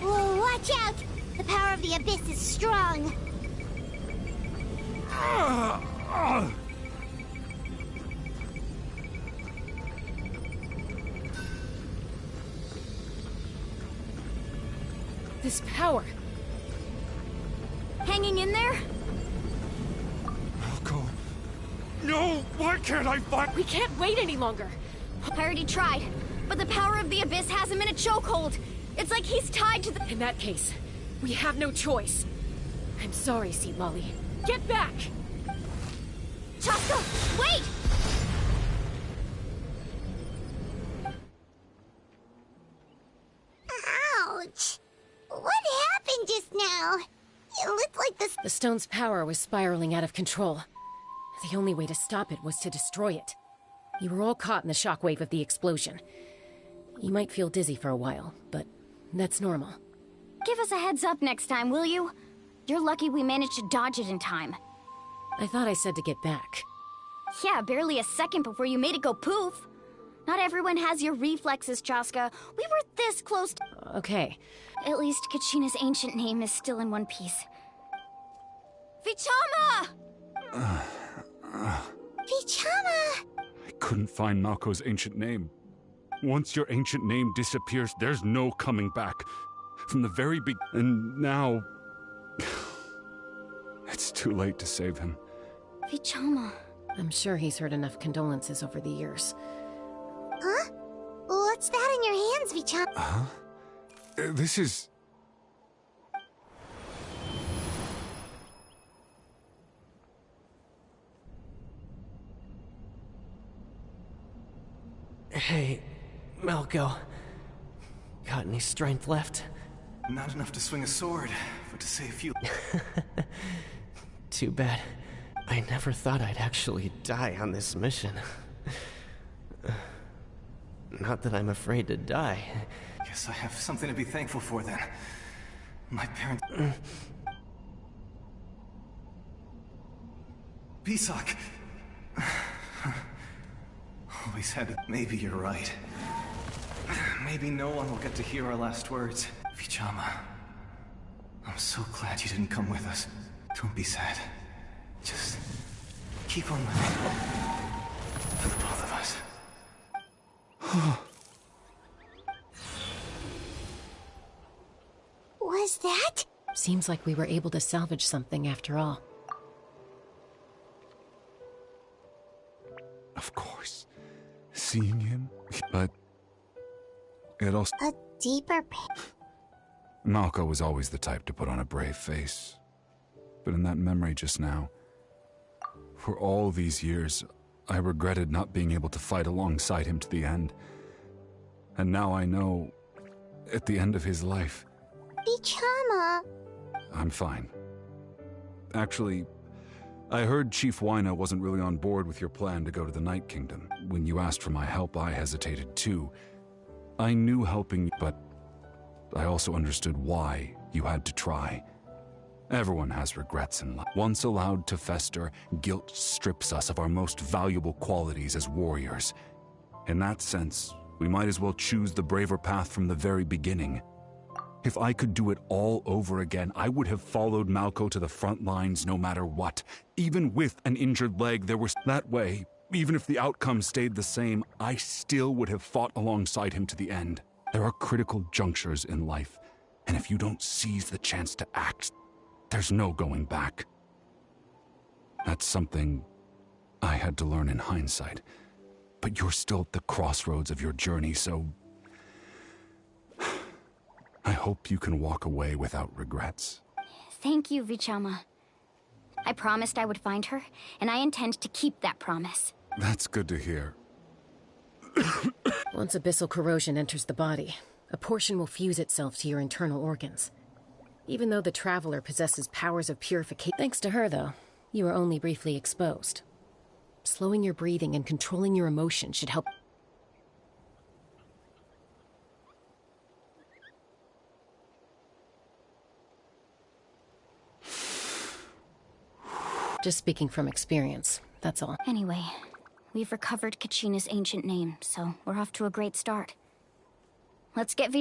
Whoa, watch out! The power of the Abyss is strong.
This power.
Hanging in there?
Malko. No, why can't I find—
We can't wait any longer.
I already tried, but the power of the Abyss has him in a chokehold. It's like he's tied to the—
In that case, we have no choice. I'm sorry, Seat Lolly. Get back!
Chaska, wait!
Ouch! What happened just now? It looked like
The stone's power was spiraling out of control. The only way to stop it was to destroy it. You were all caught in the shockwave of the explosion. You might feel dizzy for a while, but that's normal.
Give us a heads up next time, will you? You're lucky we managed to dodge it in time.
I thought I said to get back.
Yeah, barely a second before you made it go poof. Not everyone has your reflexes, Chaska. We were this close to—
Okay.
At least Kachina's ancient name is still in one piece. Vichama!
Vichama!
I couldn't find Malko's ancient name. Once your ancient name disappears, there's no coming back. From the very and now... It's too late to save him.
Vichama.
I'm sure he's heard enough condolences over the years.
Huh? What's that in your hands, Vichama?
Huh? This is...
Hey, Malko. Got any strength left?
Not enough to swing a sword, but to save you.
Too bad. I never thought I'd actually die on this mission. Not that I'm afraid to die.
Guess I have something to be thankful for then. My parents... Pisak! Always had to... Maybe you're right. Maybe no one will get to hear our last words. Vichama, I'm so glad you didn't come with us. Don't be sad. Just keep on living. For the both of us.
Was that?
Seems like we were able to salvage something after all.
Of course. Seeing him, but... It also...
A deeper pain.
Malko was always the type to put on a brave face. But in that memory just now, for all these years, I regretted not being able to fight alongside him to the end. And now I know, at the end of his life...
Vichama.
I'm fine. Actually, I heard Chief Wyna wasn't really on board with your plan to go to the Night Kingdom. When you asked for my help, I hesitated too. I knew helping, but I also understood why you had to try. Everyone has regrets in life. Once allowed to fester, guilt strips us of our most valuable qualities as warriors. In that sense, we might as well choose the braver path from the very beginning. If I could do it all over again, I would have followed Malco to the front lines no matter what. Even with an injured leg, there was that way. Even if the outcome stayed the same, I still would have fought alongside him to the end. There are critical junctures in life, and if you don't seize the chance to act, there's no going back. That's something I had to learn in hindsight. But you're still at the crossroads of your journey, so I hope you can walk away without regrets.
Thank you, Vichama. I promised I would find her, and I intend to keep that promise.
That's good to hear.
Once abyssal corrosion enters the body, a portion will fuse itself to your internal organs. Even though the Traveler possesses powers of purification, thanks to her, though, you are only briefly exposed. Slowing your breathing and controlling your emotions should help. Just speaking from experience, that's all.
Anyway, we've recovered Kachina's ancient name, so we're off to a great start. Let's get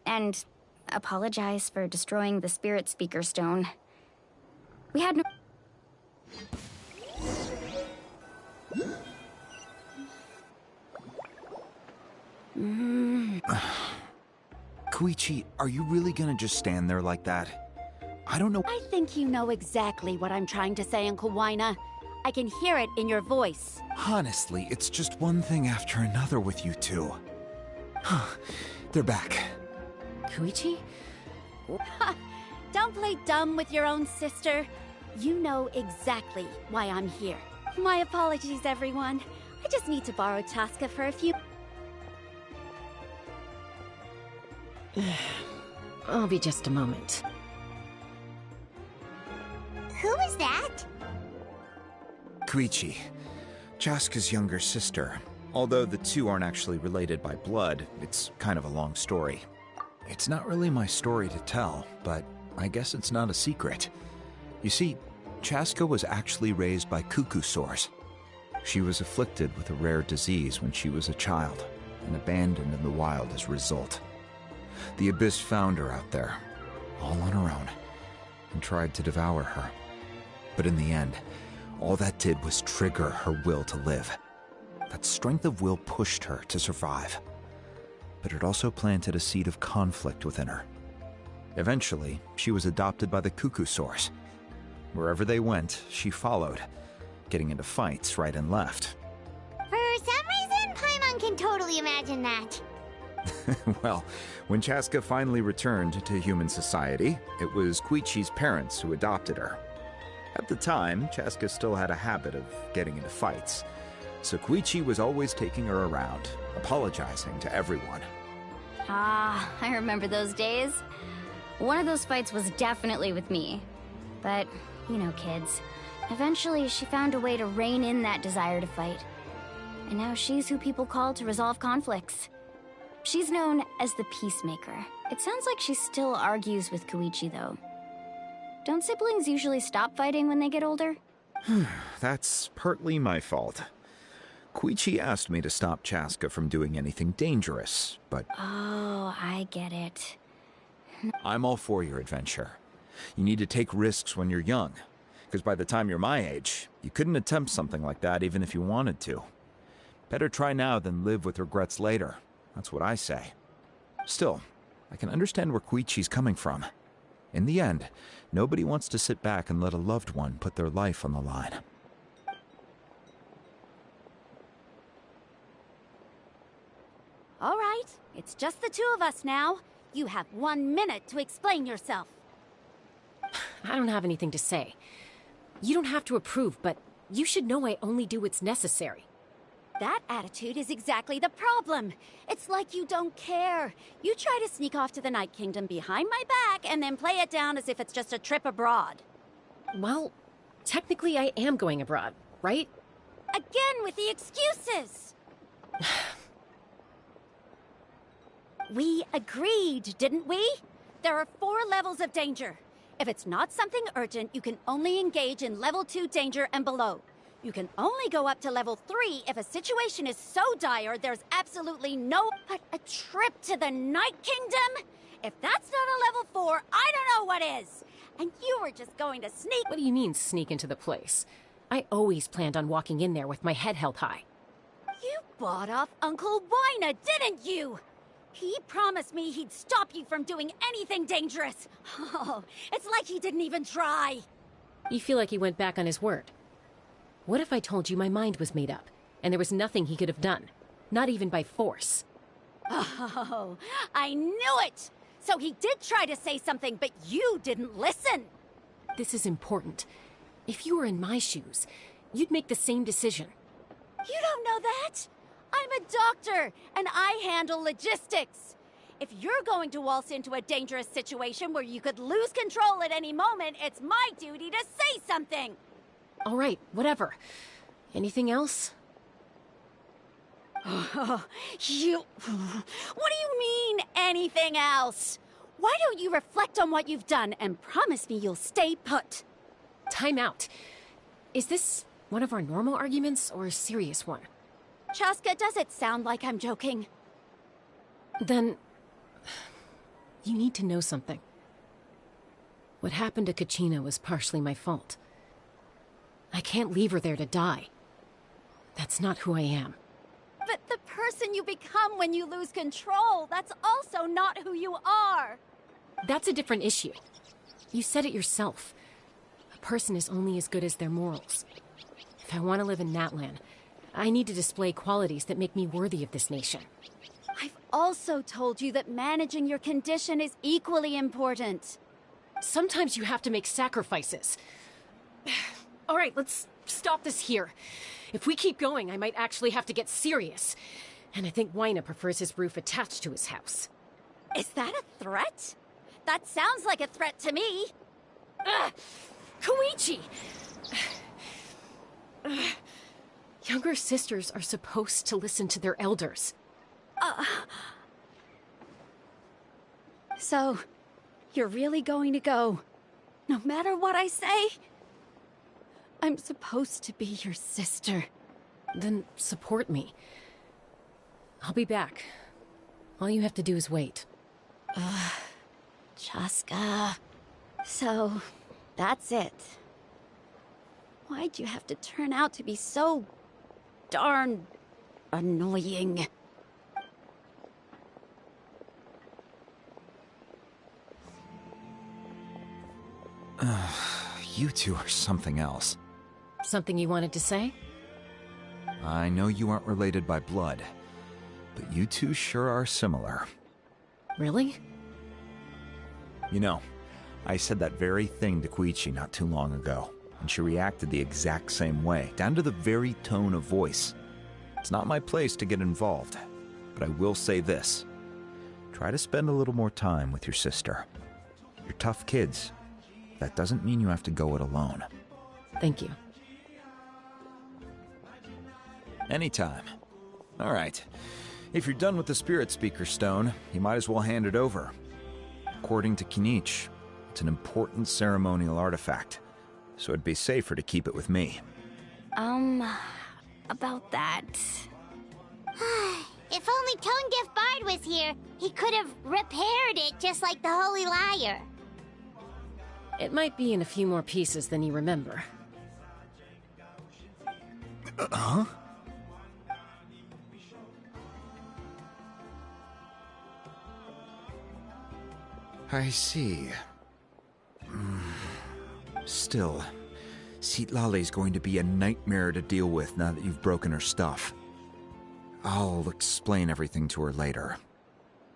and apologize for destroying the Spirit Speaker Stone. We had no...
Koichi, are you really gonna just stand there like that? I don't know.
I think you know exactly what I'm trying to say, Uncle Waina. I can hear it in your voice.
Honestly, it's just one thing after another with you two. They're back.
Koichi?
Don't play dumb with your own sister. You know exactly why I'm here. My apologies, everyone. I just need to borrow Chaska for a few...
I'll be just a moment.
Who is that?
Koichi, Chaska's younger sister. Although the two aren't actually related by blood, it's kind of a long story. It's not really my story to tell, but I guess it's not a secret. You see, Chaska was actually raised by cuckoo sores. She was afflicted with a rare disease when she was a child, and abandoned in the wild as a result. The Abyss found her out there, all on her own, and tried to devour her. But in the end, all that did was trigger her will to live. That strength of will pushed her to survive. But it also planted a seed of conflict within her. Eventually, she was adopted by the cuckoo sores. Wherever they went, she followed, getting into fights right and left.
For some reason, Paimon can totally imagine that.
Well, when Chaska finally returned to human society, it was Koichi's parents who adopted her. At the time, Chaska still had a habit of getting into fights, so Koichi was always taking her around, apologizing to everyone.
Ah, I remember those days. One of those fights was definitely with me. But, you know, kids. Eventually, she found a way to rein in that desire to fight. And now she's who people call to resolve conflicts. She's known as the Peacemaker. It sounds like she still argues with Koichi, though. Don't siblings usually stop fighting when they get older?
That's partly my fault. Koichi asked me to stop Chaska from doing anything dangerous, but...
Oh, I get it.
I'm all for your adventure. You need to take risks when you're young, because by the time you're my age, you couldn't attempt something like that even if you wanted to. Better try now than live with regrets later. That's what I say. Still, I can understand where Koichi's coming from. In the end, nobody wants to sit back and let a loved one put their life on the line.
All right, it's just the two of us now. You have 1 minute to explain yourself.
I don't have anything to say. You don't have to approve, but you should know I only do what's necessary.
That attitude is exactly the problem. It's like you don't care. You try to sneak off to the Night Kingdom behind my back and then play it down as if it's just a trip abroad.
Well, technically I am going abroad, right?
Again with the excuses! We agreed, didn't we? There are 4 levels of danger. If it's not something urgent, you can only engage in level 2 danger and below. You can only go up to level 3 if a situation is so dire there's absolutely no... But a trip to the Night Kingdom? If that's not a level 4, I don't know what is! And you were just going to sneak...
What do you mean, sneak into the place? I always planned on walking in there with my head held high.
You bought off Uncle Wina, didn't you? He promised me he'd stop you from doing anything dangerous. Oh, it's like he didn't even try.
You feel like he went back on his word. What if I told you my mind was made up, and there was nothing he could have done? Not even by force.
Oh, I knew it! So he did try to say something, but you didn't listen.
This is important. If you were in my shoes, you'd make the same decision.
You don't know that? I'm a doctor, and I handle logistics. If you're going to waltz into a dangerous situation where you could lose control at any moment, it's my duty to say something.
All right, whatever. Anything else?
What do you mean, anything else? Why don't you reflect on what you've done and promise me you'll stay put?
Time out. Is this one of our normal arguments or a serious one?
Chaska, does it sound like I'm joking?
Then... you need to know something. What happened to Kachina was partially my fault. I can't leave her there to die. That's not who I am.
But the person you become when you lose control, that's also not who you are.
That's a different issue. You said it yourself. A person is only as good as their morals. If I want to live in Natlan, I need to display qualities that make me worthy of this nation.
I've also told you that managing your condition is equally important.
Sometimes you have to make sacrifices. All right, let's stop this here. If we keep going, I might actually have to get serious. And I think Wina prefers his roof attached to his house.
Is that a threat? That sounds like a threat to me.
Koichi! Younger sisters are supposed to listen to their elders.
So, you're really going to go, no matter what I say? I'm supposed to be your sister.
Then support me. I'll be back. All you have to do is wait.
Chaska. So, that's it. Why'd you have to turn out to be so darn annoying?
You two are something else.
Something you wanted to say?
I know you aren't related by blood, but you two sure are similar.
Really?
You know, I said that very thing to Koichi not too long ago, and she reacted the exact same way, down to the very tone of voice. It's not my place to get involved, but I will say this. Try to spend a little more time with your sister. You're tough kids. That doesn't mean you have to go it alone.
Thank you.
Anytime. All right. If you're done with the Spirit Speaker Stone, you might as well hand it over. According to Kinich, it's an important ceremonial artifact, so it'd be safer to keep it with me.
About that...
If only Tonegif Bard was here, he could have repaired it just like the Holy Liar.
It might be in a few more pieces than you remember.
Huh? I see. Still, Citlali's going to be a nightmare to deal with now that you've broken her stuff. I'll explain everything to her later.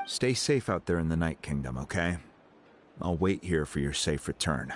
Stay safe out there in the Night Kingdom, okay? I'll wait here for your safe return.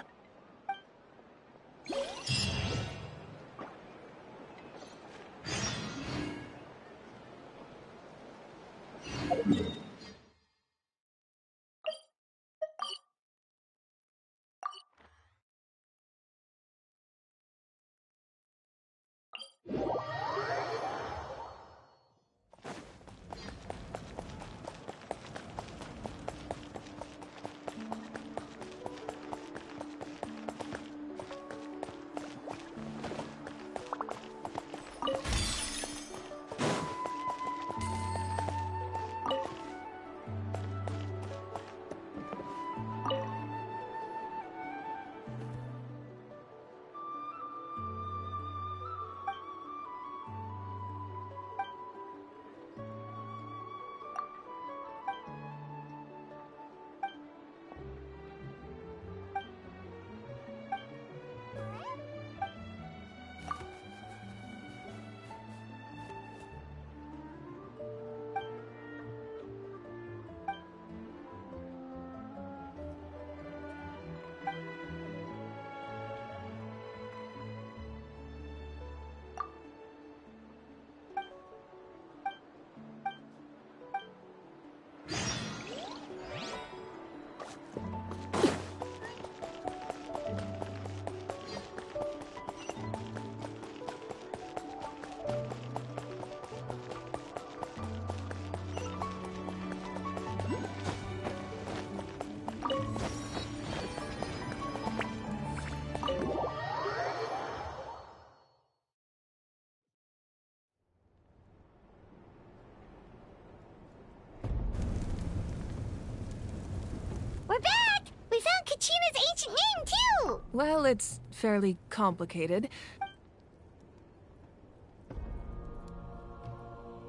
Well, it's fairly complicated.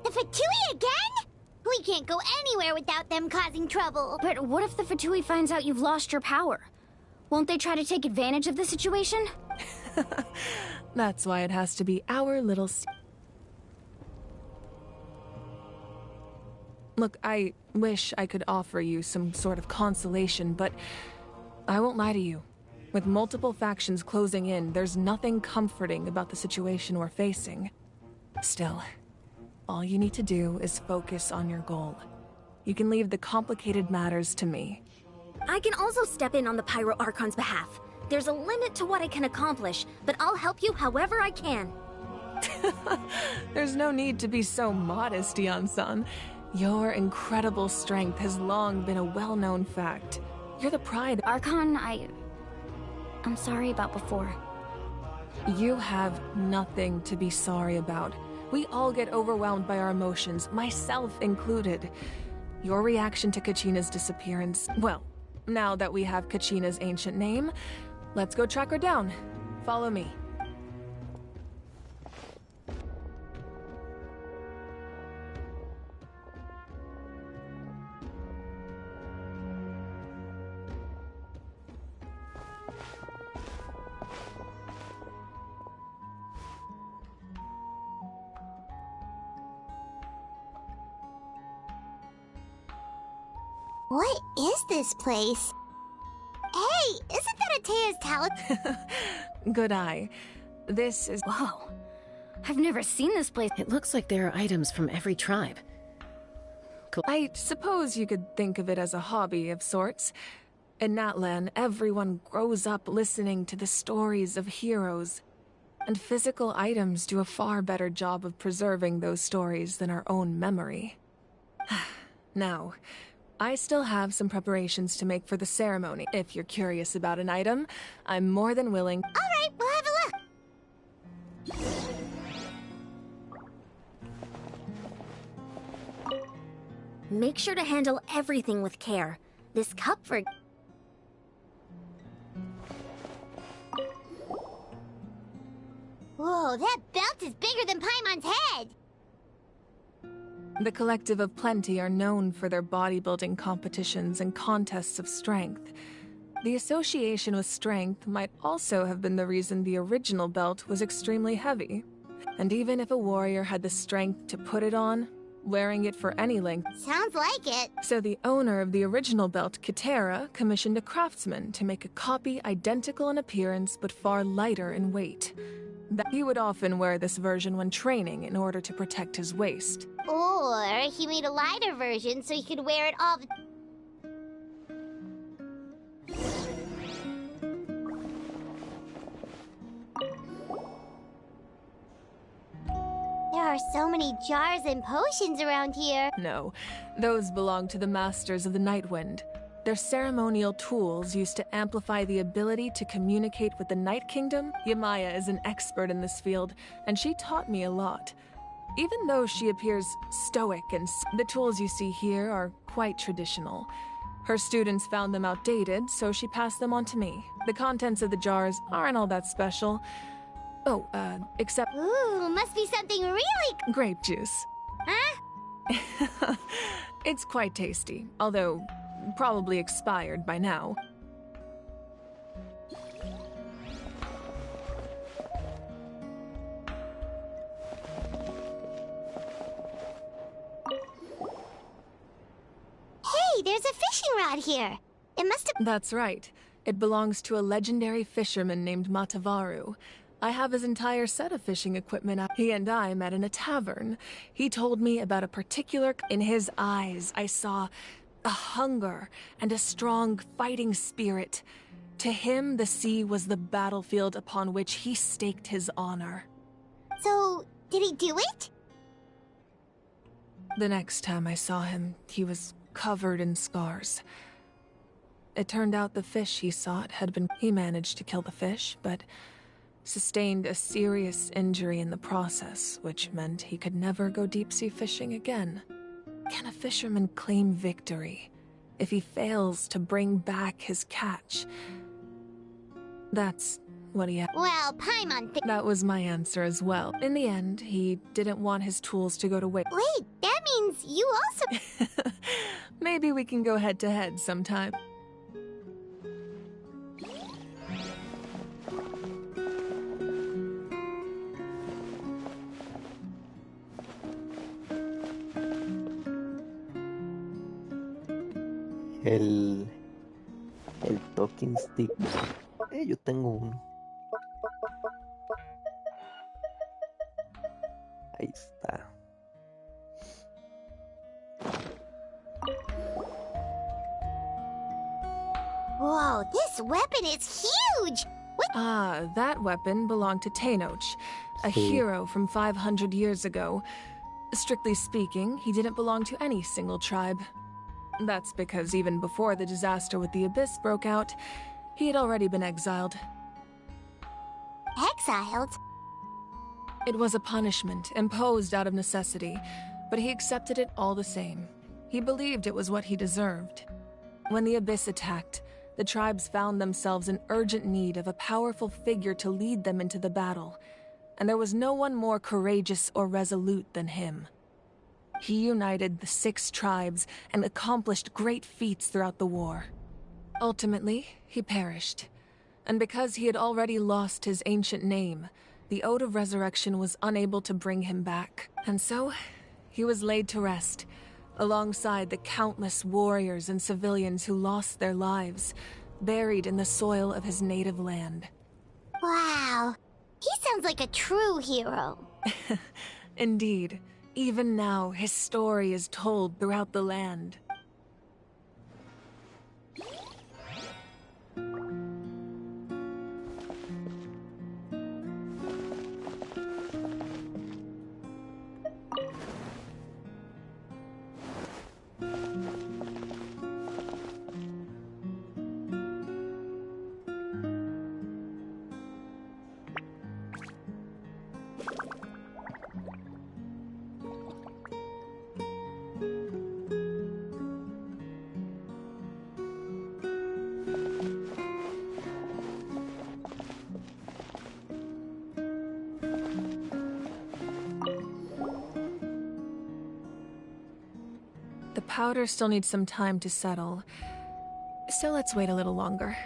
The Fatui again? We can't go anywhere without them causing trouble.
But what if the Fatui finds out you've lost your power? Won't they try to take advantage of the situation?
That's why it has to be our little... Look, I wish I could offer you some sort of consolation, but I won't lie to you. With multiple factions closing in, there's nothing comforting about the situation we're facing. Still, all you need to do is focus on your goal. You can leave the complicated matters to me.
I can also step in on the Pyro Archon's behalf. There's a limit to what I can accomplish, but I'll help you however I can.
There's no need to be so modest, Yan-san. Your incredible strength has long been a well-known fact. You're the pride.
Archon, I'm sorry about before.
You have nothing to be sorry about. We all get overwhelmed by our emotions, myself included. Your reaction to Kachina's disappearance... Well, now that we have Kachina's ancient name, let's go track her down. Follow me.
What is this place? Hey, isn't that Atea's talent?
Good eye. This is...
Whoa. I've never seen this place.
It looks like there are items from every tribe. Cool.
I suppose you could think of it as a hobby of sorts. In Natlan, everyone grows up listening to the stories of heroes. And physical items do a far better job of preserving those stories than our own memory. Now... I still have some preparations to make for the ceremony. If you're curious about an item, I'm more than willing.
All right, we'll have a look.
Make sure to handle everything with care. This cup for...
Whoa, that belt is bigger than Paimon's head!
The Collective of Plenty are known for their bodybuilding competitions and contests of strength. The association with strength might also have been the reason the original belt was extremely heavy. And even if a warrior had the strength to put it on, wearing it for any length...
Sounds like it.
So the owner of the original belt, Kitera, commissioned a craftsman to make a copy identical in appearance but far lighter in weight. He would often wear this version when training in order to protect his waist.
Or he made a lighter version so he could wear it all the... There are so many jars and potions around here.
No, those belong to the Masters of the Nightwind. They're ceremonial tools used to amplify the ability to communicate with the Night Kingdom. Yamaya is an expert in this field, and she taught me a lot. Even though she appears stoic and the tools you see here are quite traditional. Her students found them outdated, so she passed them on to me. The contents of the jars aren't all that special. Oh, except...
Ooh, must be something really...
grape juice.
Huh?
It's quite tasty, although... probably expired by now.
Hey, there's a fishing rod here. It must have...
That's right. It belongs to a legendary fisherman named Matavaru. I have his entire set of fishing equipment. He and I met in a tavern. He told me about a particular... In his eyes, I saw... a hunger and a strong fighting spirit. To him, the sea was the battlefield upon which he staked his honor.
So, did he do it?
The next time I saw him, he was covered in scars. It turned out the fish he sought had been... He managed to kill the fish, but sustained a serious injury in the process, which meant he could never go deep-sea fishing again. Can a fisherman claim victory if he fails to bring back his catch? That's what he had.
Well, Paimon
That was my answer as well. In the end, he didn't want his tools to go to waste.
Wait, that means you also...
Maybe we can go head-to-head sometime.
El talking stick. Yo tengo uno. Ahí está.
Whoa, this weapon is huge! What?
Ah, that weapon belonged to Tenoch, a hero from 500 years ago. Strictly speaking, he didn't belong to any single tribe. That's because even before the disaster with the Abyss broke out, he had already been exiled.
Exiled?
It was a punishment imposed out of necessity, but he accepted it all the same. He believed it was what he deserved. When the Abyss attacked, the tribes found themselves in urgent need of a powerful figure to lead them into the battle, and there was no one more courageous or resolute than him. He united the 6 tribes and accomplished great feats throughout the war. Ultimately, he perished, and because he had already lost his ancient name, the Ode of Resurrection was unable to bring him back. And so, he was laid to rest, alongside the countless warriors and civilians who lost their lives, buried in the soil of his native land.
Wow, he sounds like a true hero.
Indeed. Even now, his story is told throughout the land. The powder still needs some time to settle, so let's wait a little longer.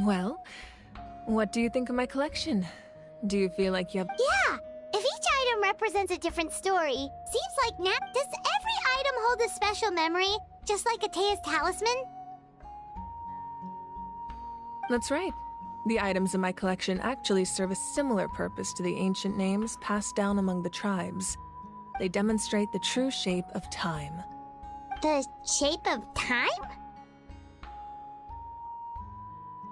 Well, what do you think of my collection? Do you feel like you have—
Yeah! If each item represents a different story, seems like does every item hold a special memory, just like Atea's talisman?
That's right. The items in my collection actually serve a similar purpose to the ancient names passed down among the tribes. They demonstrate the true shape of time.
The shape of time?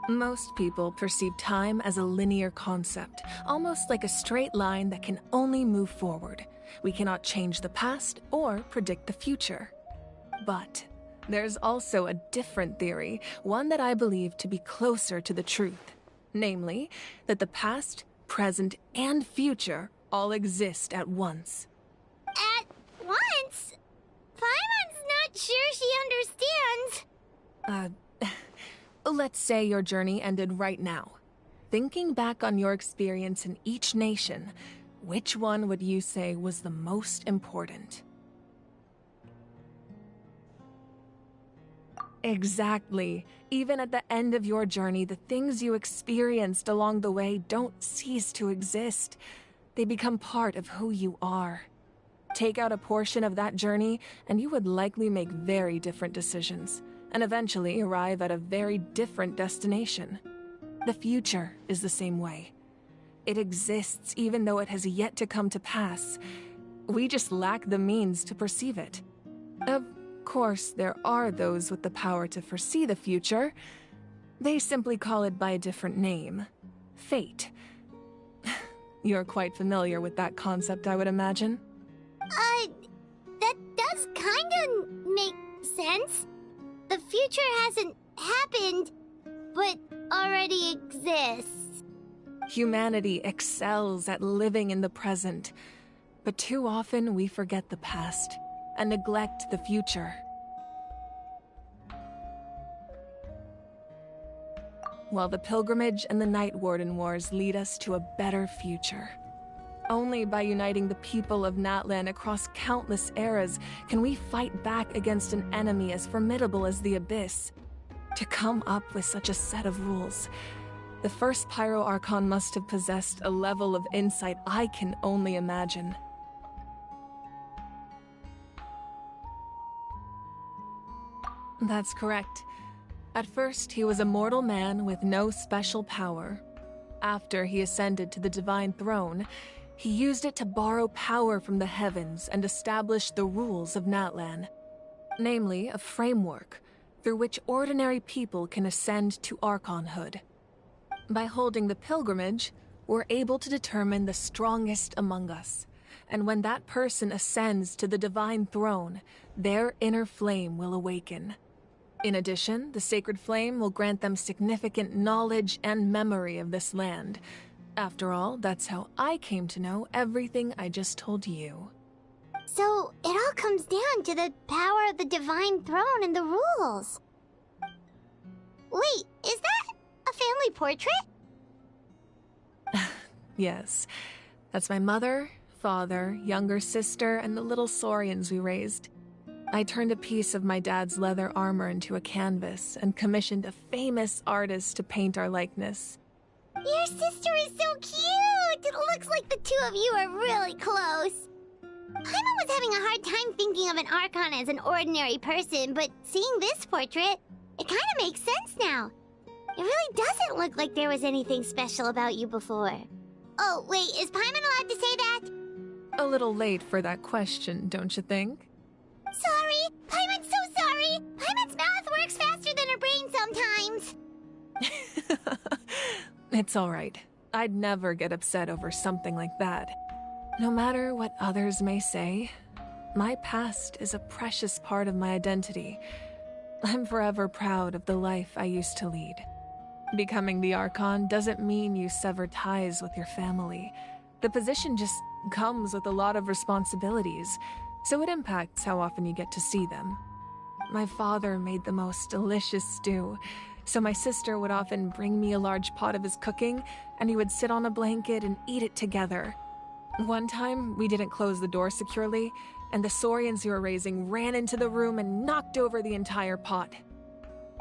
Most people perceive time as a linear concept, almost like a straight line that can only move forward. We cannot change the past or predict the future. But there's also a different theory, one that I believe to be closer to the truth. Namely, that the past, present, and future all exist at once.
At once? Paimon's not sure she understands.
Let's say your journey ended right now. Thinking back on your experience in each nation, which one would you say was the most important? Exactly. Even at the end of your journey, the things you experienced along the way don't cease to exist. They become part of who you are. Take out a portion of that journey, and you would likely make very different decisions, and eventually arrive at a very different destination. The future is the same way. It exists even though it has yet to come to pass. We just lack the means to perceive it. Of course, there are those with the power to foresee the future. They simply call it by a different name. Fate. You're quite familiar with that concept, I would imagine.
That does kinda make sense. The future hasn't happened, but already exists.
Humanity excels at living in the present, but too often we forget the past and neglect the future. while the Pilgrimage and the Night Warden Wars lead us to a better future. Only by uniting the people of Natlan across countless eras can we fight back against an enemy as formidable as the Abyss. To come up with such a set of rules, the first Pyro Archon must have possessed a level of insight I can only imagine. That's correct. At first, he was a mortal man with no special power. After he ascended to the Divine Throne, he used it to borrow power from the heavens and establish the rules of Natlan. Namely, a framework through which ordinary people can ascend to Archonhood. By holding the pilgrimage, we're able to determine the strongest among us. And when that person ascends to the Divine Throne, their inner flame will awaken. In addition, the sacred flame will grant them significant knowledge and memory of this land. After all, that's how I came to know everything I just told you.
So, it all comes down to the power of the Divine Throne and the rules. Wait, is that a family portrait?
Yes. That's my mother, father, younger sister, and the little saurians we raised. I turned a piece of my dad's leather armor into a canvas and commissioned a famous artist to paint our likeness.
Your sister is so cute! It looks like the two of you are really close. Paimon was having a hard time thinking of an Archon as an ordinary person, but seeing this portrait, it kind of makes sense now. It really doesn't look like there was anything special about you before. Oh, wait, is Paimon allowed to say that?
A little late for that question, don't you think?
Sorry! Paimon's so sorry! Paimon's mouth works faster than her brain sometimes.
It's all right. I'd never get upset over something like that. No matter what others may say, my past is a precious part of my identity. I'm forever proud of the life I used to lead. Becoming the Archon doesn't mean you sever ties with your family. The position just comes with a lot of responsibilities, so it impacts how often you get to see them. My father made the most delicious stew, so my sister would often bring me a large pot of his cooking, and he would sit on a blanket and eat it together. One time, we didn't close the door securely, and the saurians we were raising ran into the room and knocked over the entire pot.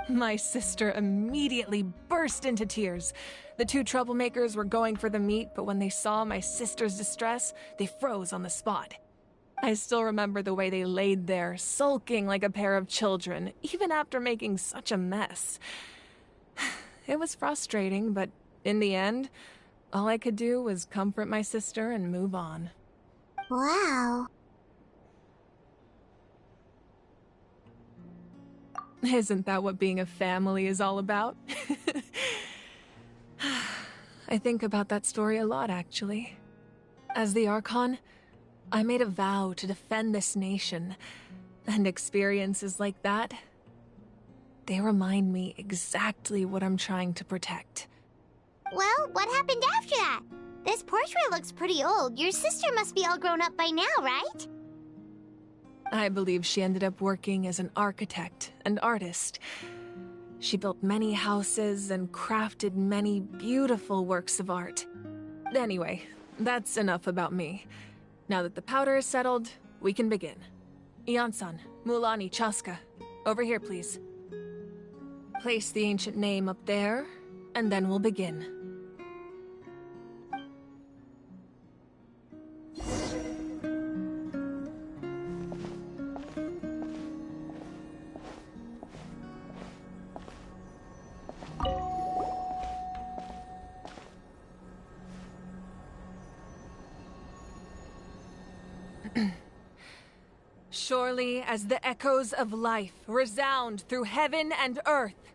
My sister immediately burst into tears. The two troublemakers were going for the meat, but when they saw my sister's distress, they froze on the spot. I still remember the way they laid there, sulking like a pair of children, even after making such a mess. It was frustrating, but in the end, all I could do was comfort my sister and move on.
Wow.
Isn't that what being a family is all about? I think about that story a lot, actually. As the Archon, I made a vow to defend this nation, and experiences like that, they remind me exactly what I'm trying to protect.
Well, what happened after that? This portrait looks pretty old. Your sister must be all grown up by now, right?
I believe she ended up working as an architect and artist. She built many houses and crafted many beautiful works of art. Anyway, that's enough about me. Now that the powder is settled, we can begin. Ian-san, Mulani, Chaska, over here, please. Place the ancient name up there, and then we'll begin. Surely as the echoes of life resound through heaven and earth,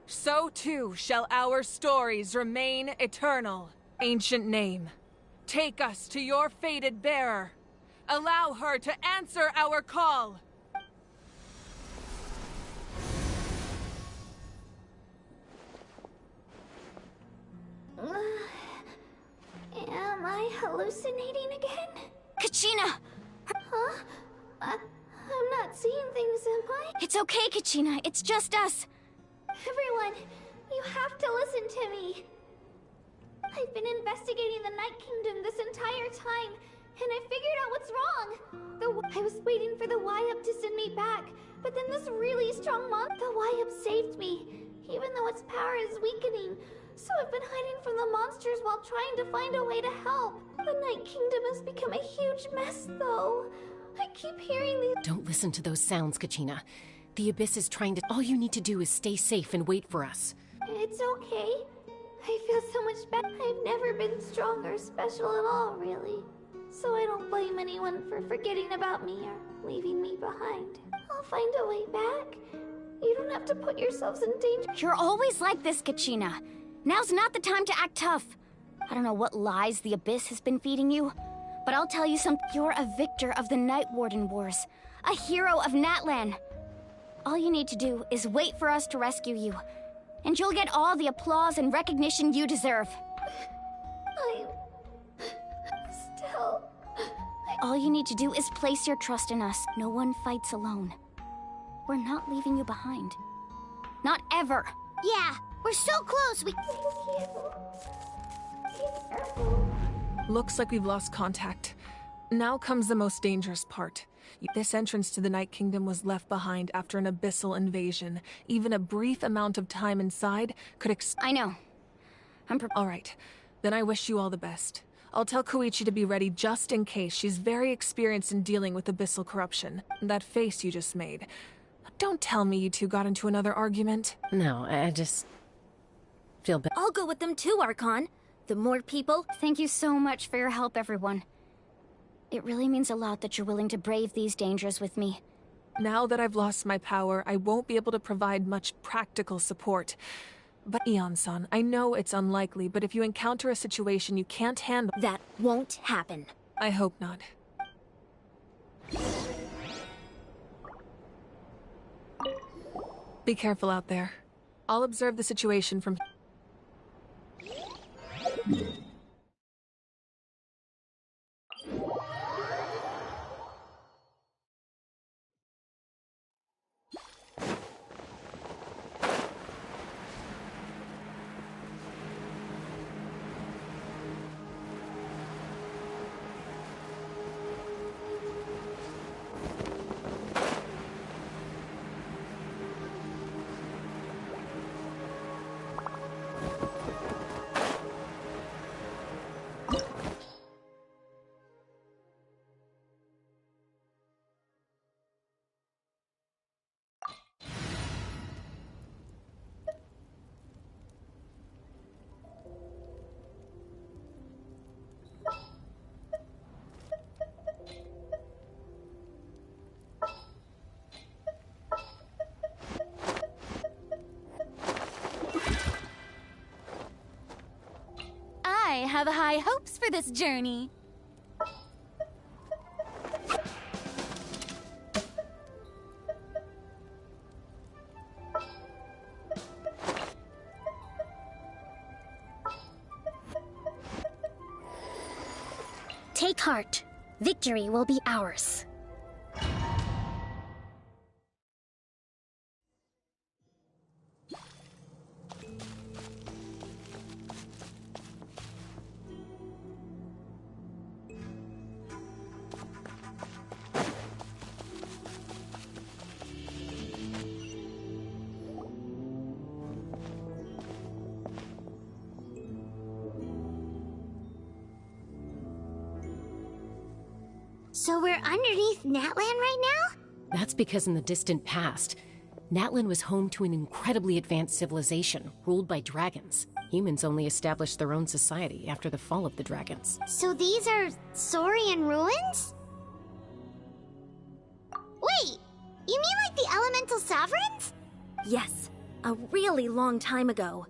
so too shall our stories remain eternal. Ancient name, take us to your fated bearer. Allow her to answer our call.
Am I hallucinating again?
Kachina!
Huh? I'm not seeing things, am I?
It's okay, Kachina. It's just us.
Everyone, you have to listen to me. I've been investigating the Night Kingdom this entire time, and I figured out what's wrong. I was waiting for the Y-Up to send me back, but then this really strong the Y-Up saved me, even though its power is weakening. So I've been hiding from the monsters while trying to find a way to help. The Night Kingdom has become a huge mess, though. I keep hearing these—
Don't listen to those sounds, Kachina. The Abyss is trying to— All you need to do is stay safe and wait for us.
It's okay. I feel so much better. I've never been strong or special at all, really. So I don't blame anyone for forgetting about me or leaving me behind. I'll find a way back. You don't have to put yourselves in danger.
You're always like this, Kachina. Now's not the time to act tough. I don't know what lies the Abyss has been feeding you, but I'll tell you something. You're a victor of the Night Warden Wars, a hero of Natlan. All you need to do is wait for us to rescue you, and you'll get all the applause and recognition you deserve. All you need to do is place your trust in us. No one fights alone. We're not leaving you behind. Not ever.
Yeah, we're so close.
Looks like we've lost contact. Now comes the most dangerous part. This entrance to the Night Kingdom was left behind after an abyssal invasion. Even a brief amount of time inside could
I know.
All right. Then I wish you all the best. I'll tell Koichi to be ready just in case. She's very experienced in dealing with abyssal corruption. That face you just made. Don't tell me you two got into another argument.
No, I just feel bad.
I'll go with them too, Archon. The more people— Thank you so much for your help, everyone. It really means a lot that you're willing to brave these dangers with me.
Now that I've lost my power, I won't be able to provide much practical support. But Ion-san, I know it's unlikely, but if you encounter a situation you can't handle—
That won't happen.
I hope not. Be careful out there. I'll observe the situation from—
I have high hopes for this journey.
Take heart. Victory will be ours.
So we're underneath Natlan right now?
That's because in the distant past, Natlan was home to an incredibly advanced civilization ruled by dragons. Humans only established their own society after the fall of the dragons.
So these are Saurian ruins? Wait, you mean like the elemental sovereigns?
Yes, a really long time ago.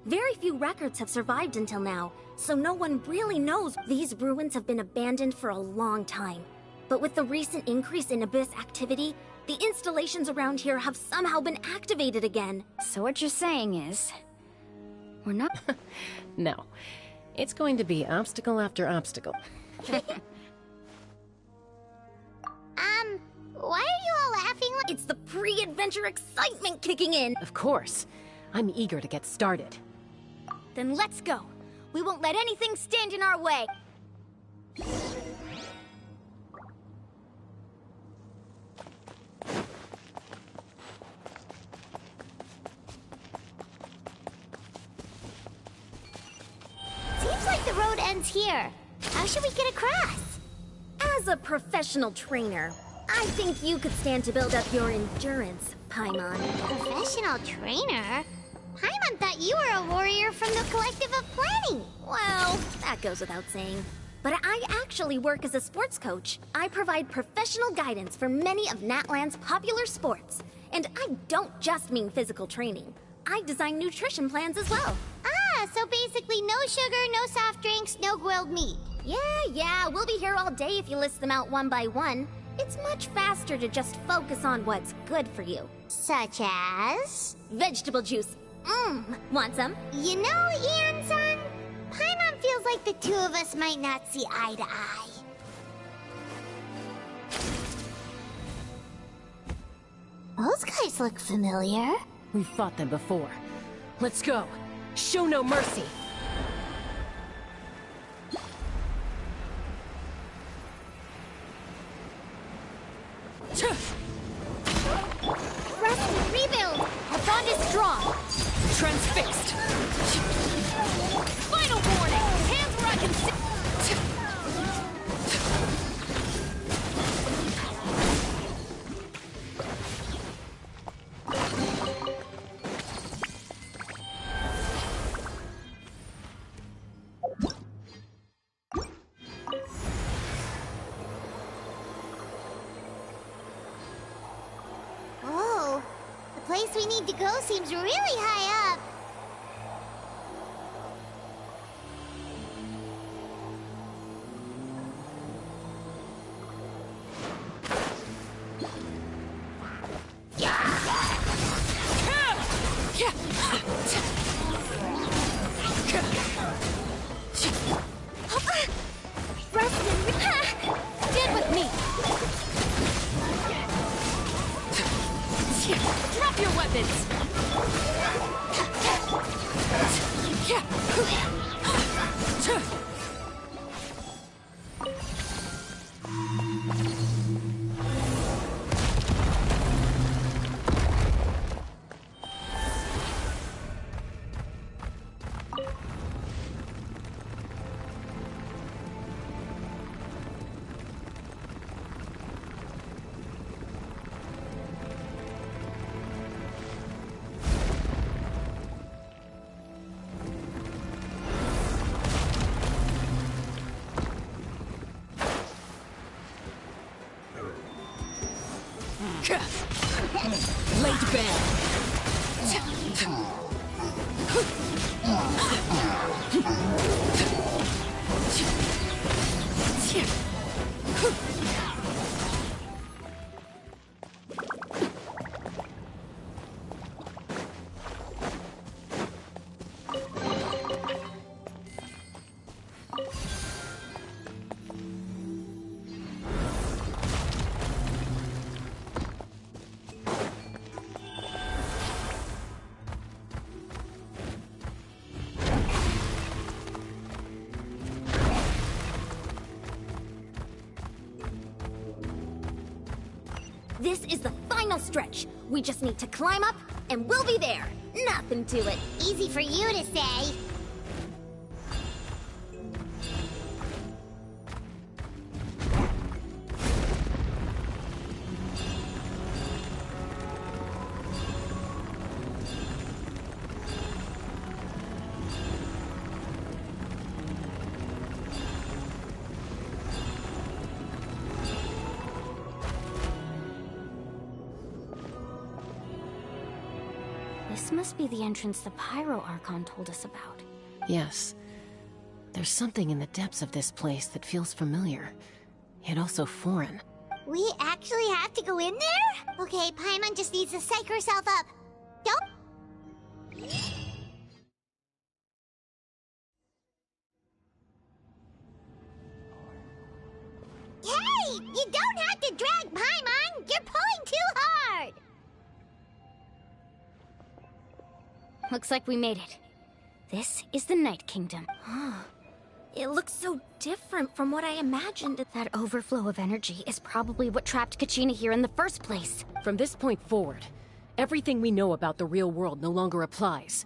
Very few records have survived until now, so no one really knows. These ruins have been abandoned for a long time. But with the recent increase in Abyss activity, the installations around here have somehow been activated again.
So what you're saying is, we're not—
No. It's going to be obstacle after obstacle.
Why are you all laughing like—
It's the pre-adventure excitement kicking in!
Of course. I'm eager to get started.
Then let's go. We won't let anything stand in our way.
Seems like the road ends here. How should we get across?
As a professional trainer, I think you could stand to build up your endurance, Paimon.
Professional trainer? Paimon thought you were a warrior from the Collective of Planning.
Well, that goes without saying. But I actually work as a sports coach. I provide professional guidance for many of Natlan's popular sports. And I don't just mean physical training. I design nutrition plans as well.
Ah, so basically no sugar, no soft drinks, no grilled meat.
Yeah, we'll be here all day if you list them out one by one. It's much faster to just focus on what's good for you.
Such as?
Vegetable juice. Want some?
You know, Ian-san, Paimon feels like the two of us might not see eye to eye. Those guys look familiar.
We've fought them before. Let's go. Show no mercy.
Rest, rebuild! Our bond is strong!
Transfixed!
Final warning! Hands where I can see!
Whoa, the place we need to go seems really high up.
Stand with me!
Drop your weapons! Late
This is the final stretch. We just need to climb up, and we'll be there. Nothing to it.
Easy for you to say.
This must be the entrance the Pyro Archon told us about.
Yes. There's something in the depths of this place that feels familiar, yet also foreign.
We actually have to go in there? Okay, Paimon just needs to psych herself up. Don't... Hey! You don't have to drag Paimon! You're pulling too hard!
Looks like we made it. This is the Night Kingdom.
It looks so different from what I imagined.
That overflow of energy is probably what trapped Kachina here in the first place.
From this point forward, everything we know about the real world no longer applies.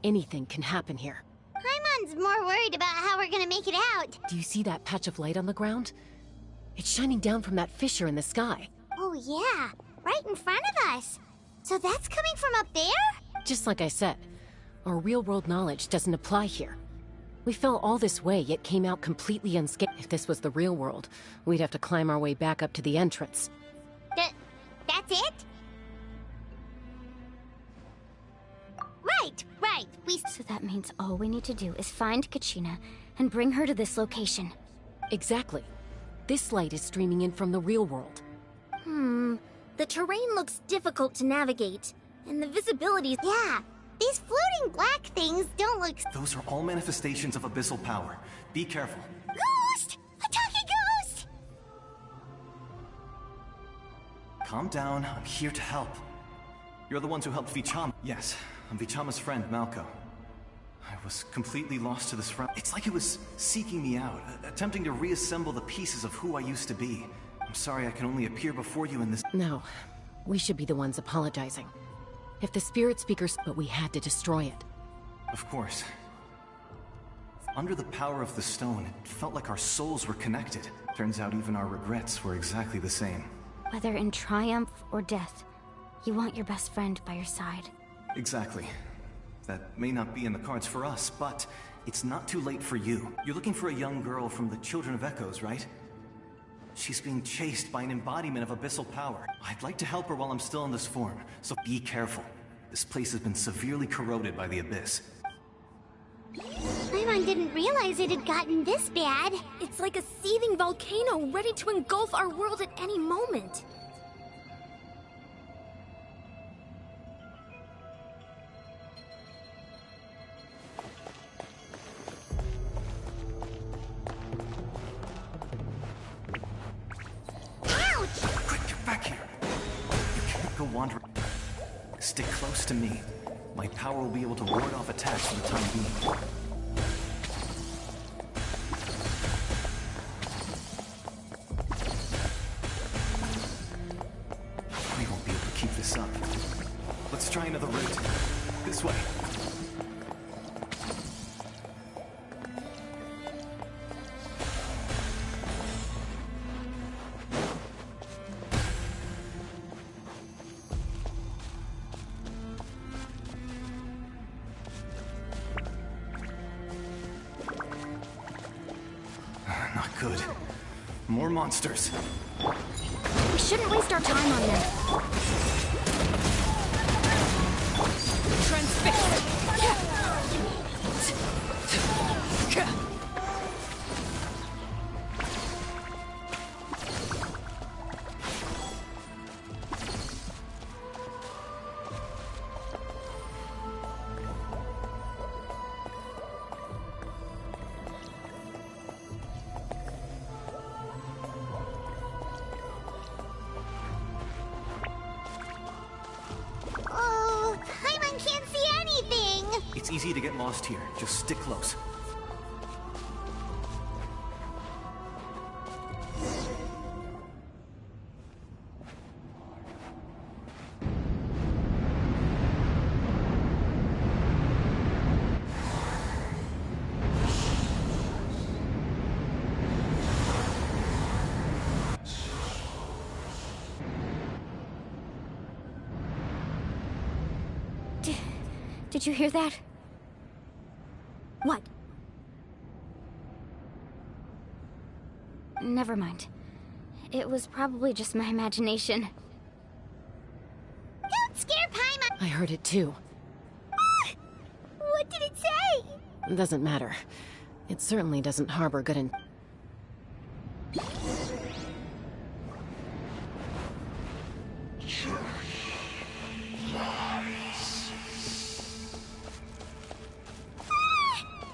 Anything can happen here.
Paimon's more worried about how we're gonna make it out.
Do you see that patch of light on the ground? It's shining down from that fissure in the sky.
Oh yeah, right in front of us. So that's coming from up there?
Just like I said, our real-world knowledge doesn't apply here. We fell all this way, yet came out completely unscathed. If this was the real world, we'd have to climb our way back up to the entrance.
That's it? Right.
So that means all we need to do is find Kachina and bring her to this location.
Exactly. This light is streaming in from the real world.
The terrain looks difficult to navigate, and the visibility...
Yeah, these floating black things don't look...
Those are all manifestations of abyssal power. Be careful.
Ghost! A talking ghost!
Calm down, I'm here to help. You're the ones who helped Vichama. Yes, I'm Vichama's friend, Malco. I was completely lost to this realm. It's like it was seeking me out, attempting to reassemble the pieces of who I used to be. I'm sorry I can only appear before you in this...
No, we should be the ones apologizing. If the Spirit Speakers... But we had to destroy it.
Of course. Under the power of the stone, it felt like our souls were connected. Turns out even our regrets were exactly the same.
Whether in triumph or death, you want your best friend by your side.
Exactly. That may not be in the cards for us, but it's not too late for you. You're looking for a young girl from the Children of Echoes, right? She's being chased by an embodiment of abyssal power. I'd like to help her while I'm still in this form, so be careful. This place has been severely corroded by the abyss.
Paimon didn't realize it had gotten this bad.
It's like a seething volcano ready to engulf our world at any moment.
Back here. You can't go wandering. Stick close to me. My power will be able to ward off attacks for the time being. We won't be able to keep this up. Let's try another route. This way. Good. More monsters.
We shouldn't waste our time on them.
Transfixed!
It's easy to get lost here. Just stick close.
Did you hear that?
What?
Never mind. It was probably just my imagination.
Don't scare Paimon!
I heard it too.
What did it say?
It doesn't matter. It certainly doesn't harbor good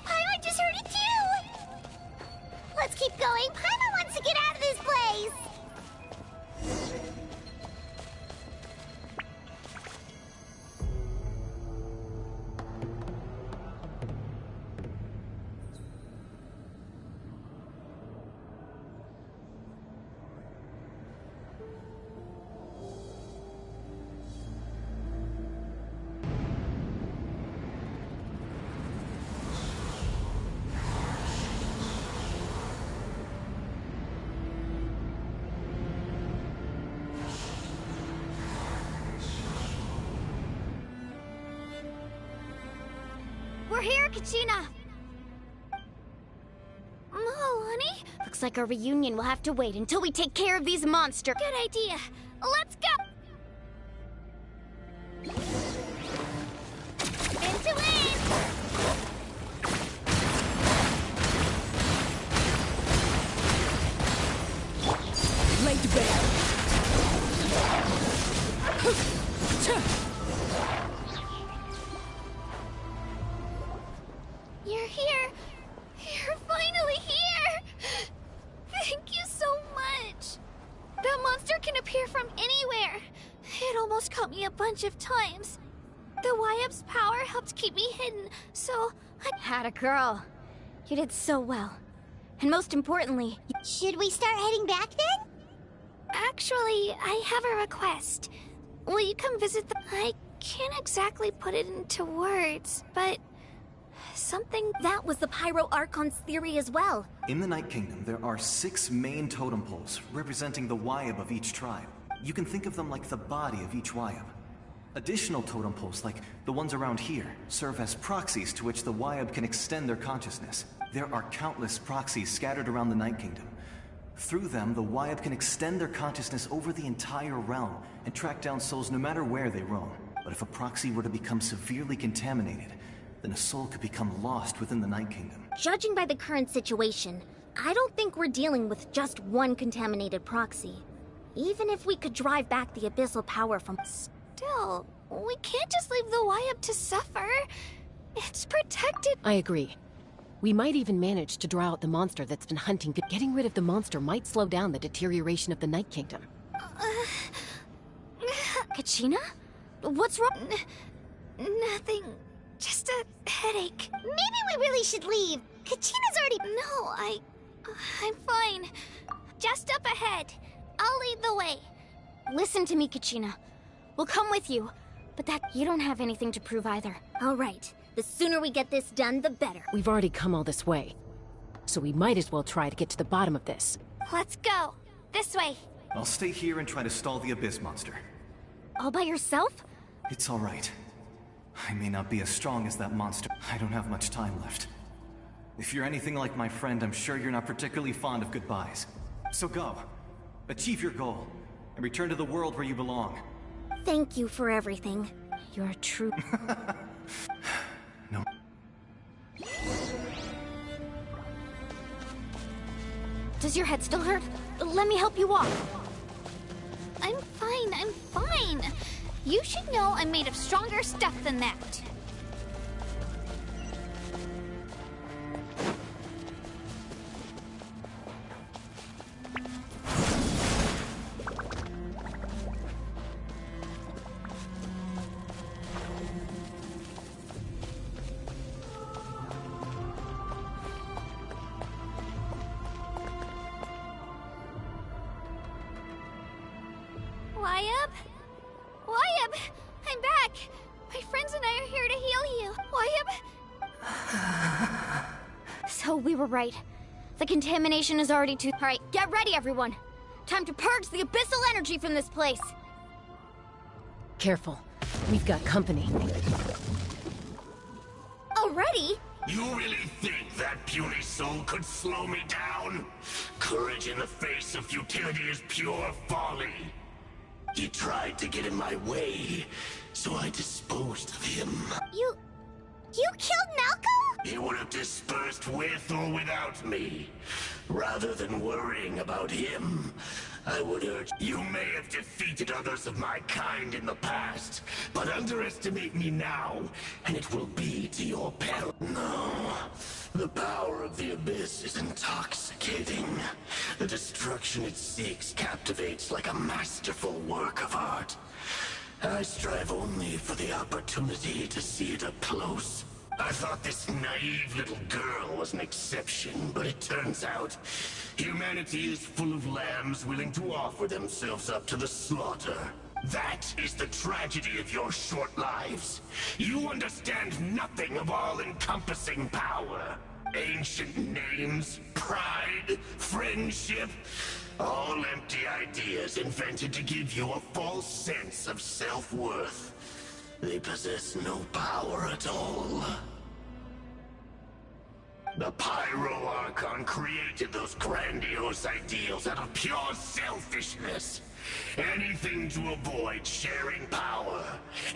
Paimon just heard it too! Let's keep going. Paimon wants to get out of this place!
We're here, Kachina!
Honey?
Looks like our reunion will have to wait until we take care of these monsters.
Good idea. Let's go! Into it!
Laid bare.
You're here. You're finally here. Thank you so much. That monster can appear from anywhere. It almost caught me a bunch of times. The Wyab's power helped keep me hidden, so I...
Had a girl. You did so well. And most importantly...
Should we start heading back then?
Actually, I have a request. Will you come visit the... I can't exactly put it into words, but... something...
That was the Pyro Archon's theory as well.
In the Night Kingdom, there are 6 main totem poles, representing the Wyab of each tribe. You can think of them like the body of each Wyab. Additional totem poles, like the ones around here, serve as proxies to which the Wyab can extend their consciousness. There are countless proxies scattered around the Night Kingdom. Through them, the Wyab can extend their consciousness over the entire realm and track down souls no matter where they roam. But if a proxy were to become severely contaminated, then a soul could become lost within the Night Kingdom.
Judging by the current situation, I don't think we're dealing with just one contaminated proxy. Even if we could drive back the abyssal power from...
Still, we can't just leave the Wyab to suffer. It's protected.
I agree. We might even manage to draw out the monster that's been hunting. Getting rid of the monster might slow down the deterioration of the Night Kingdom.
Kachina? What's wrong?
Nothing. Just a headache.
Maybe we really should leave. Kachina's already...
No, I'm fine. Just up ahead. I'll lead the way.
Listen to me, Kachina. We'll come with you. But that... you don't have anything to prove either. All right. The sooner we get this done, the better.
We've already come all this way. So we might as well try to get to the bottom of this.
Let's go. This way.
I'll stay here and try to stall the Abyss monster.
All by yourself?
It's all right. I may not be as strong as that monster. I don't have much time left. If you're anything like my friend, I'm sure you're not particularly fond of goodbyes. So go. Achieve your goal. And return to the world where you belong.
Thank you for everything. You're a true...
No.
Does your head still hurt? Let me help you walk.
I'm fine. You should know I'm made of stronger stuff than that. Wyab! I'm back! My friends and I are here to heal you. Wyab?
So we were right. The contamination is already too... Alright, get ready, everyone! Time to purge the abyssal energy from this place!
Careful. We've got company.
Already?
You really think that puny soul could slow me down? Courage in the face of futility is pure folly. He tried to get in my way, so I disposed of him.
You killed Malco?
He would have dispersed with or without me. Rather than worrying about him, I would urge you may have defeated others of my kind in the past, but underestimate me now, and it will be to your peril. No, the power of the Abyss is intoxicating. The destruction it seeks captivates like a masterful work of art. I strive only for the opportunity to see it up close. I thought this naive little girl was an exception, but it turns out humanity is full of lambs willing to offer themselves up to the slaughter. That is the tragedy of your short lives. You understand nothing of all-encompassing power. Ancient names, pride, friendship, all empty ideas invented to give you a false sense of self-worth. They possess no power at all. The Pyro Archon created those grandiose ideals out of pure selfishness. Anything to avoid sharing power.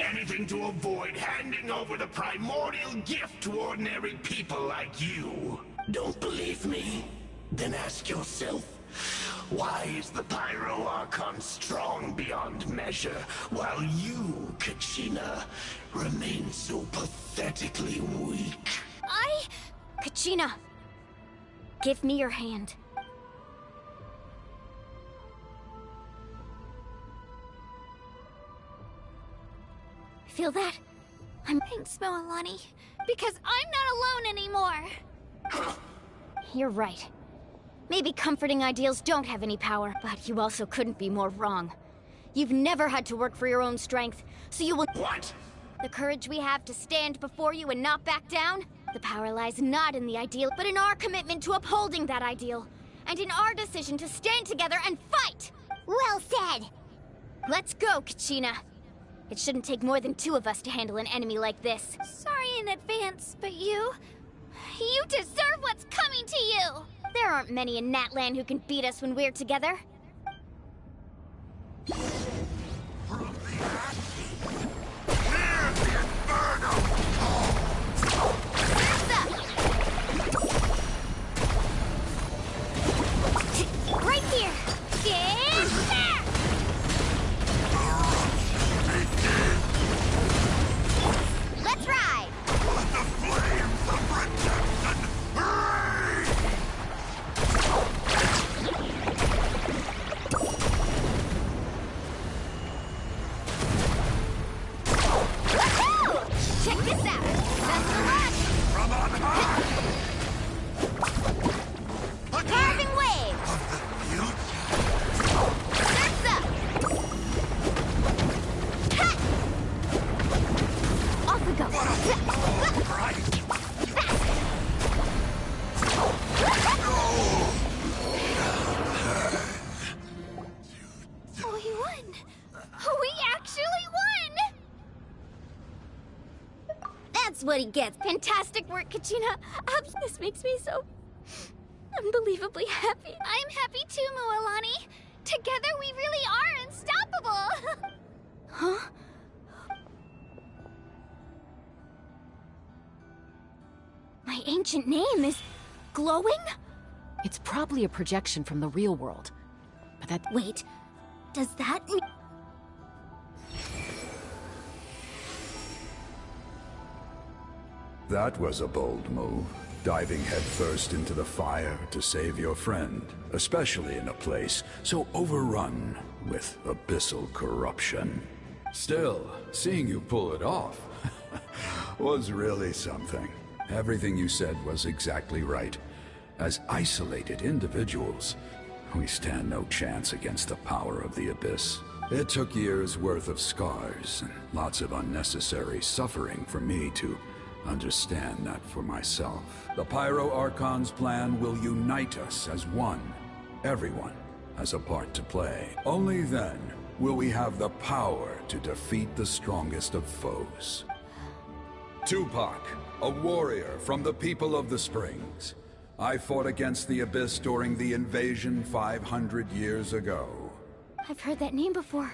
Anything to avoid handing over the primordial gift to ordinary people like you. Don't believe me? Then ask yourself, why is the Pyro Archon strong beyond measure, while you, Kachina, remain so pathetically weak?
Kachina, give me your hand. Feel that?
Thanks, Moalani. Because I'm not alone anymore.
You're right. Maybe comforting ideals don't have any power, but you also couldn't be more wrong. You've never had to work for your own strength, so you will—
What?
The courage we have to stand before you and not back down? The power lies not in the ideal, but in our commitment to upholding that ideal. And in our decision to stand together and fight!
Well said!
Let's go, Kachina. It shouldn't take more than 2 of us to handle an enemy like this.
Sorry in advance, but you deserve what's coming to you!
There aren't many in Natlan who can beat us when we're together.
Right here! Get back!
Let's ride!
Let the flames of redemption rage!
Woohoo! Check this out! That's the launch!
From on high!
Carving wave!
Of the future!
Surf's up! Ha! Off we go!
We won! We actually won!
That's what he gets. Fantastic work, Kachina. This makes me so unbelievably happy.
I'm happy too, Moalani. Together we really are unstoppable!
Huh? My ancient name is glowing?
It's probably a projection from the real world. But that—
Wait, does that mean—
That was a bold move, diving headfirst into the fire to save your friend, especially in a place so overrun with abyssal corruption. Still, seeing you pull it off was really something. Everything you said was exactly right. As isolated individuals, we stand no chance against the power of the Abyss. It took years' worth of scars and lots of unnecessary suffering for me to understand that for myself. The Pyro Archon's plan will unite us as one. Everyone has a part to play. Only then will we have the power to defeat the strongest of foes. Tupac, a warrior from the people of the Springs. I fought against the Abyss during the invasion 500 years ago.
I've heard that name before.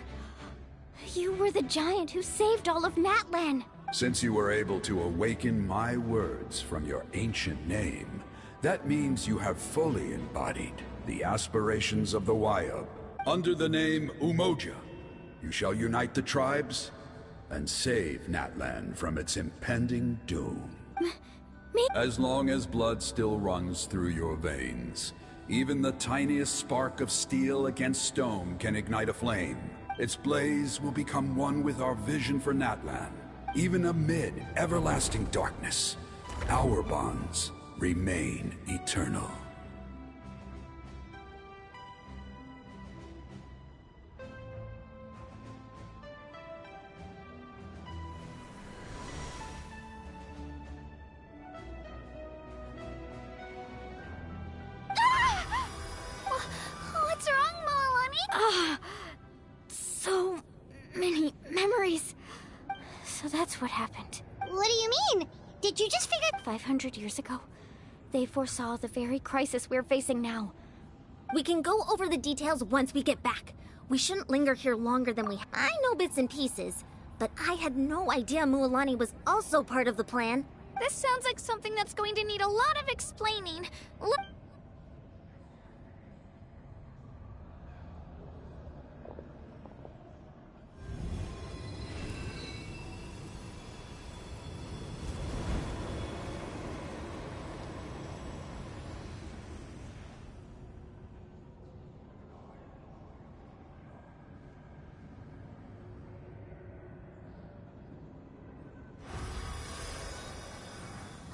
You were the giant who saved all of Natlan.
Since you were able to awaken my words from your ancient name, that means you have fully embodied the aspirations of the Wayub. Under the name Umoja, you shall unite the tribes and save Natlan from its impending doom. As long as blood still runs through your veins, even the tiniest spark of steel against stone can ignite a flame. Its blaze will become one with our vision for Natlan. Even amid everlasting darkness, our bonds remain eternal.
What's wrong, Moalani?
So many memories. So that's what happened.
What do you mean? Did you just figure—
500 years ago,
They foresaw the very crisis we're facing now.
We can go over the details once we get back. We shouldn't linger here longer than we... I know bits and pieces, but I had no idea Mualani was also part of the plan.
This sounds like something that's going to need a lot of explaining.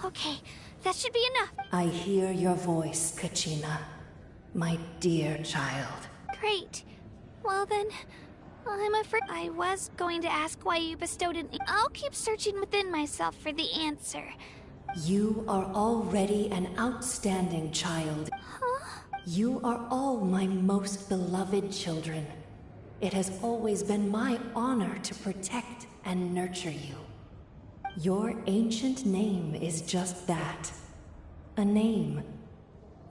Okay, that should be enough.
I hear your voice, Kachina. My dear child.
Great. Well then, I'm afraid I was going to ask why you bestowed an... I'll keep searching within myself for the answer.
You are already an outstanding child.
Huh?
You are all my most beloved children. It has always been my honor to protect and nurture you. Your ancient name is just that. A name.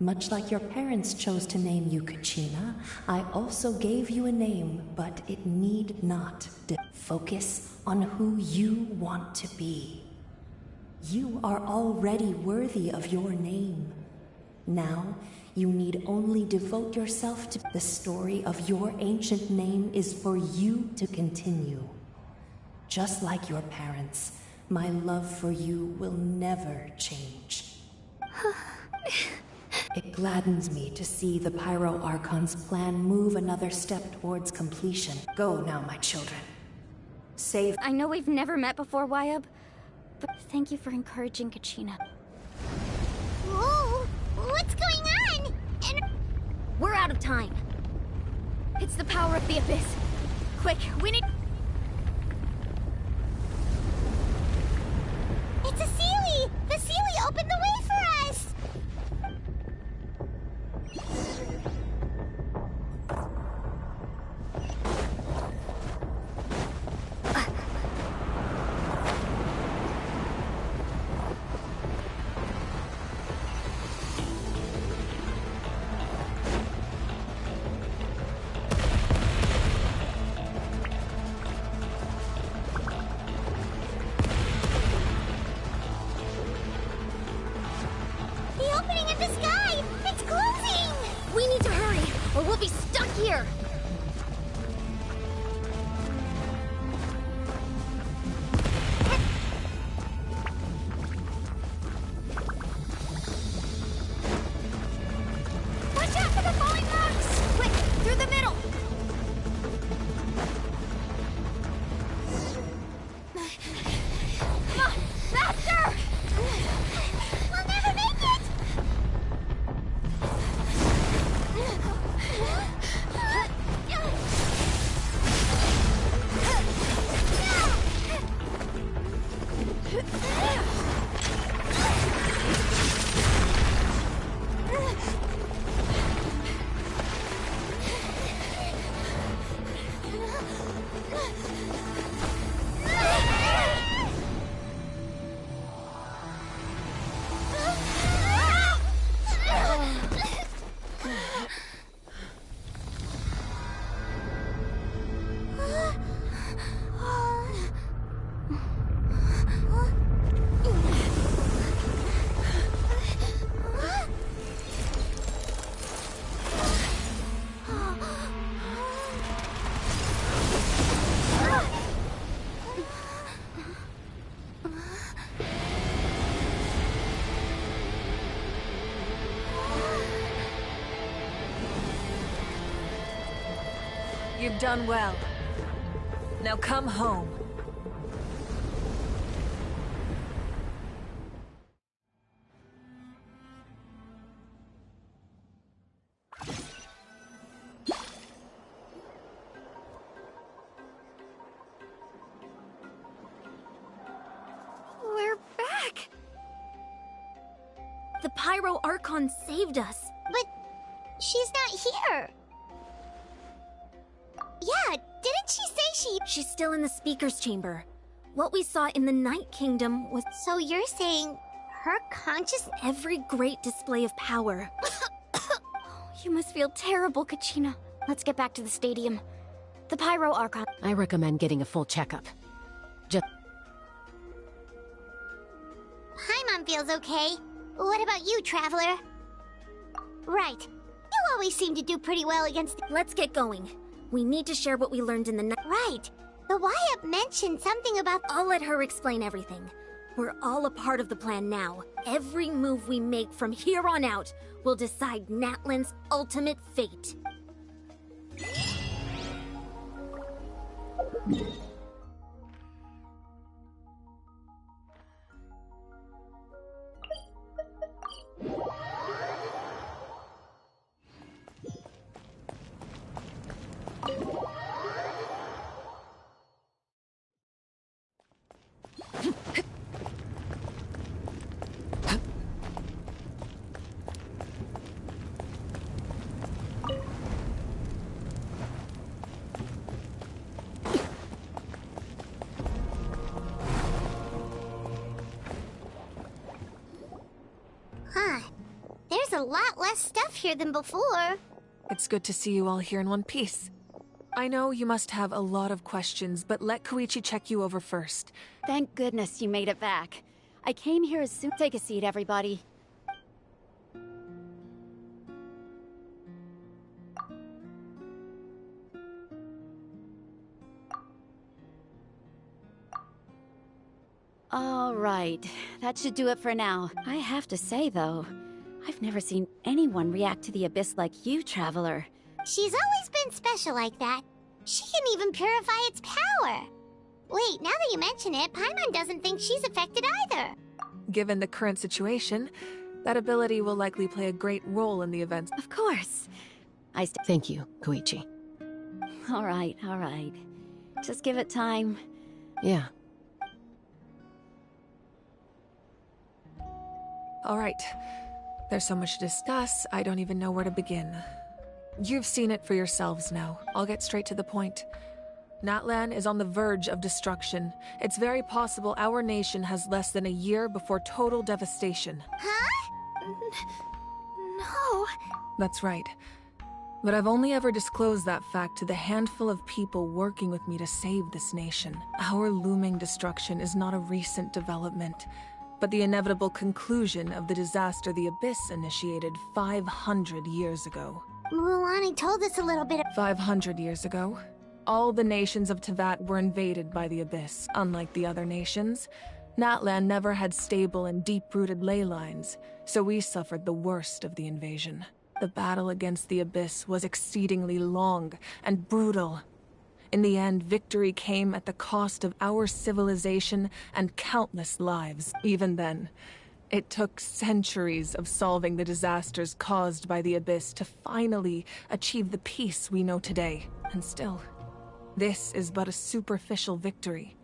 Much like your parents chose to name you Kachina, I also gave you a name, but it need not. Focus on who you want to be. You are already worthy of your name. Now, you need only devote yourself to the story of your ancient name is for you to continue. Just like your parents, my love for you will never change. It gladdens me to see the Pyro Archon's plan move another step towards completion. Go now, my children. Save.
I know we've never met before, Wayab, but thank you for encouraging Kachina.
Whoa! What's going on? And
we're out of time.
It's the power of the Abyss. Quick, we need...
It's a Seelie! The Seelie opened the way for us!
You've done well. Now come home.
We're back!
The Pyro Archon saved us.
But she's not here. Yeah, didn't she say
She's still in the Speaker's Chamber. What we saw in the Night Kingdom was...
So you're saying her conscious...
Every great display of power.
You must feel terrible, Kachina. Let's get back to the stadium. The Pyro Archon.
I recommend getting a full checkup. Just...
Paimon feels okay. What about you, Traveler? Right. You always seem to do pretty well against...
Let's get going. We need to share what we learned in the night.
Right. The Y-Up mentioned something about...
I'll let her explain everything. We're all a part of the plan now. Every move we make from here on out will decide Natlan's ultimate fate.
Huh. There's a lot less stuff here than before.
It's good to see you all here in one piece. I know you must have a lot of questions, but let Koichi check you over first.
Thank goodness you made it back. I came here as soon... Take a seat, everybody. All right, that should do it for now. I have to say, though, I've never seen anyone react to the Abyss like you, Traveler.
She's always been special like that. She can even purify its power. Wait, now that you mention it, Paimon doesn't think she's affected either.
Given the current situation, that ability will likely play a great role in the events.
Of course.
Thank you, Koichi.
All right, all right. Just give it time.
Yeah.
All right. There's so much to discuss, I don't even know where to begin. You've seen it for yourselves now. I'll get straight to the point. Natlan is on the verge of destruction. It's very possible our nation has less than a year before total devastation.
Huh?
No.
That's right. But I've only ever disclosed that fact to the handful of people working with me to save this nation. Our looming destruction is not a recent development, but the inevitable conclusion of the disaster the Abyss initiated 500 years ago.
Mualani told us a little bit of...
500 years ago, all the nations of Teyvat were invaded by the Abyss. Unlike the other nations, Natlan never had stable and deep-rooted ley lines, so we suffered the worst of the invasion. The battle against the Abyss was exceedingly long and brutal. In the end, victory came at the cost of our civilization and countless lives. Even then, it took centuries of solving the disasters caused by the Abyss to finally achieve the peace we know today. And still, this is but a superficial victory.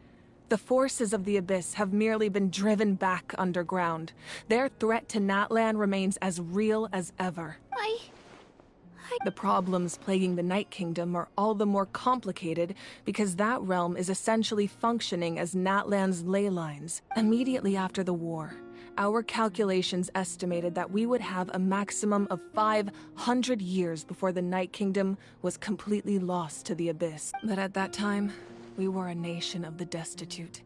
The forces of the Abyss have merely been driven back underground. Their threat to Natlan remains as real as ever. The problems plaguing the Night Kingdom are all the more complicated because that realm is essentially functioning as Natlan's ley lines. Immediately after the war, our calculations estimated that we would have a maximum of 500 years before the Night Kingdom was completely lost to the Abyss. But at that time, we were a nation of the destitute.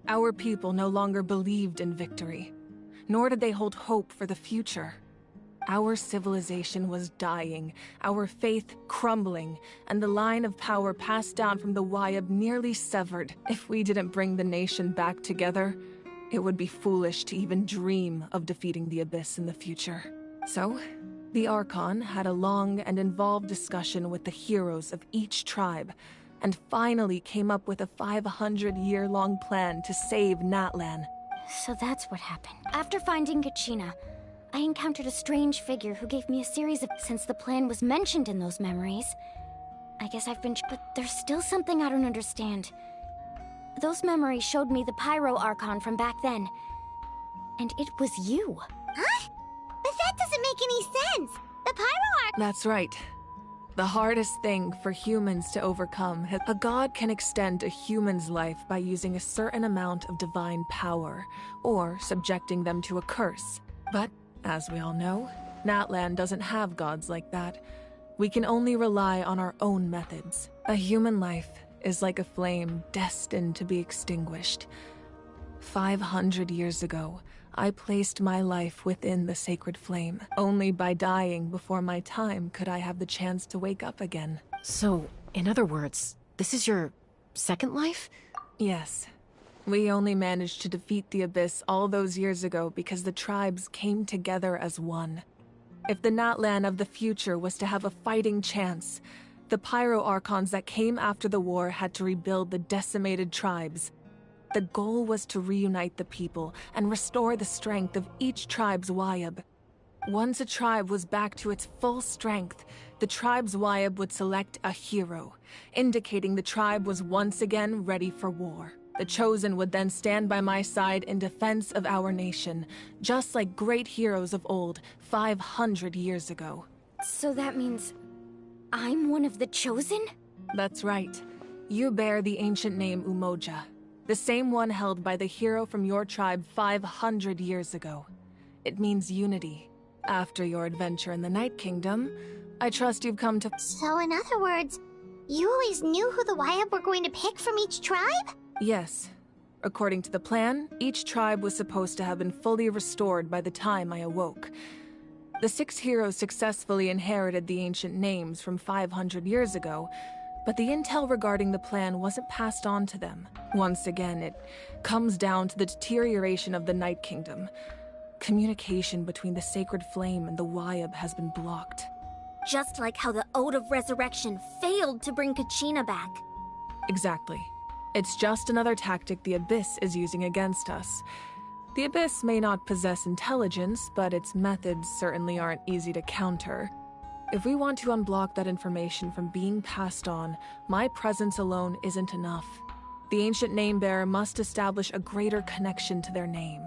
Our people no longer believed in victory, nor did they hold hope for the future. Our civilization was dying, our faith crumbling, and the line of power passed down from the Y-Up nearly severed. If we didn't bring the nation back together, it would be foolish to even dream of defeating the Abyss in the future. So, the Archon had a long and involved discussion with the heroes of each tribe, and finally came up with a 500-year-long plan to save Natlan.
So that's what happened. After finding Kachina, I encountered a strange figure who gave me a series of... Since the plan was mentioned in those memories, I guess I've been... But there's still something I don't understand. Those memories showed me the Pyro Archon from back then. And it was you.
Huh? But that doesn't make any sense. The Pyro Archon...
That's right. The hardest thing for humans to overcome. A god can extend a human's life by using a certain amount of divine power, or subjecting them to a curse. But, as we all know, Natlan doesn't have gods like that. We can only rely on our own methods. A human life is like a flame destined to be extinguished. 500 years ago, I placed my life within the sacred flame. Only by dying before my time could I have the chance to wake up again.
So, in other words, this is your second life?
Yes. We only managed to defeat the Abyss all those years ago because the tribes came together as one. If the Natlan of the future was to have a fighting chance, the Pyro Archons that came after the war had to rebuild the decimated tribes. The goal was to reunite the people and restore the strength of each tribe's Wayab. Once a tribe was back to its full strength, the tribe's Wayab would select a hero, indicating the tribe was once again ready for war. The Chosen would then stand by my side in defense of our nation, just like great heroes of old, 500 years ago.
So that means I'm one of the Chosen?
That's right. You bear the ancient name Umoja, the same one held by the hero from your tribe 500 years ago. It means unity. After your adventure in the Night Kingdom, I trust you've come to—
So in other words, you always knew who the Wayab were going to pick from each tribe?
Yes. According to the plan, each tribe was supposed to have been fully restored by the time I awoke. The 6 heroes successfully inherited the ancient names from 500 years ago, but the intel regarding the plan wasn't passed on to them. Once again, it comes down to the deterioration of the Night Kingdom. Communication between the Sacred Flame and the Wayab has been blocked.
Just like how the Ode of Resurrection failed to bring Kachina back.
Exactly. It's just another tactic the Abyss is using against us. The Abyss may not possess intelligence, but its methods certainly aren't easy to counter. If we want to unblock that information from being passed on, my presence alone isn't enough. The ancient name-bearer must establish a greater connection to their name.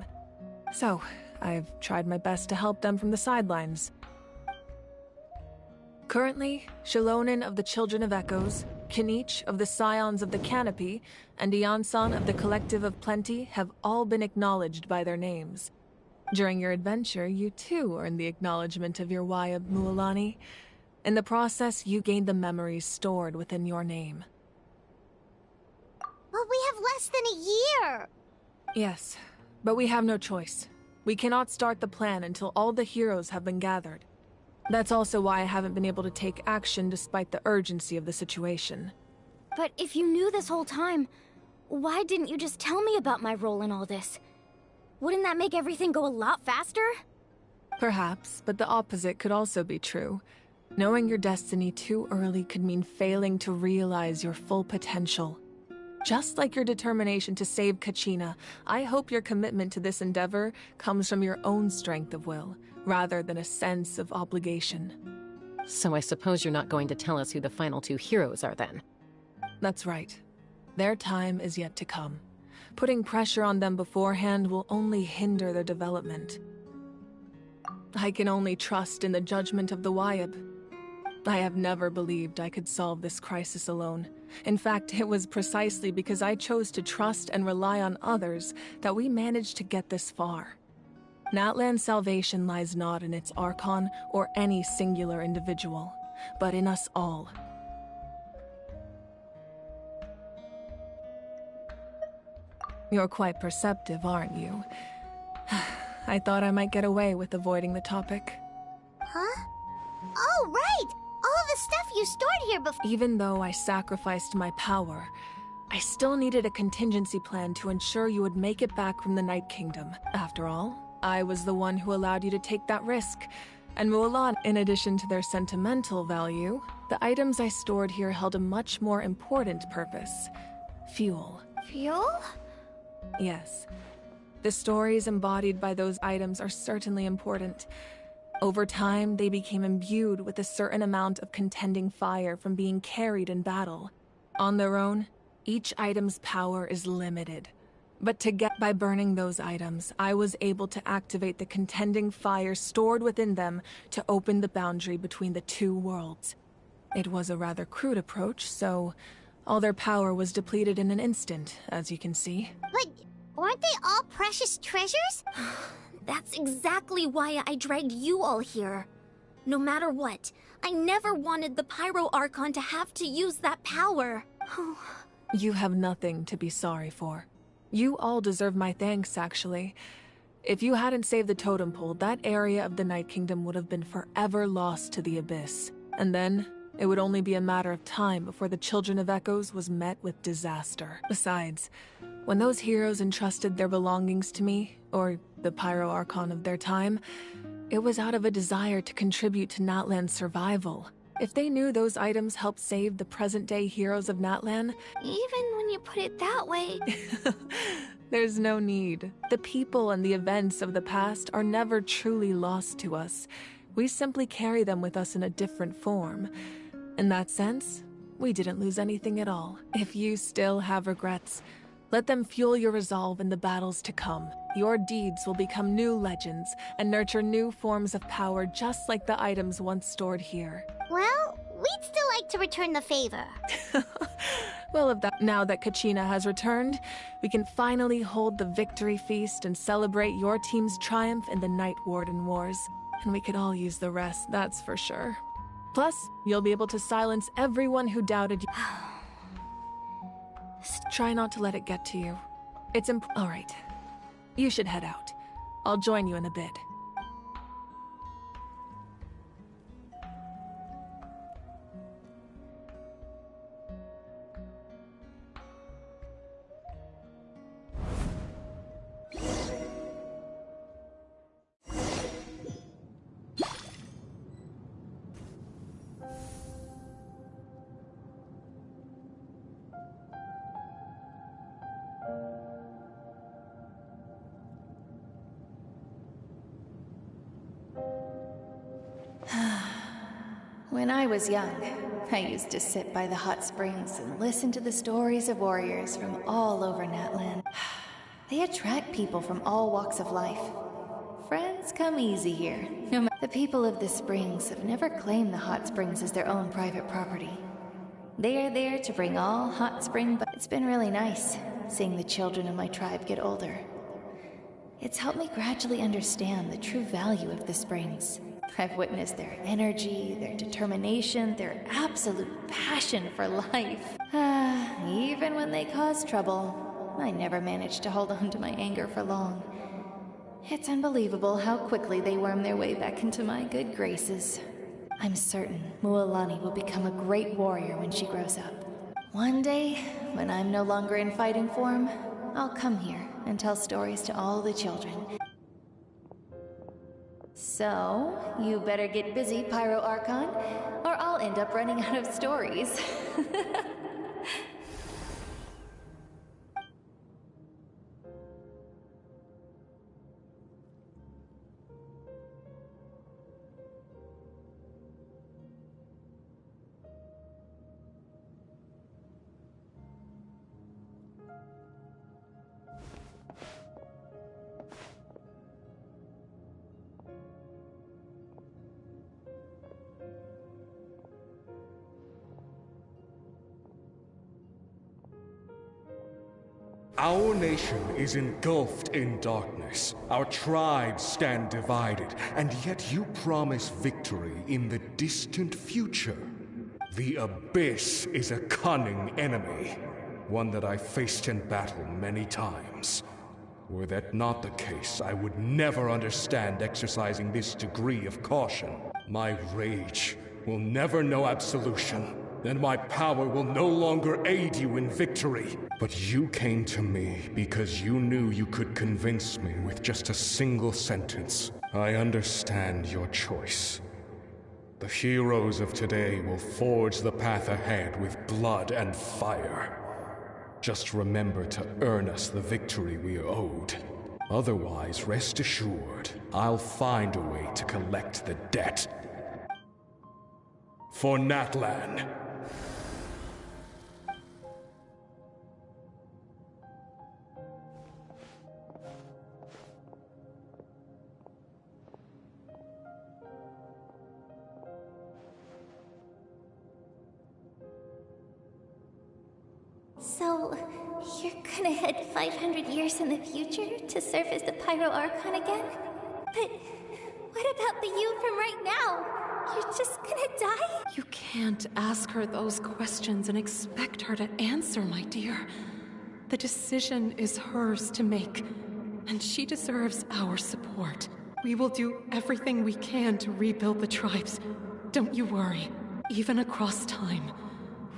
So, I've tried my best to help them from the sidelines. Currently, Shilonin of the Children of Echoes, Kinich of the Scions of the Canopy, and Iansan of the Collective of Plenty have all been acknowledged by their names. During your adventure, you too earned the acknowledgement of your Wayab, Mualani. In the process, you gained the memories stored within your name.
But we have less than a year!
Yes, but we have no choice. We cannot start the plan until all the heroes have been gathered. That's also why I haven't been able to take action despite the urgency of the situation.
But if you knew this whole time, why didn't you just tell me about my role in all this? Wouldn't that make everything go a lot faster?
Perhaps, but the opposite could also be true. Knowing your destiny too early could mean failing to realize your full potential. Just like your determination to save Kachina, I hope your commitment to this endeavor comes from your own strength of will, rather than a sense of obligation.
So I suppose you're not going to tell us who the final 2 heroes are then?
That's right. Their time is yet to come. Putting pressure on them beforehand will only hinder their development. I can only trust in the judgment of the Wayab. I have never believed I could solve this crisis alone. In fact, it was precisely because I chose to trust and rely on others that we managed to get this far. Natlan's salvation lies not in its Archon or any singular individual, but in us all. You're quite perceptive, aren't you? I thought I might get away with avoiding the topic.
Huh? Oh, right! All the stuff you stored here before—
Even though I sacrificed my power, I still needed a contingency plan to ensure you would make it back from the Night Kingdom. After all, I was the one who allowed you to take that risk. And Mulan, in addition to their sentimental value, the items I stored here held a much more important purpose. Fuel.
Fuel?
Yes. The stories embodied by those items are certainly important. Over time, they became imbued with a certain amount of contending fire from being carried in battle. On their own, each item's power is limited. But by burning those items, I was able to activate the contending fire stored within them to open the boundary between the 2 worlds. It was a rather crude approach, so all their power was depleted in an instant, as you can see.
But aren't they all precious treasures?
That's exactly why I dragged you all here. No matter what, I never wanted the Pyro Archon to have to use that power.
You have nothing to be sorry for. You all deserve my thanks, actually. If you hadn't saved the totem pole, that area of the Night Kingdom would have been forever lost to the Abyss. And then, it would only be a matter of time before the Children of Echoes was met with disaster. Besides, when those heroes entrusted their belongings to me, or the Pyro Archon of their time, it was out of a desire to contribute to Natlan's survival. If they knew those items helped save the present-day heroes of Natlan...
Even when you put it that way...
There's no need. The people and the events of the past are never truly lost to us. We simply carry them with us in a different form. In that sense, we didn't lose anything at all. If you still have regrets, let them fuel your resolve in the battles to come. Your deeds will become new legends and nurture new forms of power just like the items once stored here.
Well, we'd still like to return the favor.
Well, now that Kachina has returned, we can finally hold the victory feast and celebrate your team's triumph in the Night Warden Wars. And we could all use the rest, that's for sure. Plus, you'll be able to silence everyone who doubted you. Try not to let it get to you. It's all right. You should head out. I'll join you in a bit.
When I was young, I used to sit by the hot springs and listen to the stories of warriors from all over Natlan. They attract people from all walks of life. Friends come easy here. The people of the springs have never claimed the hot springs as their own private property. They are there to bring all hot spring, but it's been really nice seeing the children of my tribe get older. It's helped me gradually understand the true value of the springs. I've witnessed their energy, their determination, their absolute passion for life. Even when they cause trouble, I never managed to hold on to my anger for long. It's unbelievable how quickly they worm their way back into my good graces. I'm certain Mualani will become a great warrior when she grows up. One day, when I'm no longer in fighting form, I'll come here and tell stories to all the children. So, you better get busy, Pyro Archon, or I'll end up running out of stories.
Our nation is engulfed in darkness. Our tribes stand divided, and yet you promise victory in the distant future. The Abyss is a cunning enemy, one that I faced in battle many times. Were that not the case, I would never understand exercising this degree of caution. My rage will never know absolution, and my power will no longer aid you in victory. But you came to me because you knew you could convince me with just a single sentence. I understand your choice. The heroes of today will forge the path ahead with blood and fire. Just remember to earn us the victory we are owed. Otherwise, rest assured, I'll find a way to collect the debt. For Natlan.
So, you're gonna head 500 years in the future to serve as the Pyro Archon again? But what about the you from right now? You're just gonna die?
You can't ask her those questions and expect her to answer, my dear. The decision is hers to make, and she deserves our support. We will do everything we can to rebuild the tribes. Don't you worry. Even across time,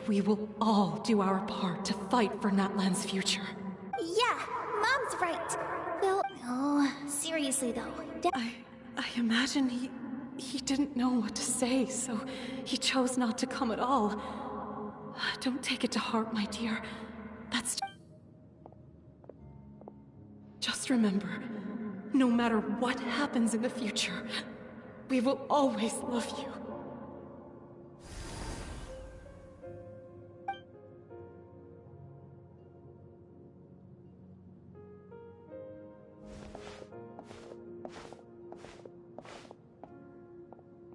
we will all do our part to fight for Natlan's future.
Yeah, Mom's right. Well, no, seriously though.
I imagine he didn't know what to say, so he chose not to come at all. Don't take it to heart, my dear. That's... Just remember, no matter what happens in the future, we will always love you.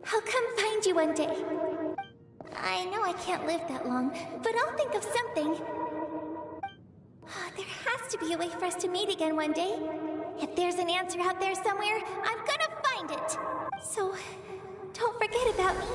I'll come find you one day. I know I can't live that long, but I'll think of something. There has to be a way for us to meet again one day. If there's an answer out there somewhere, I'm gonna find it. So, don't forget about me.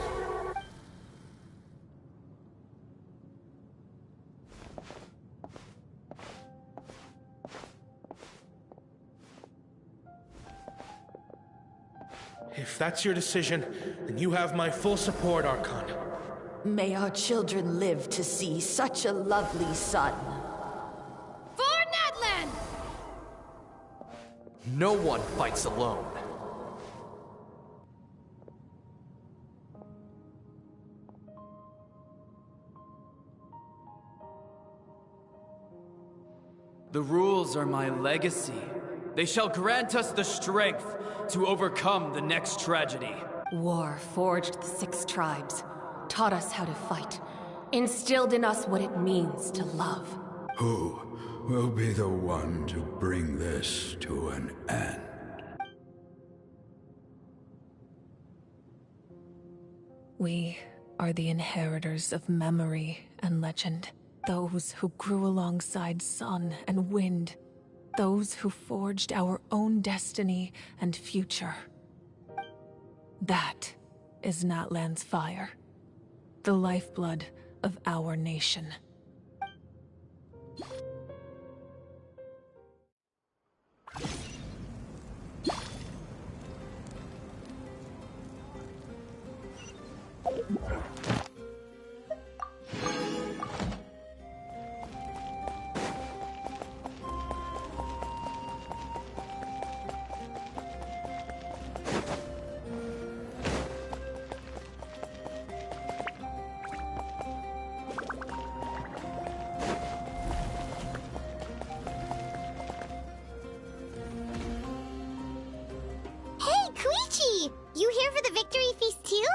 If that's your decision, then you have my full support, Archon.
May our children live to see such a lovely son.
For Natlan!
No one fights alone. The rules are my legacy. They shall grant us the strength to overcome the next tragedy.
War forged the 6 tribes, taught us how to fight, instilled in us what it means to love.
Who will be the one to bring this to an end?
We are the inheritors of memory and legend. Those who grew alongside sun and wind. Those who forged our own destiny and future. That is Natlan's fire. The lifeblood of our nation.
You here for the victory feast too?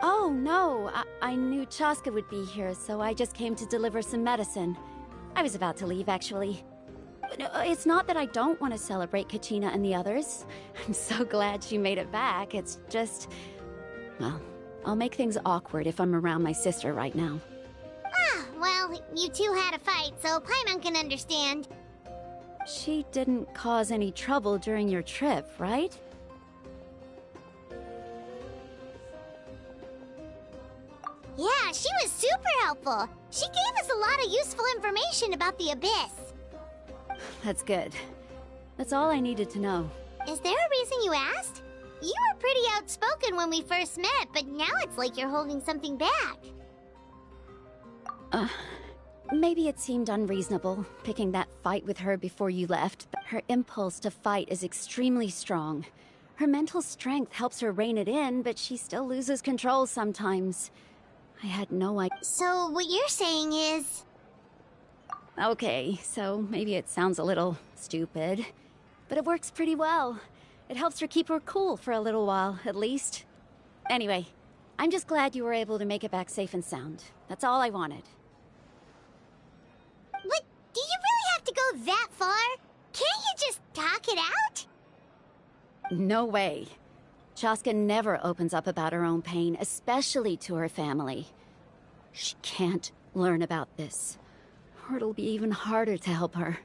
Oh, no. I knew Chaska would be here, so I just came to deliver some medicine. I was about to leave, actually. It's not that I don't want to celebrate Kachina and the others. I'm so glad she made it back. It's just... well, I'll make things awkward if I'm around my sister right now.
Ah, well, you two had a fight, so Paimon can understand.
She didn't cause any trouble during your trip, right?
Yeah, she was super helpful. She gave us a lot of useful information about the Abyss.
That's good. That's all I needed to know.
Is there a reason you asked? You were pretty outspoken when we first met, but now it's like you're holding something back.
Maybe it seemed unreasonable, picking that fight with her before you left, but her impulse to fight is extremely strong. Her mental strength helps her rein it in, but she still loses control sometimes. I had no idea.
So what you're saying is...
Okay, so maybe it sounds a little stupid, but it works pretty well. It helps her keep her cool for a little while, at least. Anyway, I'm just glad you were able to make it back safe and sound. That's all I wanted.
But do you really have to go that far? Can't you just talk it out?
No way. Chaska never opens up about her own pain, especially to her family. She can't learn about this. or it'll be even harder to help her.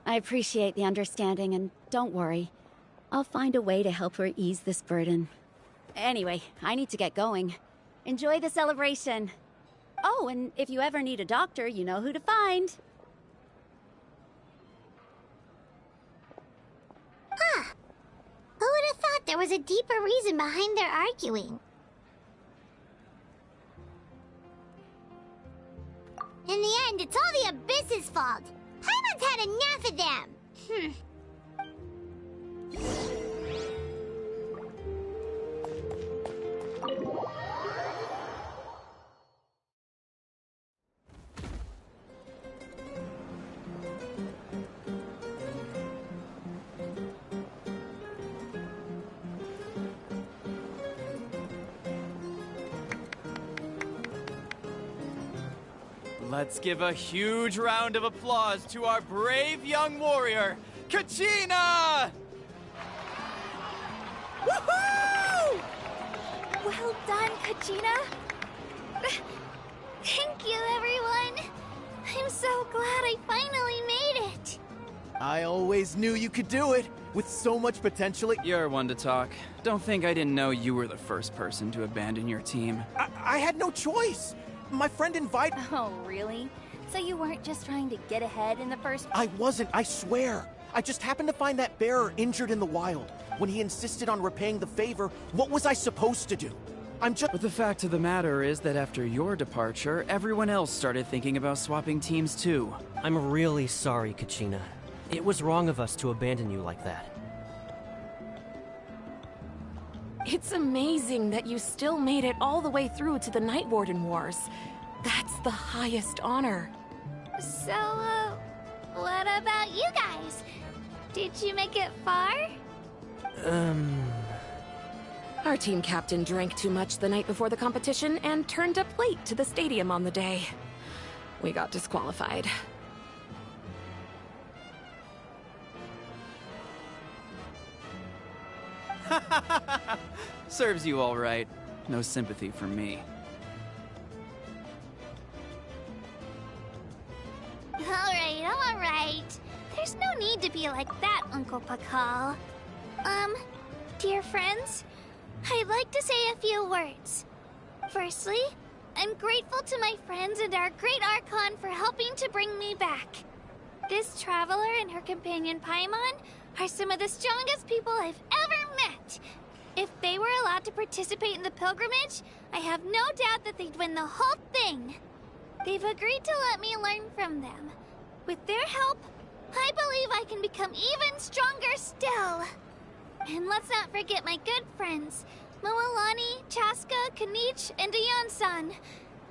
I appreciate the understanding, and don't worry. I'll find a way to help her ease this burden. Anyway, I need to get going. Enjoy the celebration. Oh, and if you ever need a doctor, you know who to find.
Huh. Who would have thought there was a deeper reason behind their arguing? In the end, it's all the Abyss's fault. Paimon's had enough of them.
Let's give a huge round of applause to our brave young warrior, Kachina!
Woohoo! Well done, Kachina. Thank you, everyone. I'm so glad I finally made it.
I always knew you could do it, with so much potential.
You're one to talk. Don't think I didn't know you were the first person to abandon your team.
I had no choice. My friend invited...
Oh, really? So you weren't just trying to get ahead in the first...
I wasn't, I swear. I just happened to find that bearer injured in the wild. When he insisted on repaying the favor, what was I supposed to do?
But the fact of the matter is that after your departure, everyone else started thinking about swapping teams too.
I'm really sorry, Kachina. It was wrong of us to abandon you like that.
It's amazing that you still made it all the way through to the Night Warden Wars. That's the highest honor.
So, what about you guys? Did you make it far?
Our team captain drank too much the night before the competition and turned up late to the stadium on the day. We got disqualified.
Serves you all right. No sympathy for me.
Alright. There's no need to be like that, Uncle Pakal. Dear friends, I'd like to say a few words. Firstly, I'm grateful to my friends and our great Archon for helping to bring me back. This traveler and her companion Paimon are some of the strongest people I've ever met. If they were allowed to participate in the pilgrimage, I have no doubt that they'd win the whole thing. They've agreed to let me learn from them. With their help, I believe I can become even stronger still. And let's not forget my good friends, Moalani, Chaska, Kanich, and Dayan-san.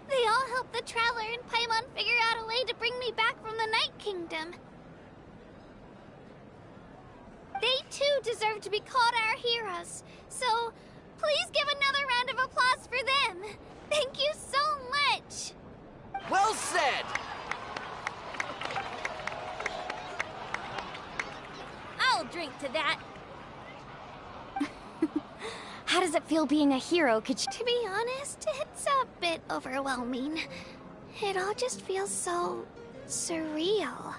They all helped the Traveler and Paimon figure out a way to bring me back from the Night Kingdom. They too deserve to be called our heroes, so please give another round of applause for them. Thank you so much!
Well said!
I'll drink to that.
How does it feel being a hero?
To be honest, it's a bit overwhelming. It all just feels so surreal.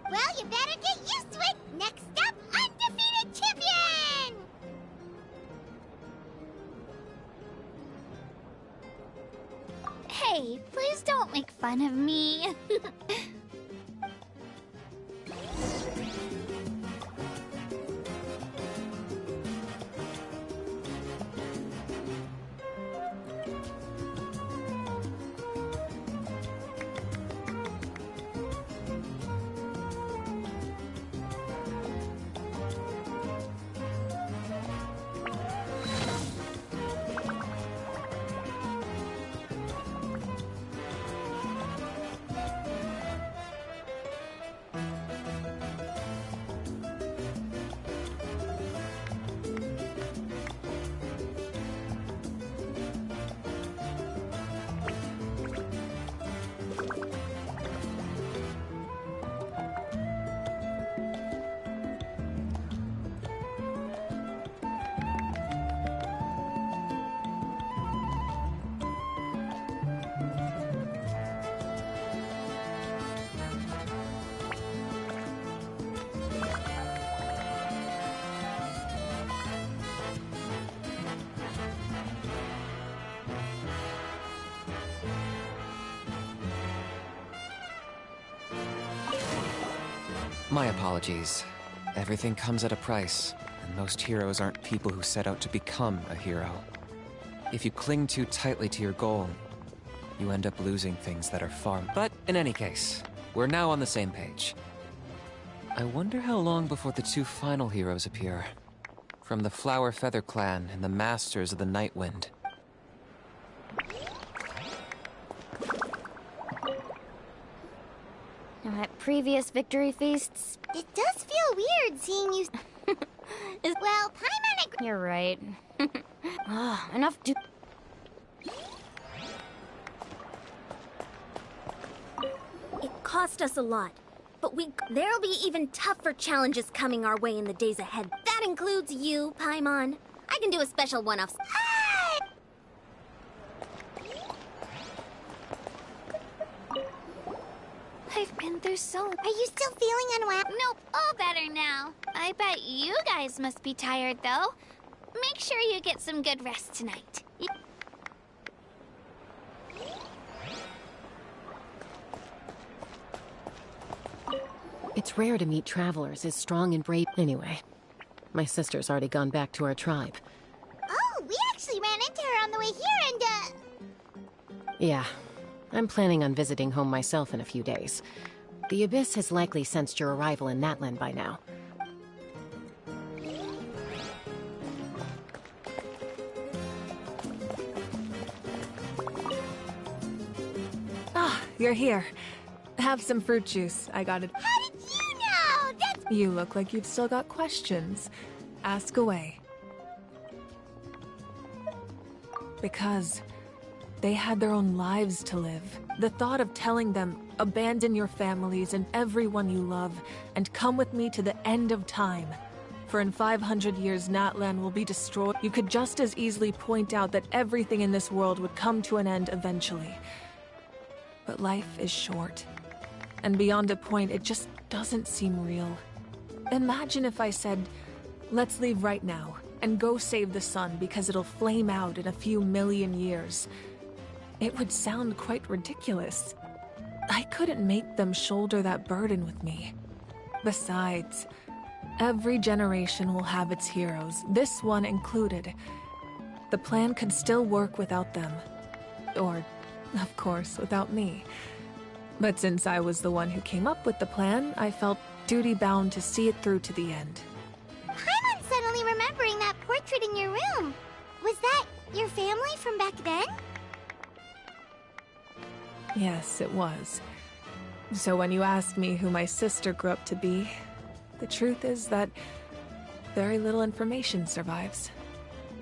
Well, you better get used to it. Next up, undefeated champion!
Hey, please don't make fun of me.
My apologies. Everything comes at a price, and most heroes aren't people who set out to become a hero. If you cling too tightly to your goal, you end up losing things that are far... But in any case, we're now on the same page. I wonder how long before the two final heroes appear. From the Flower Feather Clan and the Masters of the Night Wind.
Now, at previous victory feasts...
It does feel weird seeing you... Well, Paimon...
You're right. Enough to...
It cost us a lot, but there'll be even tougher challenges coming our way in the days ahead. That includes you, Paimon. I can do a special one-off.
I've been through so...
Are you still feeling unwell?
Nope, all better now. I bet you guys must be tired, though. Make sure you get some good rest tonight.
It's rare to meet travelers as strong and brave. Anyway, my sister's already gone back to our tribe.
Oh, we actually ran into her on the way here and,
Yeah, I'm planning on visiting home myself in a few days. The Abyss has likely sensed your arrival in Natlan by now.
Ah, you're here. Have some fruit juice. I got it.
How did you know? That's...
You look like you've still got questions. Ask away. Because they had their own lives to live. The thought of telling them, abandon your families and everyone you love, and come with me to the end of time. For in 500 years, Natlan will be destroyed. You could just as easily point out that everything in this world would come to an end eventually. But life is short. And beyond a point, it just doesn't seem real. Imagine if I said, let's leave right now, and go save the sun because it'll flame out in a few million years. It would sound quite ridiculous. I couldn't make them shoulder that burden with me. Besides, every generation will have its heroes, this one included. The plan could still work without them. Or, of course, without me. But since I was the one who came up with the plan, I felt duty-bound to see it through to the end.
Paimon's suddenly remembering that portrait in your room. Was that your family from back then?
Yes, it was. So when you asked me who my sister grew up to be, the truth is that very little information survives.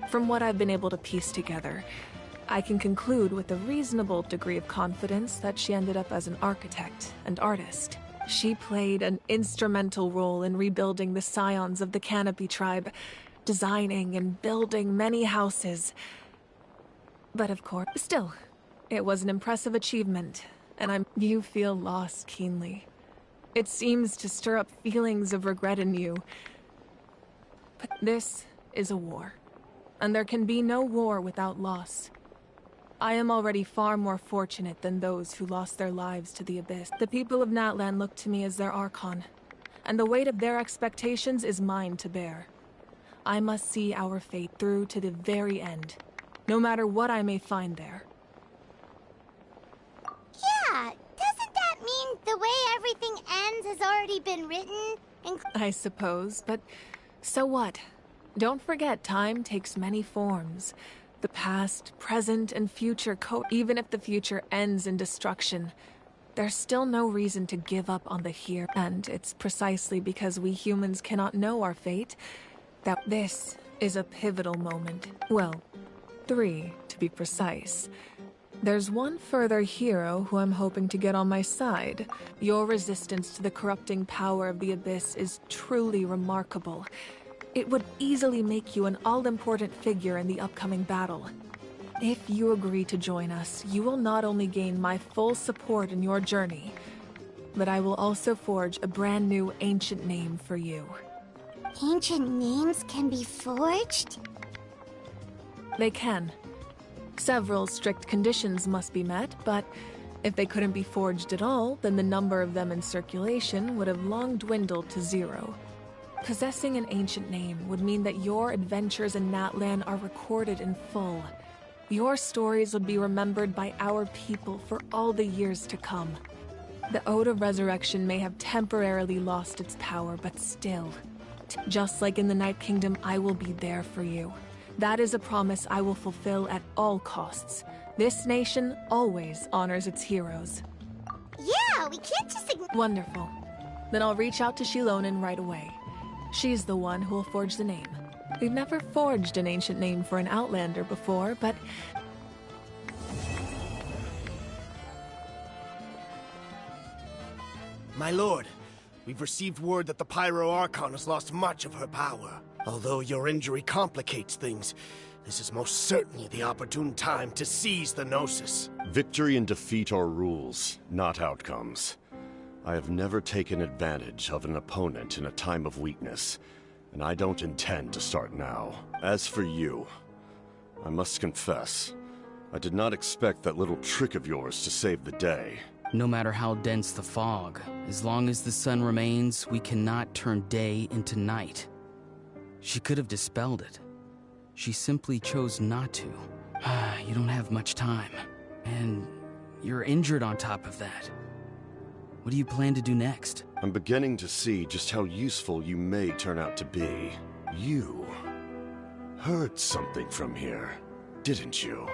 From what I've been able to piece together, I can conclude with a reasonable degree of confidence that she ended up as an architect and artist. She played an instrumental role in rebuilding the scions of the Canopy tribe, designing and building many houses. But of course, still, it was an impressive achievement, and you feel loss keenly. It seems to stir up feelings of regret in you. But this is a war, and there can be no war without loss. I am already far more fortunate than those who lost their lives to the Abyss. The people of Natlan look to me as their Archon, and the weight of their expectations is mine to bear. I must see our fate through to the very end, no matter what I may find there.
Yeah, doesn't that mean the way everything ends has already been written?
I suppose, but so what? Don't forget, time takes many forms. The past, present, and future even if the future ends in destruction, there's still no reason to give up on the here. And it's precisely because we humans cannot know our fate that this is a pivotal moment. Well, 3, to be precise. There's one further hero who I'm hoping to get on my side. Your resistance to the corrupting power of the Abyss is truly remarkable. It would easily make you an all-important figure in the upcoming battle. If you agree to join us, you will not only gain my full support in your journey, but I will also forge a brand new ancient name for you.
Ancient names can be forged?
They can. Several strict conditions must be met, but
If they couldn't be forged at all, then the number of them in circulation would have long dwindled to 0. Possessing an ancient name would mean that your adventures in Natlan are recorded in full. Your stories would be remembered by our people for all the years to come. The Ode of Resurrection may have temporarily lost its power, but still, just like in the Night Kingdom, I will be there for you. That is a promise I will fulfill at all costs. This nation always honors its heroes.
Yeah, we can't just
Wonderful. Then I'll reach out to Shilonen right away. She's the one who will forge the name. We've never forged an ancient name for an Outlander before, but...
My lord, we've received word that the Pyro Archon has lost much of her power. Although your injury complicates things, this is most certainly the opportune time to seize the Gnosis.
Victory and defeat are rules, not outcomes. I have never taken advantage of an opponent in a time of weakness, and I don't intend to start now. As for you, I must confess, I did not expect that little trick of yours to save the day.
No matter how dense the fog, as long as the sun remains, we cannot turn day into night. She could have dispelled it. She simply chose not to. You don't have much time, and you're injured on top of that. What do you plan to do next?
I'm beginning to see just how useful you may turn out to be. You heard something from here, didn't you?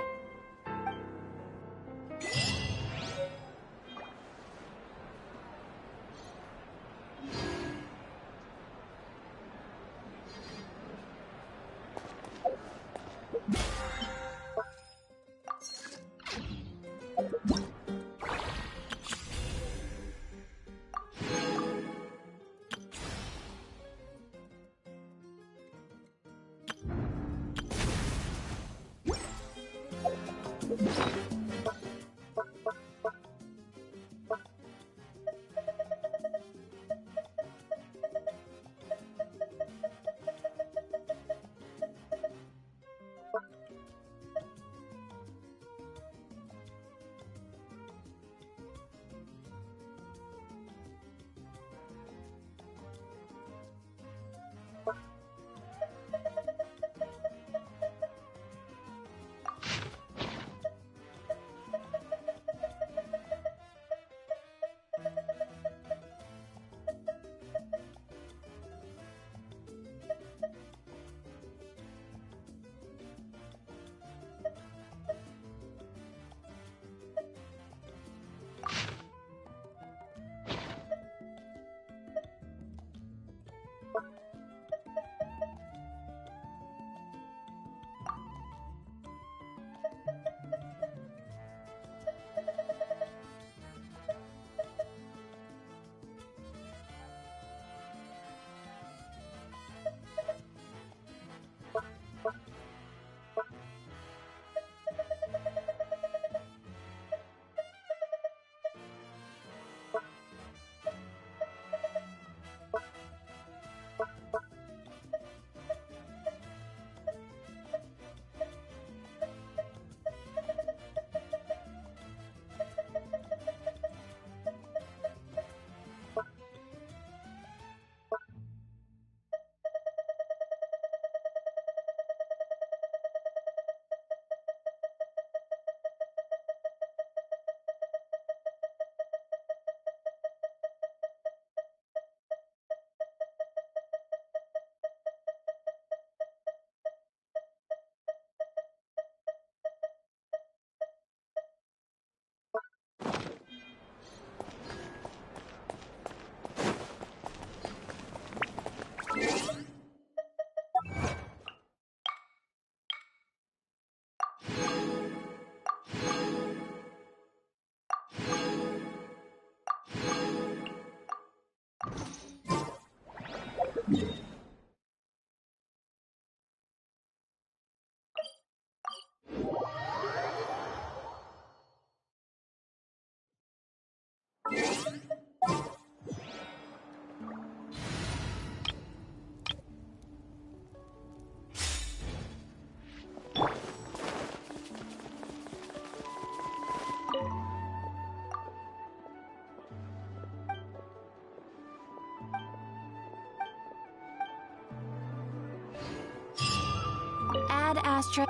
Ad Astra.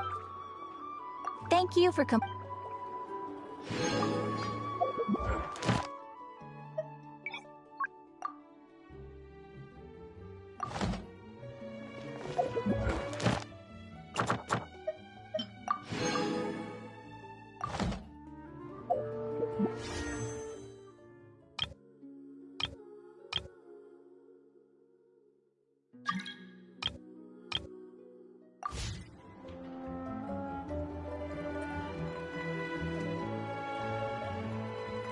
Thank you for